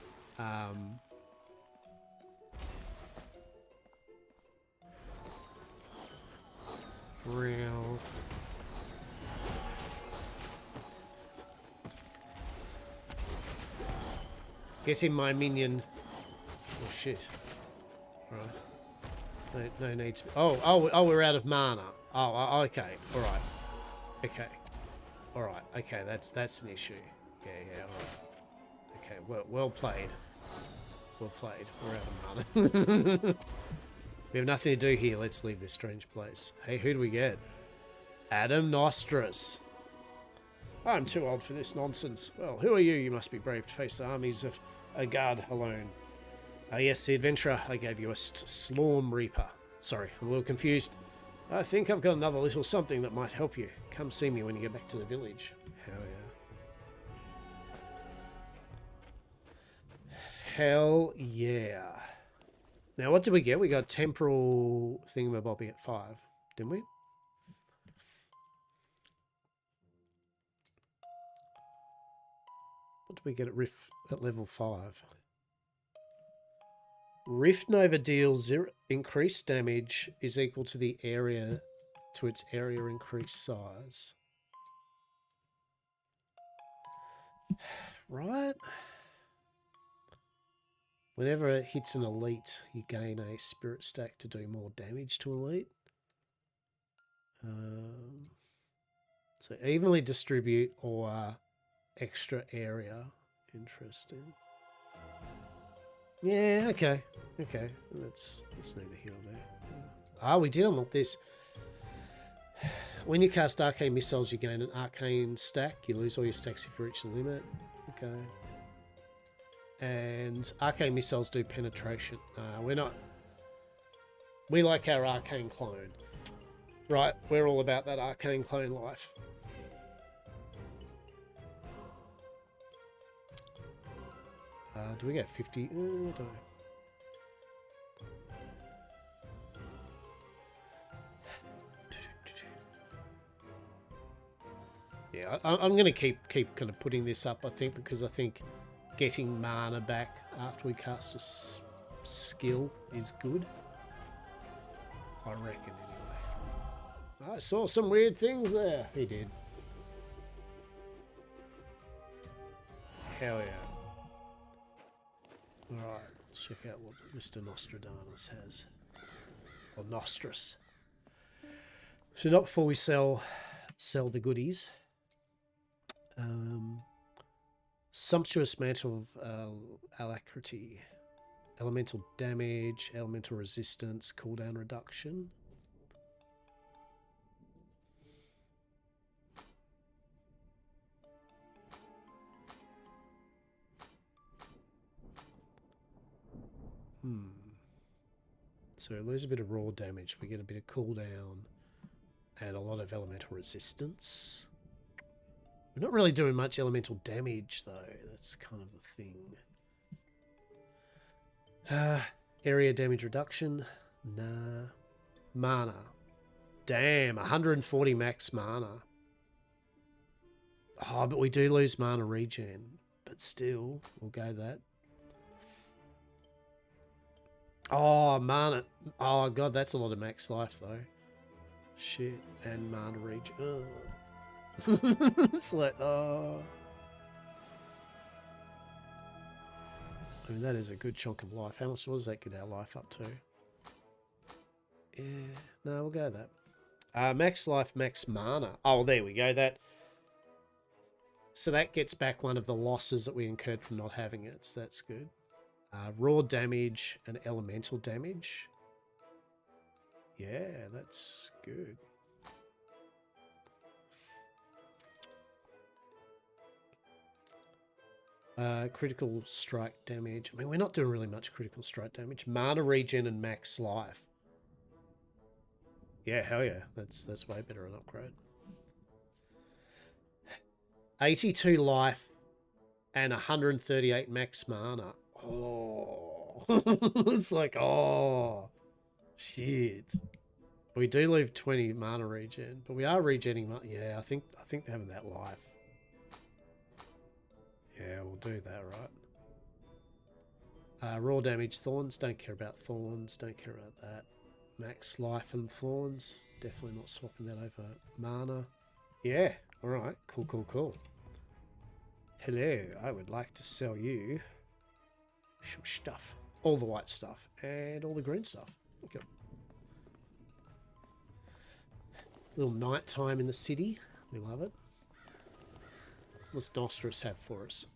Real. Get in my minion. Oh shit. Right. No need to. Oh, we're out of mana. Oh, okay. All right. Okay. All right. Okay, that's an issue. Yeah. All right. Okay. Well played. Well played. We're out of mana. We have nothing to do here. Let's leave this strange place. Hey, who do we get? Adam Nostris. I'm too old for this nonsense. Well, who are you? You must be brave to face the armies of Agard alone. Yes, the adventurer. I gave you a Slorm Reaper. Sorry, I'm a little confused. I think I've got another little something that might help you. Come see me when you get back to the village. Hell yeah. Hell yeah. Now, what did we get? We got temporal thingamabobby at 5, didn't we? What did we get at Rift at level 5? Rift Nova deals 0 increased damage is equal to the area to its area increased size. Right? Whenever it hits an elite, you gain a spirit stack to do more damage to elite. So evenly distribute or extra area. Interesting. Yeah, okay. Okay. That's neither here nor there. Ah, we did unlock this. When you cast arcane missiles, you gain an arcane stack. You lose all your stacks if you reach the limit. Okay. And arcane missiles do penetration. We're not. We like our arcane clone. Right, we're all about that arcane clone life. Do we get 50? I don't know. Yeah, I'm going to keep kind of putting this up, I think, because I think getting mana back after we cast a skill is good. I reckon, anyway. I saw some weird things there. He did. Hell yeah. Alright, let's check out what Mr. Nostradamus has. Or Nostris. So not before we sell the goodies. Sumptuous Mantle of Alacrity. Elemental damage, elemental resistance, cooldown reduction. So we lose a bit of raw damage. We get a bit of cooldown and a lot of elemental resistance. We're not really doing much elemental damage, though. That's kind of the thing. Area damage reduction. Nah. Mana. Damn, 140 max mana. Oh, but we do lose mana regen. But still, we'll go that. Oh, mana. Oh, God, that's a lot of max life, though. Shit. And mana regen. Oh. It's like, oh. I mean, that is a good chunk of life. How much does that get our life up to? Yeah, no, we'll go that. Max life, max mana. Oh, there we go. So that gets back one of the losses that we incurred from not having it. So that's good. Raw damage and elemental damage. Yeah, that's good. Critical strike damage. I mean, we're not doing really much critical strike damage. Mana regen and max life. Yeah, hell yeah. That's way better an upgrade. 82 life and 138 max mana. Oh. oh. It's like, oh, shit. We do leave 20 mana regen, but we are regenning. Yeah, I think they're having that life. Yeah, we'll do that, right? Raw damage thorns. Don't care about thorns. Don't care about that. Max life and thorns. Definitely not swapping that over mana. Yeah. All right. Cool, cool, cool. Hello. I would like to sell you some stuff. All the white stuff and all the green stuff. Okay. Little night time in the city. We love it. What's Nostris have for us?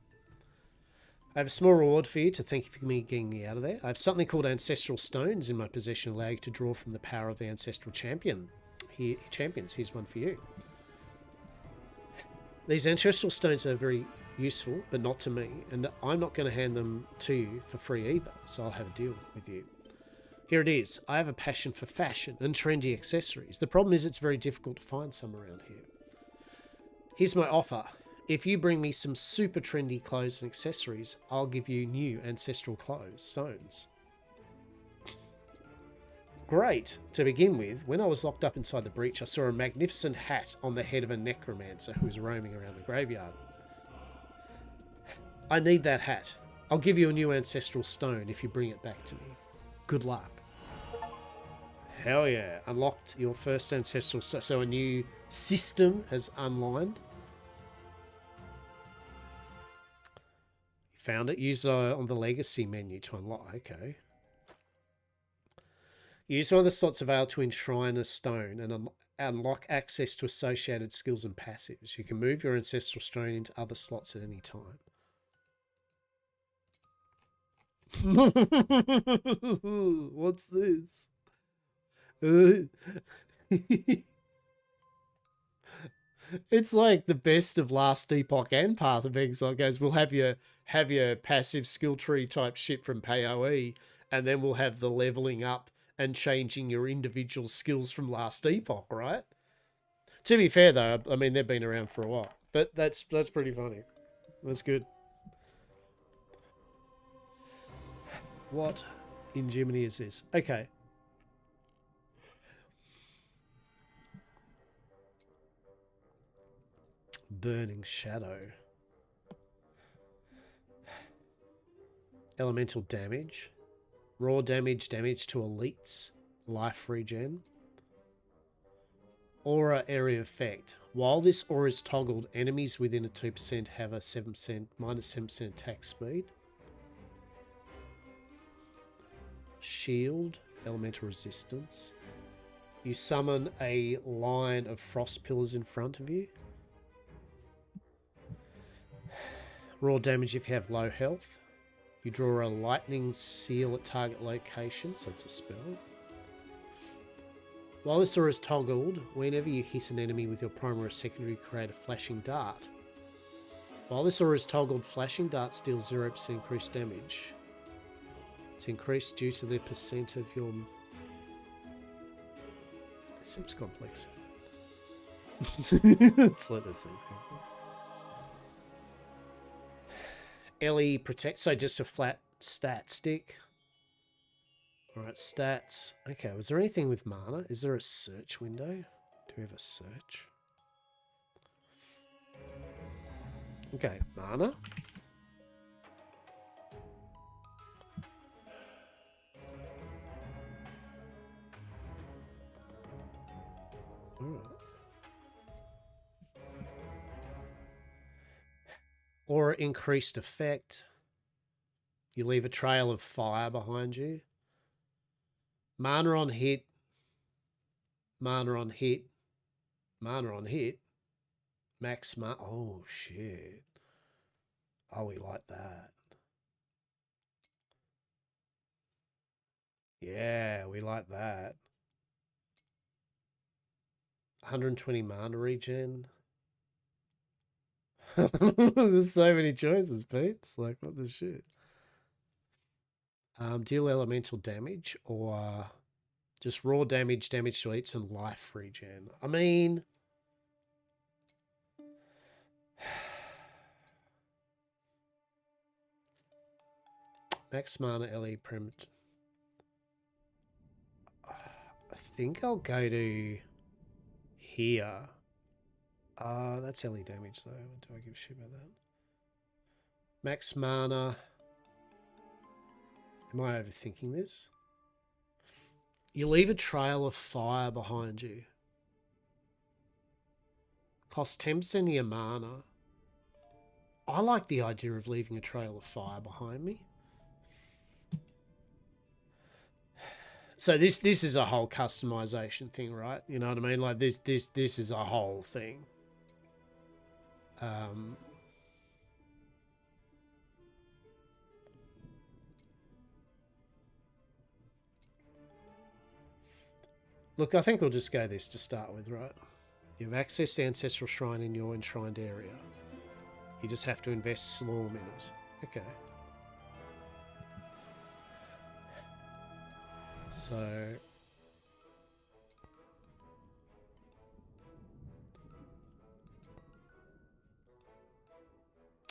I have a small reward for you to thank you for getting me out of there. I have something called Ancestral Stones in my possession, allow you to draw from the power of the Ancestral Champion. Champions, here's one for you. These Ancestral Stones are very useful, but not to me, and I'm not going to hand them to you for free either, so I'll have a deal with you. Here it is. I have a passion for fashion and trendy accessories. The problem is it's very difficult to find some around here. Here's my offer. If you bring me some super trendy clothes and accessories, I'll give you new ancestral stones. Great. To begin with, when I was locked up inside the breach, I saw a magnificent hat on the head of a necromancer who was roaming around the graveyard. I need that hat. I'll give you a new ancestral stone if you bring it back to me. Good luck. Hell yeah. Unlocked your first ancestral stone. So a new system has unlined. Found it. Use it on the legacy menu to unlock. Okay. Use one of the slots available to enshrine a stone and unlock access to associated skills and passives. You can move your ancestral stone into other slots at any time. What's this? It's like the best of Last Epoch and Path of Exile goes, we'll have your passive skill tree type shit from PoE, and then we'll have the leveling up and changing your individual skills from Last Epoch, right? To be fair though, I mean they've been around for a while. But that's pretty funny. That's good. What in Jiminy is this? Okay. Burning Shadow. Elemental damage. Raw damage, damage to elites. Life regen. Aura area effect. While this aura is toggled, enemies within a 2% have a minus 7% attack speed. Shield. Elemental resistance. You summon a line of frost pillars in front of you. Raw damage if you have low health. You draw a lightning seal at target location, so it's a spell. While this aura is toggled, whenever you hit an enemy with your primary or secondary, create a flashing dart. While this aura is toggled, flashing darts deal 0% increased damage. It's increased due to the percent of your... That seems complex. Let's let it seem complex. LE protect, so just a flat stat stick. Alright, stats. Okay, was there anything with mana? Is there a search window? Do we have a search? Okay, mana. Alright. Or increased effect. You leave a trail of fire behind you. Mana on hit. Mana on hit. Mana on hit. Max mana. Oh, shit. Oh, we like that. Yeah, we like that. 120 mana regen. There's so many choices, peeps. Like, what the shit? Deal elemental damage or just raw damage, damage to eat some life regen. I mean... Max mana LE Prem. I think I'll go to here. That's LE damage though. Do I give a shit about that? Max mana. Am I overthinking this? You leave a trail of fire behind you. Cost 10% of your mana. I like the idea of leaving a trail of fire behind me. So this is a whole customization thing, right? You know what I mean? Like this is a whole thing. Look, I think we'll just go this to start with, right? You have access to the Ancestral Shrine in your enshrined area. You just have to invest Slorm in it. Okay. So...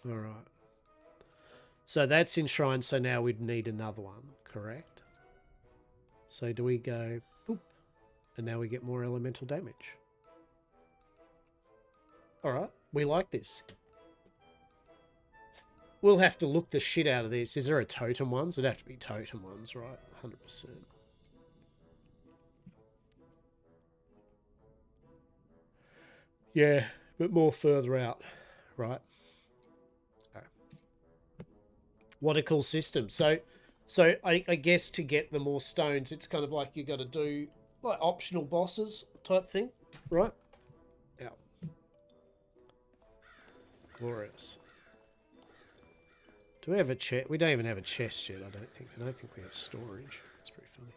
Alright. So that's enshrined, so now we'd need another one, correct? So do we go... Boop, and now we get more elemental damage. Alright, we like this. We'll have to look the shit out of this. Is there a totem ones? It'd have to be totem ones, right? 100%. Yeah, but more further out, right? Okay. What a cool system. So I guess to get the more stones, it's kind of like you got to do like optional bosses type thing, right? Yeah. Glorious. Do we have a chest? We don't even have a chest yet, I don't think. I don't think we have storage. That's pretty funny.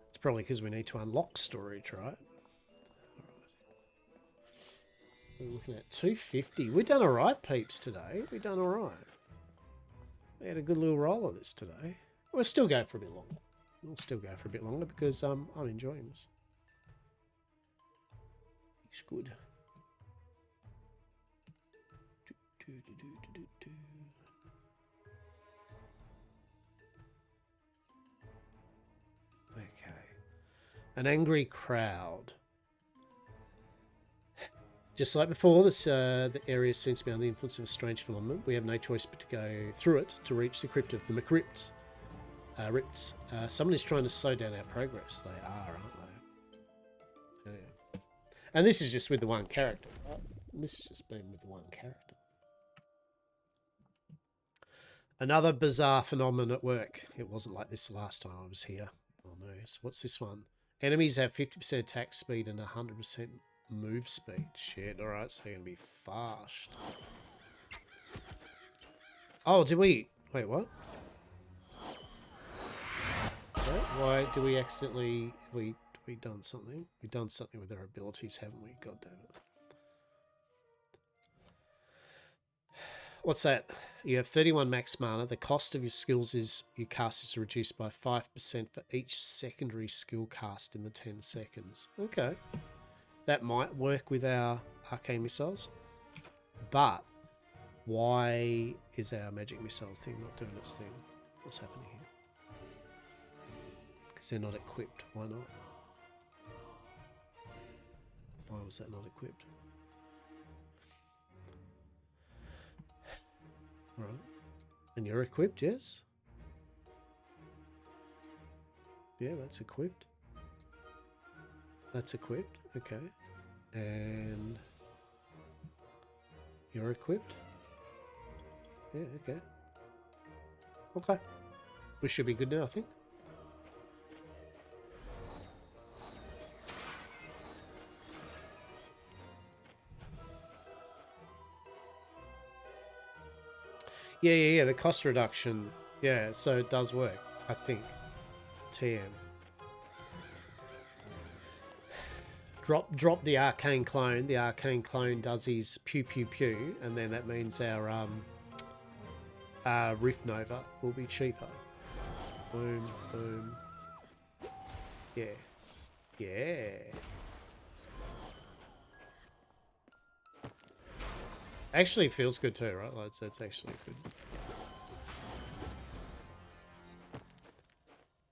It's probably because we need to unlock storage, right? We're looking at 250. We've done alright, peeps, today. We've done alright. We had a good little roll of this today. We'll still go for a bit longer. We'll still go for a bit longer because I'm enjoying this. It's good. Okay. An angry crowd. Just like before, the area seems to be under the influence of a strange phenomenon. We have no choice but to go through it to reach the crypt of the McRipts. Someone is trying to slow down our progress. They are, aren't they? Yeah. And this is just with the one character, right? This has just been with the one character. Another bizarre phenomenon at work. It wasn't like this the last time I was here. Oh no. So what's this one? Enemies have 50% attack speed and 100% move speed. Shit, alright, so you're going to be fast. Oh, did we... Wait, what? Sorry? Why did we accidentally... We done something? We've done something with our abilities, haven't we? God damn it. What's that? You have 31 max mana. The cost of your skills is your cast is reduced by 5% for each secondary skill cast in the 10 seconds. Okay. That might work with our arcane missiles. But why is our magic missile thing not doing its thing? What's happening here? Because they're not equipped. Why not? Why was that not equipped? Right. And you're equipped, yes? Yeah, that's equipped. That's equipped, okay. And you're equipped? Yeah, okay. Okay. We should be good now, I think. Yeah, the cost reduction. Yeah, so it does work, I think. TM. Drop the arcane clone. The arcane clone does his pew pew pew, and then that means our Rift Nova will be cheaper. Boom, boom. Yeah. Yeah. Actually feels good too, right? Like, it's actually good.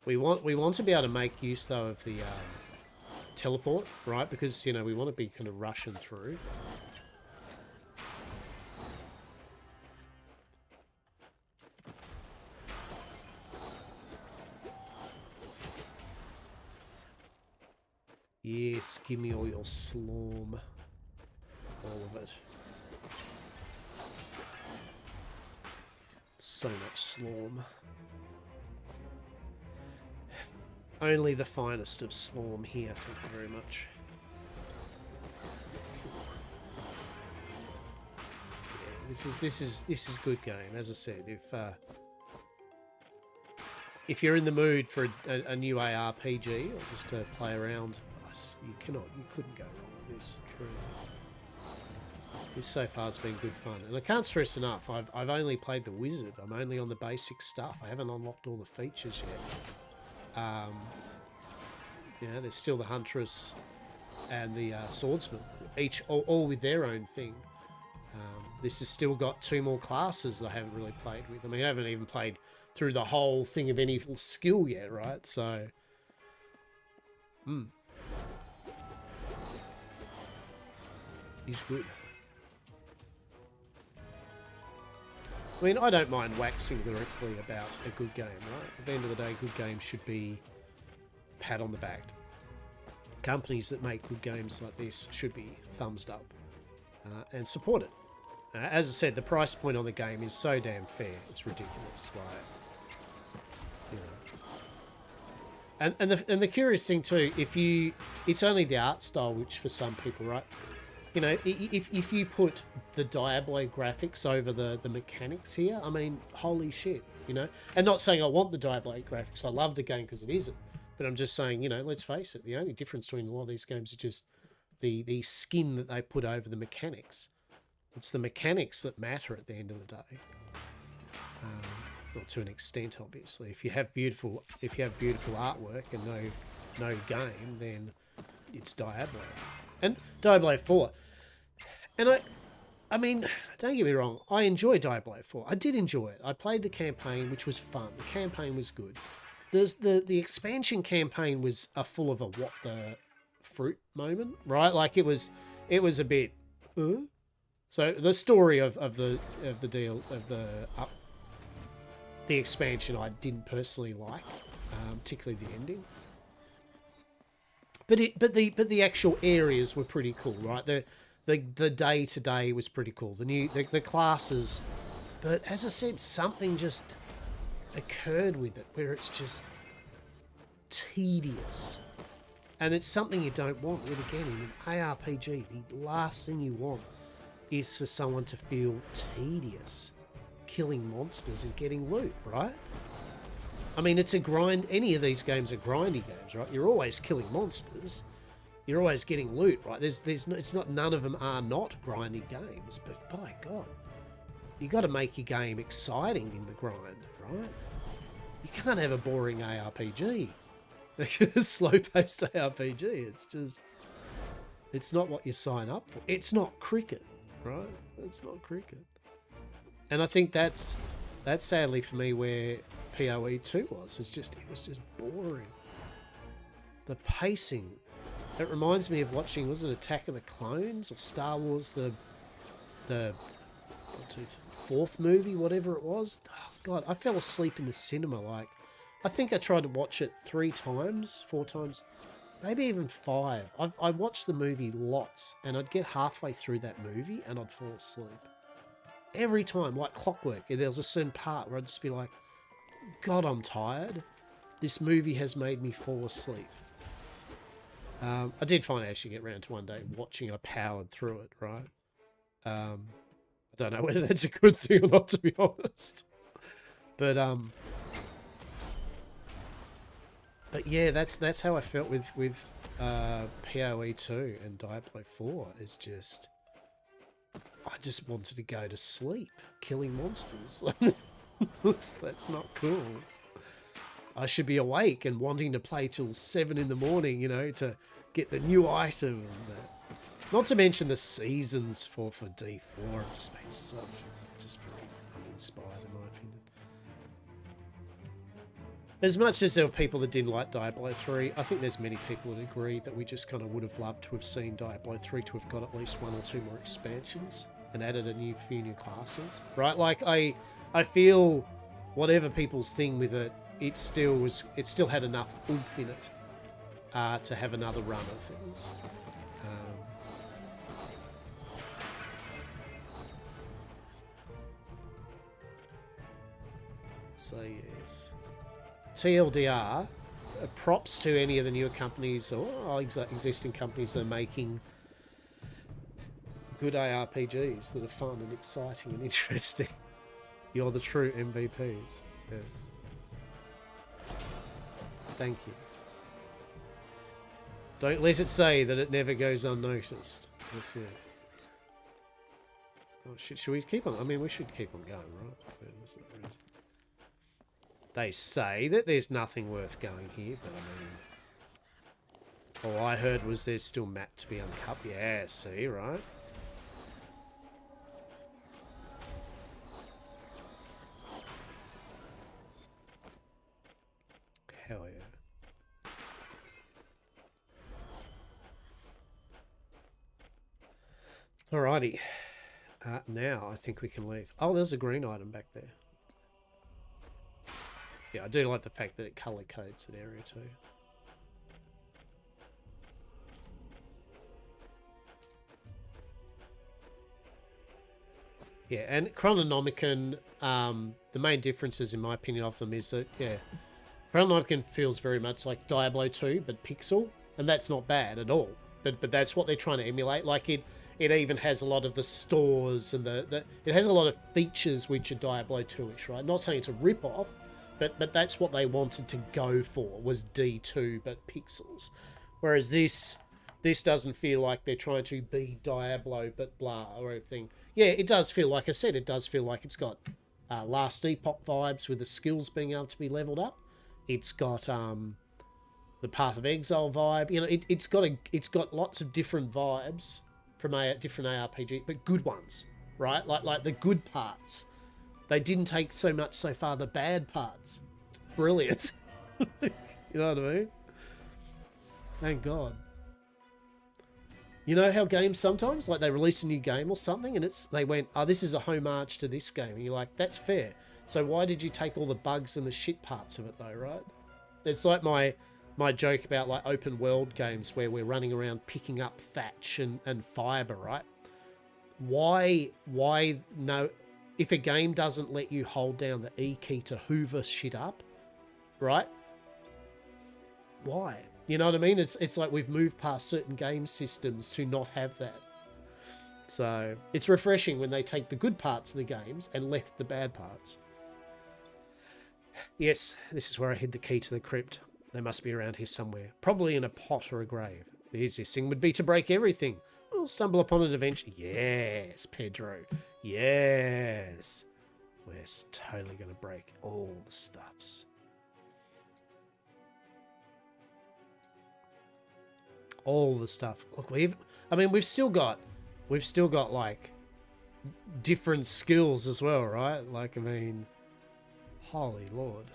We want to be able to make use though of the teleport, right? Because you know we want to be kind of rushing through. Yes, give me all your slorm. All of it. So much slorm. Only the finest of slorm here, thank you very much. Yeah, this is good game. As I said, if you're in the mood for a new ARPG or just to play around, you couldn't go wrong with this. Truly, this so far has been good fun, and I can't stress enough. I've only played the wizard. I'm only on the basic stuff. I haven't unlocked all the features yet. Yeah, there's still the huntress and the swordsman, each all with their own thing. This has still got 2 more classes I haven't really played with. I mean, I haven't even played through the whole thing of any skill yet, right? So, he's good. I mean, I don't mind waxing lyrically about a good game, right? At the end of the day, good games should be pat on the back. Companies that make good games like this should be thumbs up and support it. As I said, the price point on the game is so damn fair. It's ridiculous. Like, you know. And the curious thing too, it's only the art style which for some people, right? You know, if you put the Diablo graphics over the mechanics here, I mean, holy shit, you know. And not saying I want the Diablo graphics. I love the game because it isn't. But I'm just saying, you know, let's face it, the only difference between a lot of these games is just the skin that they put over the mechanics. It's the mechanics that matter at the end of the day. Not to an extent, obviously. If you have beautiful artwork and no game, then it's Diablo. And Diablo 4. And I mean, don't get me wrong, I enjoy Diablo 4. I did enjoy it. I played the campaign, which was fun. The campaign was good. There's the expansion campaign was full of a what the fruit moment, right? Like it was a bit. So the story of the expansion I didn't personally like, particularly the ending. But the actual areas were pretty cool, right? The day to day was pretty cool. The classes, but as I said, something just occurred with it where it's just tedious, and it's something you don't want. Yet again, in an ARPG, the last thing you want is for someone to feel tedious killing monsters and getting loot, right? I mean, it's a grind. Any of these games are grindy games, right? You're always killing monsters. You're always getting loot, right? It's not, none of them are not grindy games, but by God, you got to make your game exciting in the grind, right? You can't have a boring ARPG, a slow-paced ARPG. It's not what you sign up for. It's not cricket, right? It's not cricket. And I think that's sadly for me where PoE 2 was. It was just boring. The pacing. It reminds me of watching, was it Attack of the Clones or Star Wars, the 4th movie, whatever it was. Oh, God, I fell asleep in the cinema. Like, I think I tried to watch it 3 times, 4 times, maybe even 5. I watched the movie lots, and I'd get halfway through that movie and I'd fall asleep. Every time, like clockwork. There was a certain part where I'd just be like, God, I'm tired. This movie has made me fall asleep. I did finally actually get around to one day watching. I powered through it, right? I don't know whether that's a good thing or not, to be honest. But yeah, that's how I felt with PoE 2 and Diablo 4. Is just, I just wanted to go to sleep, killing monsters. That's not cool. I should be awake and wanting to play till 7 in the morning, you know, to get the new item and that. Not to mention the seasons for D4 have just been just very uninspired in my opinion. As much as there were people that didn't like Diablo 3, I think there's many people that agree that we just kind of would have loved to have seen Diablo 3 to have got at least 1 or 2 more expansions and added a few new classes, right? Like, I feel whatever people's thing with it, it still had enough oomph in it to have another run of things. So yes, TLDR, props to any of the newer companies or existing companies that are making good ARPGs that are fun and exciting and interesting. You're the true MVPs. Yes. Thank you. Don't let it say that it never goes unnoticed. Yes, yes. Oh, should we keep on? I mean, we should keep on going, right? Yeah, they say that there's nothing worth going here, but I mean, all I heard was there's still map to be uncut. Yeah, see, right? Hell yeah. Alrighty. Now I think we can leave. Oh, there's a green item back there. Yeah, I do like the fact that it color codes an area too. Yeah, and Chrononomicon, the main differences in my opinion of them is that, yeah, Chrononomicon feels very much like Diablo 2, but pixel, and that's not bad at all. But that's what they're trying to emulate. Like it even has a lot of the stores and it has a lot of features which are Diablo 2-ish, right? Not saying it's a rip-off, but that's what they wanted to go for, was D2 but pixels. Whereas this doesn't feel like they're trying to be Diablo but blah or anything. Yeah, it does feel, like I said, it does feel like it's got Last Epoch vibes with the skills being able to be leveled up. It's got the Path of Exile vibe. You know, it's got lots of different vibes from different ARPG, but good ones, right? Like the good parts. They didn't take so much so far the bad parts. Brilliant. You know what I mean? Thank God. You know how games sometimes, like they release a new game or something and they went, oh, this is a homage to this game. And you're like, that's fair. So why did you take all the bugs and the shit parts of it though, right? It's like my joke about like open world games where we're running around picking up thatch and fiber, right? Why no... If a game doesn't let you hold down the E key to hoover shit up, right? Why? You know what I mean? It's like we've moved past certain game systems to not have that. So it's refreshing when they take the good parts of the games and left the bad parts. Yes, this is where I hid the key to the crypt. They must be around here somewhere. Probably in a pot or a grave. The easiest thing would be to break everything. We'll stumble upon it eventually. Yes, Pedro. Yes. We're totally going to break all the stuffs. All the stuff. Look, we've still got like different skills as well, right? Like, I mean, holy Lord.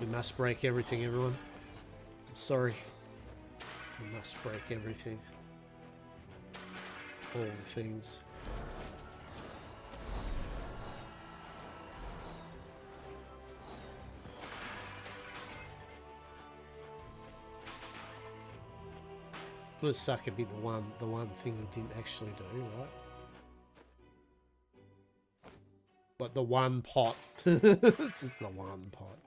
We must break everything, everyone. I'm sorry. We must break everything. All the things. It would suck it'd be the one thing he didn't actually do, right? Like the one pot. This is the one pot.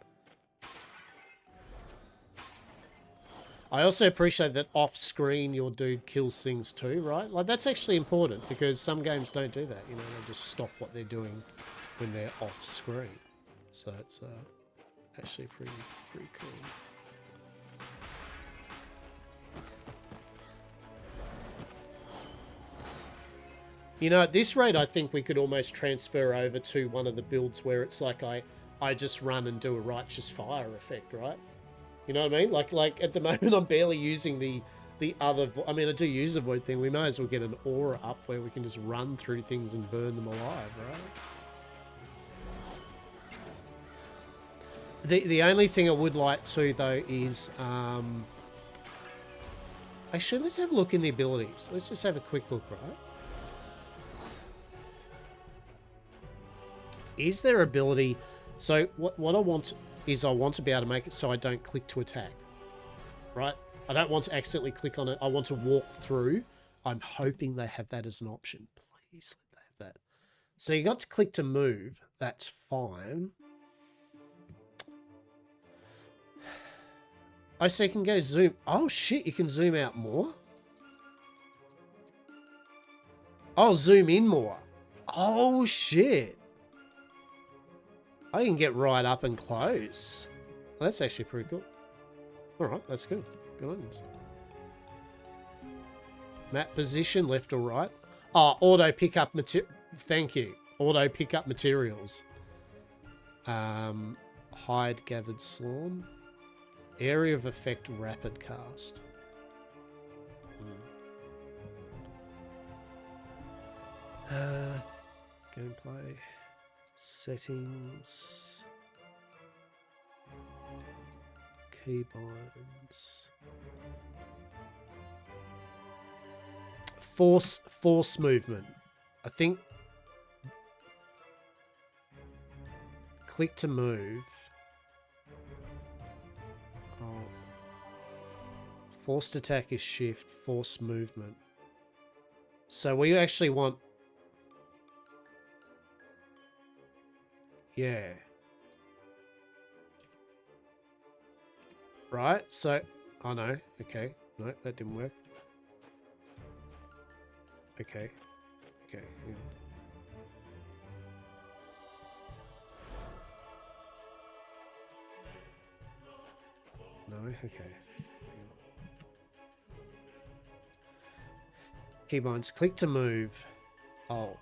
I also appreciate that off-screen your dude kills things too, right? Like, that's actually important because some games don't do that. You know, they just stop what they're doing when they're off-screen. So it's actually pretty cool. You know, at this rate, I think we could almost transfer over to one of the builds where it's like I just run and do a righteous fire effect, right? You know what I mean? Like at the moment, I'm barely using the the other... I mean, I do use the void thing. We may as well get an aura up where we can just run through things and burn them alive, right? The only thing I would like to, though, is... Actually, let's have a look in the abilities. Let's just have a quick look, right? Is there ability... So, what I want is I want to be able to make it so I don't click to attack. Right? I don't want to accidentally click on it. I want to walk through. I'm hoping they have that as an option. Please let they have that. So you got to click to move. That's fine. Oh, so you can go zoom. Oh, shit. You can zoom out more? Oh, zoom in more. Oh, shit. I can get right up and close. Well, that's actually pretty cool. All right, that's good. Good on you. Map position, left or right? Oh, auto pick up material. Thank you. Auto pick up materials. Hide gathered slorm. Area of effect, rapid cast. Gameplay. Settings. Keybinds. Force movement. I think click to move. Oh. Forced attack is shift, force movement. So we actually want... Yeah. Right, so... Oh no, okay. No, that didn't work. Okay. Okay, hang on. No, okay. Keybinds, click to move. Oh.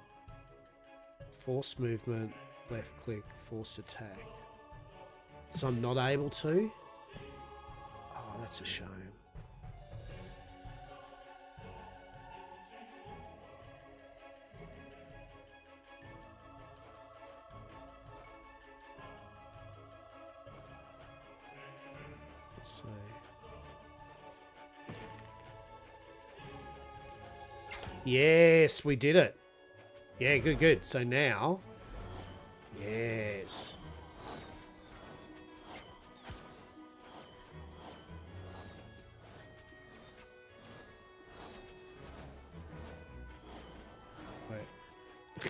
Force movement, left click, force attack. So I'm not able to? Oh, that's a shame. Let's see. Yes, we did it. Yeah, good, good. So now... Yes.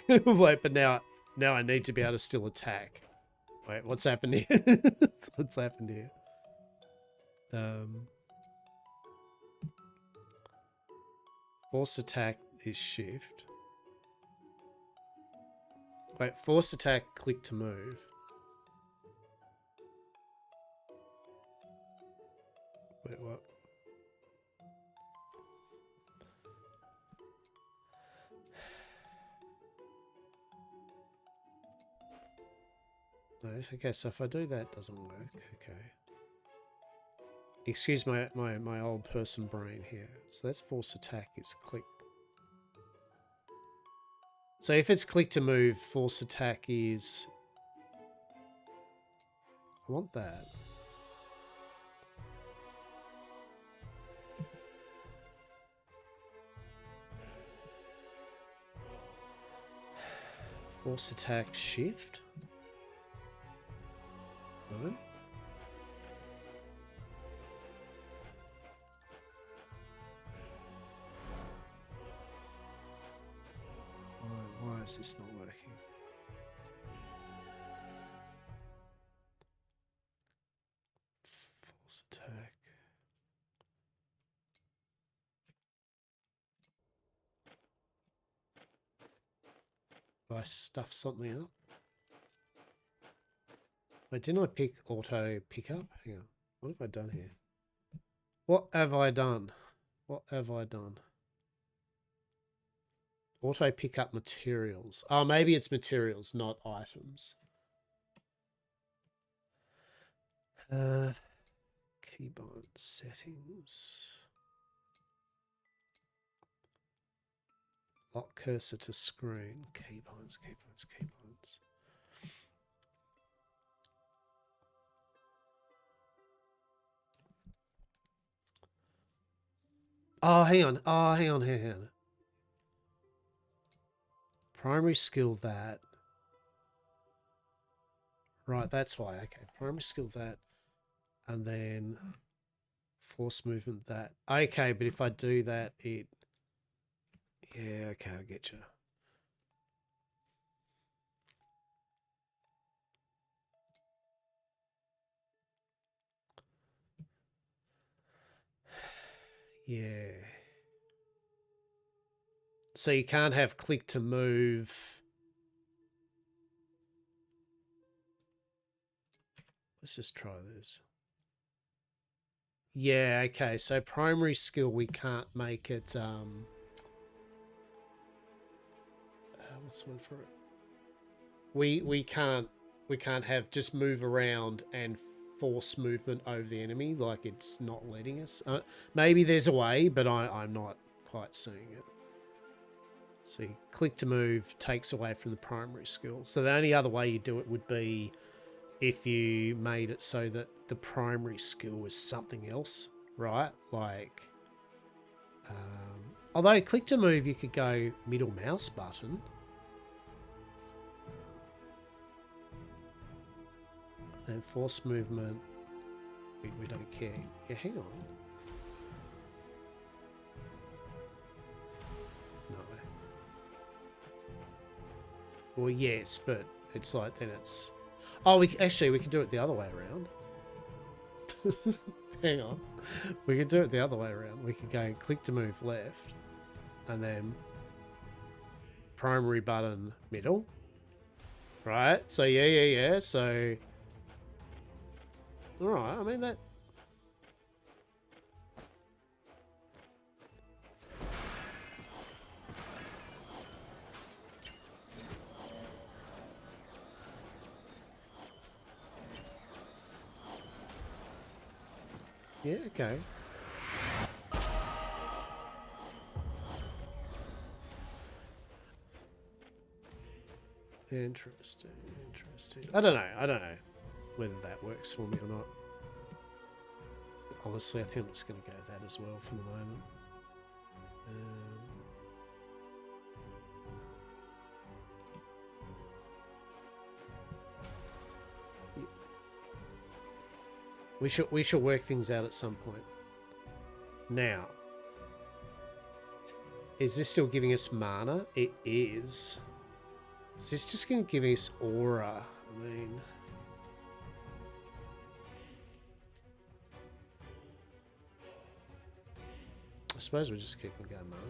Wait. Wait, but now I need to be able to still attack. Wait, what's happened here? What's happened here? Force attack is shift. Wait, force attack, click to move. Wait, what? No, okay, so if I do that, it doesn't work. Okay. Excuse my old person brain here. So that's force attack is click. So if it's click to move, force attack is... I want that. Force attack shift? No? Why is this not working? Force attack. Have I stuffed something up? Wait, didn't I pick auto pickup? Hang on. What have I done here? What have I done? What have I done? Auto pickup materials. Oh, maybe it's materials, not items. Keybind settings. Lock cursor to screen. Keypoints, keypoints, keypoints. Oh, hang on. Oh, hang on, hang on. Primary skill that. Right, that's why. Okay, primary skill that. And then force movement that. Okay, but if I do that, it... Yeah, okay, I get you. Yeah. So you can't have click to move. Let's just try this. Yeah, okay. So primary skill, we can't make it... what's the word for it? We can't have just move around and force movement over the enemy. Like, it's not letting us. Maybe there's a way, but I'm not quite seeing it. See, click to move takes away from the primary skill. So the only other way you do it would be if you made it so that the primary skill was something else, right? Like, although click to move, you could go middle mouse button. Then force movement, we don't care. Yeah, hang on. No. Well, yes, but it's like then it's... Oh, we can do it the other way around. Hang on. We can do it the other way around. We can go click to move left, and then primary button middle. Right? So, yeah. So... Alright, I mean that... Yeah, okay. Interesting. I don't know whether that works for me or not. Honestly, I think I'm just going to go with that as well for the moment. Yeah. We should work things out at some point. Now, is this still giving us mana? It is. Is this just going to give us aura? I mean... I suppose we'll just keep on going mana,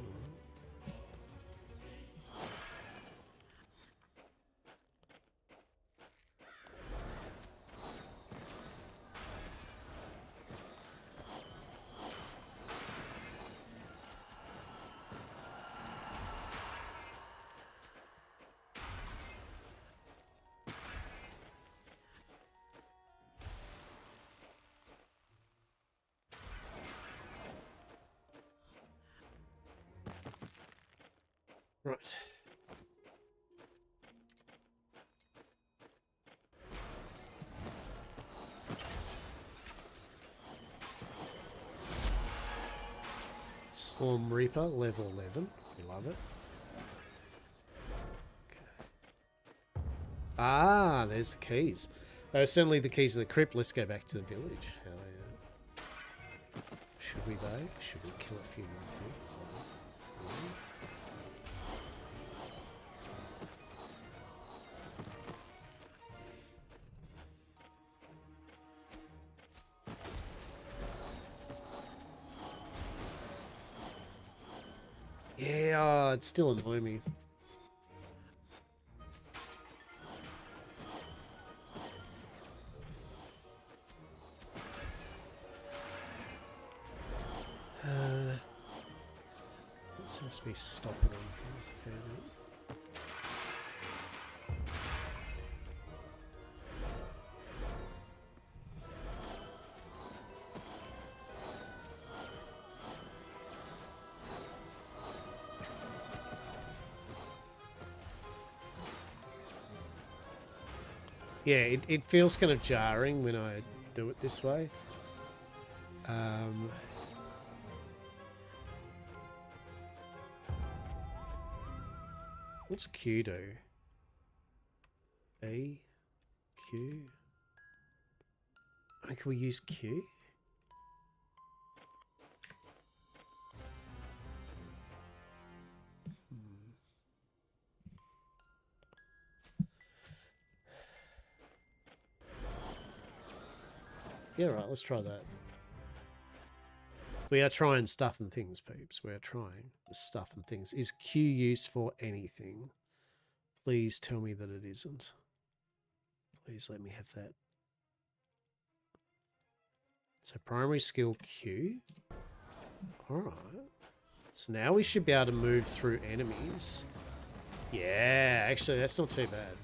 Right. Storm Reaper, level 11. We love it. Okay. Ah, there's the keys. Certainly the keys of the crypt. Let's go back to the village. Should we, though? Should we kill a few more things? Yeah, it's still annoying me. It seems to be stopping on things a fair bit. Yeah, it feels kind of jarring when I do it this way. What's Q do? A, Q. Oh, can we use Q? Yeah, right, let's try that. We are trying stuff and things, peeps. We are trying the stuff and things. Is Q used for anything? Please tell me that it isn't. Please let me have that. So primary skill Q. Alright. So now we should be able to move through enemies. Yeah, actually that's not too bad.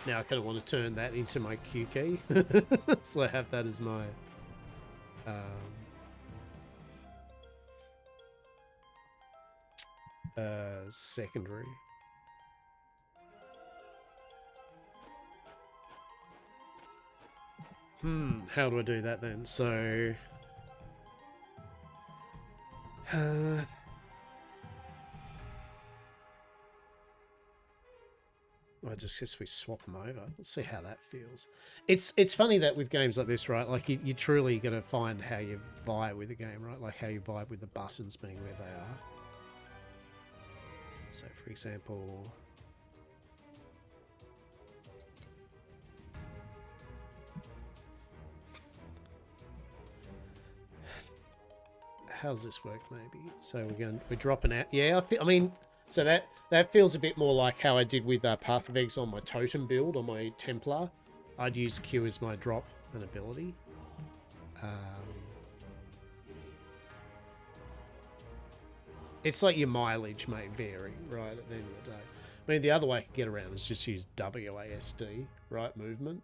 Now I kind of want to turn that into my Q key. So I have that as my... secondary. How do I do that then? So... I just guess we swap them over. Let's see how that feels. It's funny that with games like this, right? Like you truly got to find how you vibe with the game, right? Like how you vibe with the buttons being where they are. So, for example, how's this work? Maybe so we're dropping out. Yeah, I mean, so that feels a bit more like how I did with Path of Eggs on my totem build on my Templar. I'd use Q as my drop and ability. It's like your mileage may vary, right, at the end of the day. I mean, the other way I could get around is just use WASD, right, movement.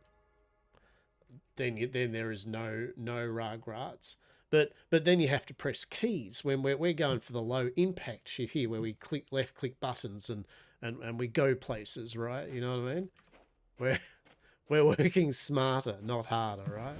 Then there is no rugrats. But then you have to press keys when we're going for the low impact shit here, where we left click buttons and we go places, right? You know what I mean? We're working smarter, not harder, right?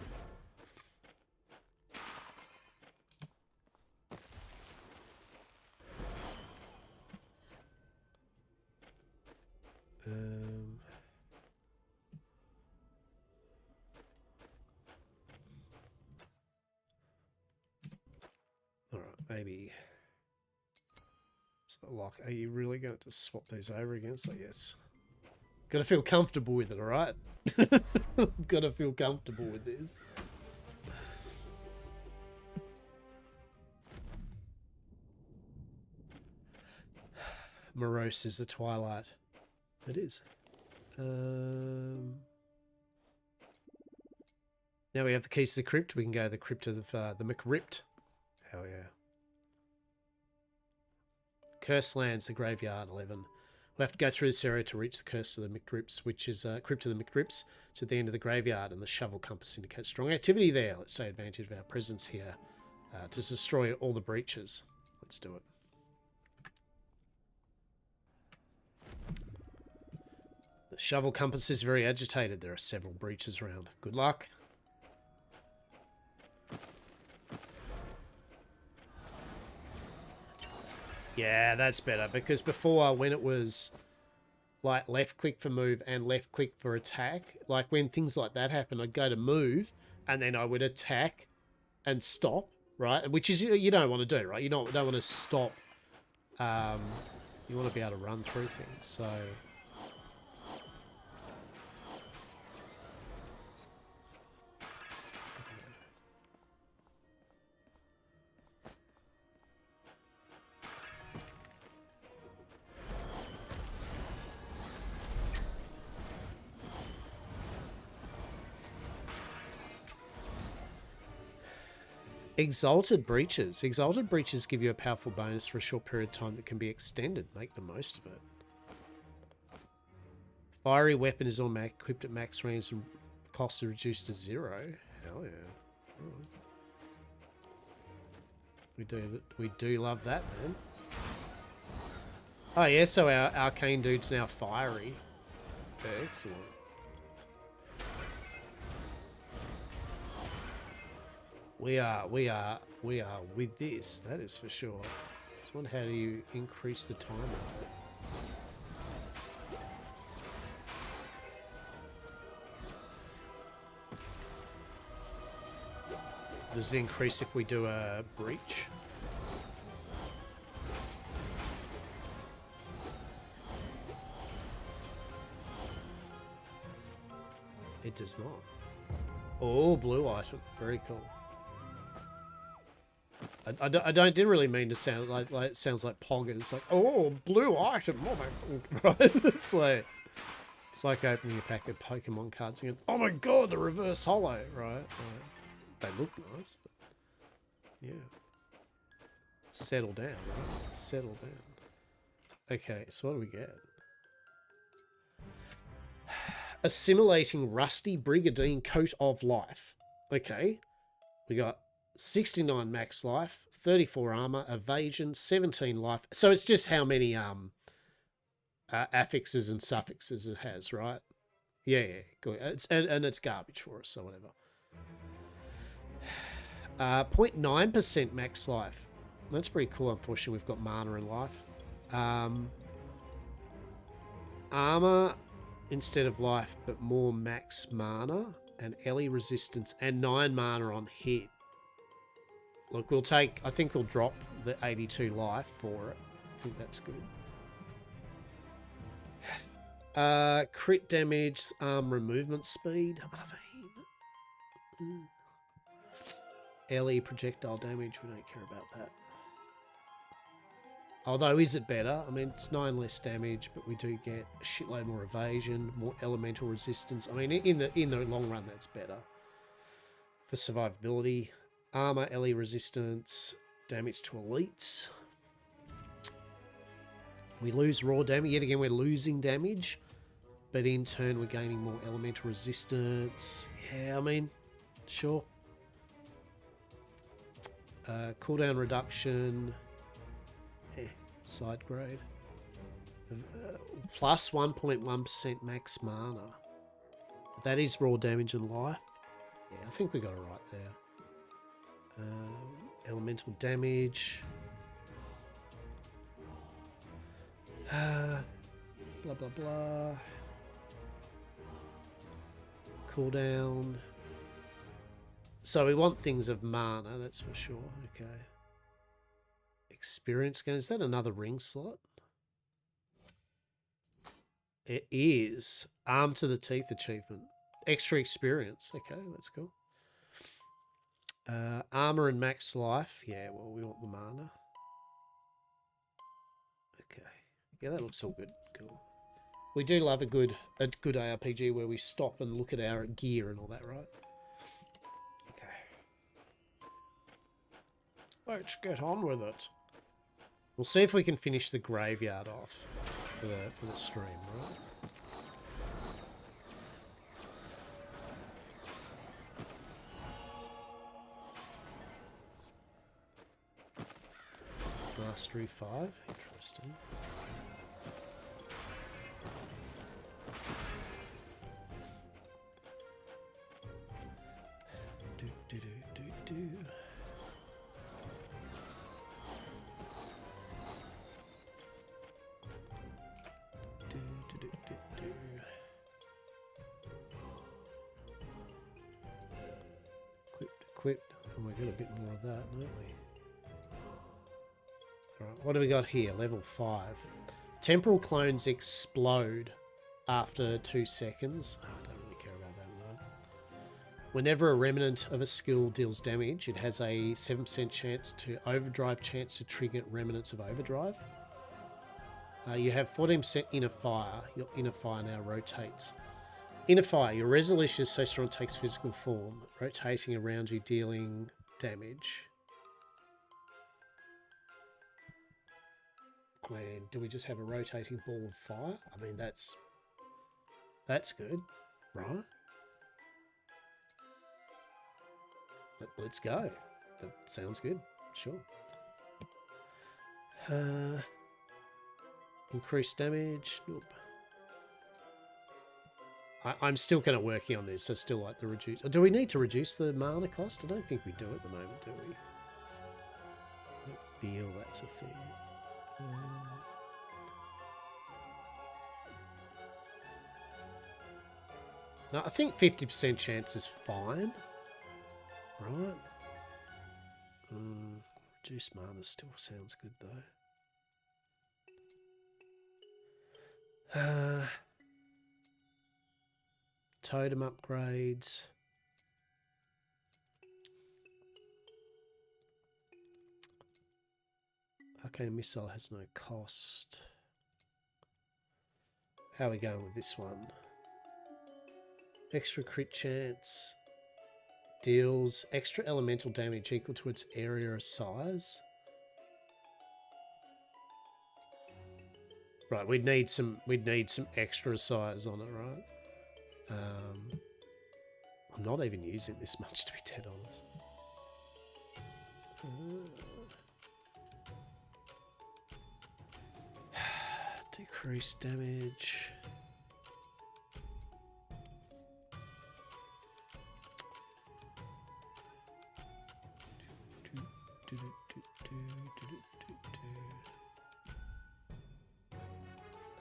All right, maybe. So, like, are you really going to swap these over again? So yes. Got to feel comfortable with it, all right? Got to feel comfortable with this. Morose is the twilight. It is. Now we have the keys to the crypt. We can go to the crypt of the McRipped. Hell yeah. Cursed Lands, the Graveyard 11. We'll have to go through this area to reach the Curse of the McRips, which is Crypt of the McRips, to the end of the graveyard, and the shovel compass indicates strong activity there. Let's take advantage of our presence here to destroy all the breaches. Let's do it. The shovel compass is very agitated. There are several breaches around. Good luck. Yeah, that's better, because before, when it was like left click for move and left click for attack, like when things like that happen, I'd go to move and then I would attack and stop, right? Which is, you don't want to do, right? You don't want to stop. You want to be able to run through things, so... Exalted Breaches. Exalted Breaches give you a powerful bonus for a short period of time that can be extended. Make the most of it. Fiery Weapon is all equipped at max range and cost is reduced to 0. Hell yeah. Right. We do love that, man. Oh yeah, so our arcane dude's now fiery. Excellent. We are with this, that is for sure. Just wonder how do you increase the time of it? Does it increase if we do a breach? It does not. Oh, blue item. Very cool. I didn't really mean to sound like it sounds like Poggers. Like, oh, blue item. Oh my god. Right? It's like opening a pack of Pokemon cards and going, oh my god, the reverse holo, right? They look nice, but yeah. Settle down, right? Settle down. Okay, so what do we get? Assimilating Rusty Brigadine Coat of Life. Okay. We got 69 max life, 34 armor, evasion, 17 life. So it's just how many affixes and suffixes it has, right? Yeah, good. And it's garbage for us, so whatever. 0.9% max life. That's pretty cool. Unfortunately, we've got mana and life. Armor instead of life, but more max mana and LE resistance and 9 mana on hit. Look, we'll take... I think we'll drop the 82 life for it. I think that's good. Crit damage, armor movement speed. I mean... LE projectile damage, we don't care about that. Although, is it better? I mean, it's 9 less damage, but we do get a shitload more evasion, more elemental resistance. I mean, in the long run, that's better. For survivability, armor, LE resistance, damage to elites. We lose raw damage. Yet again, we're losing damage, but in turn, we're gaining more elemental resistance. Yeah, I mean, sure. Cooldown reduction. Side grade. Plus 1.1% max mana. That is raw damage and life. Yeah, I think we got it right there. Elemental damage. Blah, blah, blah. Cooldown. So we want things of mana, that's for sure. Okay. Experience gain. Is that another ring slot? It is. Arm to the teeth achievement. Extra experience. Okay, that's cool. Armor and max life. Yeah, well, we want the mana. Okay. Yeah, that looks all good. Cool. We do love a good ARPG where we stop and look at our gear and all that, right? Okay. Let's get on with it. We'll see if we can finish the graveyard off for the stream, right? Mastery 5, interesting. Do. Equipped. Oh, we got a bit more of that, don't we? Alright, what do we got here? Level 5. Temporal clones explode after 2 seconds. Oh, I don't really care about that one. Whenever a remnant of a skill deals damage, it has a 7% chance to trigger remnants of overdrive. You have 14% inner fire. Your inner fire now rotates. Inner fire, your resolution is so strong it takes physical form, rotating around you, dealing damage. I mean, do we just have a rotating ball of fire? I mean, that's good, right? Let's go. That sounds good. Sure. Increased damage. Nope. I'm still kind of working on this. I still like the reduce. Do we need to reduce the mana cost? I don't think we do at the moment, do we? I don't feel that's a thing. No, I think 50% chance is fine. Right. Reduced mana still sounds good though. Totem upgrades. Arcane missile has no cost. How are we going with this one? Extra crit chance. Deals extra elemental damage equal to its area of size. Right, we'd need some extra size on it, right? I'm not even using this much, to be dead honest. Decrease damage.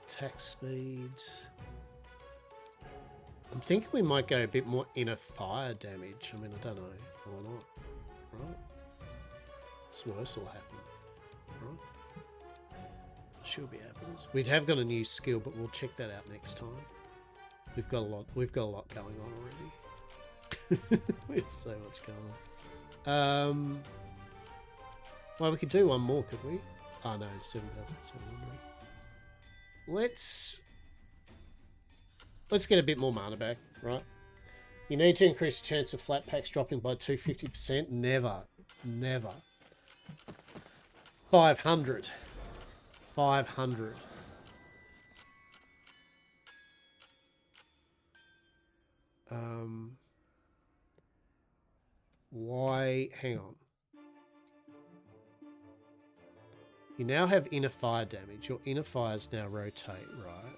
Attack speeds. I'm thinking we might go a bit more inner fire damage. I mean, I don't know. Why not? Right? What's worse will happen. Right? Should be happens. We have got a new skill, but we'll check that out next time. We've got a lot going on already. We have so much going on. Well, we could do one more, could we? Oh no, 7,700. Let's get a bit more mana back, right? You need to increase the chance of flat packs dropping by 250%. Never. 500. 500. Why? Hang on. You now have inner fire damage. Your inner fires now rotate, right?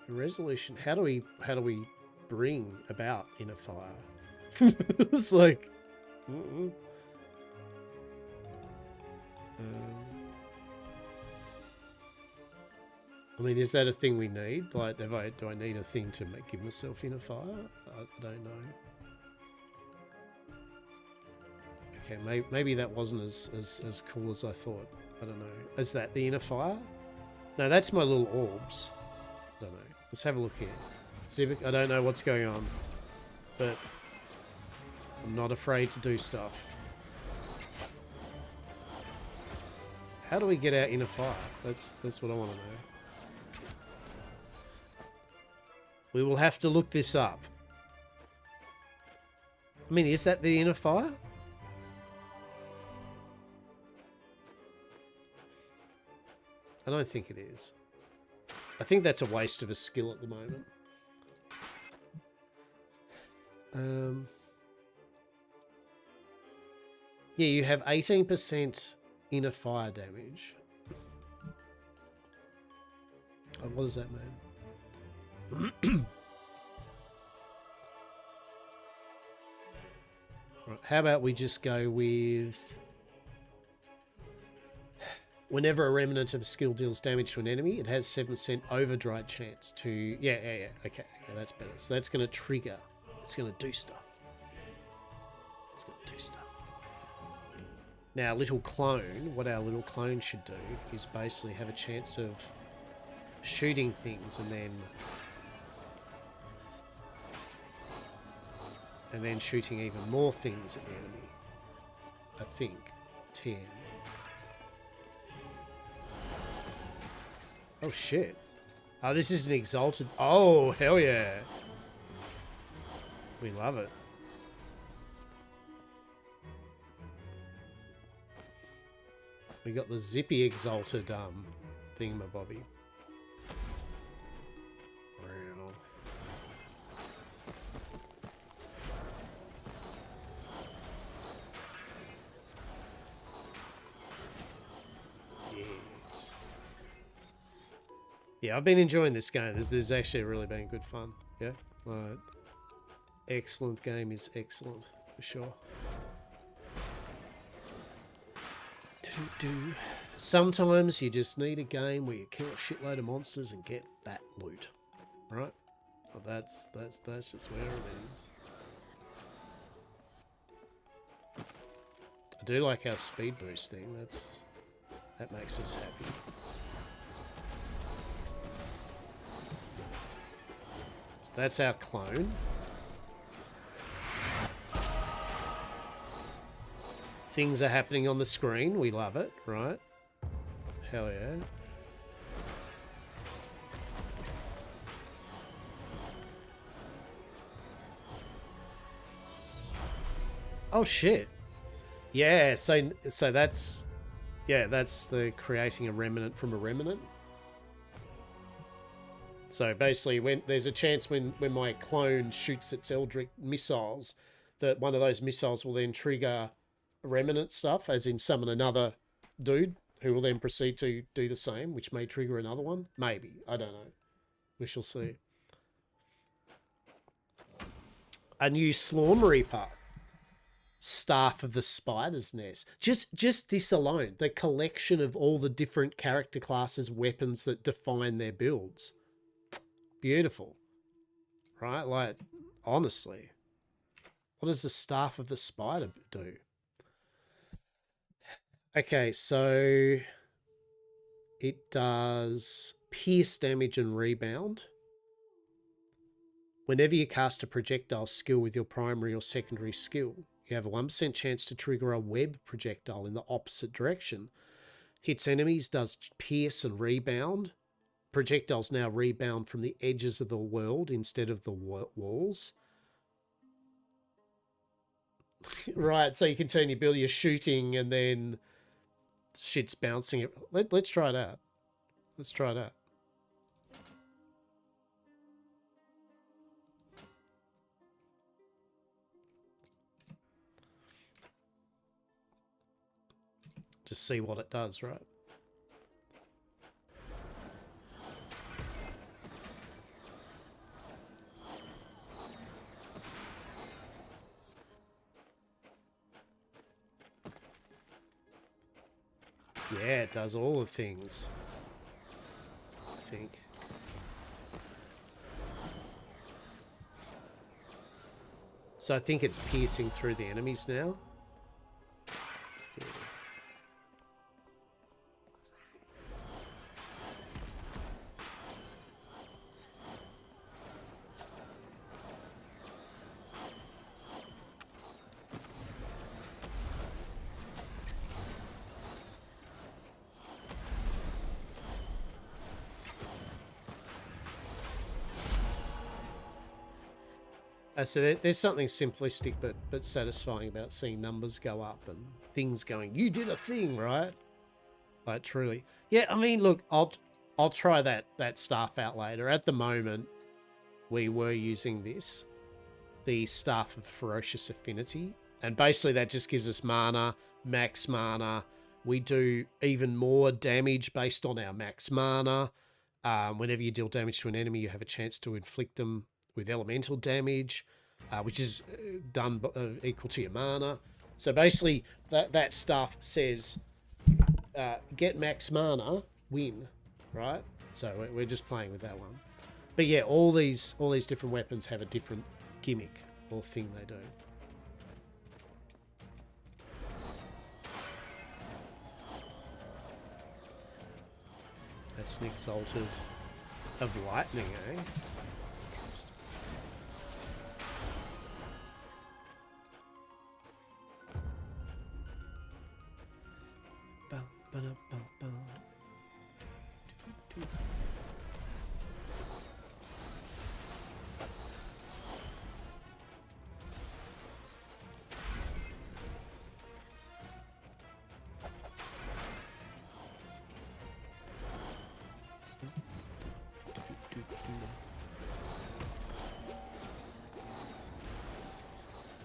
Your resolution. How do we bring about inner fire? It's like. I mean, is that a thing we need? Like, do I need a thing to give myself inner fire? I don't know. Okay, maybe that wasn't as cool as I thought. I don't know. Is that the inner fire? No, that's my little orbs. I don't know. Let's have a look here. See if I don't know what's going on, but I'm not afraid to do stuff. How do we get our inner fire? That's what I want to know. We will have to look this up. I mean, is that the inner fire? I don't think it is. I think that's a waste of a skill at the moment. Yeah, you have 18% inner fire damage. Oh, what does that mean? Right, how about we just go with... Whenever a remnant of a skill deals damage to an enemy, it has 7% overdrive chance to... Yeah. Okay, that's better. So that's going to trigger. It's going to do stuff. Now, little clone, what our little clone should do is basically have a chance of shooting things and then shooting even more things at the enemy. I think. 10. Oh shit. Oh, this is an exalted... Oh, hell yeah. We love it. We got the zippy exalted thingamabobby. Yeah, I've been enjoying this game. There's actually really been good fun. Yeah, right. Excellent game is excellent for sure. Sometimes you just need a game where you kill a shitload of monsters and get fat loot, right? Well, that's just where it is. I do like our speed boost thing. That makes us happy. So that's our clone. Things are happening on the screen. We love it, right? Hell yeah. Oh shit. Yeah, so that's the creating a remnant from a remnant. So basically when there's a chance when my clone shoots its Eldritch missiles that one of those missiles will then trigger remnant stuff, as in summon another dude who will then proceed to do the same, which may trigger another one. Maybe. I don't know. We shall see. A new Slormancer. Staff of the Spider's Nest. Just this alone, the collection of all the different character classes, weapons that define their builds. Beautiful. Right? Like, honestly. What does the Staff of the Spider do? Okay, so it does pierce damage and rebound. Whenever you cast a projectile skill with your primary or secondary skill, you have a 1% chance to trigger a web projectile in the opposite direction. Hits enemies, does pierce and rebound. Projectiles now rebound from the edges of the world instead of the walls. Right, so you can turn your build, you're shooting and then shit's bouncing. Let's try it out. Let's try it out. Just see what it does, right? Yeah, it does all the things, I think. So I think it's piercing through the enemies now. Yeah. So there's something simplistic but satisfying about seeing numbers go up and things going, you did a thing, right? Like, truly. Yeah, I mean, look, I'll try that staff out later. At the moment, we were using this, the Staff of Ferocious Affinity, and basically that just gives us mana, max mana. We do even more damage based on our max mana. Whenever you deal damage to an enemy, you have a chance to inflict them with elemental damage, which is done equal to your mana. So basically, that stuff says, get max mana, win, right? So we're just playing with that one. But yeah, all these different weapons have a different gimmick or thing they do. That's an Exalted of Lightning, eh?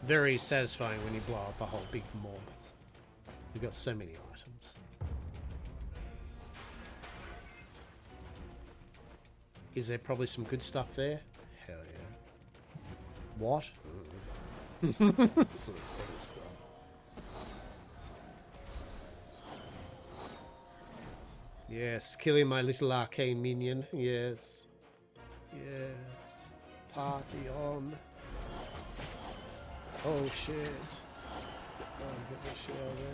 Very satisfying when you blow up a whole big mob. You've got so many items. Is there probably some good stuff there? Hell yeah. What? So there's better stuff. Yes, killing my little arcane minion. Yes. Yes. Party on. Oh shit. Oh, get this shit out of there.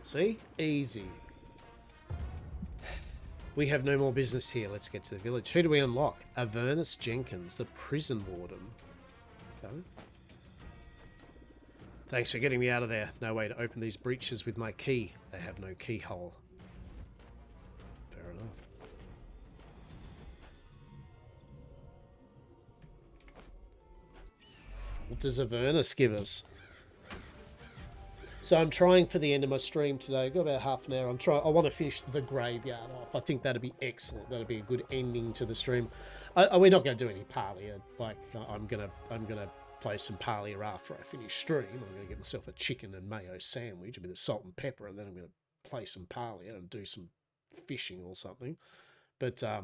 See? Easy. We have no more business here. Let's get to the village. Who do we unlock? Avernus Jenkins, the prison warden. Okay. Thanks for getting me out of there. No way to open these breaches with my key. They have no keyhole. Fair enough. What does Avernus give us? So I'm trying for the end of my stream today. I've got about half an hour. I want to finish the graveyard off. I think that'd be excellent. That'd be a good ending to the stream. We're not going to do any parley. Like I'm gonna play some parley after I finish stream. I'm gonna get myself a chicken and mayo sandwich, a bit of salt and pepper, and then I'm gonna play some parley and do some fishing or something. But I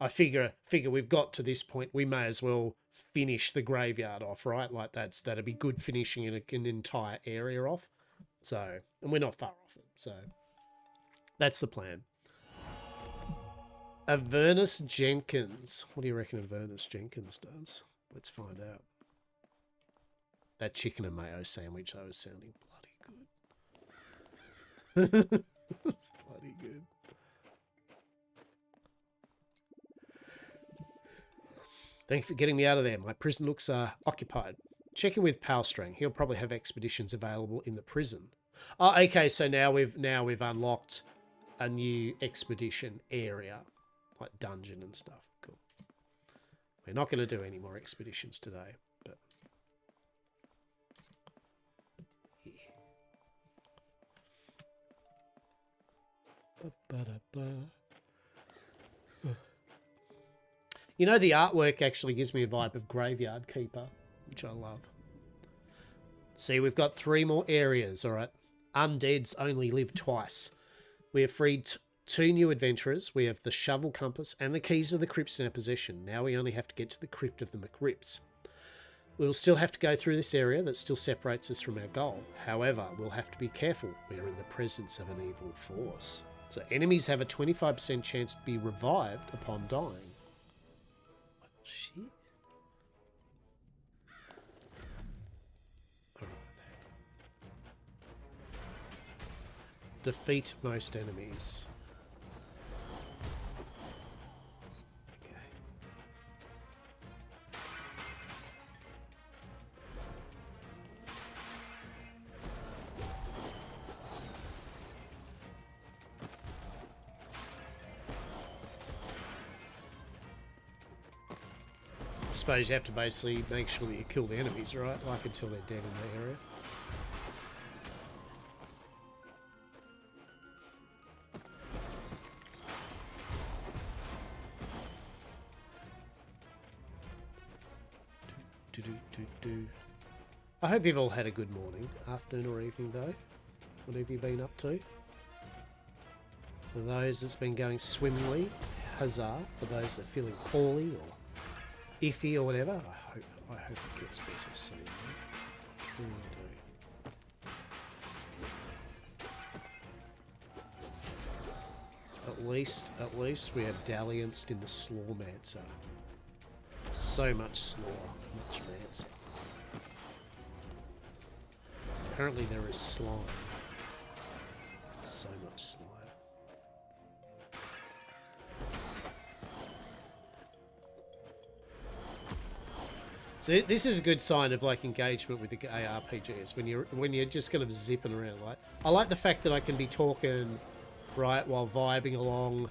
figure we've got to this point. We may as well finish the graveyard off, right? Like that'd be good finishing an entire area off. So, and we're not far off it. So, that's the plan. Avernus Jenkins. What do you reckon Avernus Jenkins does? Let's find out. That chicken and mayo sandwich, though, is sounding bloody good. It's bloody good. Thank you for getting me out of there. My prison looks occupied. Checking with Palstrang. He'll probably have expeditions available in the prison. Oh, okay, so now we've unlocked a new expedition area, like dungeon and stuff. Cool. We're not going to do any more expeditions today, but yeah. You know, the artwork actually gives me a vibe of Graveyard Keeper, which I love. See, we've got 3 more areas, all right? Undeads only live twice. We have freed 2 new adventurers. We have the shovel compass and the keys of the crypts in our possession. Now we only have to get to the crypt of the McRips. We'll still have to go through this area that still separates us from our goal. However, we'll have to be careful. We're in the presence of an evil force. So enemies have a 25% chance to be revived upon dying. What shit? Defeat most enemies. Okay. I suppose you have to basically make sure that you kill the enemies, right? Like until they're dead in the area. I hope you've all had a good morning, afternoon or evening though. What have you been up to? For those it's been going swimmingly, huzzah. For those that are feeling poorly or iffy or whatever, I hope it gets better soon. Truly do. At least we have dallianced in the Slormancer. So much slore, much mancer. Apparently there is slime. So much slime. So this is a good sign of like engagement with the ARPGs when you're just kind of zipping around. Like I like the fact that I can be talking right while vibing along,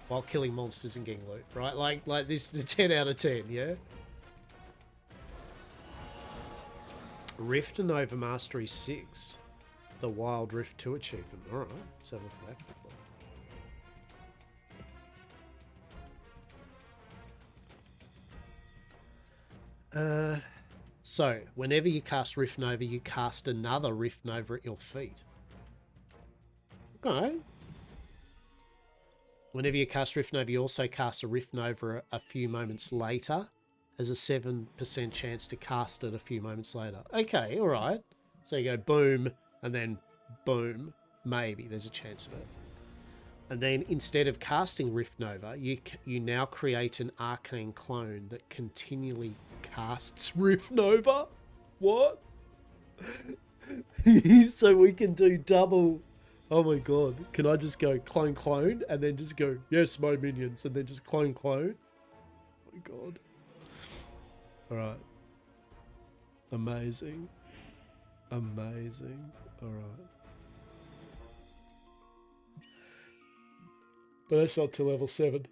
while killing monsters and getting loot. Right, like this is a 10 out of 10. Yeah. Rift and Nova Mastery 6. The Wild Rift 2 achievement. Alright, let's have a look at that. So, whenever you cast Rift Nova, you cast another Rift Nova at your feet. Okay. Whenever you cast Rift Nova, you also cast a Rift Nova a few moments later. There's a 7% chance to cast it a few moments later. Okay, alright. So you go boom, and then boom. Maybe there's a chance of it. And then instead of casting Rift Nova, you now create an arcane clone that continually casts Rift Nova. What? So we can do double. Oh my god. Can I just go clone clone and then just go, yes, my minions, and then just clone clone? Oh my god. Alright. Amazing. Amazing. Alright. But that's not to level 7.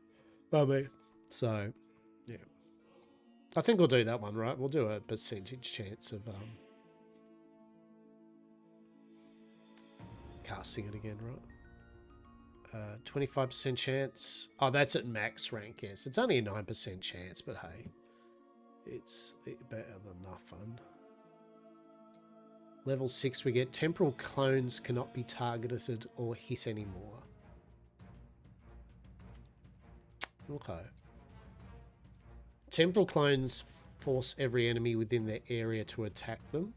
I mean, so, yeah. I think we'll do that one, right? We'll do a percentage chance of casting it again, right? 25% chance. Oh, that's at max rank, yes. It's only a 9% chance, but hey. It's better than nothing. Level 6, we get temporal clones cannot be targeted or hit anymore. Okay. Temporal clones force every enemy within their area to attack them.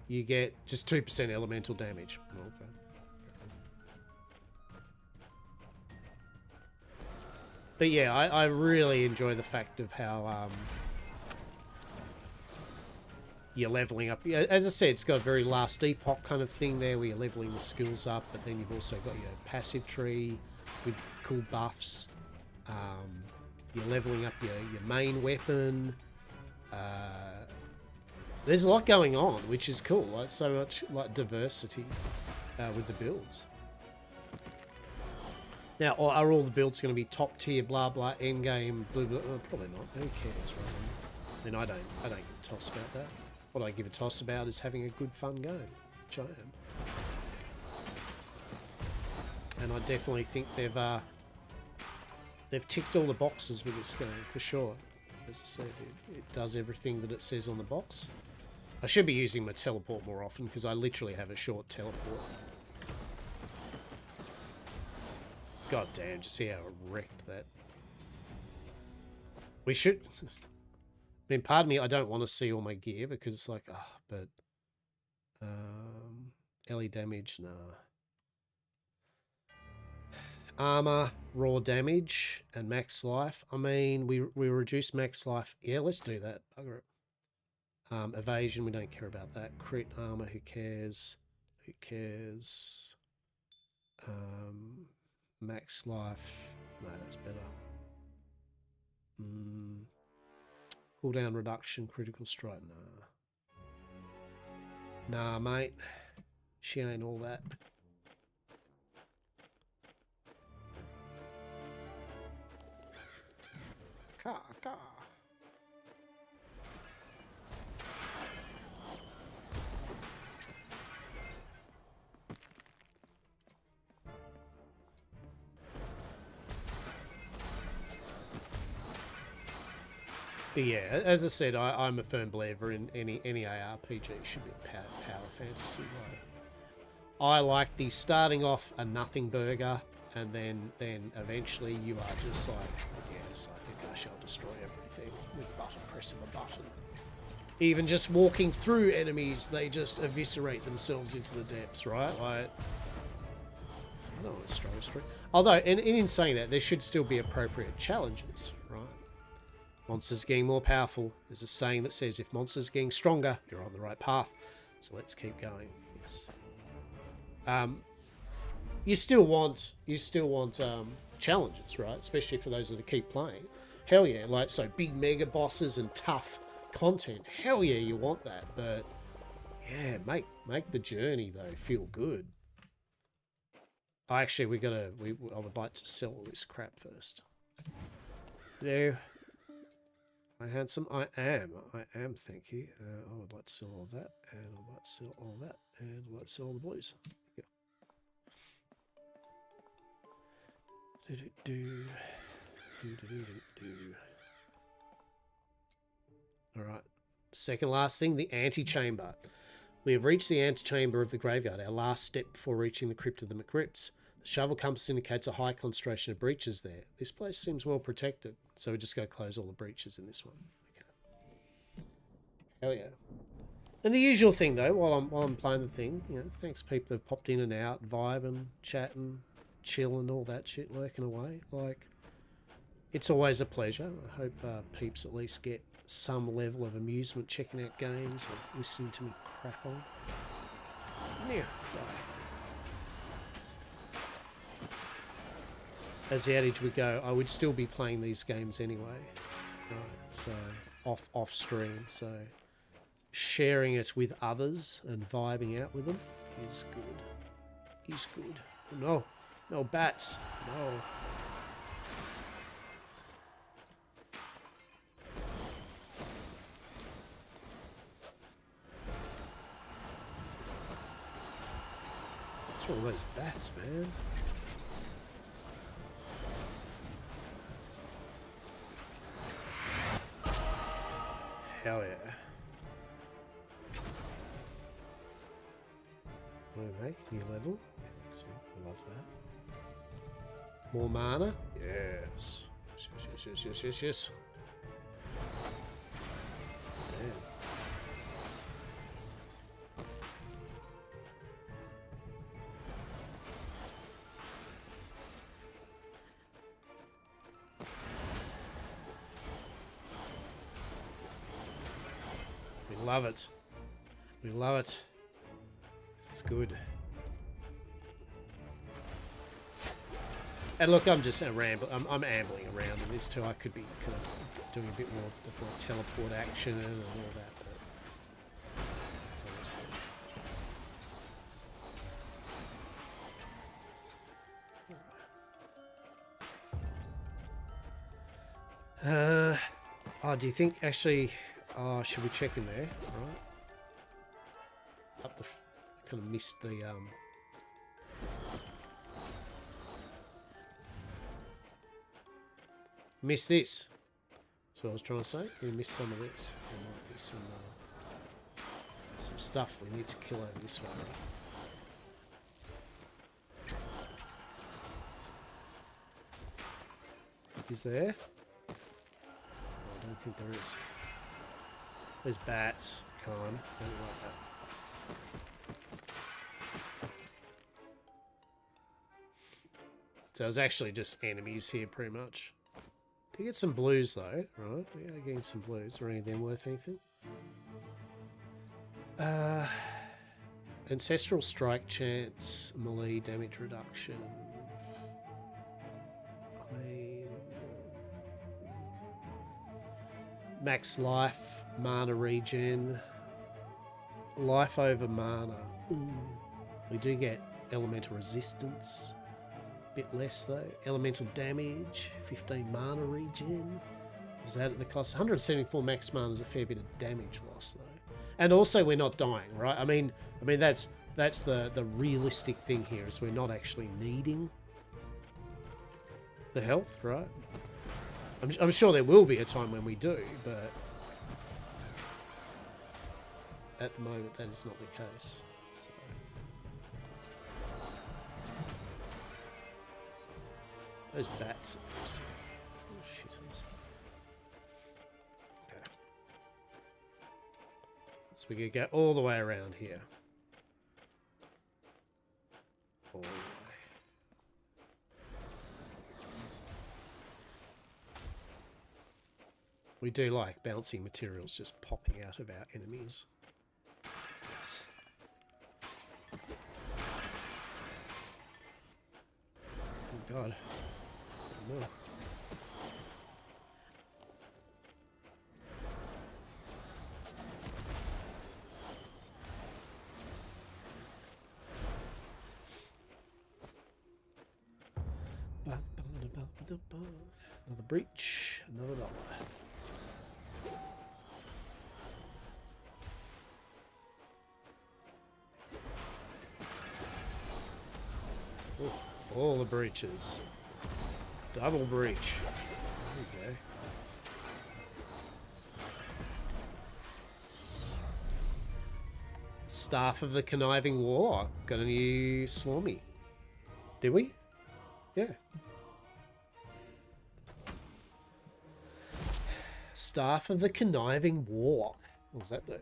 You get just 2% elemental damage. Okay. But yeah, I really enjoy the fact of how you're leveling up. As I said, it's got a very last epoch kind of thing there where you're leveling the skills up, but then you've also got your passive tree with cool buffs. You're leveling up your main weapon. There's a lot going on, which is cool. Like so much like diversity with the builds. Now, are all the builds going to be top tier, blah blah, end game, blah blah? Probably not. Who cares, right? I mean, I don't give a toss about that. What I give a toss about is having a good fun game, which I am. And I definitely think they've ticked all the boxes with this game for sure. As I said, it does everything that it says on the box. I should be using my teleport more often because I literally have a short teleport. God damn, just see how it wrecked that. We should... I mean, pardon me, I don't want to see all my gear because it's like, but... LE damage, nah. Armor, raw damage, and max life. I mean, we reduce max life. Yeah, let's do that. Bugger it. Evasion, we don't care about that. Crit armor, who cares? Who cares? Max life. No, that's better. Cooldown reduction, critical strike. Nah, mate. She ain't all that. Car. But yeah, as I said, I'm a firm believer in any ARPG should be power fantasy. Like, I like the starting off a nothing burger, and then eventually you are just like, yes, I think I shall destroy everything with press of a button. Even just walking through enemies, they just eviscerate themselves into the depths, right? Like, I don't want to destroy. Although, and in saying that, there should still be appropriate challenges, right? Monsters getting more powerful. There's a saying that says if monsters getting stronger, you're on the right path. So let's keep going. Yes. You still want challenges, right? Especially for those that keep playing. Hell yeah! Like so, big mega bosses and tough content. Hell yeah, you want that. But yeah, make the journey though feel good. Actually, I would like to sell all this crap first. Hello. Hi, handsome. I am, thank you. I would like to sell all that, and I would like to sell all that, and I would like to sell all the blues. Yeah. All right. Second last thing, the antechamber. We have reached the antechamber of the graveyard, our last step before reaching the crypt of the McCrypts. The shovel compass indicates a high concentration of breaches there. This place seems well protected, so we just go close all the breaches in this one. Okay. Hell yeah. And the usual thing though, while I'm playing the thing, you know, thanks people that have popped in and out, vibing, chatting, chilling, all that shit, lurking away. Like, it's always a pleasure. I hope peeps at least get some level of amusement checking out games or listening to me crap on. Yeah. As the adage would go, I would still be playing these games anyway. Right, so off stream. So sharing it with others and vibing out with them is good. Is good. No. No bats. No. What's wrong with those bats, man? Hell yeah. What do we make? New level? Excellent. I love that. More mana? Yes. Yes. Damn. We love it. We love it. This is good. And look, I'm just I'm ambling around in this too. I could be kind of doing a bit more teleport action and all that. But honestly. Oh, do you think actually? Oh, should we check in there? Right. Up the. Kind of missed the. Missed this. That's what I was trying to say. We missed some of this. There might be some stuff we need to kill over this way. Is there? I don't think there is. There's bats. Come on. I don't like that. So there's actually just enemies here pretty much. To get some blues though, right? We are getting some blues. Are any of them worth anything? Ancestral strike chance, melee damage reduction. I mean, max life, mana regen, life over mana. Ooh. We do get elemental resistance. Bit less though. Elemental damage, 15 mana regen. Is that at the cost? 174 max mana is a fair bit of damage loss though. And also we're not dying, right? I mean that's the realistic thing here is we're not actually needing the health, right? I'm sure there will be a time when we do, but at the moment that is not the case. So. Those bats are just... Oh, shit. Okay. So we're going to go all the way around here. All the way. We do like bouncing materials just popping out of our enemies. Yes. Oh god. No. Another breach, another dollar. Oh, all the breaches. Double breach. There we Staff of the Conniving Warlock. Got a new Slormy. Did we? Yeah. Staff of the Conniving Warlock. What does that do?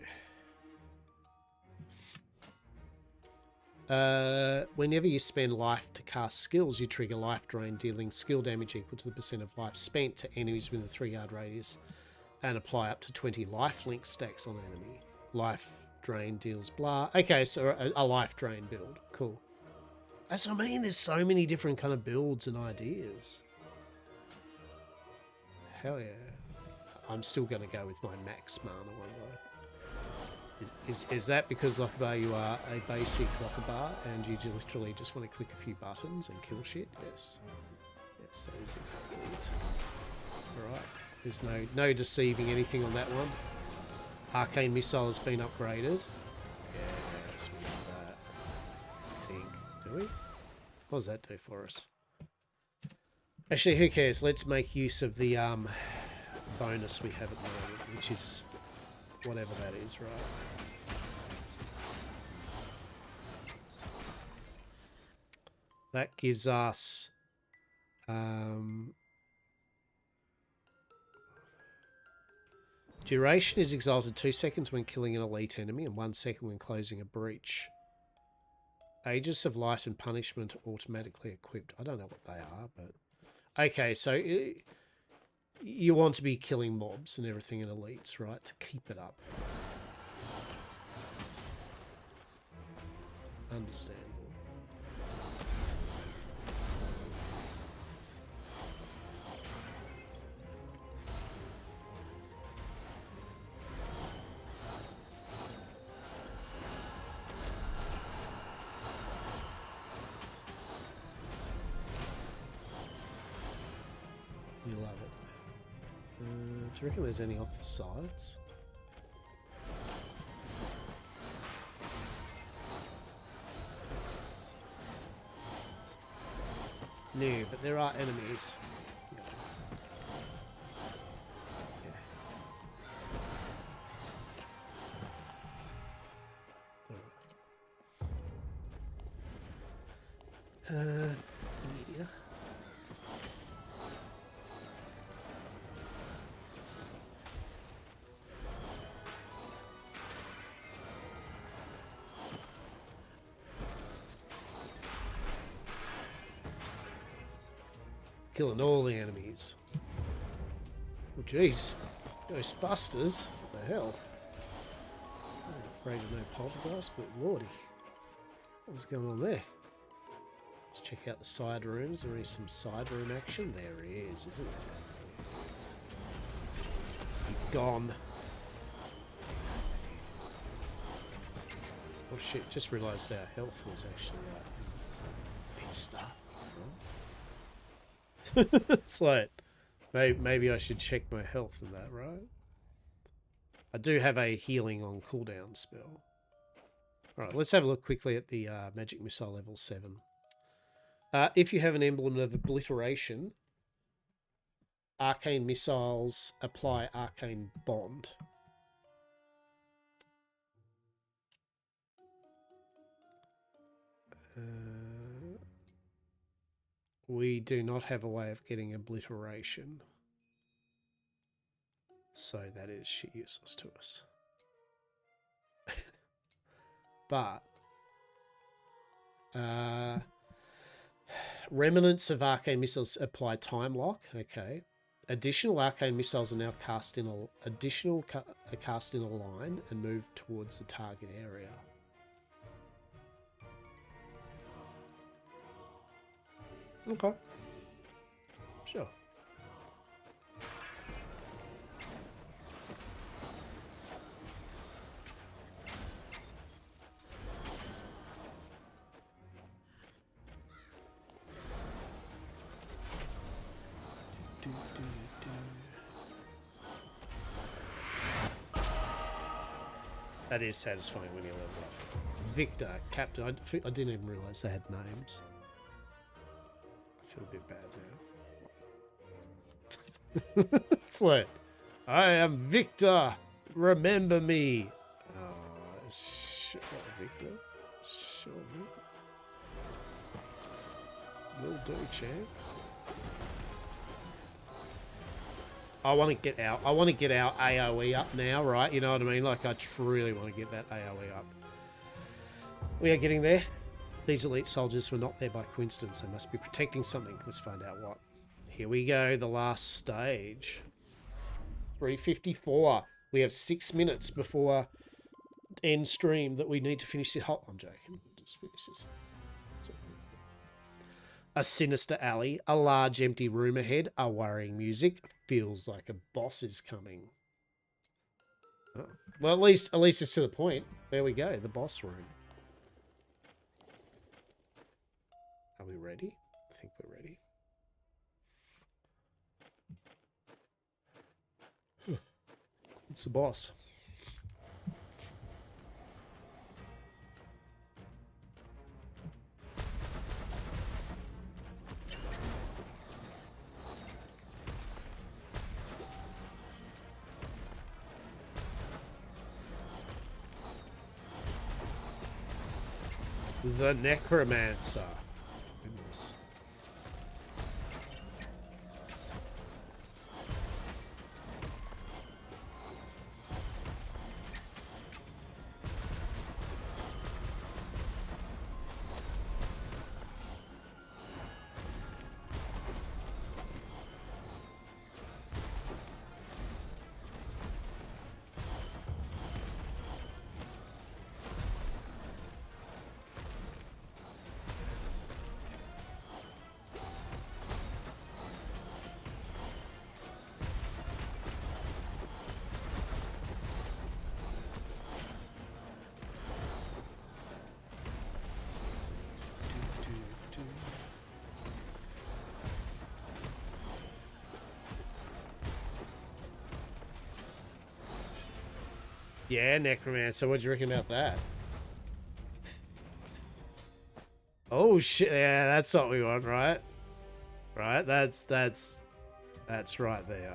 Whenever you spend life to cast skills, you trigger life drain, dealing skill damage equal to the percent of life spent to enemies within a 3-yard radius, and apply up to 20 lifelink stacks on enemy. Life drain deals blah. Okay, so a life drain build. Cool. That's what I mean. There's so many different kind of builds and ideas. Hell yeah. I'm still going to go with my max mana one though. Is that because Lockabar you are a basic Lockabar and you literally just want to click a few buttons and kill shit? Yes. Yes, that is exactly it. Alright. There's no deceiving anything on that one. Arcane Missile has been upgraded. Yes, we do that. I think. Do we? What does that do for us? Actually, who cares? Let's make use of the bonus we have at the moment, which is whatever that is, right? That gives us duration is exalted 2 seconds when killing an elite enemy and 1 second when closing a breach. Aegis of Light and Punishment automatically equipped. I don't know what they are, but okay, so you want to be killing mobs and everything in elites, right? To keep it up. Understandable. You love it. Do you reckon there's any off the sides? No, but there are enemies. Yeah. Yeah. Killing all the enemies. Oh jeez. Ghostbusters? What the hell? I'm afraid of no poltergeist, but lordy. What's going on there? Let's check out the side rooms. There is some side room action. There is, isn't there? It's gone. Oh shit, just realised our health was actually a bit stuff. It's like, maybe I should check my health in that, right? I do have a healing on cooldown spell. Alright, let's have a look quickly at the Magic Missile level 7. If you have an emblem of obliteration, Arcane Missiles apply Arcane Bond. We do not have a way of getting obliteration. So that is shit useless to us. But remnants of arcane missiles apply time lock. Okay. Additional arcane missiles are now cast in a line and move towards the target area. Okay. Sure. That is satisfying when you level up. Victor, Captain, I didn't even realise they had names. I feel a bit bad now. It's like, I am Victor, remember me. Oh, Shit like Victor. Sure. Will do, champ. I want to get out. I want to get our AoE up now, right? You know what I mean? Like, I truly want to get that AoE up. We are getting there. These elite soldiers were not there by coincidence. They must be protecting something. Let's find out what. Here we go. The last stage. 3:54. We have 6 minutes before end stream that we need to finish this. I'm joking. Just finish this. A sinister alley, a large empty room ahead, a worrying music. Feels like a boss is coming. Oh. Well, at least it's to the point. There we go, the boss room. Are we ready? I think we're ready. It's the boss. The Necromancer. Goodness. Yeah, Necromancer. What do you reckon about that? Oh shit! Yeah, that's what we want, right? Right. That's right there.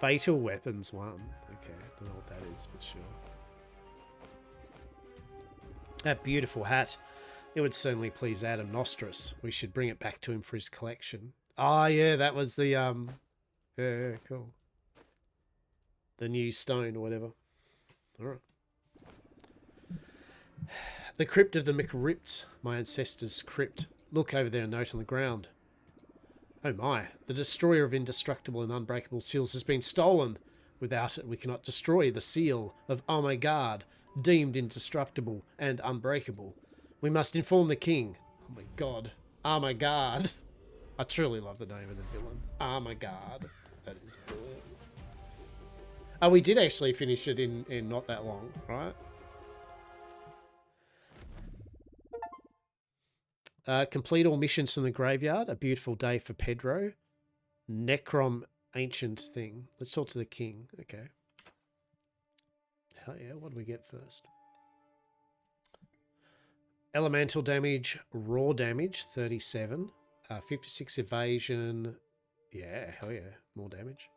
Fatal Weapons 1. Okay, I don't know what that is, but sure. That beautiful hat. It would certainly please Adam Nostris. We should bring it back to him for his collection. Oh yeah, that was the yeah, cool. The new stone or whatever. Alright. The crypt of the McRipts, my ancestors' crypt. Look over there, a note on the ground. Oh my, the destroyer of indestructible and unbreakable seals has been stolen. Without it, we cannot destroy the seal of Oh my God, deemed indestructible and unbreakable. We must inform the king. Oh my God. Oh my God. I truly love the name of the villain. Oh my God. That is brilliant. Oh, we did actually finish it in not that long, right? Complete all missions from the graveyard. A beautiful day for Pedro. Necrom ancient thing. Let's talk to the king. Okay. Hell yeah, what do we get first? Elemental damage, raw damage, 37. 56 evasion. Yeah, hell yeah, more damage.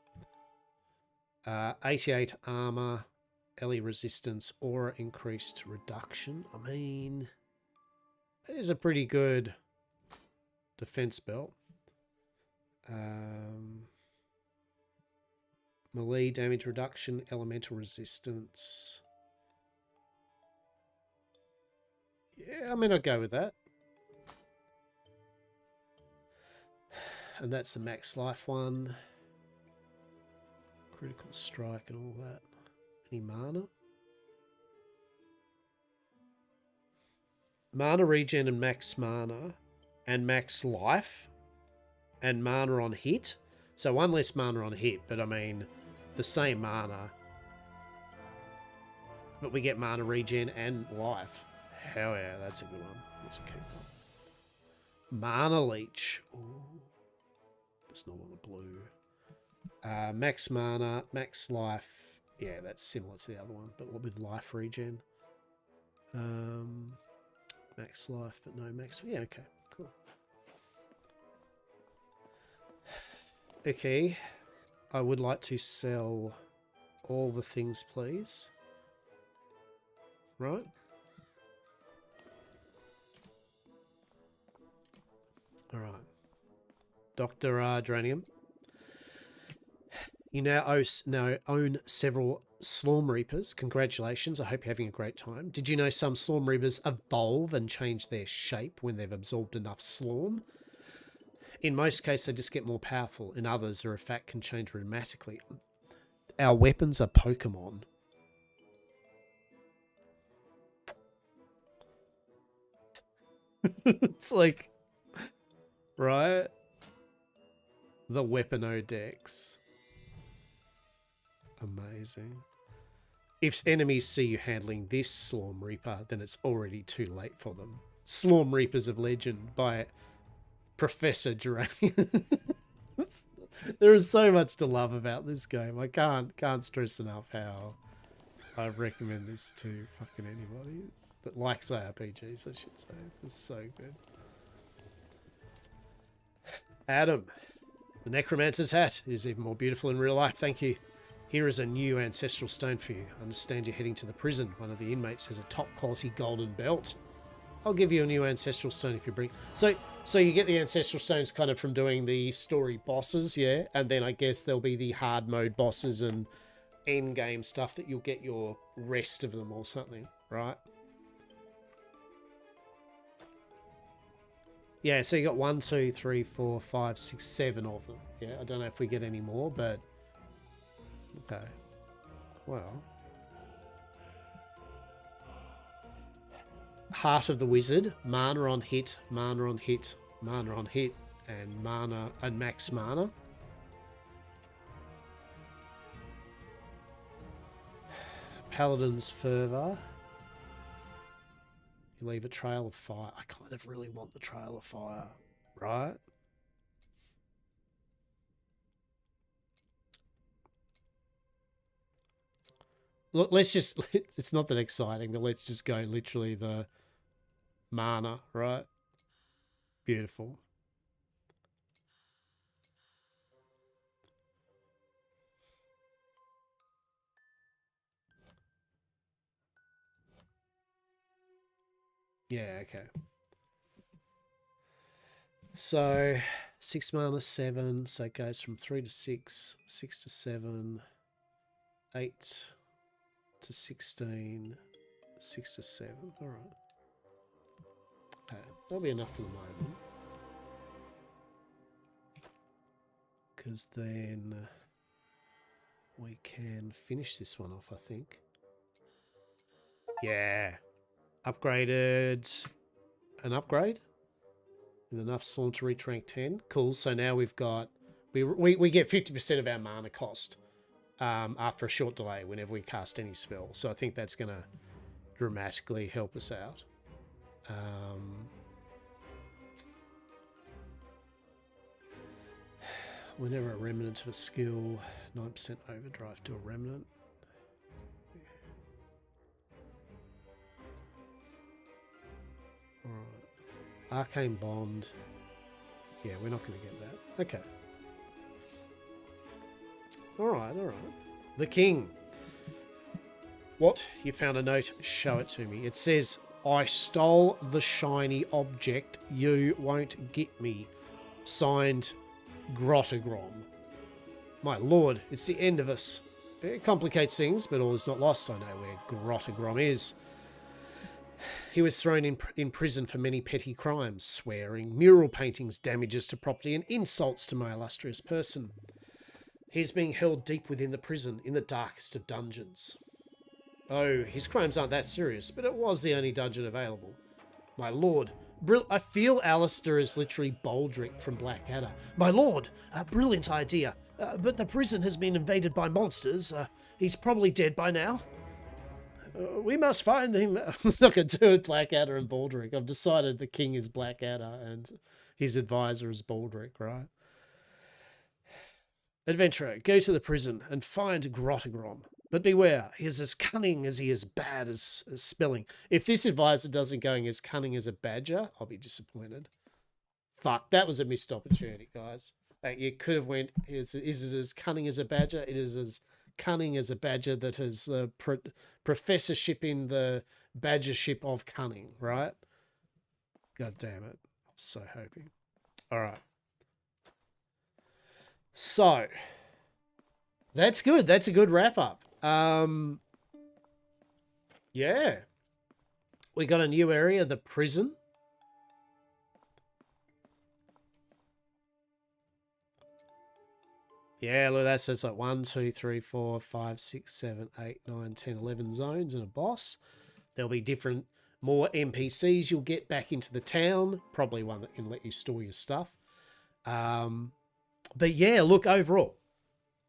88 armor, LE resistance, aura increased reduction. I mean, that is a pretty good defense belt. Melee damage reduction, elemental resistance. Yeah, I mean, I'll go with that. And that's the max life one. Critical strike and all that. Any mana? Mana regen and max mana. And max life. And mana on hit. So one less mana on hit, but I mean, the same mana. But we get mana regen and life. Hell yeah, that's a good one. Let's keep that. Mana leech. Ooh. Does not want a blue. Max mana, max life. Yeah, that's similar to the other one, but with life regen. Max life, but no max. Yeah, okay, cool. Okay, I would like to sell all the things, please. Right? All right. Dr. Dranium. You now own several Slorm Reapers. Congratulations. I hope you're having a great time. Did you know some Slorm Reapers evolve and change their shape when they've absorbed enough Slorm? In most cases, they just get more powerful. In others, their effect can change dramatically. Our weapons are Pokemon. It's like, right? The Weaponodex. Amazing. If enemies see you handling this Slorm Reaper, then it's already too late for them. Slorm Reapers of Legend by Professor Duranian. There is so much to love about this game. I can't stress enough how I recommend this to fucking anybody that likes ARPGs, I should say. This is so good. Adam, the Necromancer's hat is even more beautiful in real life. Thank you. Here is a new ancestral stone for you. I understand you're heading to the prison. One of the inmates has a top quality golden belt. I'll give you a new ancestral stone if you bring... So you get the ancestral stones kind of from doing the story bosses, yeah? And then I guess there'll be the hard mode bosses and end game stuff that you'll get your rest of them or something, right? Yeah, so you got 1, 2, 3, 4, 5, 6, 7 of them. Yeah, I don't know if we get any more, but... Okay. Well. Heart of the Wizard, mana on hit, mana on hit, mana on hit, and mana and max mana. Paladin's Fervor. You leave a trail of fire. I kind of really want the trail of fire, right? Look, let's just, it's not that exciting, but let's just go literally the mana, right? Beautiful. Yeah, okay. So 6 mana, 7, so it goes from 3 to 6, 6 to 7, 8 to 16, 6 to 7. All right. Okay, that'll be enough for the moment. Because then we can finish this one off, I think. Yeah. Upgraded an upgrade. With enough Slorm to reach rank 10. Cool, so now we've got... We get 50% of our mana cost. After a short delay whenever we cast any spell. So I think that's going to dramatically help us out. Whenever a remnant of a skill, 9% overdrive to a remnant. Alright. Arcane Bond. Yeah, we're not going to get that. Okay. Alright, alright. The King. What? You found a note? Show it to me. It says, I stole the shiny object. You won't get me. Signed, Grottagrom. My lord, it's the end of us. It complicates things, but all is not lost. I know where Grottagrom is. He was thrown in prison for many petty crimes, swearing, mural paintings, damages to property, and insults to my illustrious person. He is being held deep within the prison, in the darkest of dungeons. Oh, his crimes aren't that serious, but it was the only dungeon available. My lord, I feel Alistair is literally Baldric from Blackadder. My lord, a brilliant idea, but the prison has been invaded by monsters. He's probably dead by now. We must find him. I'm not going to do it, Blackadder and Baldric. I've decided the king is Blackadder and his advisor is Baldric, right? Adventurer, go to the prison and find Grottagrom. But beware, he is as cunning as he is bad as spelling. If this advisor doesn't go as cunning as a badger, I'll be disappointed. Fuck, that was a missed opportunity, guys. You could have went, is it as cunning as a badger? It is as cunning as a badger that has the professorship in the badgership of cunning, right? God damn it. I'm so hoping. All right. So that's good. That's a good wrap up. Yeah. We got a new area, the prison. Yeah, look, that says like 1, 2, 3, 4, 5, 6, 7, 8, 9, 10, 11 zones and a boss. There'll be different, more NPCs you'll get back into the town. Probably one that can let you store your stuff. But yeah, look, overall,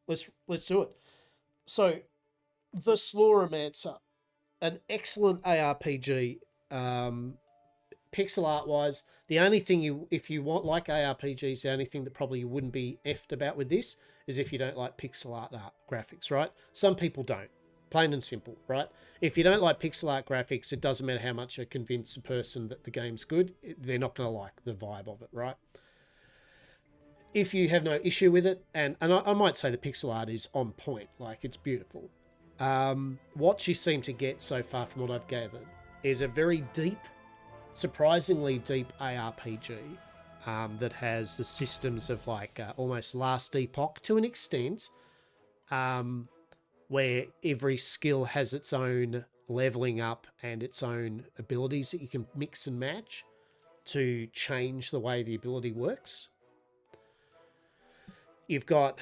let's do it. So, the Slormancer, an excellent ARPG. Pixel art wise, the only thing if you want like ARPGs, the only thing that probably you wouldn't be effed about with this is if you don't like pixel art graphics, right? Some people don't. Plain and simple, right? If you don't like pixel art graphics, it doesn't matter how much you convince a person that the game's good, they're not going to like the vibe of it, right? If you have no issue with it, and I might say the pixel art is on point, like it's beautiful. What you seem to get so far from what I've gathered is a very deep, surprisingly deep ARPG that has the systems of like almost Last Epoch to an extent, where every skill has its own leveling up and its own abilities that you can mix and match to change the way the ability works. You've got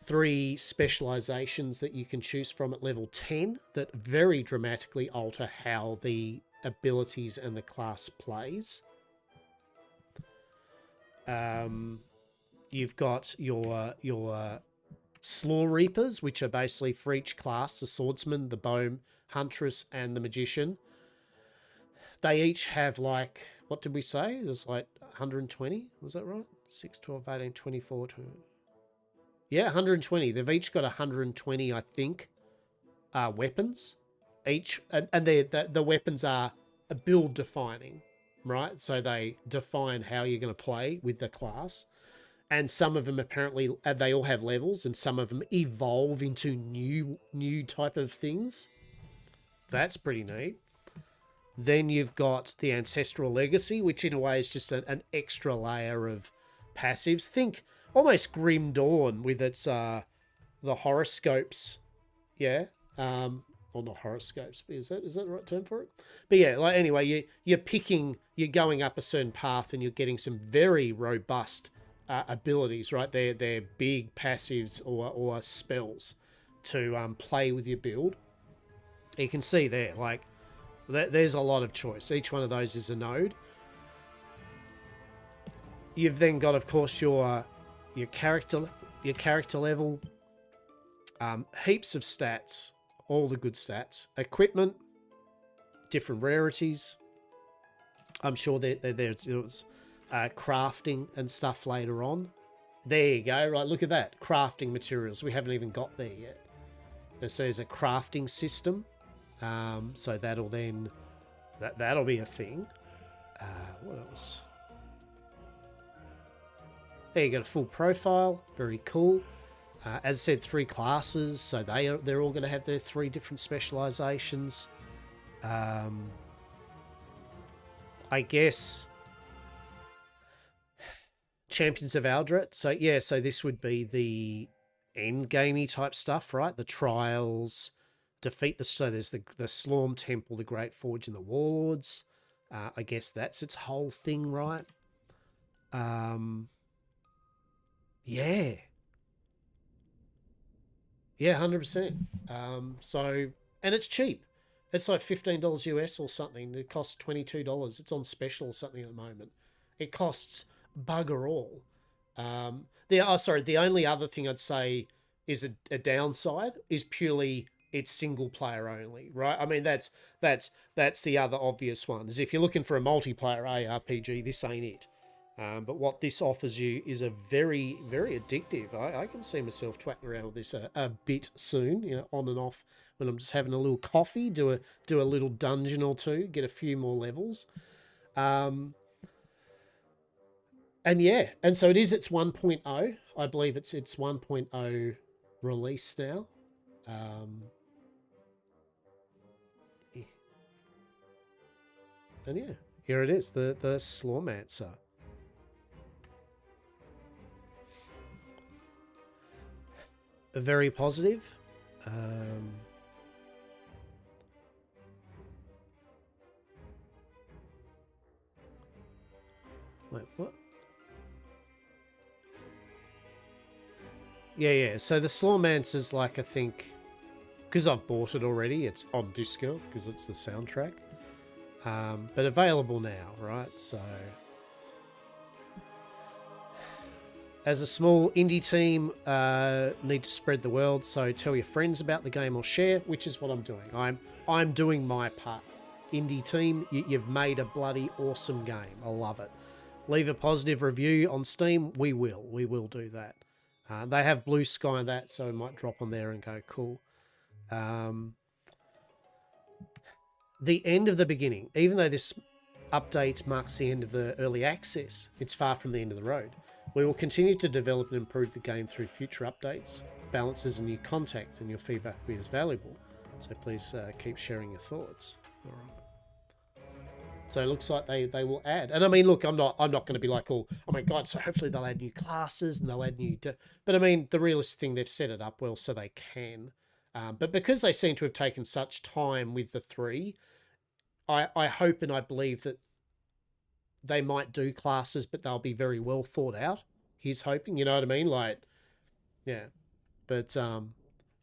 3 specializations that you can choose from at level 10 that very dramatically alter how the abilities and the class plays. You've got your Slaw Reapers, which are basically for each class, the Swordsman, the Bone Huntress, and the Magician. They each have like, what did we say? There's like 120, was that right? 6, 12, 18, 24, 20. Yeah, 120. They've each got 120, I think, weapons. Each, and the weapons are build defining, right? So they define how you're going to play with the class. And some of them apparently, they all have levels, and some of them evolve into new type of things. That's pretty neat. Then you've got the Ancestral Legacy, which in a way is just an extra layer of passives. Think almost Grim Dawn with its the horoscopes, yeah. Or not horoscopes, but is that the right term for it? But yeah, like anyway, you're going up a certain path, and you're getting some very robust abilities, right? They're big passives or spells to play with your build. You can see there, like there's a lot of choice. Each one of those is a node. You've then got, of course, your character level, heaps of stats, all the good stats, equipment, different rarities. I'm sure there's crafting and stuff later on. There you go, right? Look at that, crafting materials. We haven't even got there yet. And so there's a crafting system, so that'll then that'll be a thing. What else? There you got a full profile, very cool. As I said, 3 classes, so they're all going to have their 3 different specializations. I guess Champions of Aldret. So yeah, so this would be the end gamey type stuff, right? The trials, defeat so there's the Slorm Temple, the Great Forge, and the Warlords. I guess that's its whole thing, right? Yeah. Yeah, 100%. So, and it's cheap. It's like $15 US or something. It costs $22. It's on special or something at the moment. It costs bugger all. The only other thing I'd say is a downside is purely it's single player only, right? I mean, that's the other obvious one. Is if you're looking for a multiplayer ARPG, this ain't it. But what this offers you is a very, very addictive. I can see myself twatting around with this a bit soon, on and off when I'm just having a little coffee, do a little dungeon or 2, get a few more levels. And yeah, and so it is its 1.0. I believe it's 1.0 release now. And yeah, here it is, the Slormancer. very positive. Wait, what? Yeah. So the Slormancer's like, I think, because I've bought it already, it's on Disco because it's the soundtrack. But available now, right? So, as a small indie team, need to spread the word. So tell your friends about the game or share, which is what I'm doing. I'm doing my part. Indie team, you've made a bloody awesome game. I love it. Leave a positive review on Steam. We will do that. They have Blue Sky and that, so we might drop on there and go cool. The end of the beginning, even though this update marks the end of the early access, it's far from the end of the road. We will continue to develop and improve the game through future updates, balances and new content, and your feedback will be as valuable. So please keep sharing your thoughts. All right. So it looks like they will add. And I mean, look, I'm not going to be like, oh my God, so hopefully they'll add new classes and they'll add new... But I mean, the realistic thing, they've set it up well so they can. But because they seem to have taken such time with the 3, I hope and I believe that they might do classes, but they'll be very well thought out. He's hoping, you know what I mean? Like, yeah. But,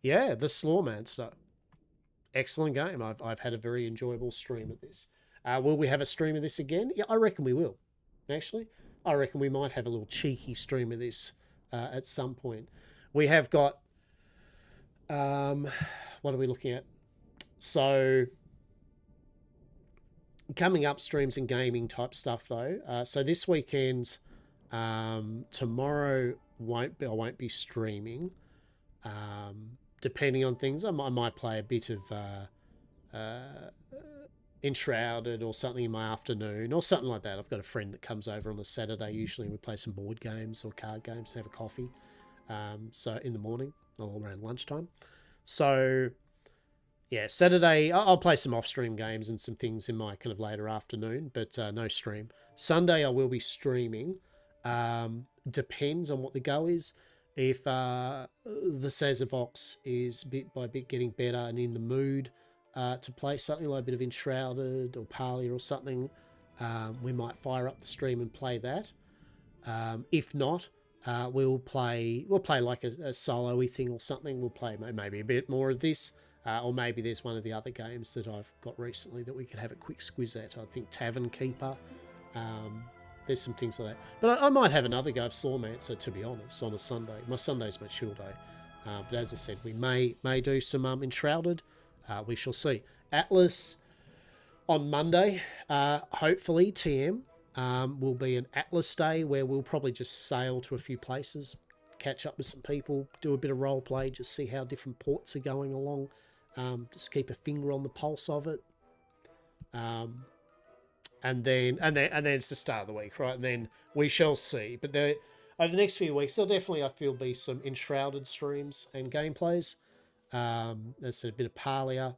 yeah, the Slormancer. Excellent game. I've had a very enjoyable stream of this. Will we have a stream of this again? Yeah, I reckon we will. Actually, I reckon we might have a little cheeky stream of this at some point. We have got... what are we looking at? So... coming up, streams and gaming type stuff though. So this weekend, tomorrow I won't be streaming. Depending on things, I might play a bit of Enshrouded or something in my afternoon or something like that. I've got a friend that comes over on a Saturday. Usually we play some board games or card games and have a coffee. So in the morning or around lunchtime. So yeah, Saturday, I'll play some off-stream games and some things in my kind of later afternoon, but no stream. Sunday, I will be streaming. Depends on what the go is. If the Sazavox is bit by bit getting better and in the mood to play something like a bit of Enshrouded or Parley or something, we might fire up the stream and play that. If not, we'll play like a solo-y thing or something. We'll play maybe a bit more of this. Or maybe there's one of the other games that I've got recently that we could have a quick squiz at. I think Tavern Keeper. There's some things like that. But I might have another go of Slormancer, to be honest, on a Sunday. My Sunday's my chill day. But as I said, we may do some Enshrouded. We shall see. Atlas on Monday, hopefully, TM, will be an Atlas day where we'll probably just sail to a few places, catch up with some people, do a bit of role play, just see how different ports are going along. Just keep a finger on the pulse of it. And then it's the start of the week, right? And then we shall see. But over the next few weeks, there'll definitely, I feel, be some Enshrouded streams and gameplays. There's a bit of Parlia,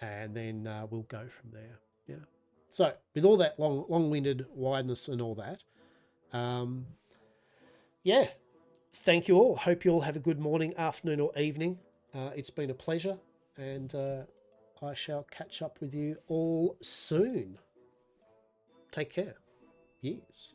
and then we'll go from there. Yeah. So with all that long-winded wideness and all that, yeah. Thank you all. Hope you all have a good morning, afternoon, or evening. It's been a pleasure, and I shall catch up with you all soon. Take care. Yes.